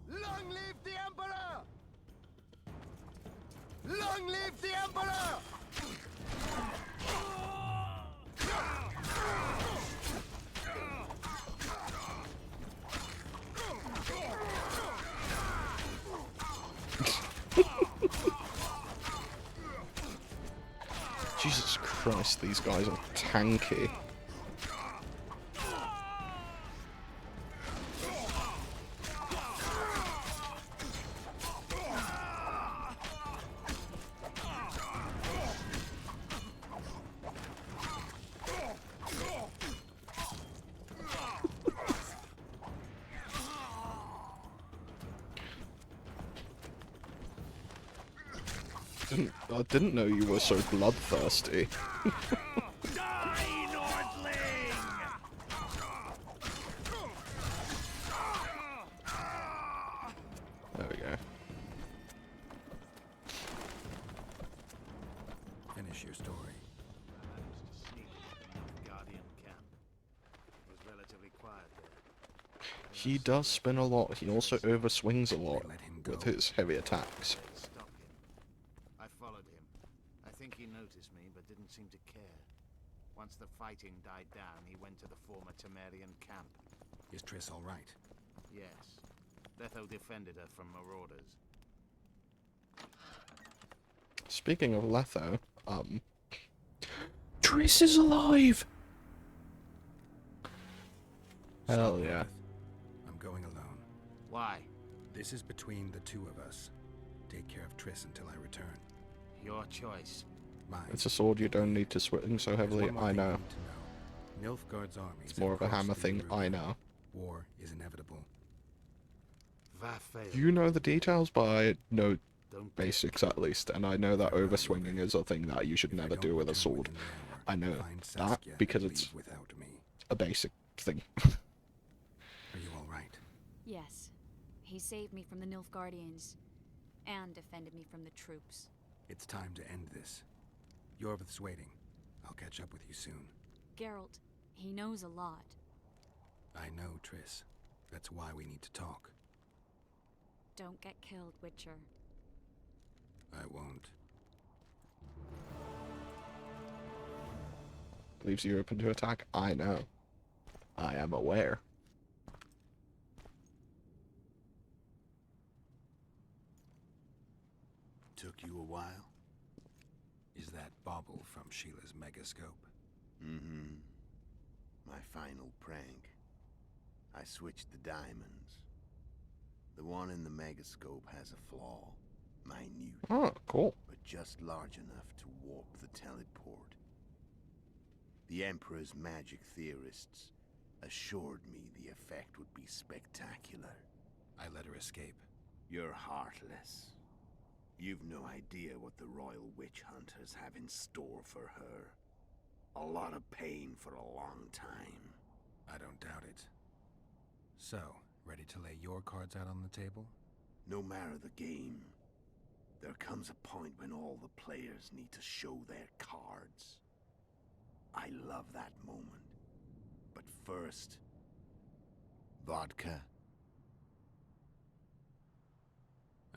Long live the Emperor! Long live the Emperor! Jesus Christ, these guys are tanky. I didn't know you were so bloodthirsty. There we go. Finish your story. He does spin a lot. He also overswings a lot with his heavy attacks. I followed him. I think he noticed me, but didn't seem to care. Once the fighting died down, he went to the former Temerian camp. Is Triss all right? Yes. Letho defended her from marauders. Speaking of Letho, Triss is alive! Hell yeah. I'm going alone. Why? This is between the two of us. Take care of Triss until I return. Your choice. Mine. It's a sword you don't need to swing so heavily, I know. Nilfgaard's armies. It's more of a hammer thing, I know. War is inevitable. You know the details, but I know basics at least, and I know that overswinging is a thing that you should never do with a sword. I know that because it's a basic thing. Are you all right? Yes. He saved me from the Nilfgaardians, and defended me from the troops. It's time to end this. Yorvith's waiting. I'll catch up with you soon. Geralt, he knows a lot. I know, Triss. That's why we need to talk. Don't get killed, Witcher. I won't. Leaves you open to attack, I know. I am aware. Took you a while? Is that bauble from Sheila's megascope? Mm-hmm. My final prank. I switched the diamonds. The one in the megascope has a flaw. Minute. Oh, cool. But just large enough to warp the teleport. The Emperor's magic theorists assured me the effect would be spectacular. I let her escape. You're heartless. You've no idea what the royal witch hunters have in store for her. A lot of pain for a long time. I don't doubt it. So, ready to lay your cards out on the table? No matter the game, there comes a point when all the players need to show their cards. I love that moment. But first, vodka.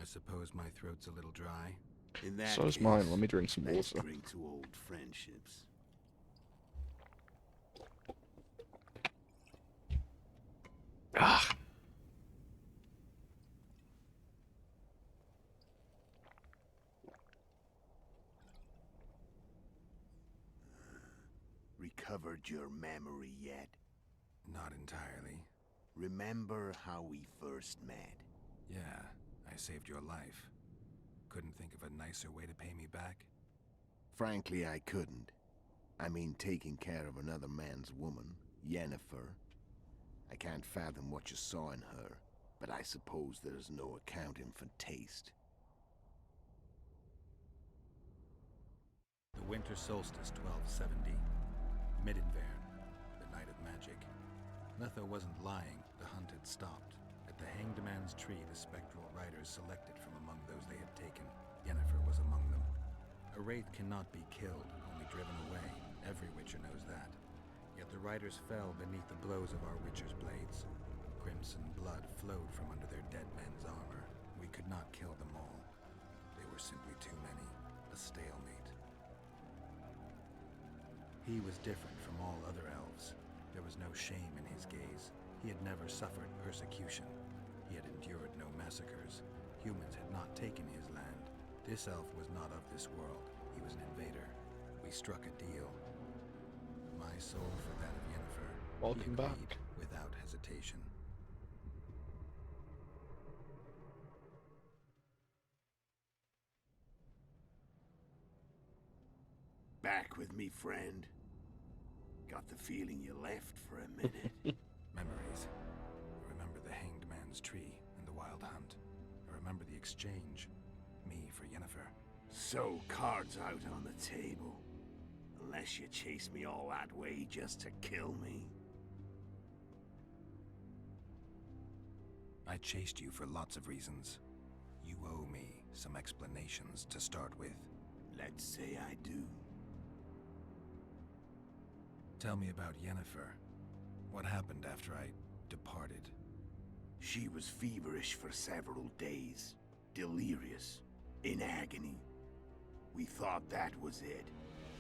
I suppose my throat's a little dry. In that So is case, mine. Let me drink some let's water. drink to old friendships. Ah. Recovered your memory yet? Not entirely. Remember how we first met? Yeah, I saved your life. Couldn't think of a nicer way to pay me back? Frankly, I couldn't. I mean, taking care of another man's woman, Yennefer. I can't fathom what you saw in her, but I suppose there's no accounting for taste. The winter solstice, 1270. Middenvern, the night of magic. Letho wasn't lying, the hunt had stopped. At the Hanged Man's Tree, the spectral riders selected from among those they had taken. Yennefer was among them. A wraith cannot be killed, only driven away. Every witcher knows that. Yet the riders fell beneath the blows of our witcher's blades. Crimson blood flowed from under their dead men's armor. We could not kill them all. They were simply too many. A stalemate. He was different from all other elves. There was no shame in his gaze. He had never suffered persecution. He had endured no massacres. Humans had not taken his land. This elf was not of this world. He was an invader. We struck a deal. My soul for that of Yennefer. Welcome He agreed back. without hesitation. Back with me, friend. Got the feeling you left for a minute. Memories. I remember the Hanged Man's Tree and the Wild Hunt. I remember the exchange. Me for Yennefer. So, cards out on the table. Unless you chase me all that way just to kill me. I chased you for lots of reasons. You owe me some explanations to start with. Let's say I do. Tell me about Yennefer. What happened after I departed? She was feverish for several days. Delirious. In agony. We thought that was it.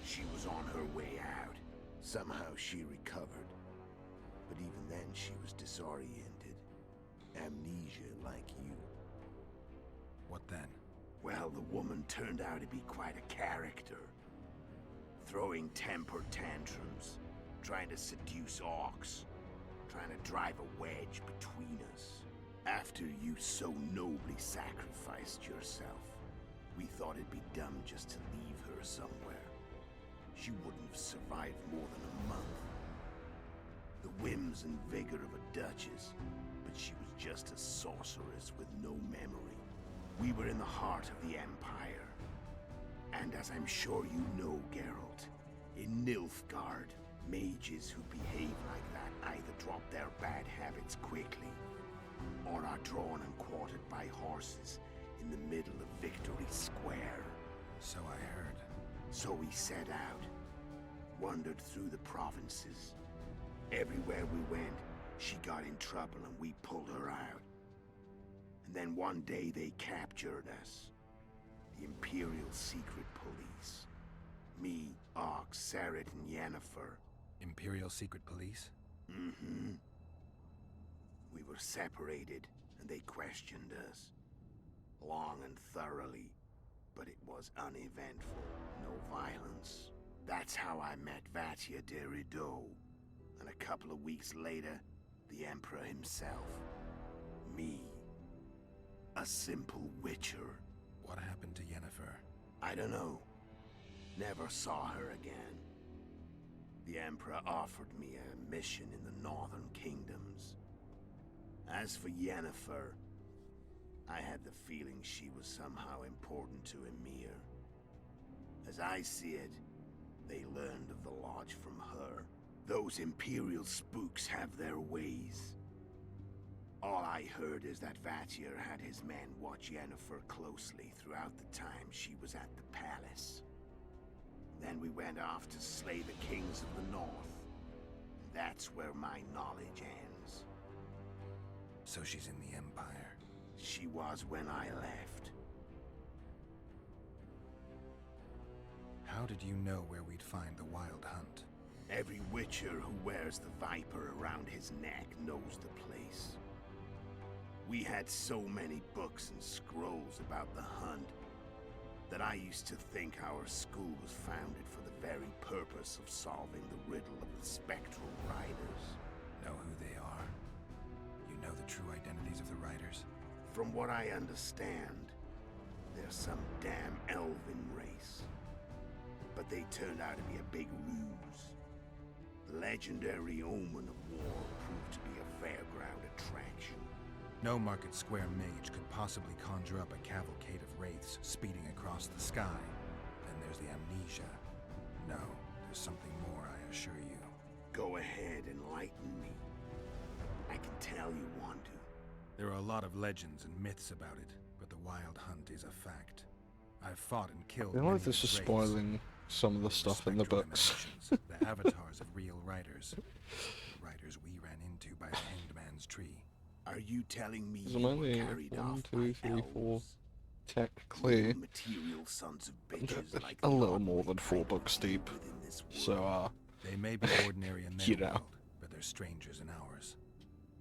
She was on her way out. Somehow she recovered. But even then she was disoriented. Amnesia like you. What then? Well, the woman turned out to be quite a character. Throwing temper tantrums. Trying to seduce orcs. Trying to drive a wedge between us. After you so nobly sacrificed yourself, we thought it'd be dumb just to leave her somewhere. She wouldn't have survived more than a month. The whims and vigor of a duchess, but she was just a sorceress with no memory. We were in the heart of the Empire. And as I'm sure you know, Geralt, in Nilfgaard, mages who behave like that either drop their bad habits quickly, or are drawn and quartered by horses in the middle of Victory Square. So I heard. So we set out, wandered through the provinces. Everywhere we went, she got in trouble and we pulled her out. And then one day they captured us. The Imperial Secret Police. Me, Ox, Seret, and Yennefer. Imperial Secret Police? Mm-hmm. We were separated, and they questioned us. Long and thoroughly, but it was uneventful. No violence. That's how I met Vatt'ghern de Rideau. And a couple of weeks later, the Emperor himself. Me. A simple witcher. What happened to Yennefer? I don't know. Never saw her again. The Emperor offered me a mission in the northern kingdoms. As for Yennefer, I had the feeling she was somehow important to Emir. As I see it, they learned of the Lodge from her. Those Imperial spooks have their ways. All I heard is that Vatt'ghern had his men watch Yennefer closely throughout the time she was at the palace. Then we went off to slay the kings of the north. That's where my knowledge ends. So she's in the Empire? She was when I left. How did you know where we'd find the Wild Hunt? Every witcher who wears the viper around his neck knows the place. We had so many books and scrolls about the hunt that I used to think our school was founded for the very purpose of solving the riddle of the spectral riders. Know who they are? You know the true identities of the riders? From what I understand, they're some damn elven race. But they turned out to be a big ruse. The legendary omen of war proved to be a fairground attraction. No Market Square mage could possibly conjure up a cavalcade of wraiths speeding across the sky. Then there's the amnesia. No, there's something more, I assure you. Go ahead, enlighten me. I can tell you want to. There are a lot of legends and myths about it, but the Wild Hunt is a fact. I've fought and killed I feel many like this of is the spoiling some of the stuff in the books. the avatars of real riders. The riders we ran into by the Hanged Man's Tree. Are you telling me I'm you only were carried 1, off 2, by 3, 4, elves? technically Material sons of bitches like a the little more than 4 books deep. So, They may be ordinary in their you know. world, but they're strangers in ours.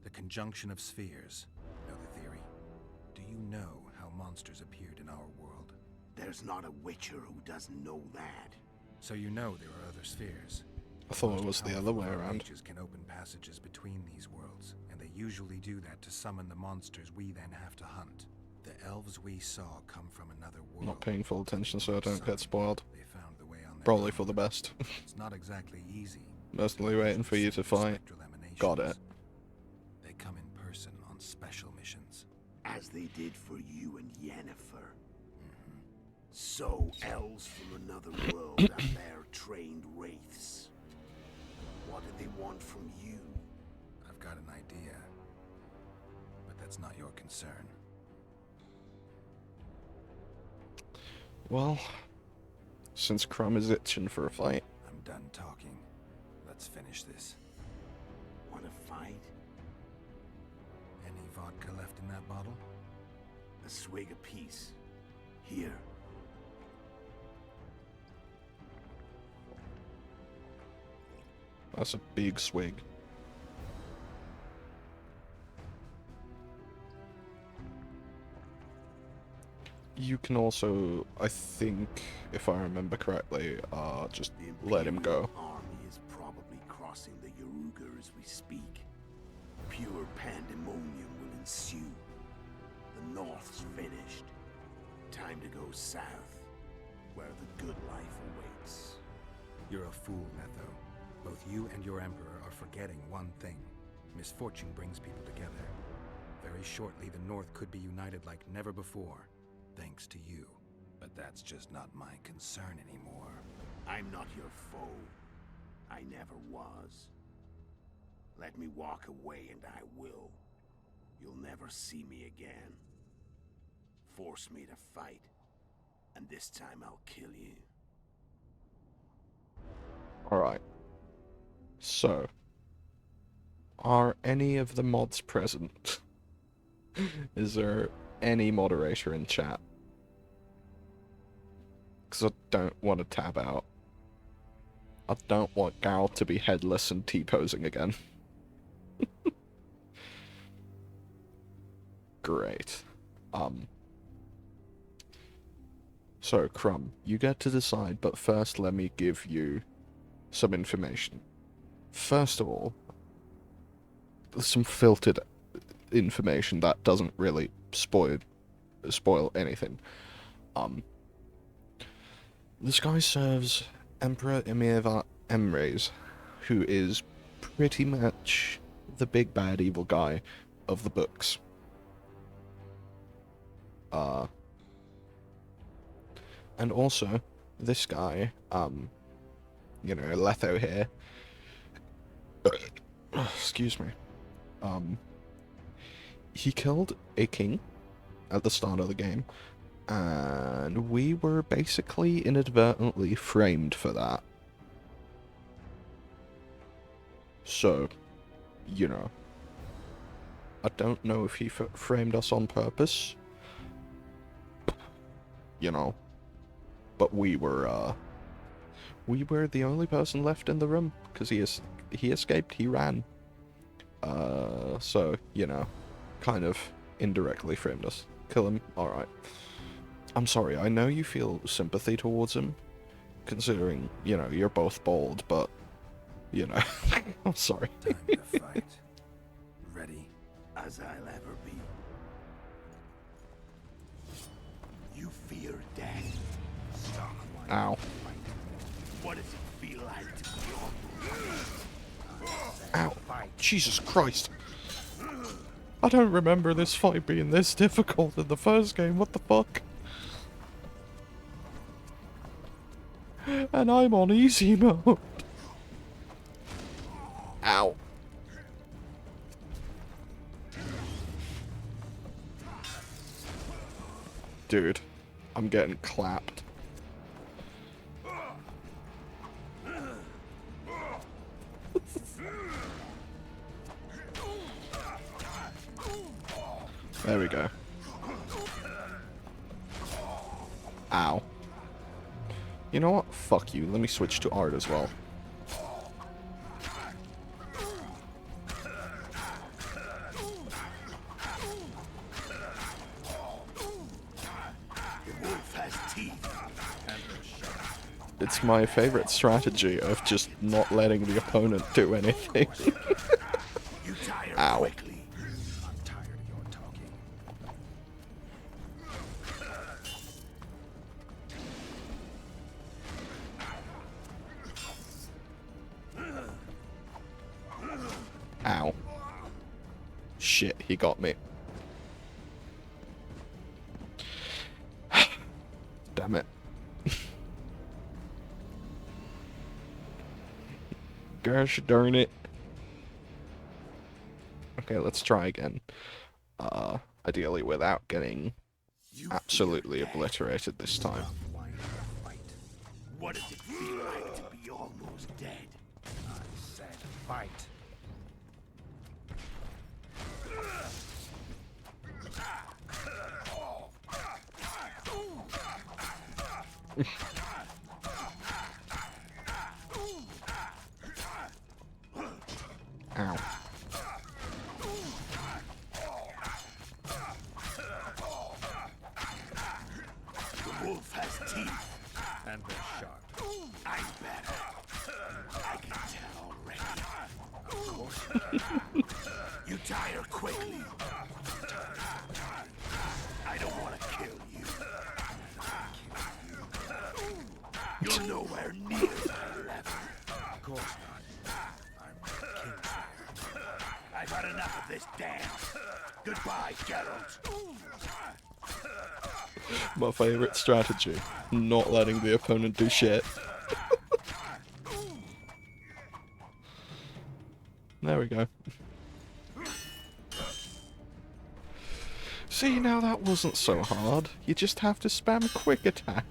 The conjunction of spheres. Know the theory? Do you know how monsters appeared in our world? There's not a witcher who doesn't know that. So you know there are other spheres. I thought it was the other way around. Mages can open passages between these worlds, and they usually do that to summon the monsters we then have to hunt. The elves we saw come from another world. Not paying full attention so I don't get spoiled. They found the way on their Probably own. for the best. It's not exactly easy. Mostly waiting for you to fight. Got it. They come in person on special missions. As they did for you and Yennefer. So, elves from another world are their trained wraiths. What do they want from you? I've got an idea, but that's not your concern. Well, since Crumb is itching for a fight. I'm done talking. Let's finish this. Want to fight? Any vodka left in that bottle? A swig apiece. Here. That's a big swig. You can also, I think, if I remember correctly, just let him go. The army is probably crossing the Yaruga as we speak. Pure pandemonium will ensue. The north's finished. Time to go south, where the good life awaits. You're a fool, Letho. Both you and your Emperor are forgetting one thing. Misfortune brings people together. Very shortly, the North could be united like never before, thanks to you. But that's just not my concern anymore. I'm not your foe. I never was. Let me walk away and I will. You'll never see me again. Force me to fight, and this time I'll kill you. Alright. So, are any of the mods present? Is there any moderator in chat? Because I don't want to tab out. I don't want Gal to be headless and T-posing again. Great. So, Crumb, you get to decide, but first let me give you some information. First of all, some filtered information that doesn't really spoil anything. This guy serves Emperor Emir Emreis, who is pretty much the big bad evil guy of the books. And also, this guy, you know, Letho here, excuse me, he killed a king at the start of the game, and we were basically inadvertently framed for that. So, you know, I don't know if he framed us on purpose, you know, but we were the only person left in the room, because he escaped, he ran. So, you know, kind of indirectly framed us. Kill him, alright. I'm sorry, I know you feel sympathy towards him, considering, you know, you're both bald, but, you know, I'm sorry. Time to fight. Ready? As I'll ever be. You fear death. Stop. Ow. What does it feel like to be Ow. Jesus Christ. I don't remember this fight being this difficult in the first game, what the fuck? And I'm on easy mode. Ow. Dude, I'm getting clapped. There we go. Ow. You know what? Fuck you. Let me switch to art as well. It's my favorite strategy of just not letting the opponent do anything. Ow. Ow. Shit, he got me. Damn it. Gosh darn it. Okay, let's try again. Ideally without getting absolutely obliterated this time. What does it feel like to be almost dead? I said fight. Ow. The wolf has teeth. And they're sharp. I'm better. I can tell already. Of course. You tire quickly. I don't want to kill you. You're nowhere near my level. Of course not. I'm Kingslayer. I've had enough of this dance. Goodbye, Geralt. My favorite strategy. Not letting the opponent do shit. There we go. See, now that wasn't so hard. You just have to spam quick attack.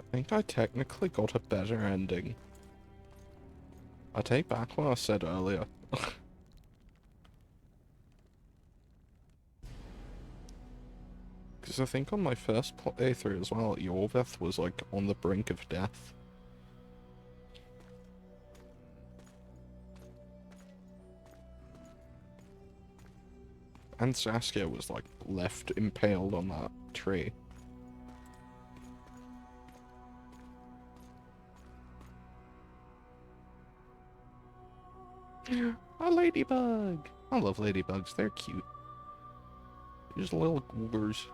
I think I technically got a better ending. I take back what I said earlier. Because I think on my first playthrough as well, Yorvith was like on the brink of death. And Saskia was like left impaled on that tree. A ladybug! I love ladybugs, they're cute. Just little goobers.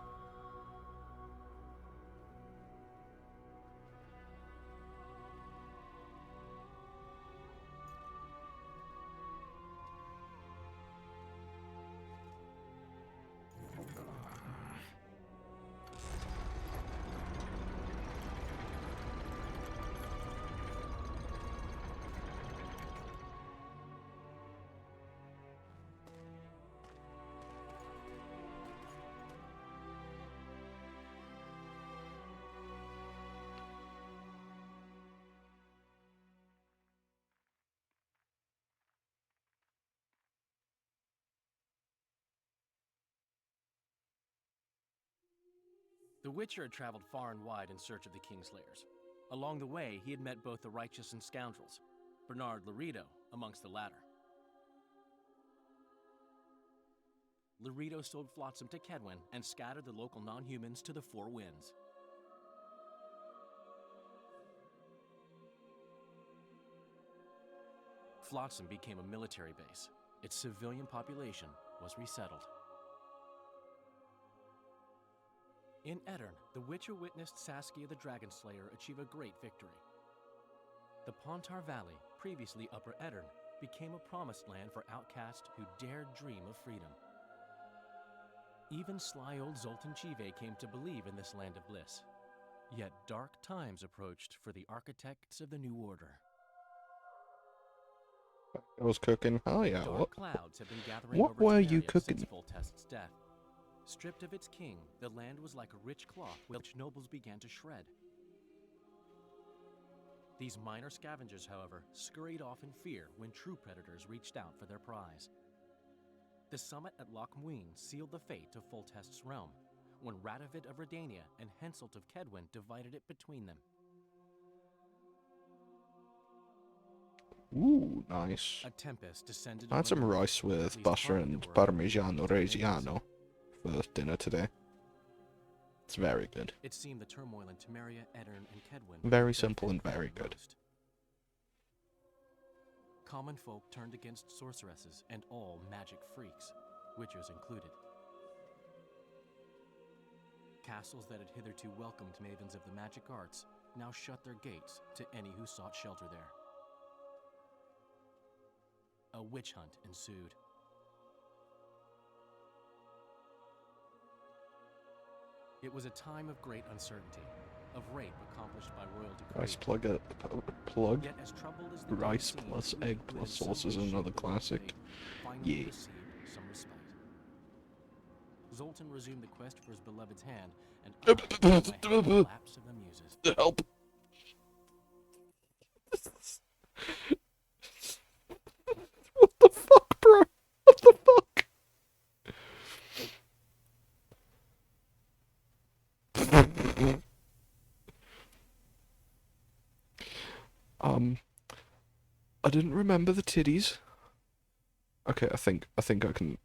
The Witcher had traveled far and wide in search of the Kingslayers. Along the way, he had met both the righteous and scoundrels, Bernard Laredo amongst the latter. Laredo sold Flotsam to Kedwin and scattered the local non-humans to the four winds. Flotsam became a military base. Its civilian population was resettled. In Vatt'ghern, the Witcher witnessed Saskia the Dragonslayer achieve a great victory. The Pontar Valley, previously Upper Vatt'ghern, became a promised land for outcasts who dared dream of freedom. Even sly old Zoltan Chive came to believe in this land of bliss. Yet dark times approached for the architects of the New Order. I was cooking. Oh yeah. Dark clouds have been gathering What over were you Temeria cooking? since Foltest's death. Stripped of its king, the land was like a rich cloth which nobles began to shred. These minor scavengers, however, scurried off in fear when true predators reached out for their prize. The summit at Loch Muin sealed the fate of Foltest's realm, when Radovid of Redania and Henselt of Kedwin divided it between them. Ooh, nice. A tempest descended. I had some rice with butter and Parmigiano Reggiano for dinner today. It's very good. It seemed the turmoil in Temeria, Vatt'ghern, and Kedwin. Very simple and very good. Common folk turned against sorceresses and all magic freaks, witchers included. Castles that had hitherto welcomed mavens of the magic arts now shut their gates to any who sought shelter there. A witch hunt ensued. It was a time of great uncertainty, of rape accomplished by royal decree. Rice plug. Yet as troubled as the Rice days plus seemed, egg who plus had sauce is so another reshaped the classic. faith, finally Yeah. received some respite. Zoltan resumed the quest for his beloved's hand, and I lapse of the muses. Help. What the fuck, bro? What the fuck? I didn't remember the titties. Okay, I think I can.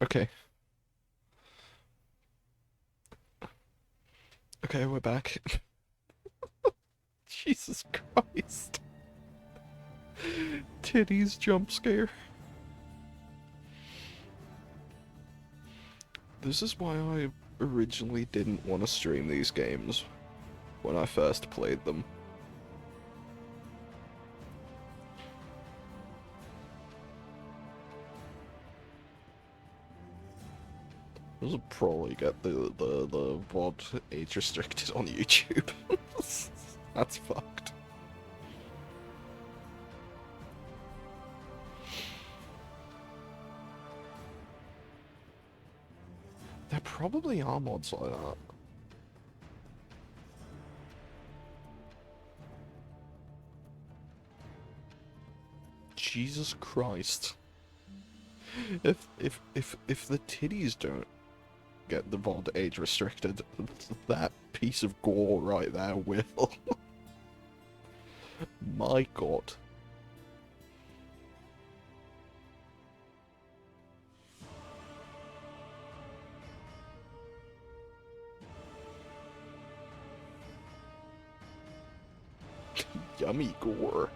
Okay. Okay, we're back. Jesus Christ. Titties jump scare. This is why I originally didn't want to stream these games when I first played them. This will probably get the VOD age restricted on YouTube. That's fucked. There probably are mods like that. Jesus Christ. If the titties don't get the VOD age restricted, that piece of gore right there will. My god. Yummy gore.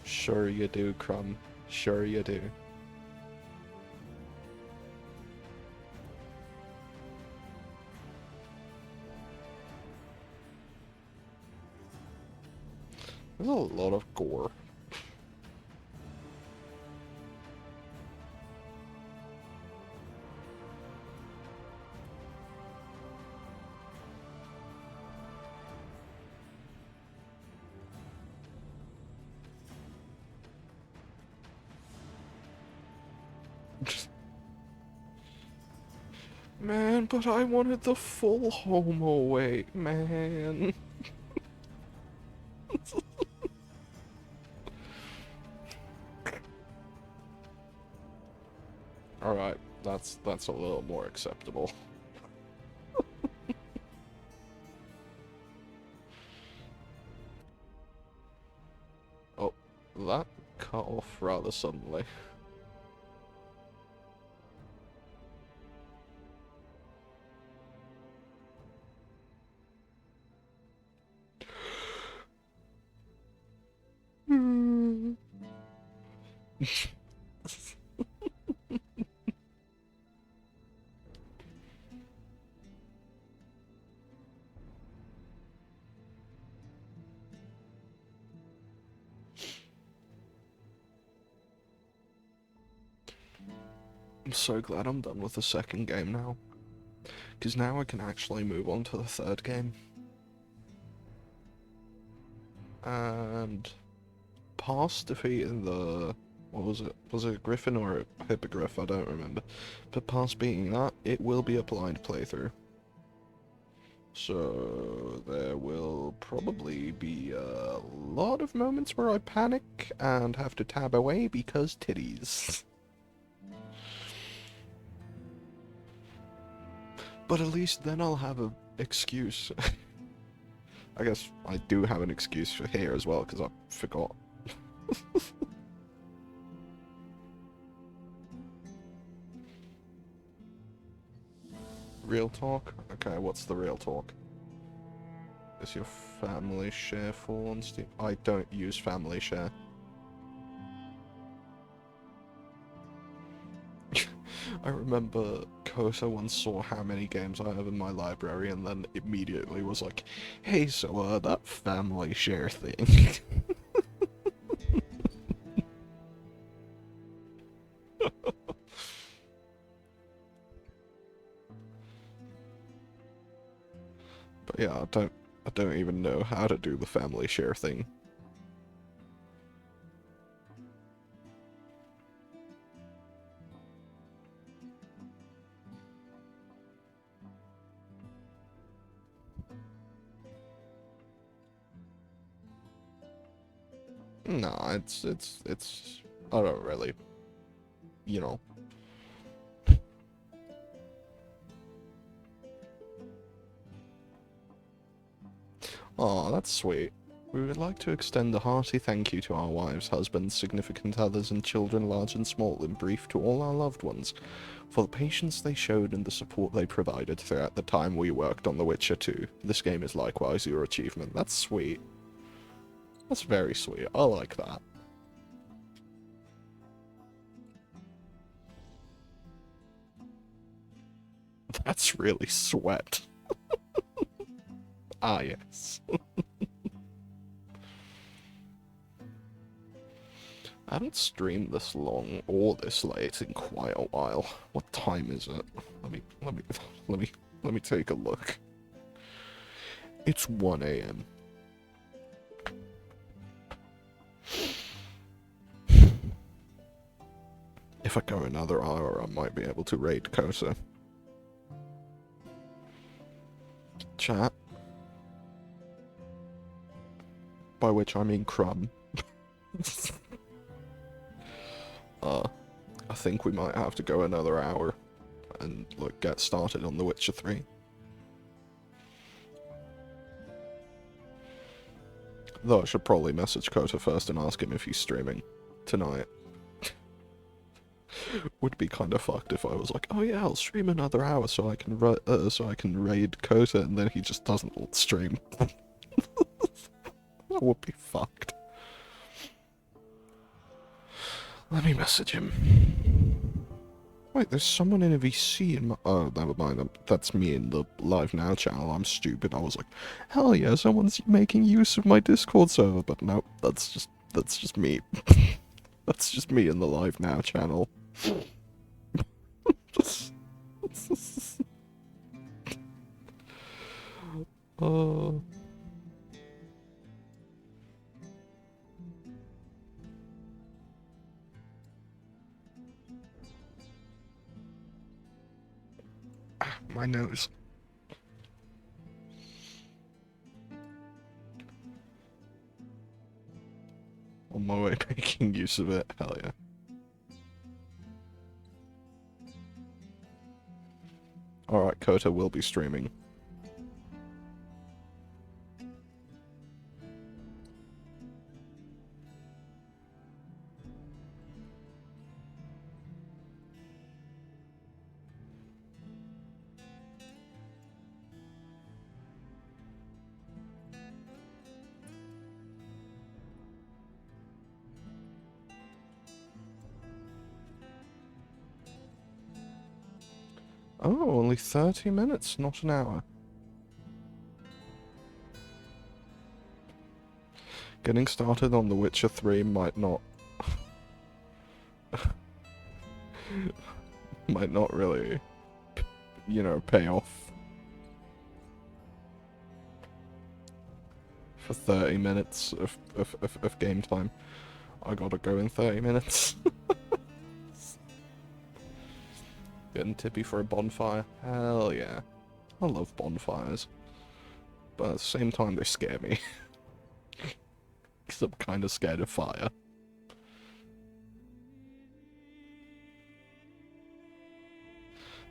Sure you do, Crumb. Sure you do. There's a lot of gore. Man, but I wanted the full homo weight, man. Alright, that's a little more acceptable. Oh, that cut off rather suddenly. I'm so glad I'm done with the second game now. Because now I can actually move on to the third game. And past defeating the... what was it? Was it a Griffin or a Hippogriff? I don't remember. But past beating that, it will be a blind playthrough. So there will probably be a lot of moments where I panic and have to tab away because titties. But at least then I'll have an excuse. I guess I do have an excuse for here as well, because I forgot. Real talk? Okay, what's the real talk? Is your family share full on Steam? I don't use family share. I remember Kosa once saw how many games I have in my library and then immediately was like, hey, so that family share thing. But yeah, I don't even know how to do the family share thing. No, it's I don't really, you know. Aw, that's sweet. We would like to extend a hearty thank you to our wives, husbands, significant others, and children large and small, in brief to all our loved ones, for the patience they showed and the support they provided throughout the time we worked on The Witcher 2. This game is likewise your achievement. That's sweet. That's very sweet. I like that. That's really sweat. Ah, yes. I haven't streamed this long or this late in quite a while. What time is it? Let me take a look. It's 1 a.m. If I go another hour, I might be able to raid Kota. Chat. By which I mean Crumb. I think we might have to go another hour and like get started on The Witcher 3. Though I should probably message Kota first and ask him if he's streaming tonight. Would be kind of fucked if I was like, oh yeah, I'll stream another hour so I can raid Kota, and then he just doesn't stream. That would be fucked. Let me message him. Wait, there's someone in a VC in my... Oh, never mind. That's me in the Live Now channel. I'm stupid. I was like, hell yeah, someone's making use of my Discord server. But no, that's just me. That's just me in the Live Now channel. Oh... My nose. On my way making use of it, hell yeah. Alright, Kota will be streaming. Oh, only 30 minutes, not an hour. Getting started on The Witcher 3 might not... might not really, you know, pay off. For 30 minutes of game time. I gotta go in 30 minutes. Getting tippy for a bonfire? Hell yeah. I love bonfires. But at the same time, they scare me. Because I'm kind of scared of fire.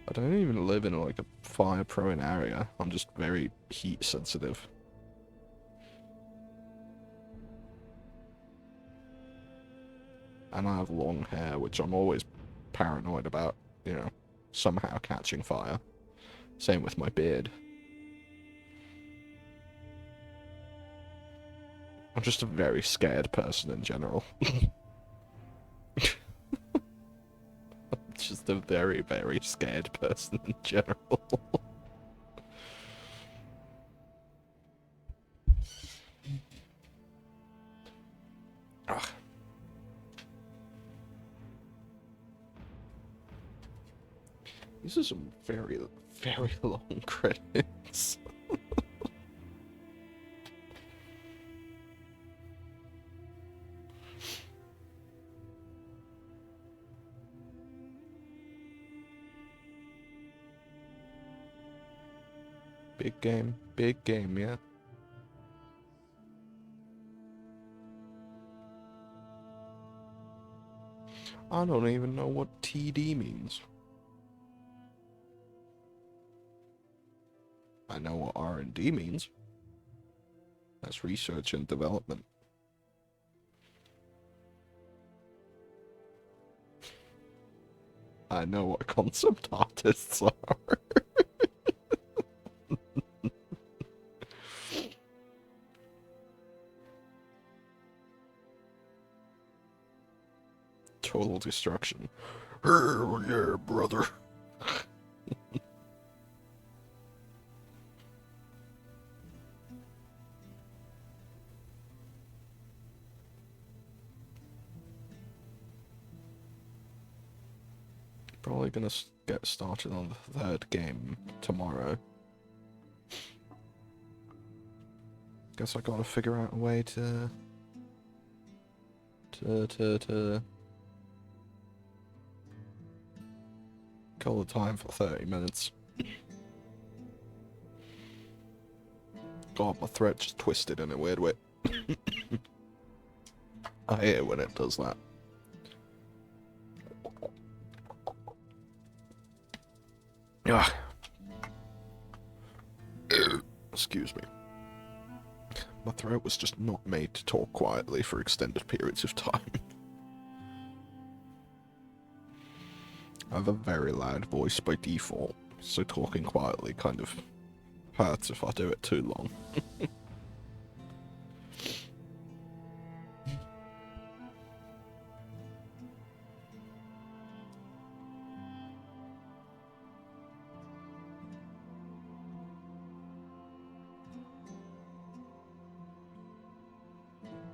I don't even live in like a fire-prone area. I'm just very heat sensitive. And I have long hair, which I'm always paranoid about, you know, somehow catching fire. Same with my beard. I'm just a very scared person in general. I'm just a very, very scared person in general. Ugh. These are some very, very long credits. Big game, yeah. I don't even know what TD means. I know what R&D means. That's research and development. I know what concept artists are. Total destruction. Hell yeah, brother. Probably gonna get started on the third game tomorrow. guess I gotta figure out a way to kill the time for 30 minutes. God, my throat just twisted in a weird way. I hate it when it does that. Ugh. Excuse me. My throat was just not made to talk quietly for extended periods of time. I have a very loud voice by default, so talking quietly kind of hurts if I do it too long.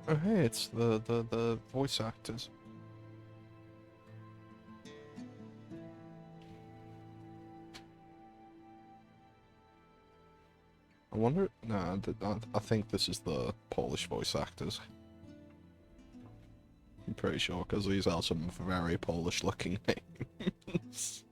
Oh hey, it's the voice actors. I wonder... No, I think this is the Polish voice actors. I'm pretty sure, because these are some very Polish-looking names.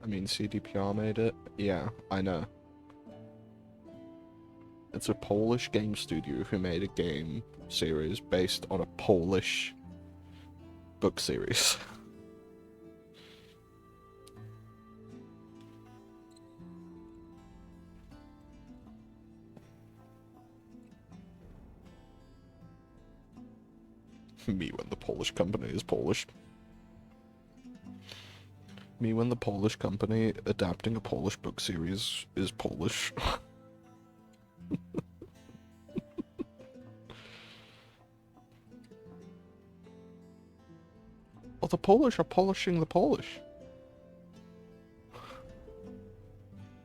I mean, CDPR made it. Yeah, I know. It's a Polish game studio who made a game series based on a Polish book series. Me when the Polish company is Polish. Me when the Polish company adapting a Polish book series is Polish. Well, the Polish are polishing the Polish.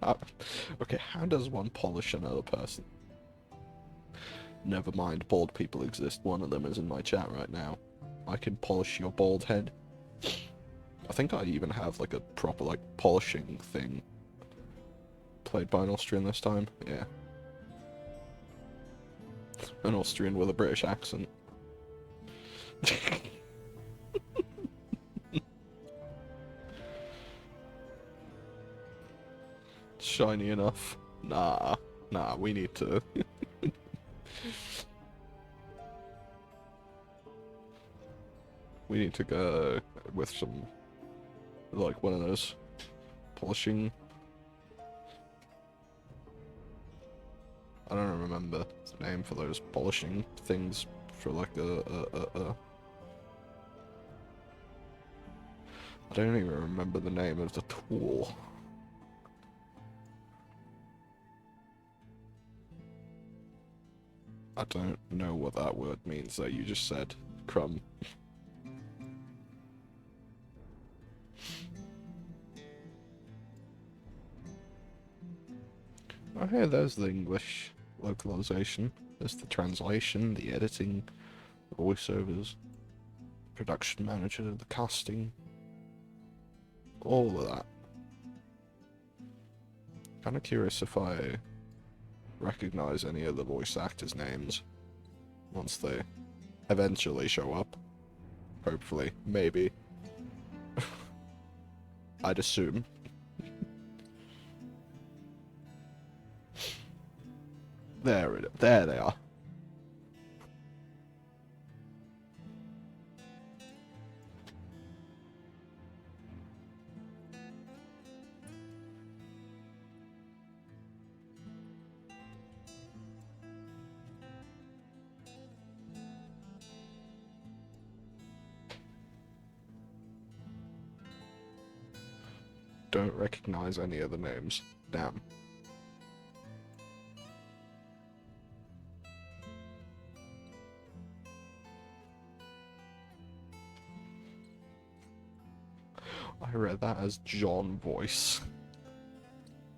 Okay, how does one polish another person? Never mind, bald people exist. One of them is in my chat right now. I can polish your bald head. I think I even have like a proper like polishing thing. Played by an Austrian this time, yeah. An Austrian with a British accent. Shiny enough. Nah, we need to. We need to go with some, like, one of those polishing. I don't remember the name for those polishing things for like I don't even remember the name of the tool. I don't know what that word means that you just said, Crumb. Oh hey, there's the English localization. There's the translation, the editing, the voiceovers, production manager, the casting, all of that. Kinda curious if I recognize any of the voice actors' names once they eventually show up. Hopefully, maybe. I'd assume. There they are. Don't recognize any of the names. Damn. I read that as John voice.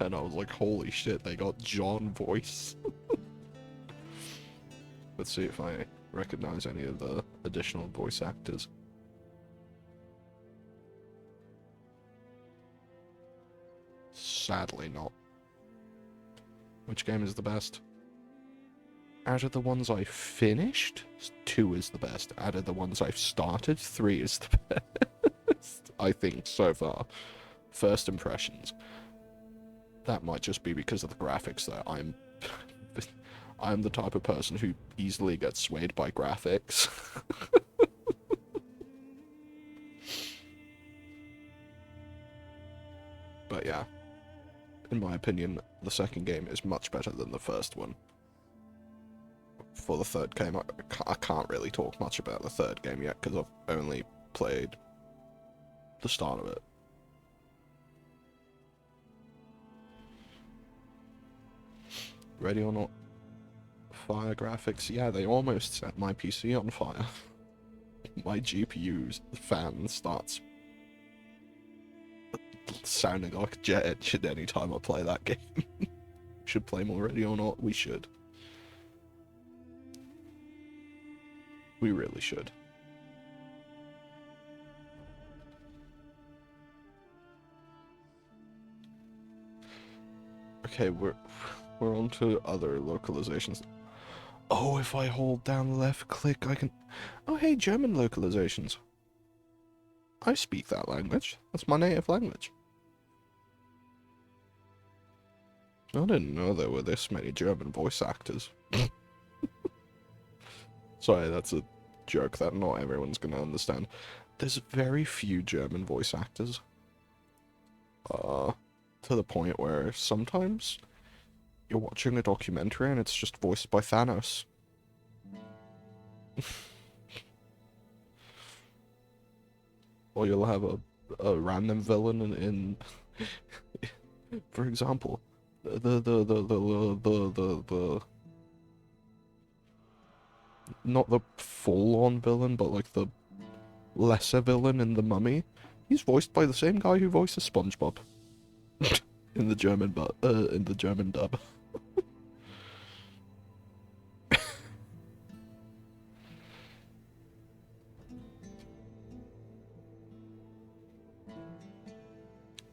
And I was like, holy shit, they got John voice. Let's see if I recognize any of the additional voice actors. Sadly not. Which game is the best? Out of the ones I finished, 2 is the best. Out of the ones I've started, 3 is the best. I think, so far. First impressions. That might just be because of the graphics, though. I'm the type of person who easily gets swayed by graphics. But yeah, in my opinion, the second game is much better than the first one. For the third game, I can't really talk much about the third game yet, because I've only played the start of it. Ready or not? Fire graphics, yeah, they almost set my PC on fire. My GPU's fan starts sounding like a jet engine anytime I play that game. Should play more Ready or Not? We should. We really should. Okay, we're on to other localizations. Oh, if I hold down left click, I can... Oh, hey, German localizations. I speak that language. That's my native language. I didn't know there were this many German voice actors. Sorry, that's a joke that not everyone's gonna understand. There's very few German voice actors. To the point where sometimes you're watching a documentary and it's just voiced by Thanos. Or you'll have a random villain in for example, the not the full-on villain, but like the lesser villain in The Mummy. He's voiced by the same guy who voices SpongeBob in the German dub.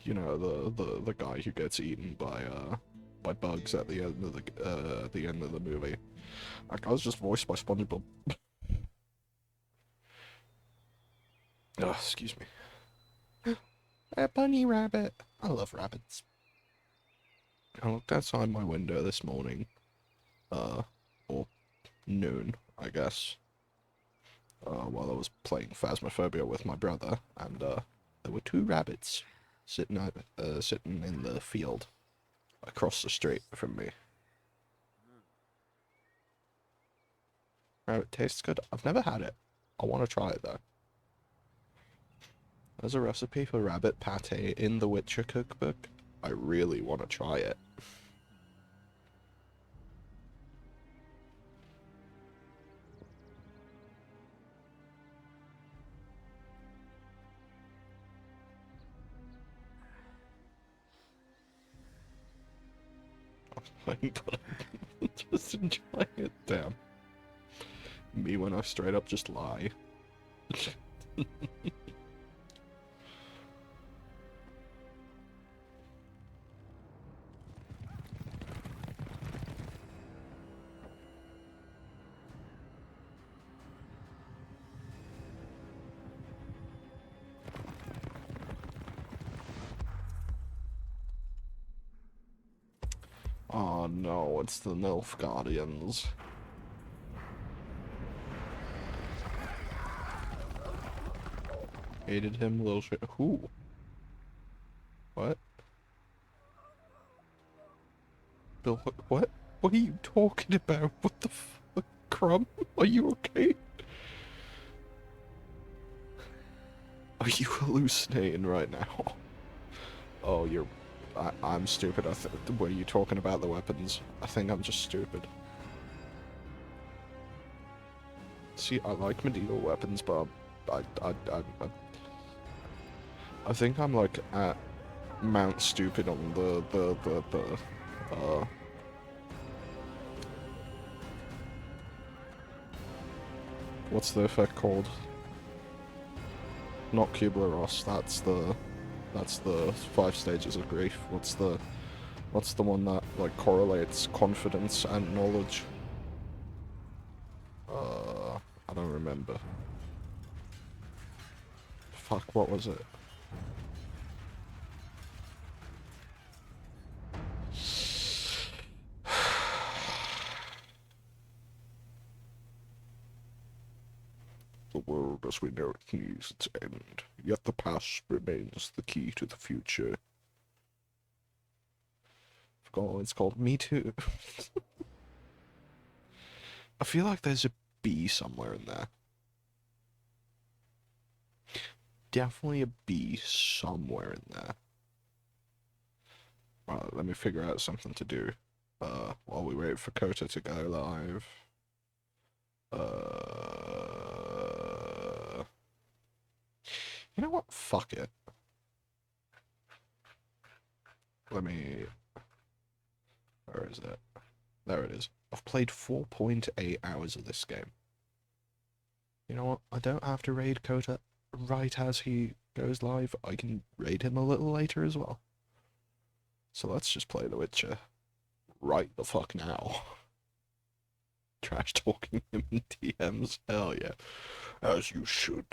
You know, the guy who gets eaten by bugs at the end of the movie. That guy's just voiced by SpongeBob. Oh, excuse me. A bunny rabbit. I love rabbits. I looked outside my window this morning, or noon, I guess, while I was playing Phasmophobia with my brother, and there were 2 rabbits sitting in the field across the street from me. Rabbit tastes good. I've never had it. I want to try it though. There's a recipe for rabbit pate in the Witcher cookbook. I really want to try it. I'm just enjoying it. Damn. Me when I straight up just lie. Oh no, it's the Nilfgaardians. Hated him, little shit. Who? What? Bill, what? What are you talking about? What the fuck, Crumb? Are you okay? Are you hallucinating right now? Oh, I'm stupid. Were you talking about the weapons? I think I'm just stupid. See, I like medieval weapons, but I think I'm like at Mount Stupid on what's the effect called? Not Kubler-Ross, that's the 5 stages of grief. What's the one that like correlates confidence and knowledge? I don't remember. Fuck, what was it? The world as we know it nears its end, yet the past remains the key to the future. Forgot what it's called. Me too. I feel like there's a B somewhere in there. Definitely a B somewhere in there. Right, let me figure out something to do while we wait for Kota to go live. You know what? Fuck it. Let me... Where is it? There it is. I've played 4.8 hours of this game. You know what? I don't have to raid Kota right as he goes live. I can raid him a little later as well. So let's just play The Witcher right the fuck now. Trash talking him in DMs. Hell yeah. As you should.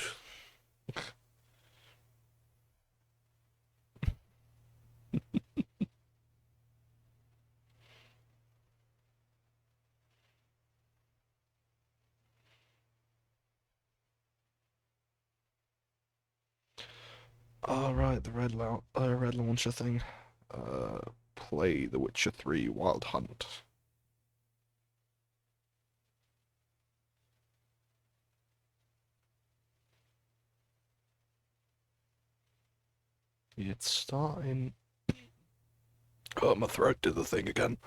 Alright, the red launcher thing. Play The Witcher 3 Wild Hunt. It's starting. Oh, my throat did the thing again.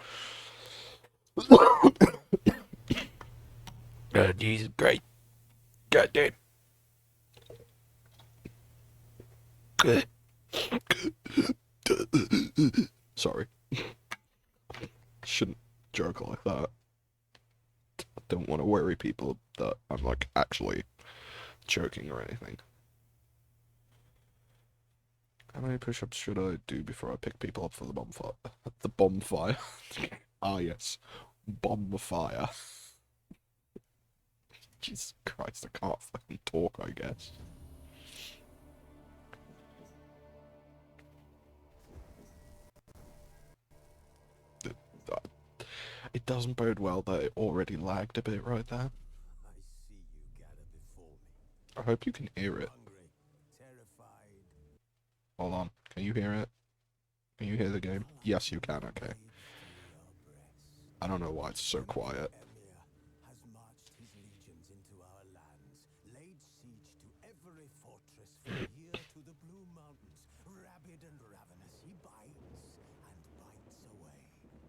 Jesus, great. God damn. Sorry. Shouldn't joke like that. I don't want to worry people that I'm like actually joking or anything. How many push-ups should I do before I pick people up for the bonfire? The bonfire. Ah yes. Bonfire. Jesus Christ, I can't fucking talk, I guess. It doesn't bode well that it already lagged a bit right there. I hope you can hear it. Hold on, can you hear it? Can you hear the game? Yes, you can, okay. I don't know why it's so quiet.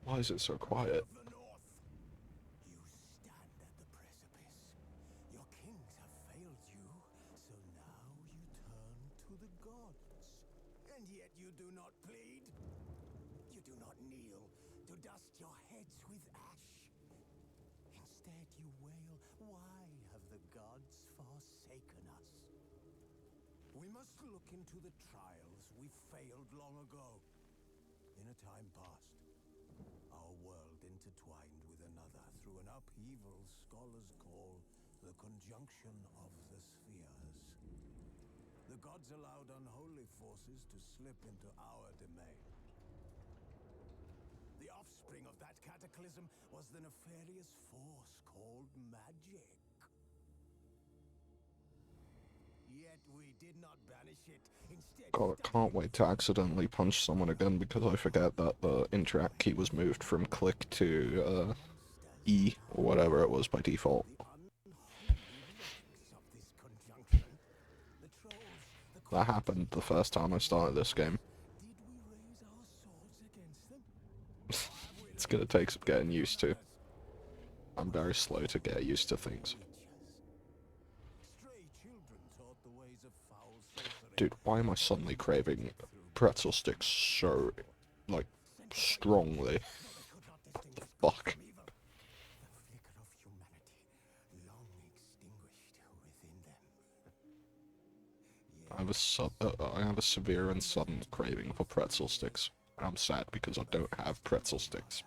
Why is it so quiet? Into the trials we failed long ago. In a time past, our world intertwined with another through an upheaval scholars call the conjunction of the spheres. The gods allowed unholy forces to slip into our domain. The offspring of that cataclysm was the nefarious force called magic. Yet we did not banish it. Instead, God, I can't wait to accidentally punch someone again because I forget that the interact key was moved from click to E or whatever it was by default. That happened the first time I started this game. It's gonna take some getting used to. I'm very slow to get used to things. Dude, why am I suddenly craving pretzel sticks so, like, strongly? What the fuck? I have a severe and sudden craving for pretzel sticks. And I'm sad because I don't have pretzel sticks.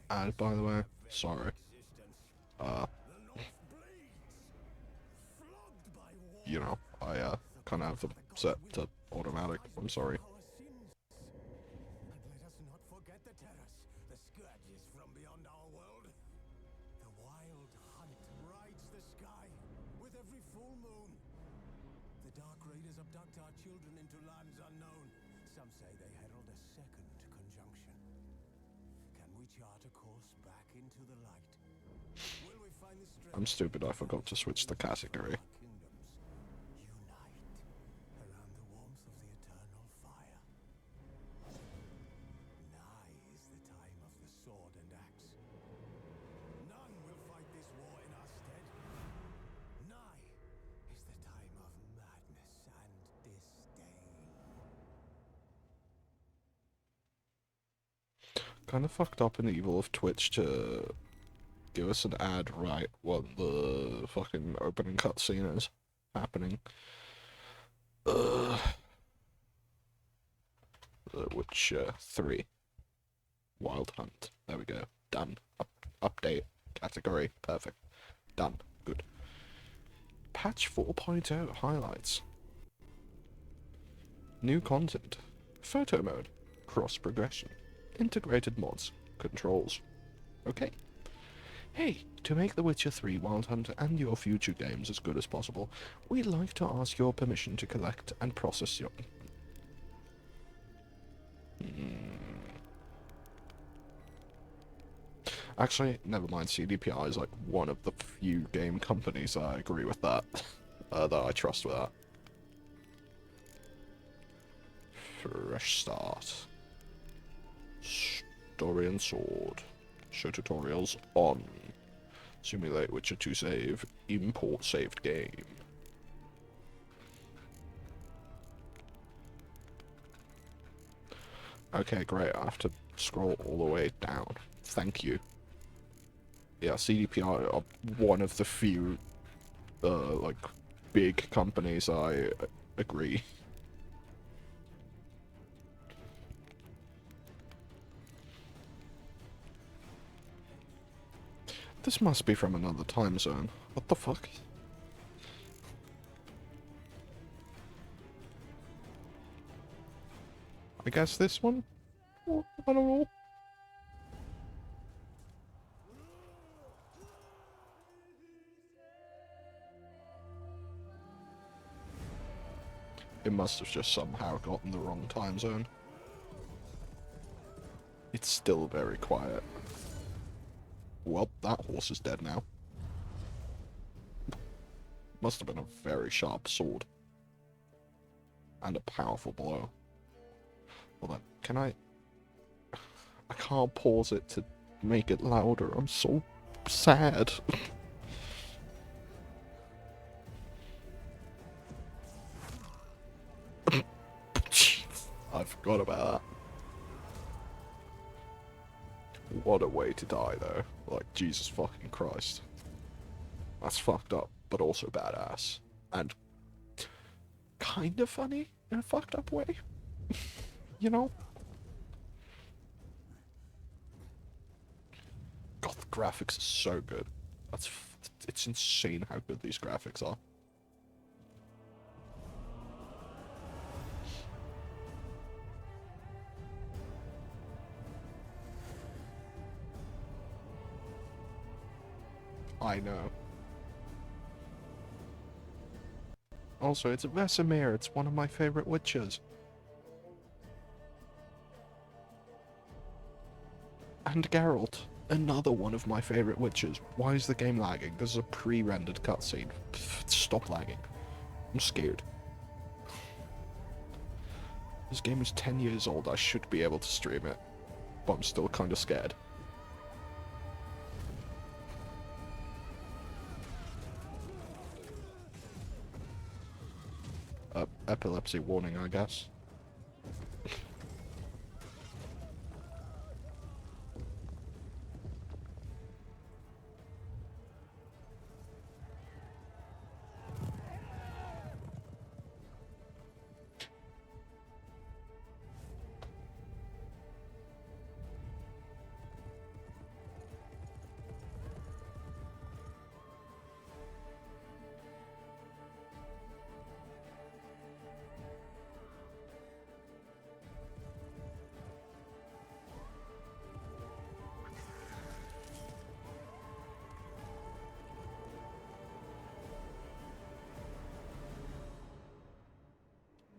And by the way, sorry. You know, I kind of have them set to automatic. I'm sorry. I'm stupid, I forgot to switch the category. Kinda fucked up and evil of Twitch to give us an ad right when the fucking opening cutscene is happening. The Witcher 3. Wild Hunt. There we go. Done. Update. Category. Perfect. Done. Good. Patch 4.0 highlights. New content. Photo mode. Cross progression. Integrated mods. Controls. Okay. Hey, to make The Witcher 3 Wild Hunt and your future games as good as possible, we'd like to ask your permission to collect and process your... Actually, never mind, CDPR is like one of the few game companies I agree with that, that I trust with that. Fresh start. Story and sword. Show tutorials on. Simulate Witcher 2 save. Import saved game. Okay, great. I have to scroll all the way down. Thank you. Yeah, CDPR are one of the few, like, big companies I agree. This must be from another time zone. What the fuck? I guess this one? I don't know. It must have just somehow gotten the wrong time zone. It's still very quiet. Well, that horse is dead now. Must have been a very sharp sword. And a powerful blow. Well then, can I can't pause it to make it louder. I'm so sad. I forgot about that. What a way to die, though. Like, Jesus fucking Christ. That's fucked up, but also badass. And kind of funny in a fucked up way. You know? God, the graphics are so good. It's insane how good these graphics are. I know. Also, it's Vesemir. It's one of my favorite witches. And Geralt. Another one of my favorite witches. Why is the game lagging? This is a pre-rendered cutscene. Stop lagging. I'm scared. This game is 10 years old. I should be able to stream it. But I'm still kind of scared. epilepsy warning, I guess.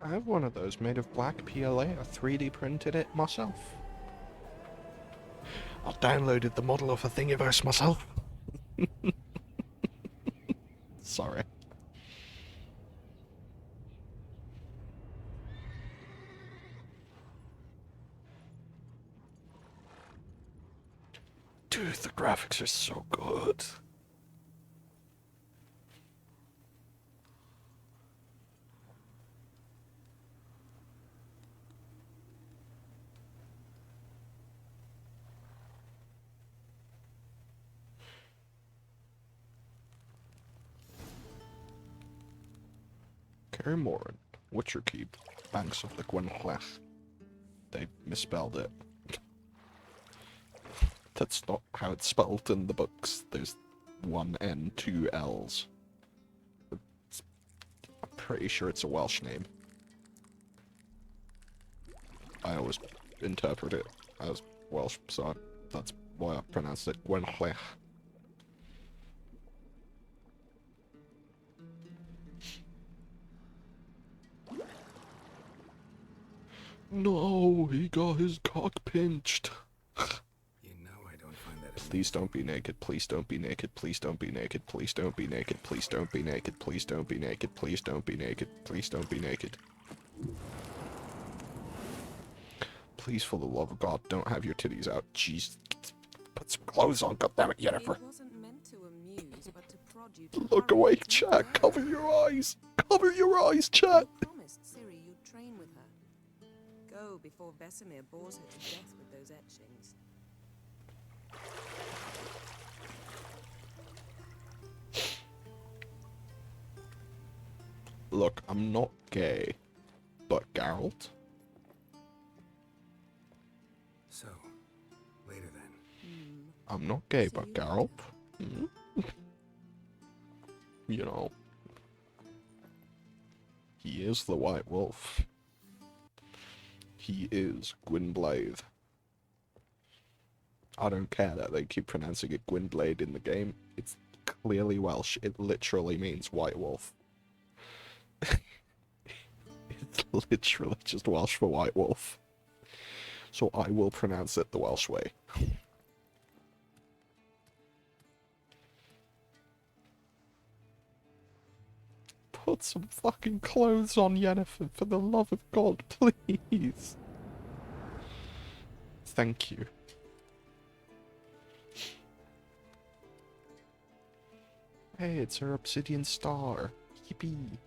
I have one of those made of black PLA. I 3D printed it myself. I downloaded the model of a Thingiverse myself. Sorry. Dude, the graphics are so good. Kaer Morhen, Witcher Keep, banks of the Gwynbleidd. They misspelled it. That's not how it's spelled in the books. There's one N, two L's. I'm pretty sure it's a Welsh name. I always interpret it as Welsh, so that's why I pronounced it Gwynbleidd. No, he got his cock pinched. You know I don't find that. Please don't be naked. Please don't be naked. Please don't be naked. Please don't be naked. Please don't be naked. Please don't be naked. Please don't be naked. Please don't be naked. Please, for the love of God, don't have your titties out. Jeez, put some clothes on. God damn it, Yennefer. It wasn't meant to amuse, but to prod you to Look away, chat. Cover your eyes. Cover your eyes, chat. promised Ciri you'd train with her. Go before Vesemir bores her to death with those etchings. Look, I'm not gay, but Geralt. So, later then. I'm not gay, but Geralt. You know, he is the White Wolf. He is Gwynbleidd. I don't care that they keep pronouncing it Gwynbleidd in the game. It's clearly Welsh. It literally means White Wolf. It's literally just Welsh for White Wolf. So I will pronounce it the Welsh way. Put some fucking clothes on, Yennefer, for the love of God, please. Thank you. Hey, it's her obsidian star. Yippee.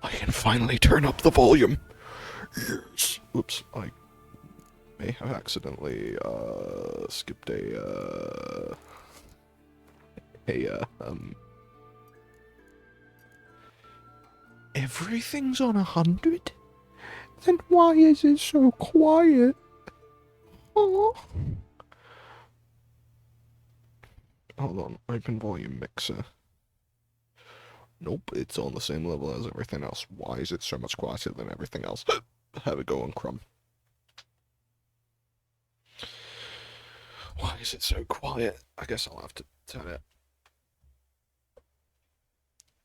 I can finally turn up the volume. Yes. Oops, I may have accidentally skipped everything's on 100? Then why is it so quiet? Oh. Hold on, open volume mixer. Nope, it's on the same level as everything else. Why is it so much quieter than everything else? Have a go on Crumb. Why is it so quiet? I guess I'll have to turn it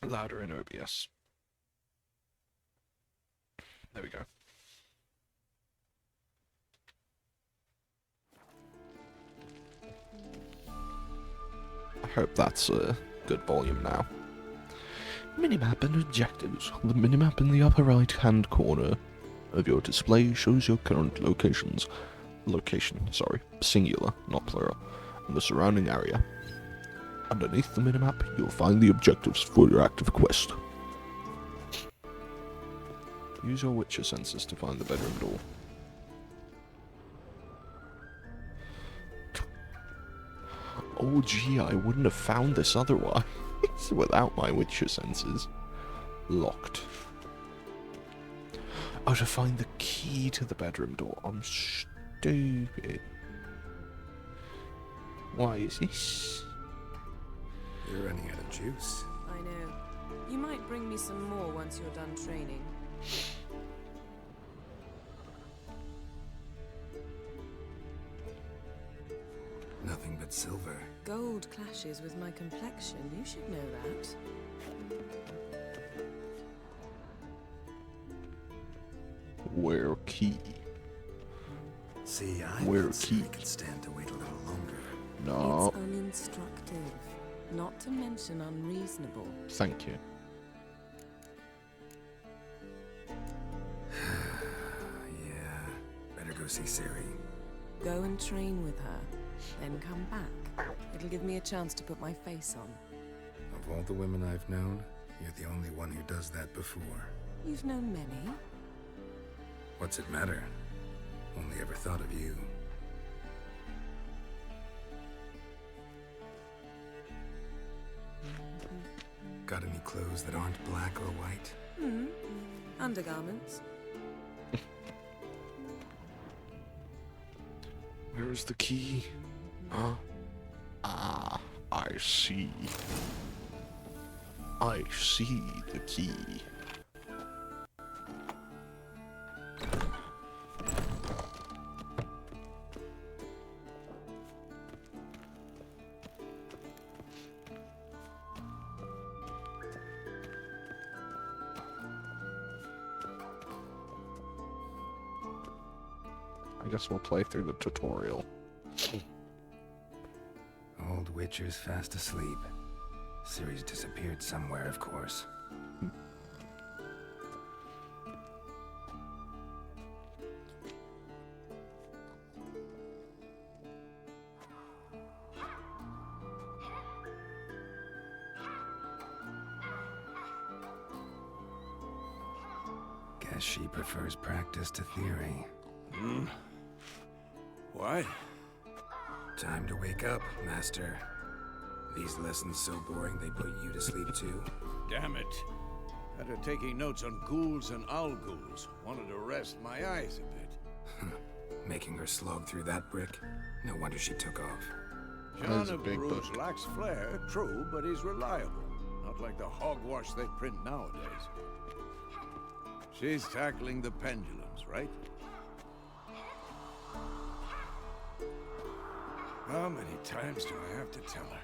louder in OBS. There we go. I hope that's a good volume now. Minimap and objectives. The minimap in the upper right hand corner of your display shows your current location, sorry, singular, not plural, and the surrounding area. Underneath the minimap, you'll find the objectives for your active quest. Use your Witcher senses to find the bedroom door. Oh gee, I wouldn't have found this otherwise without my Witcher senses. Locked. Oh, to find the key to the bedroom door. I'm stupid. Why is this? You're running out of juice. I know. You might bring me some more once you're done training. Nothing but silver. Gold clashes with my complexion. You should know that. Where key? See, I Where key key? could stand to wait a little longer. No. It's uninstructive, not to mention unreasonable. Thank you. Yeah, better go see Ciri. Go and train with her, then come back. It'll give me a chance to put my face on. Of all the women I've known, you're the only one who does that before. You've known many. What's it matter? Only ever thought of you. Got any clothes that aren't black or white? Undergarments. Where's the key? Huh? Ah, I see. I see the key. I guess we'll play through the tutorial. Old Witcher's fast asleep. Ciri's disappeared somewhere, of course. Guess she prefers practice to theory. What? Time to wake up, Master. These lessons so boring they put you to sleep too. Damn it. After taking notes on ghouls and owl ghouls, wanted to rest my eyes a bit. Making her slog through that brick? No wonder she took off. John of Bruges lacks flair, true, but he's reliable. Not like the hogwash they print nowadays. She's tackling the pendulums, right? How many times do I have to tell her?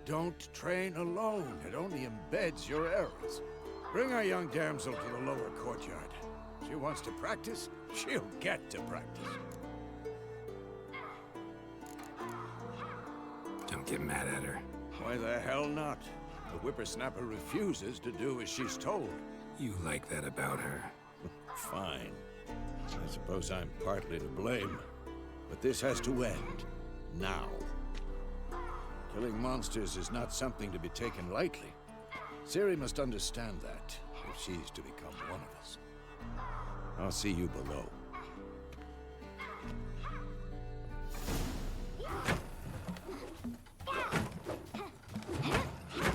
Don't train alone. It only embeds your errors. Bring our young damsel to the lower courtyard. She wants to practice, she'll get to practice. Don't get mad at her. Why the hell not? The whippersnapper refuses to do as she's told. You like that about her? Fine. I suppose I'm partly to blame. But this has to end. Now. Killing monsters is not something to be taken lightly. Ciri must understand that, if she's to become one of us. I'll see you below.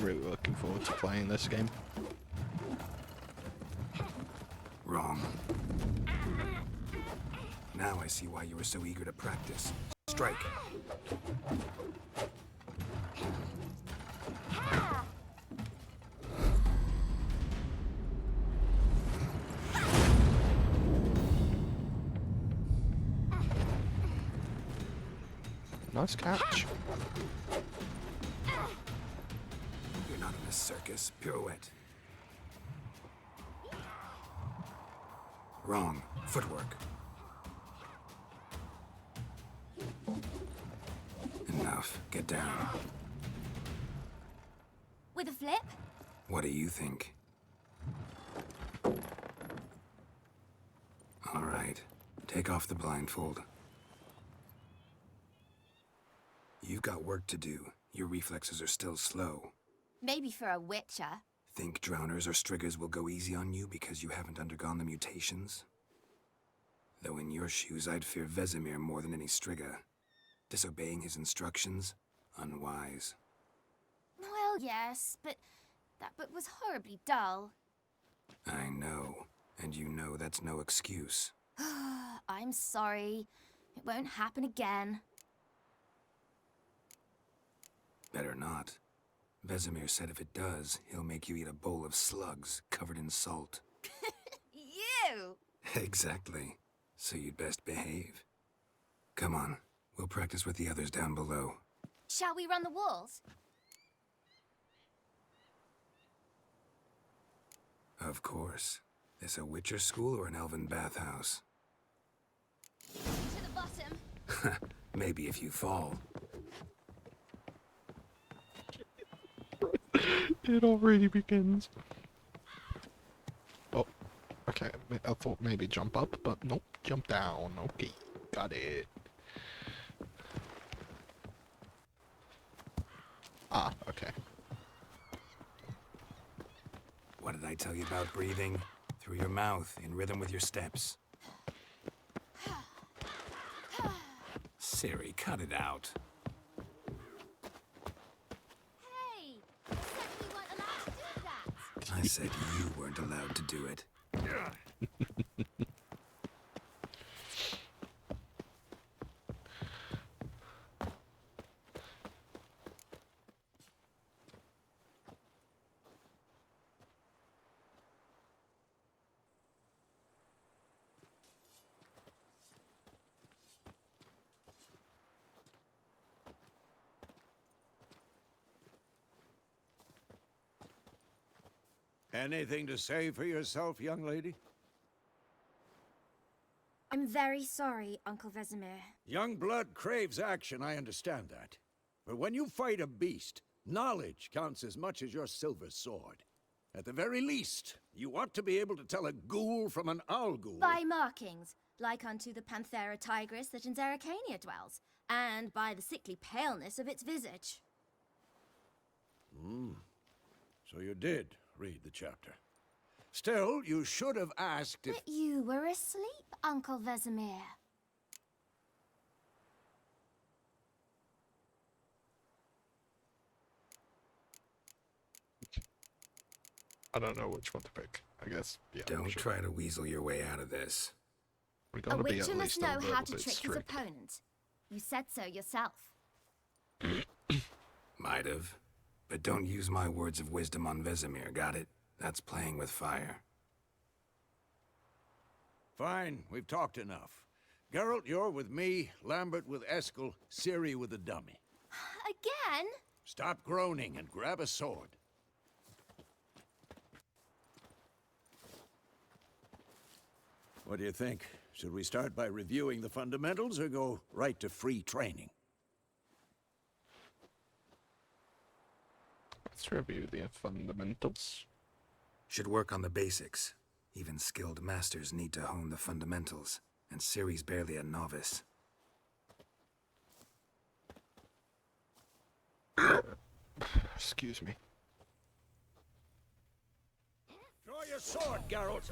Really looking forward to playing this game. Wrong. Now I see why you were so eager to practice. Strike. Nice catch. You're not in a circus. Pirouette. Wrong. Footwork. Enough. Get down. With a flip? What do you think? All right. Take off the blindfold. You've got work to do. Your reflexes are still slow. Maybe for a witcher. Think drowners or striggers will go easy on you because you haven't undergone the mutations? Though in your shoes, I'd fear Vesemir more than any strigger. Disobeying his instructions? Unwise. Well, yes, but that book was horribly dull. I know, and you know that's no excuse. I'm sorry. It won't happen again. Better not. Vesemir said if it does, he'll make you eat a bowl of slugs covered in salt. You! Exactly. So you'd best behave. Come on, we'll practice with the others down below. Shall we run the walls? Of course. This a Witcher school or an elven bathhouse? To the bottom. Maybe if you fall. It already begins. Oh, okay. I thought maybe jump up, but nope, jump down. Okay, got it. Ah, okay. What did I tell you about breathing? Through your mouth, in rhythm with your steps. Ciri, cut it out. Hey! You said we weren't allowed to do that! I said you weren't allowed to do it. Anything to say for yourself, young lady? I'm very sorry, Uncle Vesemir. Young blood craves action, I understand that. But when you fight a beast, knowledge counts as much as your silver sword. At the very least, you ought to be able to tell a ghoul from an owl ghoul. By markings, like unto the Panthera tigris that in Zerrikania dwells, and by the sickly paleness of its visage. So you did read the chapter. Still, you should have asked if... But you were asleep, Uncle Vesemir. I don't know which one to pick. I guess, yeah. Don't try to weasel your way out of this. We A gotta be witcher at must least know a little how to bit trick strict. his opponent. You said so yourself. Might have. But don't use my words of wisdom on Vesemir, got it? That's playing with fire. Fine, we've talked enough. Geralt, you're with me, Lambert with Eskel, Ciri with the dummy. Again? Stop groaning and grab a sword. What do you think? Should we start by reviewing the fundamentals or go right to free training? Let's review the fundamentals. Should work on the basics. Even skilled masters need to hone the fundamentals, and Ciri's barely a novice. Excuse me. Draw your sword, Geralt!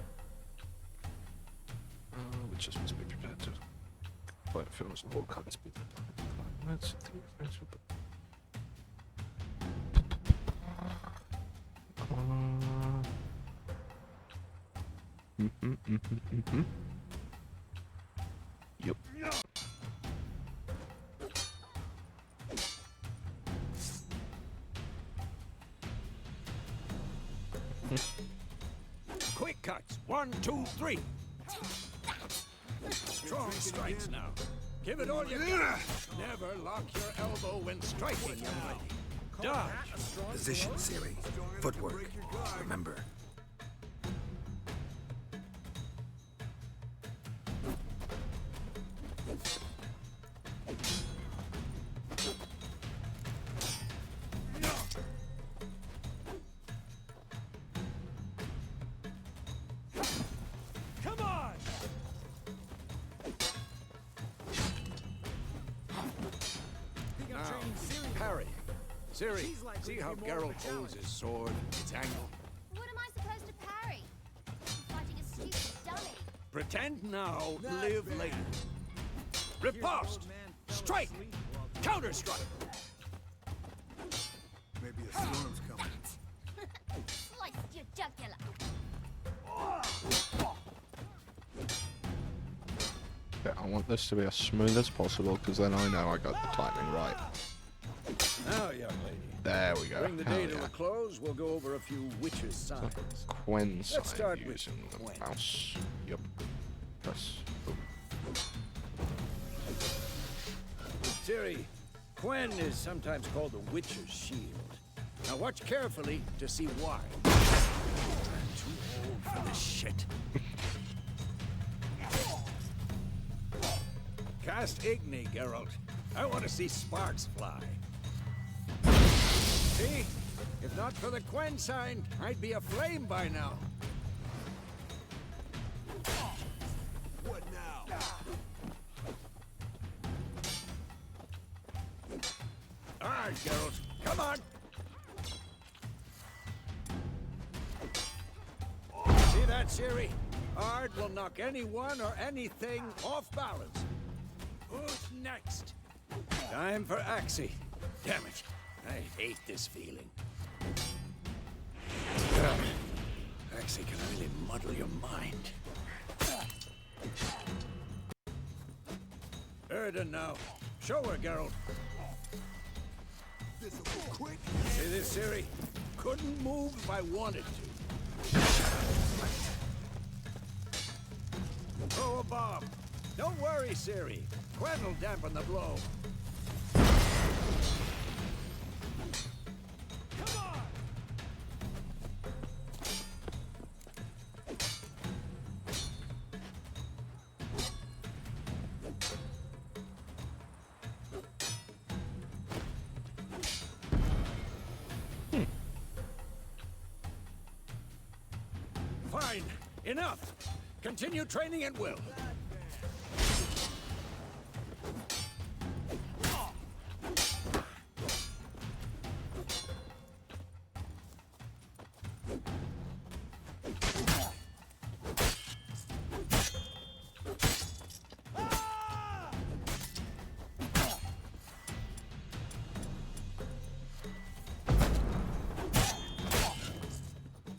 Which just must be prepared to fight films of all kinds. Let's Yep. Quick cuts! 1, 2, 3! Strong strikes now. Give it all you got. Never lock your elbow when striking, young lady. Dodge. Position, Ciri. Footwork. Remember. Come on! Now, parry. Ciri, see how Geralt holds his sword, its angle? What am I supposed to parry? I'm fighting a stupid dummy. Pretend now, live later. Riposte! Strike! Counter-strike! Maybe a storm's coming. Slice your jugular. Okay, I want this to be as smooth as possible because then I know I got the timing right. Now, young lady. There we go. Bring the Hell day to yeah. a close, we'll go over a few witches' signs. Quen Let's sign start with using the Quen. mouse. Yep. Press. Boom. Ciri, Quen is sometimes called the Witcher's Shield. Now watch carefully to see why. I'm too old for this shit. Cast Igni, Geralt. I want to see sparks fly. See? If not for the Quen sign, I'd be aflame by now. What now? All right, Geralt. Come on. See that, Ciri? Ard will knock anyone or anything off balance. Who's next? Time for Axie. Damn it. I hate this feeling. Axie can really muddle your mind. Erden now. Show her, Geralt. This'll be quick. See this, Ciri? Couldn't move if I wanted to. Throw a bomb. Don't worry, Ciri. Quen will dampen the blow. Come on! Fine. Enough. Continue training at will.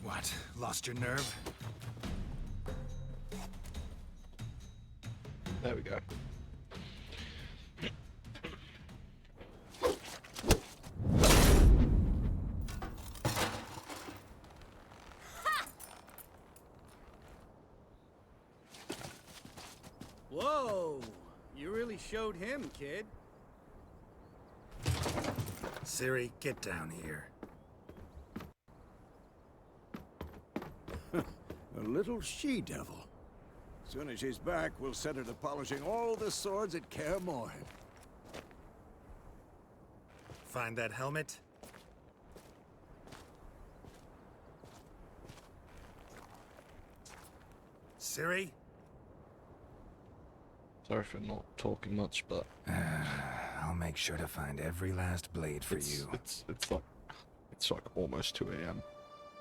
What? Lost your nerve? There we go. Whoa! You really showed him, kid. Ciri, get down here. A little she-devil. Soon as she's back, we'll set her to polishing all the swords at Kaer Morhen. Find that helmet? Ciri? Sorry for not talking much, but I'll make sure to find every last blade for you. It's like almost 2 a.m.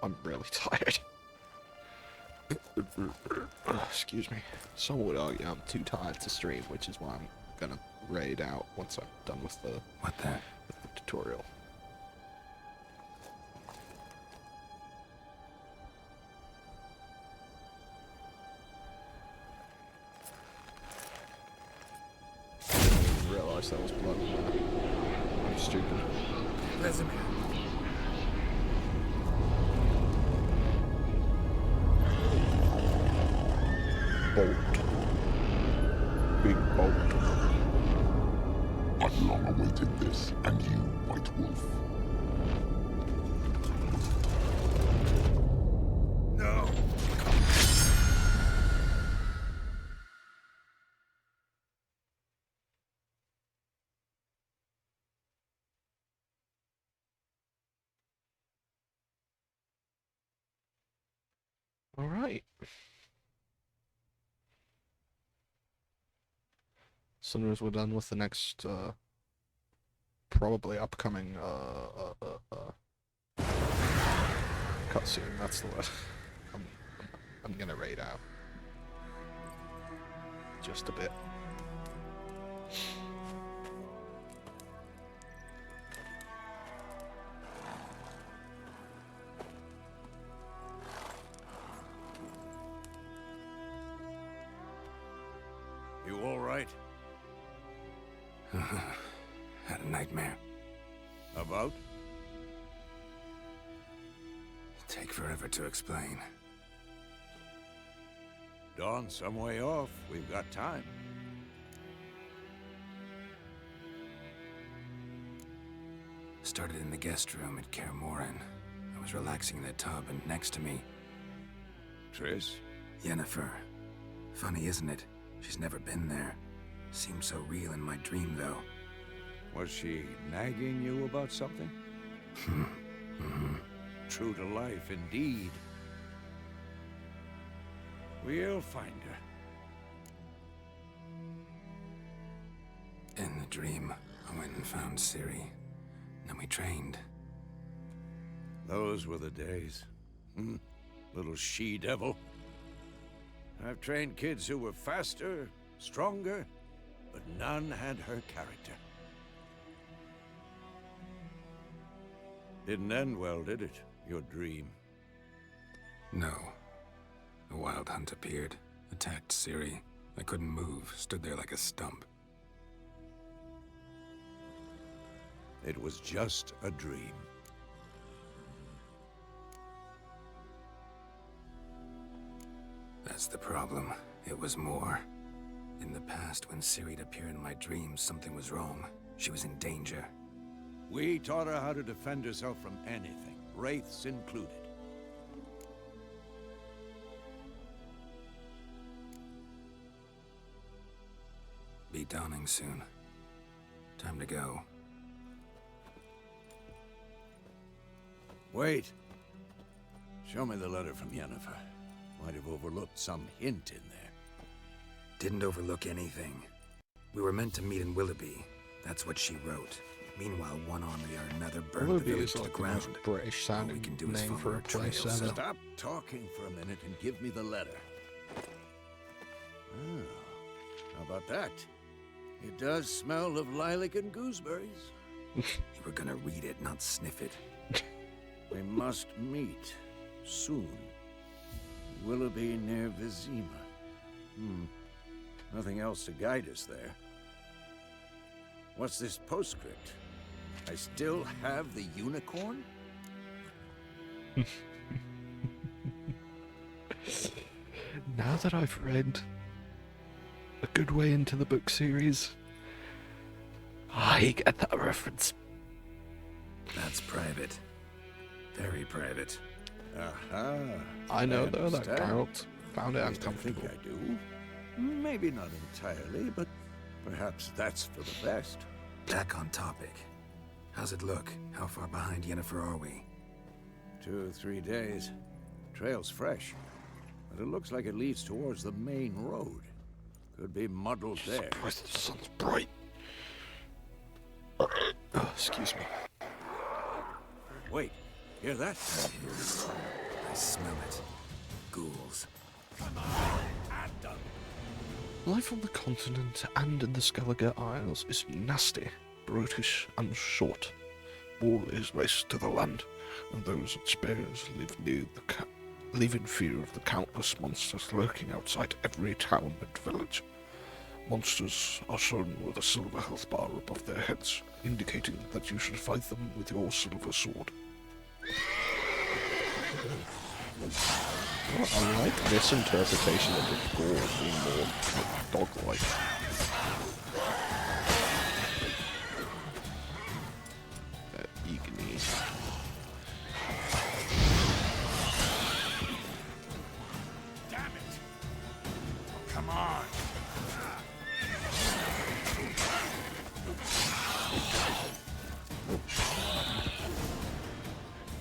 I'm really tired. Excuse me. Some would argue I'm too tired to stream, which is why I'm gonna raid out once I'm done with the tutorial. I didn't realise that was blood. I'm stupid. Resume. Bolt. Big bolt. I've long awaited this, and you, White Wolf. No. All right. As soon as we're done with the next probably upcoming cutscene. That's the word. I'm gonna raid out just a bit. You all right? Had a nightmare. About? Take forever to explain. Dawn's some way off. We've got time. Started in the guest room at Kaer Morhen. I was relaxing in the tub, and next to me... Triss? Yennefer. Funny, isn't it? She's never been there. Seemed so real in my dream, though. Was she nagging you about something? True to life, indeed. We'll find her. In the dream, I went and found Ciri. Then we trained. Those were the days. Little she-devil. I've trained kids who were faster, stronger, but none had her character. Didn't end well, did it? Your dream? No. A wild hunt appeared, attacked Ciri. I couldn't move, stood there like a stump. It was just a dream. That's the problem. It was more. In the past, when Ciri'd appear in my dreams, something was wrong. She was in danger. We taught her how to defend herself from anything, wraiths included. Be dawning soon. Time to go. Wait. Show me the letter from Yennefer. Might have overlooked some hint in there. Didn't overlook anything. We were meant to meet in Willoughby. That's what she wrote. Meanwhile, one army or another burned the Willoughby village is to the like the most ground. British All we sounding can do is name follow for her a place trails. ever. Stop talking for a minute and give me the letter. Oh, how about that? It does smell of lilac and gooseberries. You were gonna read it, not sniff it. We must meet soon. Willoughby near Vizima. Nothing else to guide us there. What's this postscript? I still have the unicorn? Now that I've read a good way into the book series, I get that reference. That's private. Very private. Aha. I know though that understand. Geralt found it At least I uncomfortable. think I do. Maybe not entirely, but perhaps that's for the best. Back on topic. How's it look? How far behind Yennefer are we? 2 or 3 days. Trail's fresh, but it looks like it leads towards the main road. Could be muddled there. Surprised the sun's bright. Oh, excuse me. Wait, hear that? I smell it. Ghouls. Come on, at them. Life on the continent and in the Skellige Isles is nasty, brutish, and short. War is waste to the land, and those it spares live in fear of the countless monsters lurking outside every town and village. Monsters are shown with a silver health bar above their heads, indicating that you should fight them with your silver sword. Well, I like this interpretation of the gore being more dog-like. Igni. Damn it! Come on!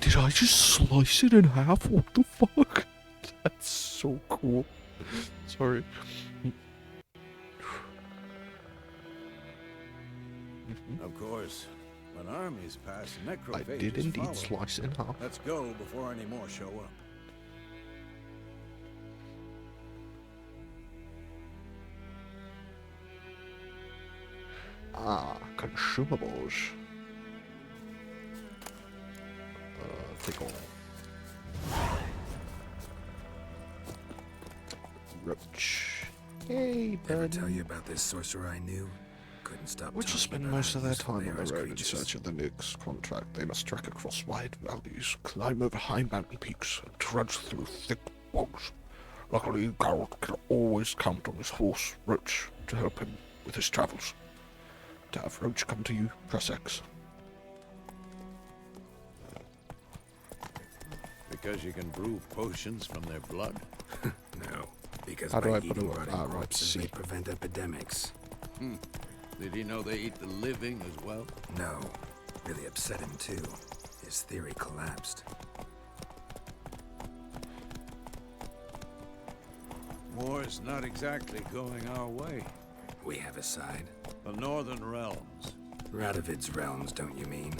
Did I just slice it in half? What the fuck? That's so cool. Sorry. Of course, An army's past, I necrophages did indeed follow. slice it in half. Let's go before any more show up. Ah, consumables. Take all. Roach. Hey, Ever bud. tell you about this sorcerer I knew? Couldn't stop Which will telling spend me most of about their how time on useful the they are road in as search of the next contract. They must trek across wide valleys, climb over high mountain peaks, and trudge through thick bogs. Luckily, Geralt can always count on his horse, Roach, to help him with his travels. To have Roach come to you, press X. Because you can brew potions from their blood? No, because How do by I put eating it? rotting Ah, right, corpses, they C. prevent epidemics. Did he know they eat the living as well? No, really upset him too. His theory collapsed. War's not exactly going our way. We have a side. The Northern Realms. Radovid's realms, don't you mean?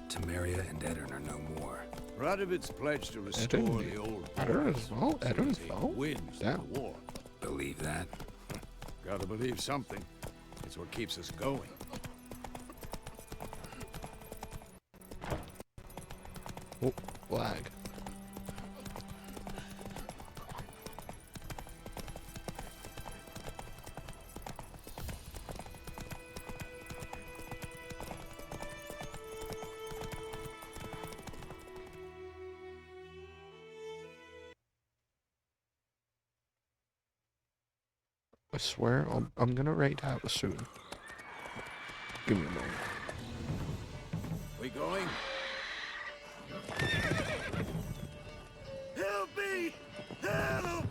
Temeria and Edirn are no more. Radovid's pledged to restore the old Edirn as well? so Edirn as he fell? wins Damn. the war. Believe that? Gotta believe something. It's what keeps us going. Oh, lag. I swear I'm gonna raid out soon. Give me a moment. We going? Help me! Help!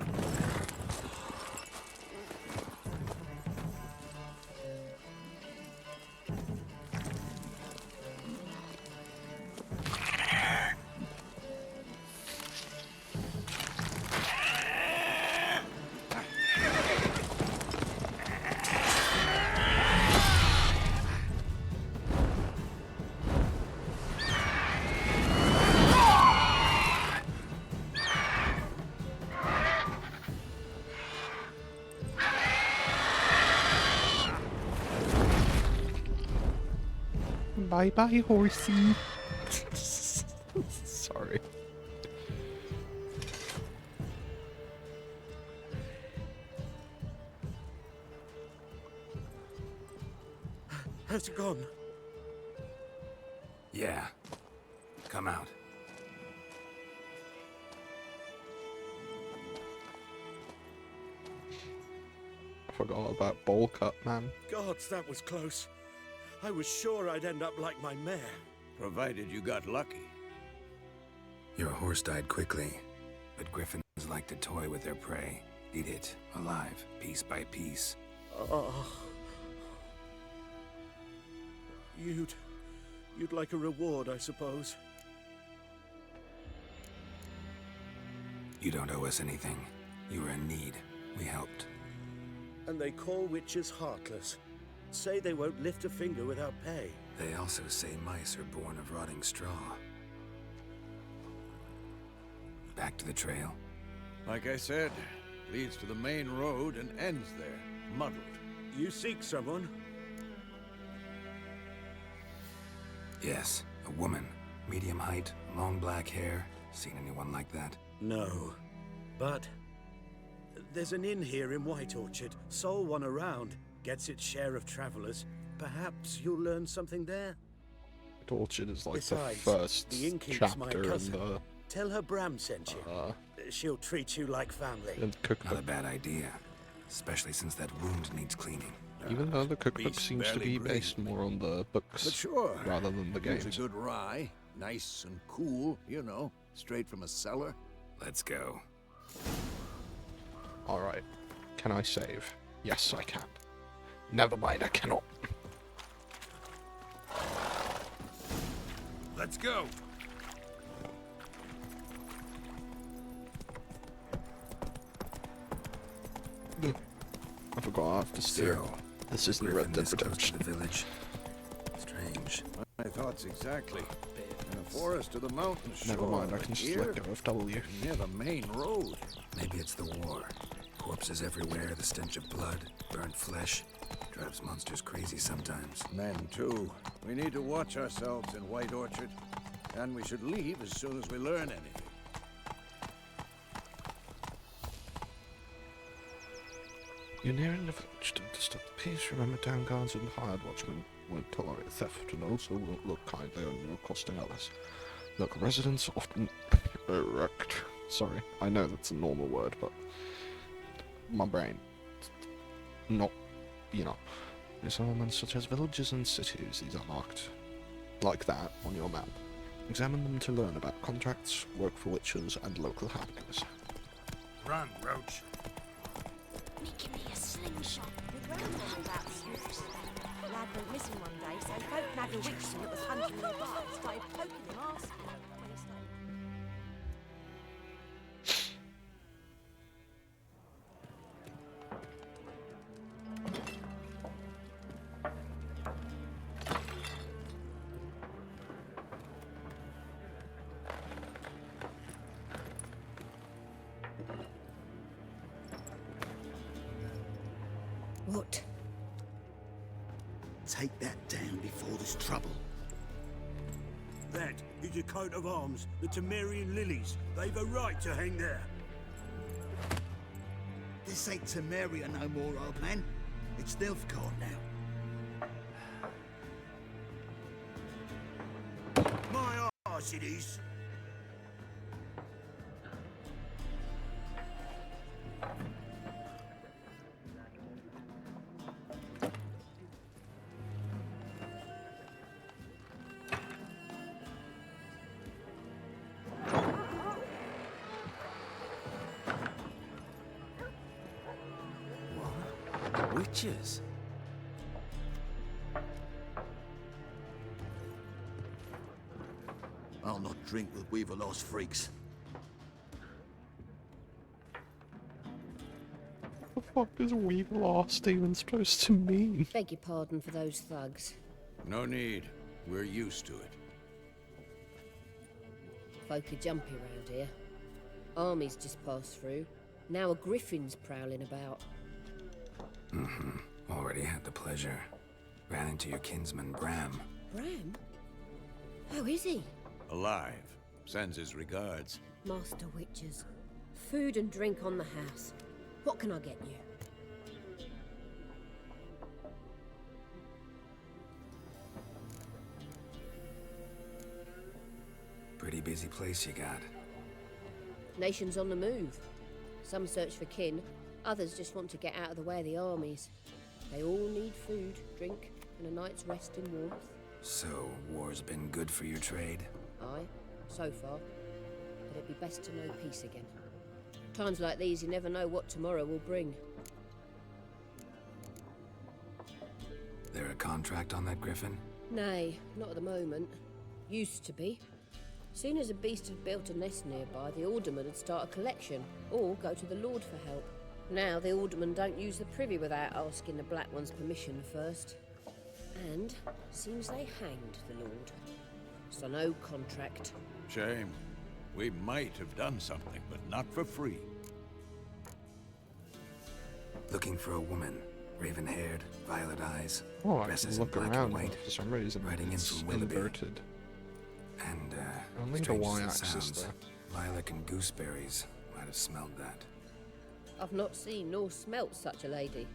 Bye bye, horsey. Sorry. Has it gone? Yeah. Come out. I forgot about bowl cut, man. Gods, that was close. I was sure I'd end up like my mare. Provided you got lucky. Your horse died quickly, but griffins like to toy with their prey. Eat it, alive, piece by piece. Oh. You'd like a reward, I suppose. You don't owe us anything. You were in need. We helped. And they call witches heartless. Say they won't lift a finger without pay. They also say mice are born of rotting straw. Back to the trail. Like I said, leads to the main road and ends there, muddled. You seek someone? Yes, a woman. Medium height, long black hair. Seen anyone like that? No. But there's an inn here in White Orchard. Sole one around. Gets its share of travelers. Perhaps you'll learn something there. Orchard is like Besides, the first the innkeep's my chapter in cousin. the Tell her Bram sent you. She'll treat you like family. Not a bad idea. Especially since that wound needs cleaning. Even though the cookbook beast seems to barely be based more on the books But sure, rather than the here's games. a good rye, nice and cool, you know, straight from a cellar. Let's go. Alright. Can I save? Yes, I can. Never mind, I cannot. Let's go. I forgot I have to steer. So, This isn't Griffin Red Dead this close to Redemption. the village. Strange. I thoughts exactly. In the forest or the mountains, sure. Never mind, I but can just here, let go of W. near the main road. Maybe it's the war. Corpses everywhere, the stench of blood, burnt flesh. Drives monsters crazy sometimes. Men, too. We need to watch ourselves in White Orchard. And we should leave as soon as we learn anything. You're nearing the village to disturb the peace. Remember, town guards and hired watchmen won't tolerate theft and also won't look kindly on you accosting others. Look, residents often erect. Sorry, I know that's a normal word, but my brain, not, you know. There's elements such as villages and cities. These are marked like that on your map. Examine them to learn about contracts, work for witches, and local happenings. Run, Roach. Give me a slingshot. We were all about the youths. The lad went missing one day, so folk nagged a witch that was hunting nearby and started poking him arse when he started. What? Take that down before there's trouble. That is a coat of arms, the Temerian lilies. They've a right to hang there. This ain't Temeria no more, old man. It's Nilfgaard now. My arse it is. Witches? I'll not drink with Weaver-lost freaks. What the fuck is "we've lost" even supposed to mean? Beg your pardon for those thugs. No need. We're used to it. Folk are jumpy round here. Armies just passed through. Now a griffin's prowling about. Already had the pleasure. Ran into your kinsman, Bram. Bram? How is he? Alive. Sends his regards. Master witches. Food and drink on the house. What can I get you? Pretty busy place you got. Nations on the move. Some search for kin, others just want to get out of the way of the armies. They all need food, drink, and a night's rest in warmth. So, war's been good for your trade? Aye, so far. But it'd be best to know peace again. Times like these, you never know what tomorrow will bring. There a contract on that griffin? Nay, not at the moment. Used to be. Soon as a beast had built a nest nearby, the alderman would start a collection, or go to the Lord for help. Now the aldermen don't use the privy without asking the Black One's permission first. And seems they hanged the Lord. So no contract. Shame. We might have done something, but not for free. Looking for a woman. Raven-haired, violet eyes. Oh, I dresses can in look black around and white. for some reason. Riding in It's from Willoughby. inverted. And, Only the strange as it y-axis sounds, there. lilac and gooseberries. Might have smelled that. I've not seen nor smelt such a lady.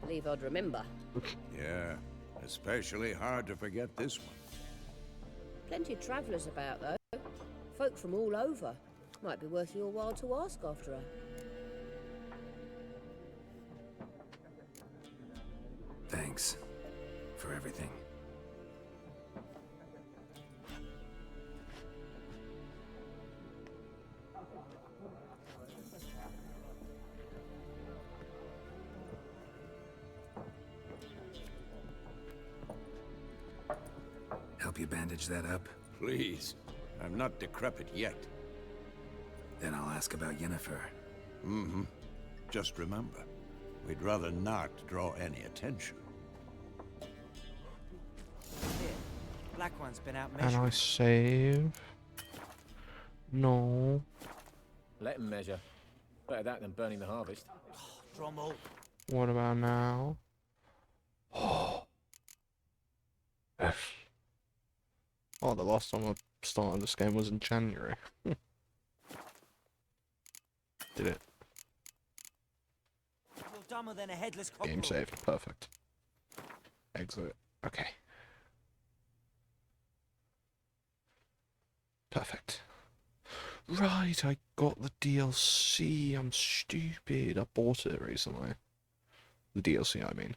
Believe I'd remember. Yeah, especially hard to forget this one. Plenty of travellers about, though. Folk from all over. Might be worth your while to ask after her. Thanks for everything. Help you bandage that up? Please. I'm not decrepit yet. Then I'll ask about Yennefer. Mm-hmm. Just remember, we'd rather not draw any attention. Here, Black One's been out And measuring. I save. No. Let him measure. Better that than burning the harvest. Drommel. What about now? Yes. Oh, the last time I started this game was in January. Did it. You're dumber than a headless Game cockerel. saved. Perfect. Exit. Okay. Perfect. Right, I got the DLC. I'm stupid. I bought it recently. The DLC, I mean.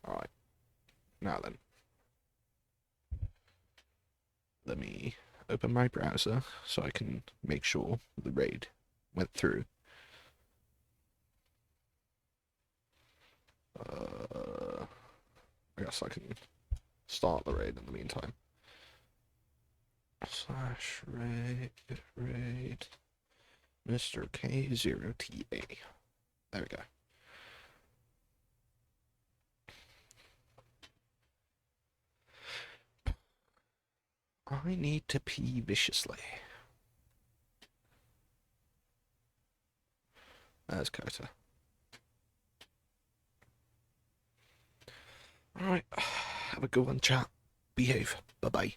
Alright. Now then. Let me open my browser so I can make sure the raid went through. I guess I can start the raid in the meantime. / raid Mr. K0TA. There we go. I need to pee viciously. There's Kota. Alright, have a good one, chat. Behave. Bye-bye.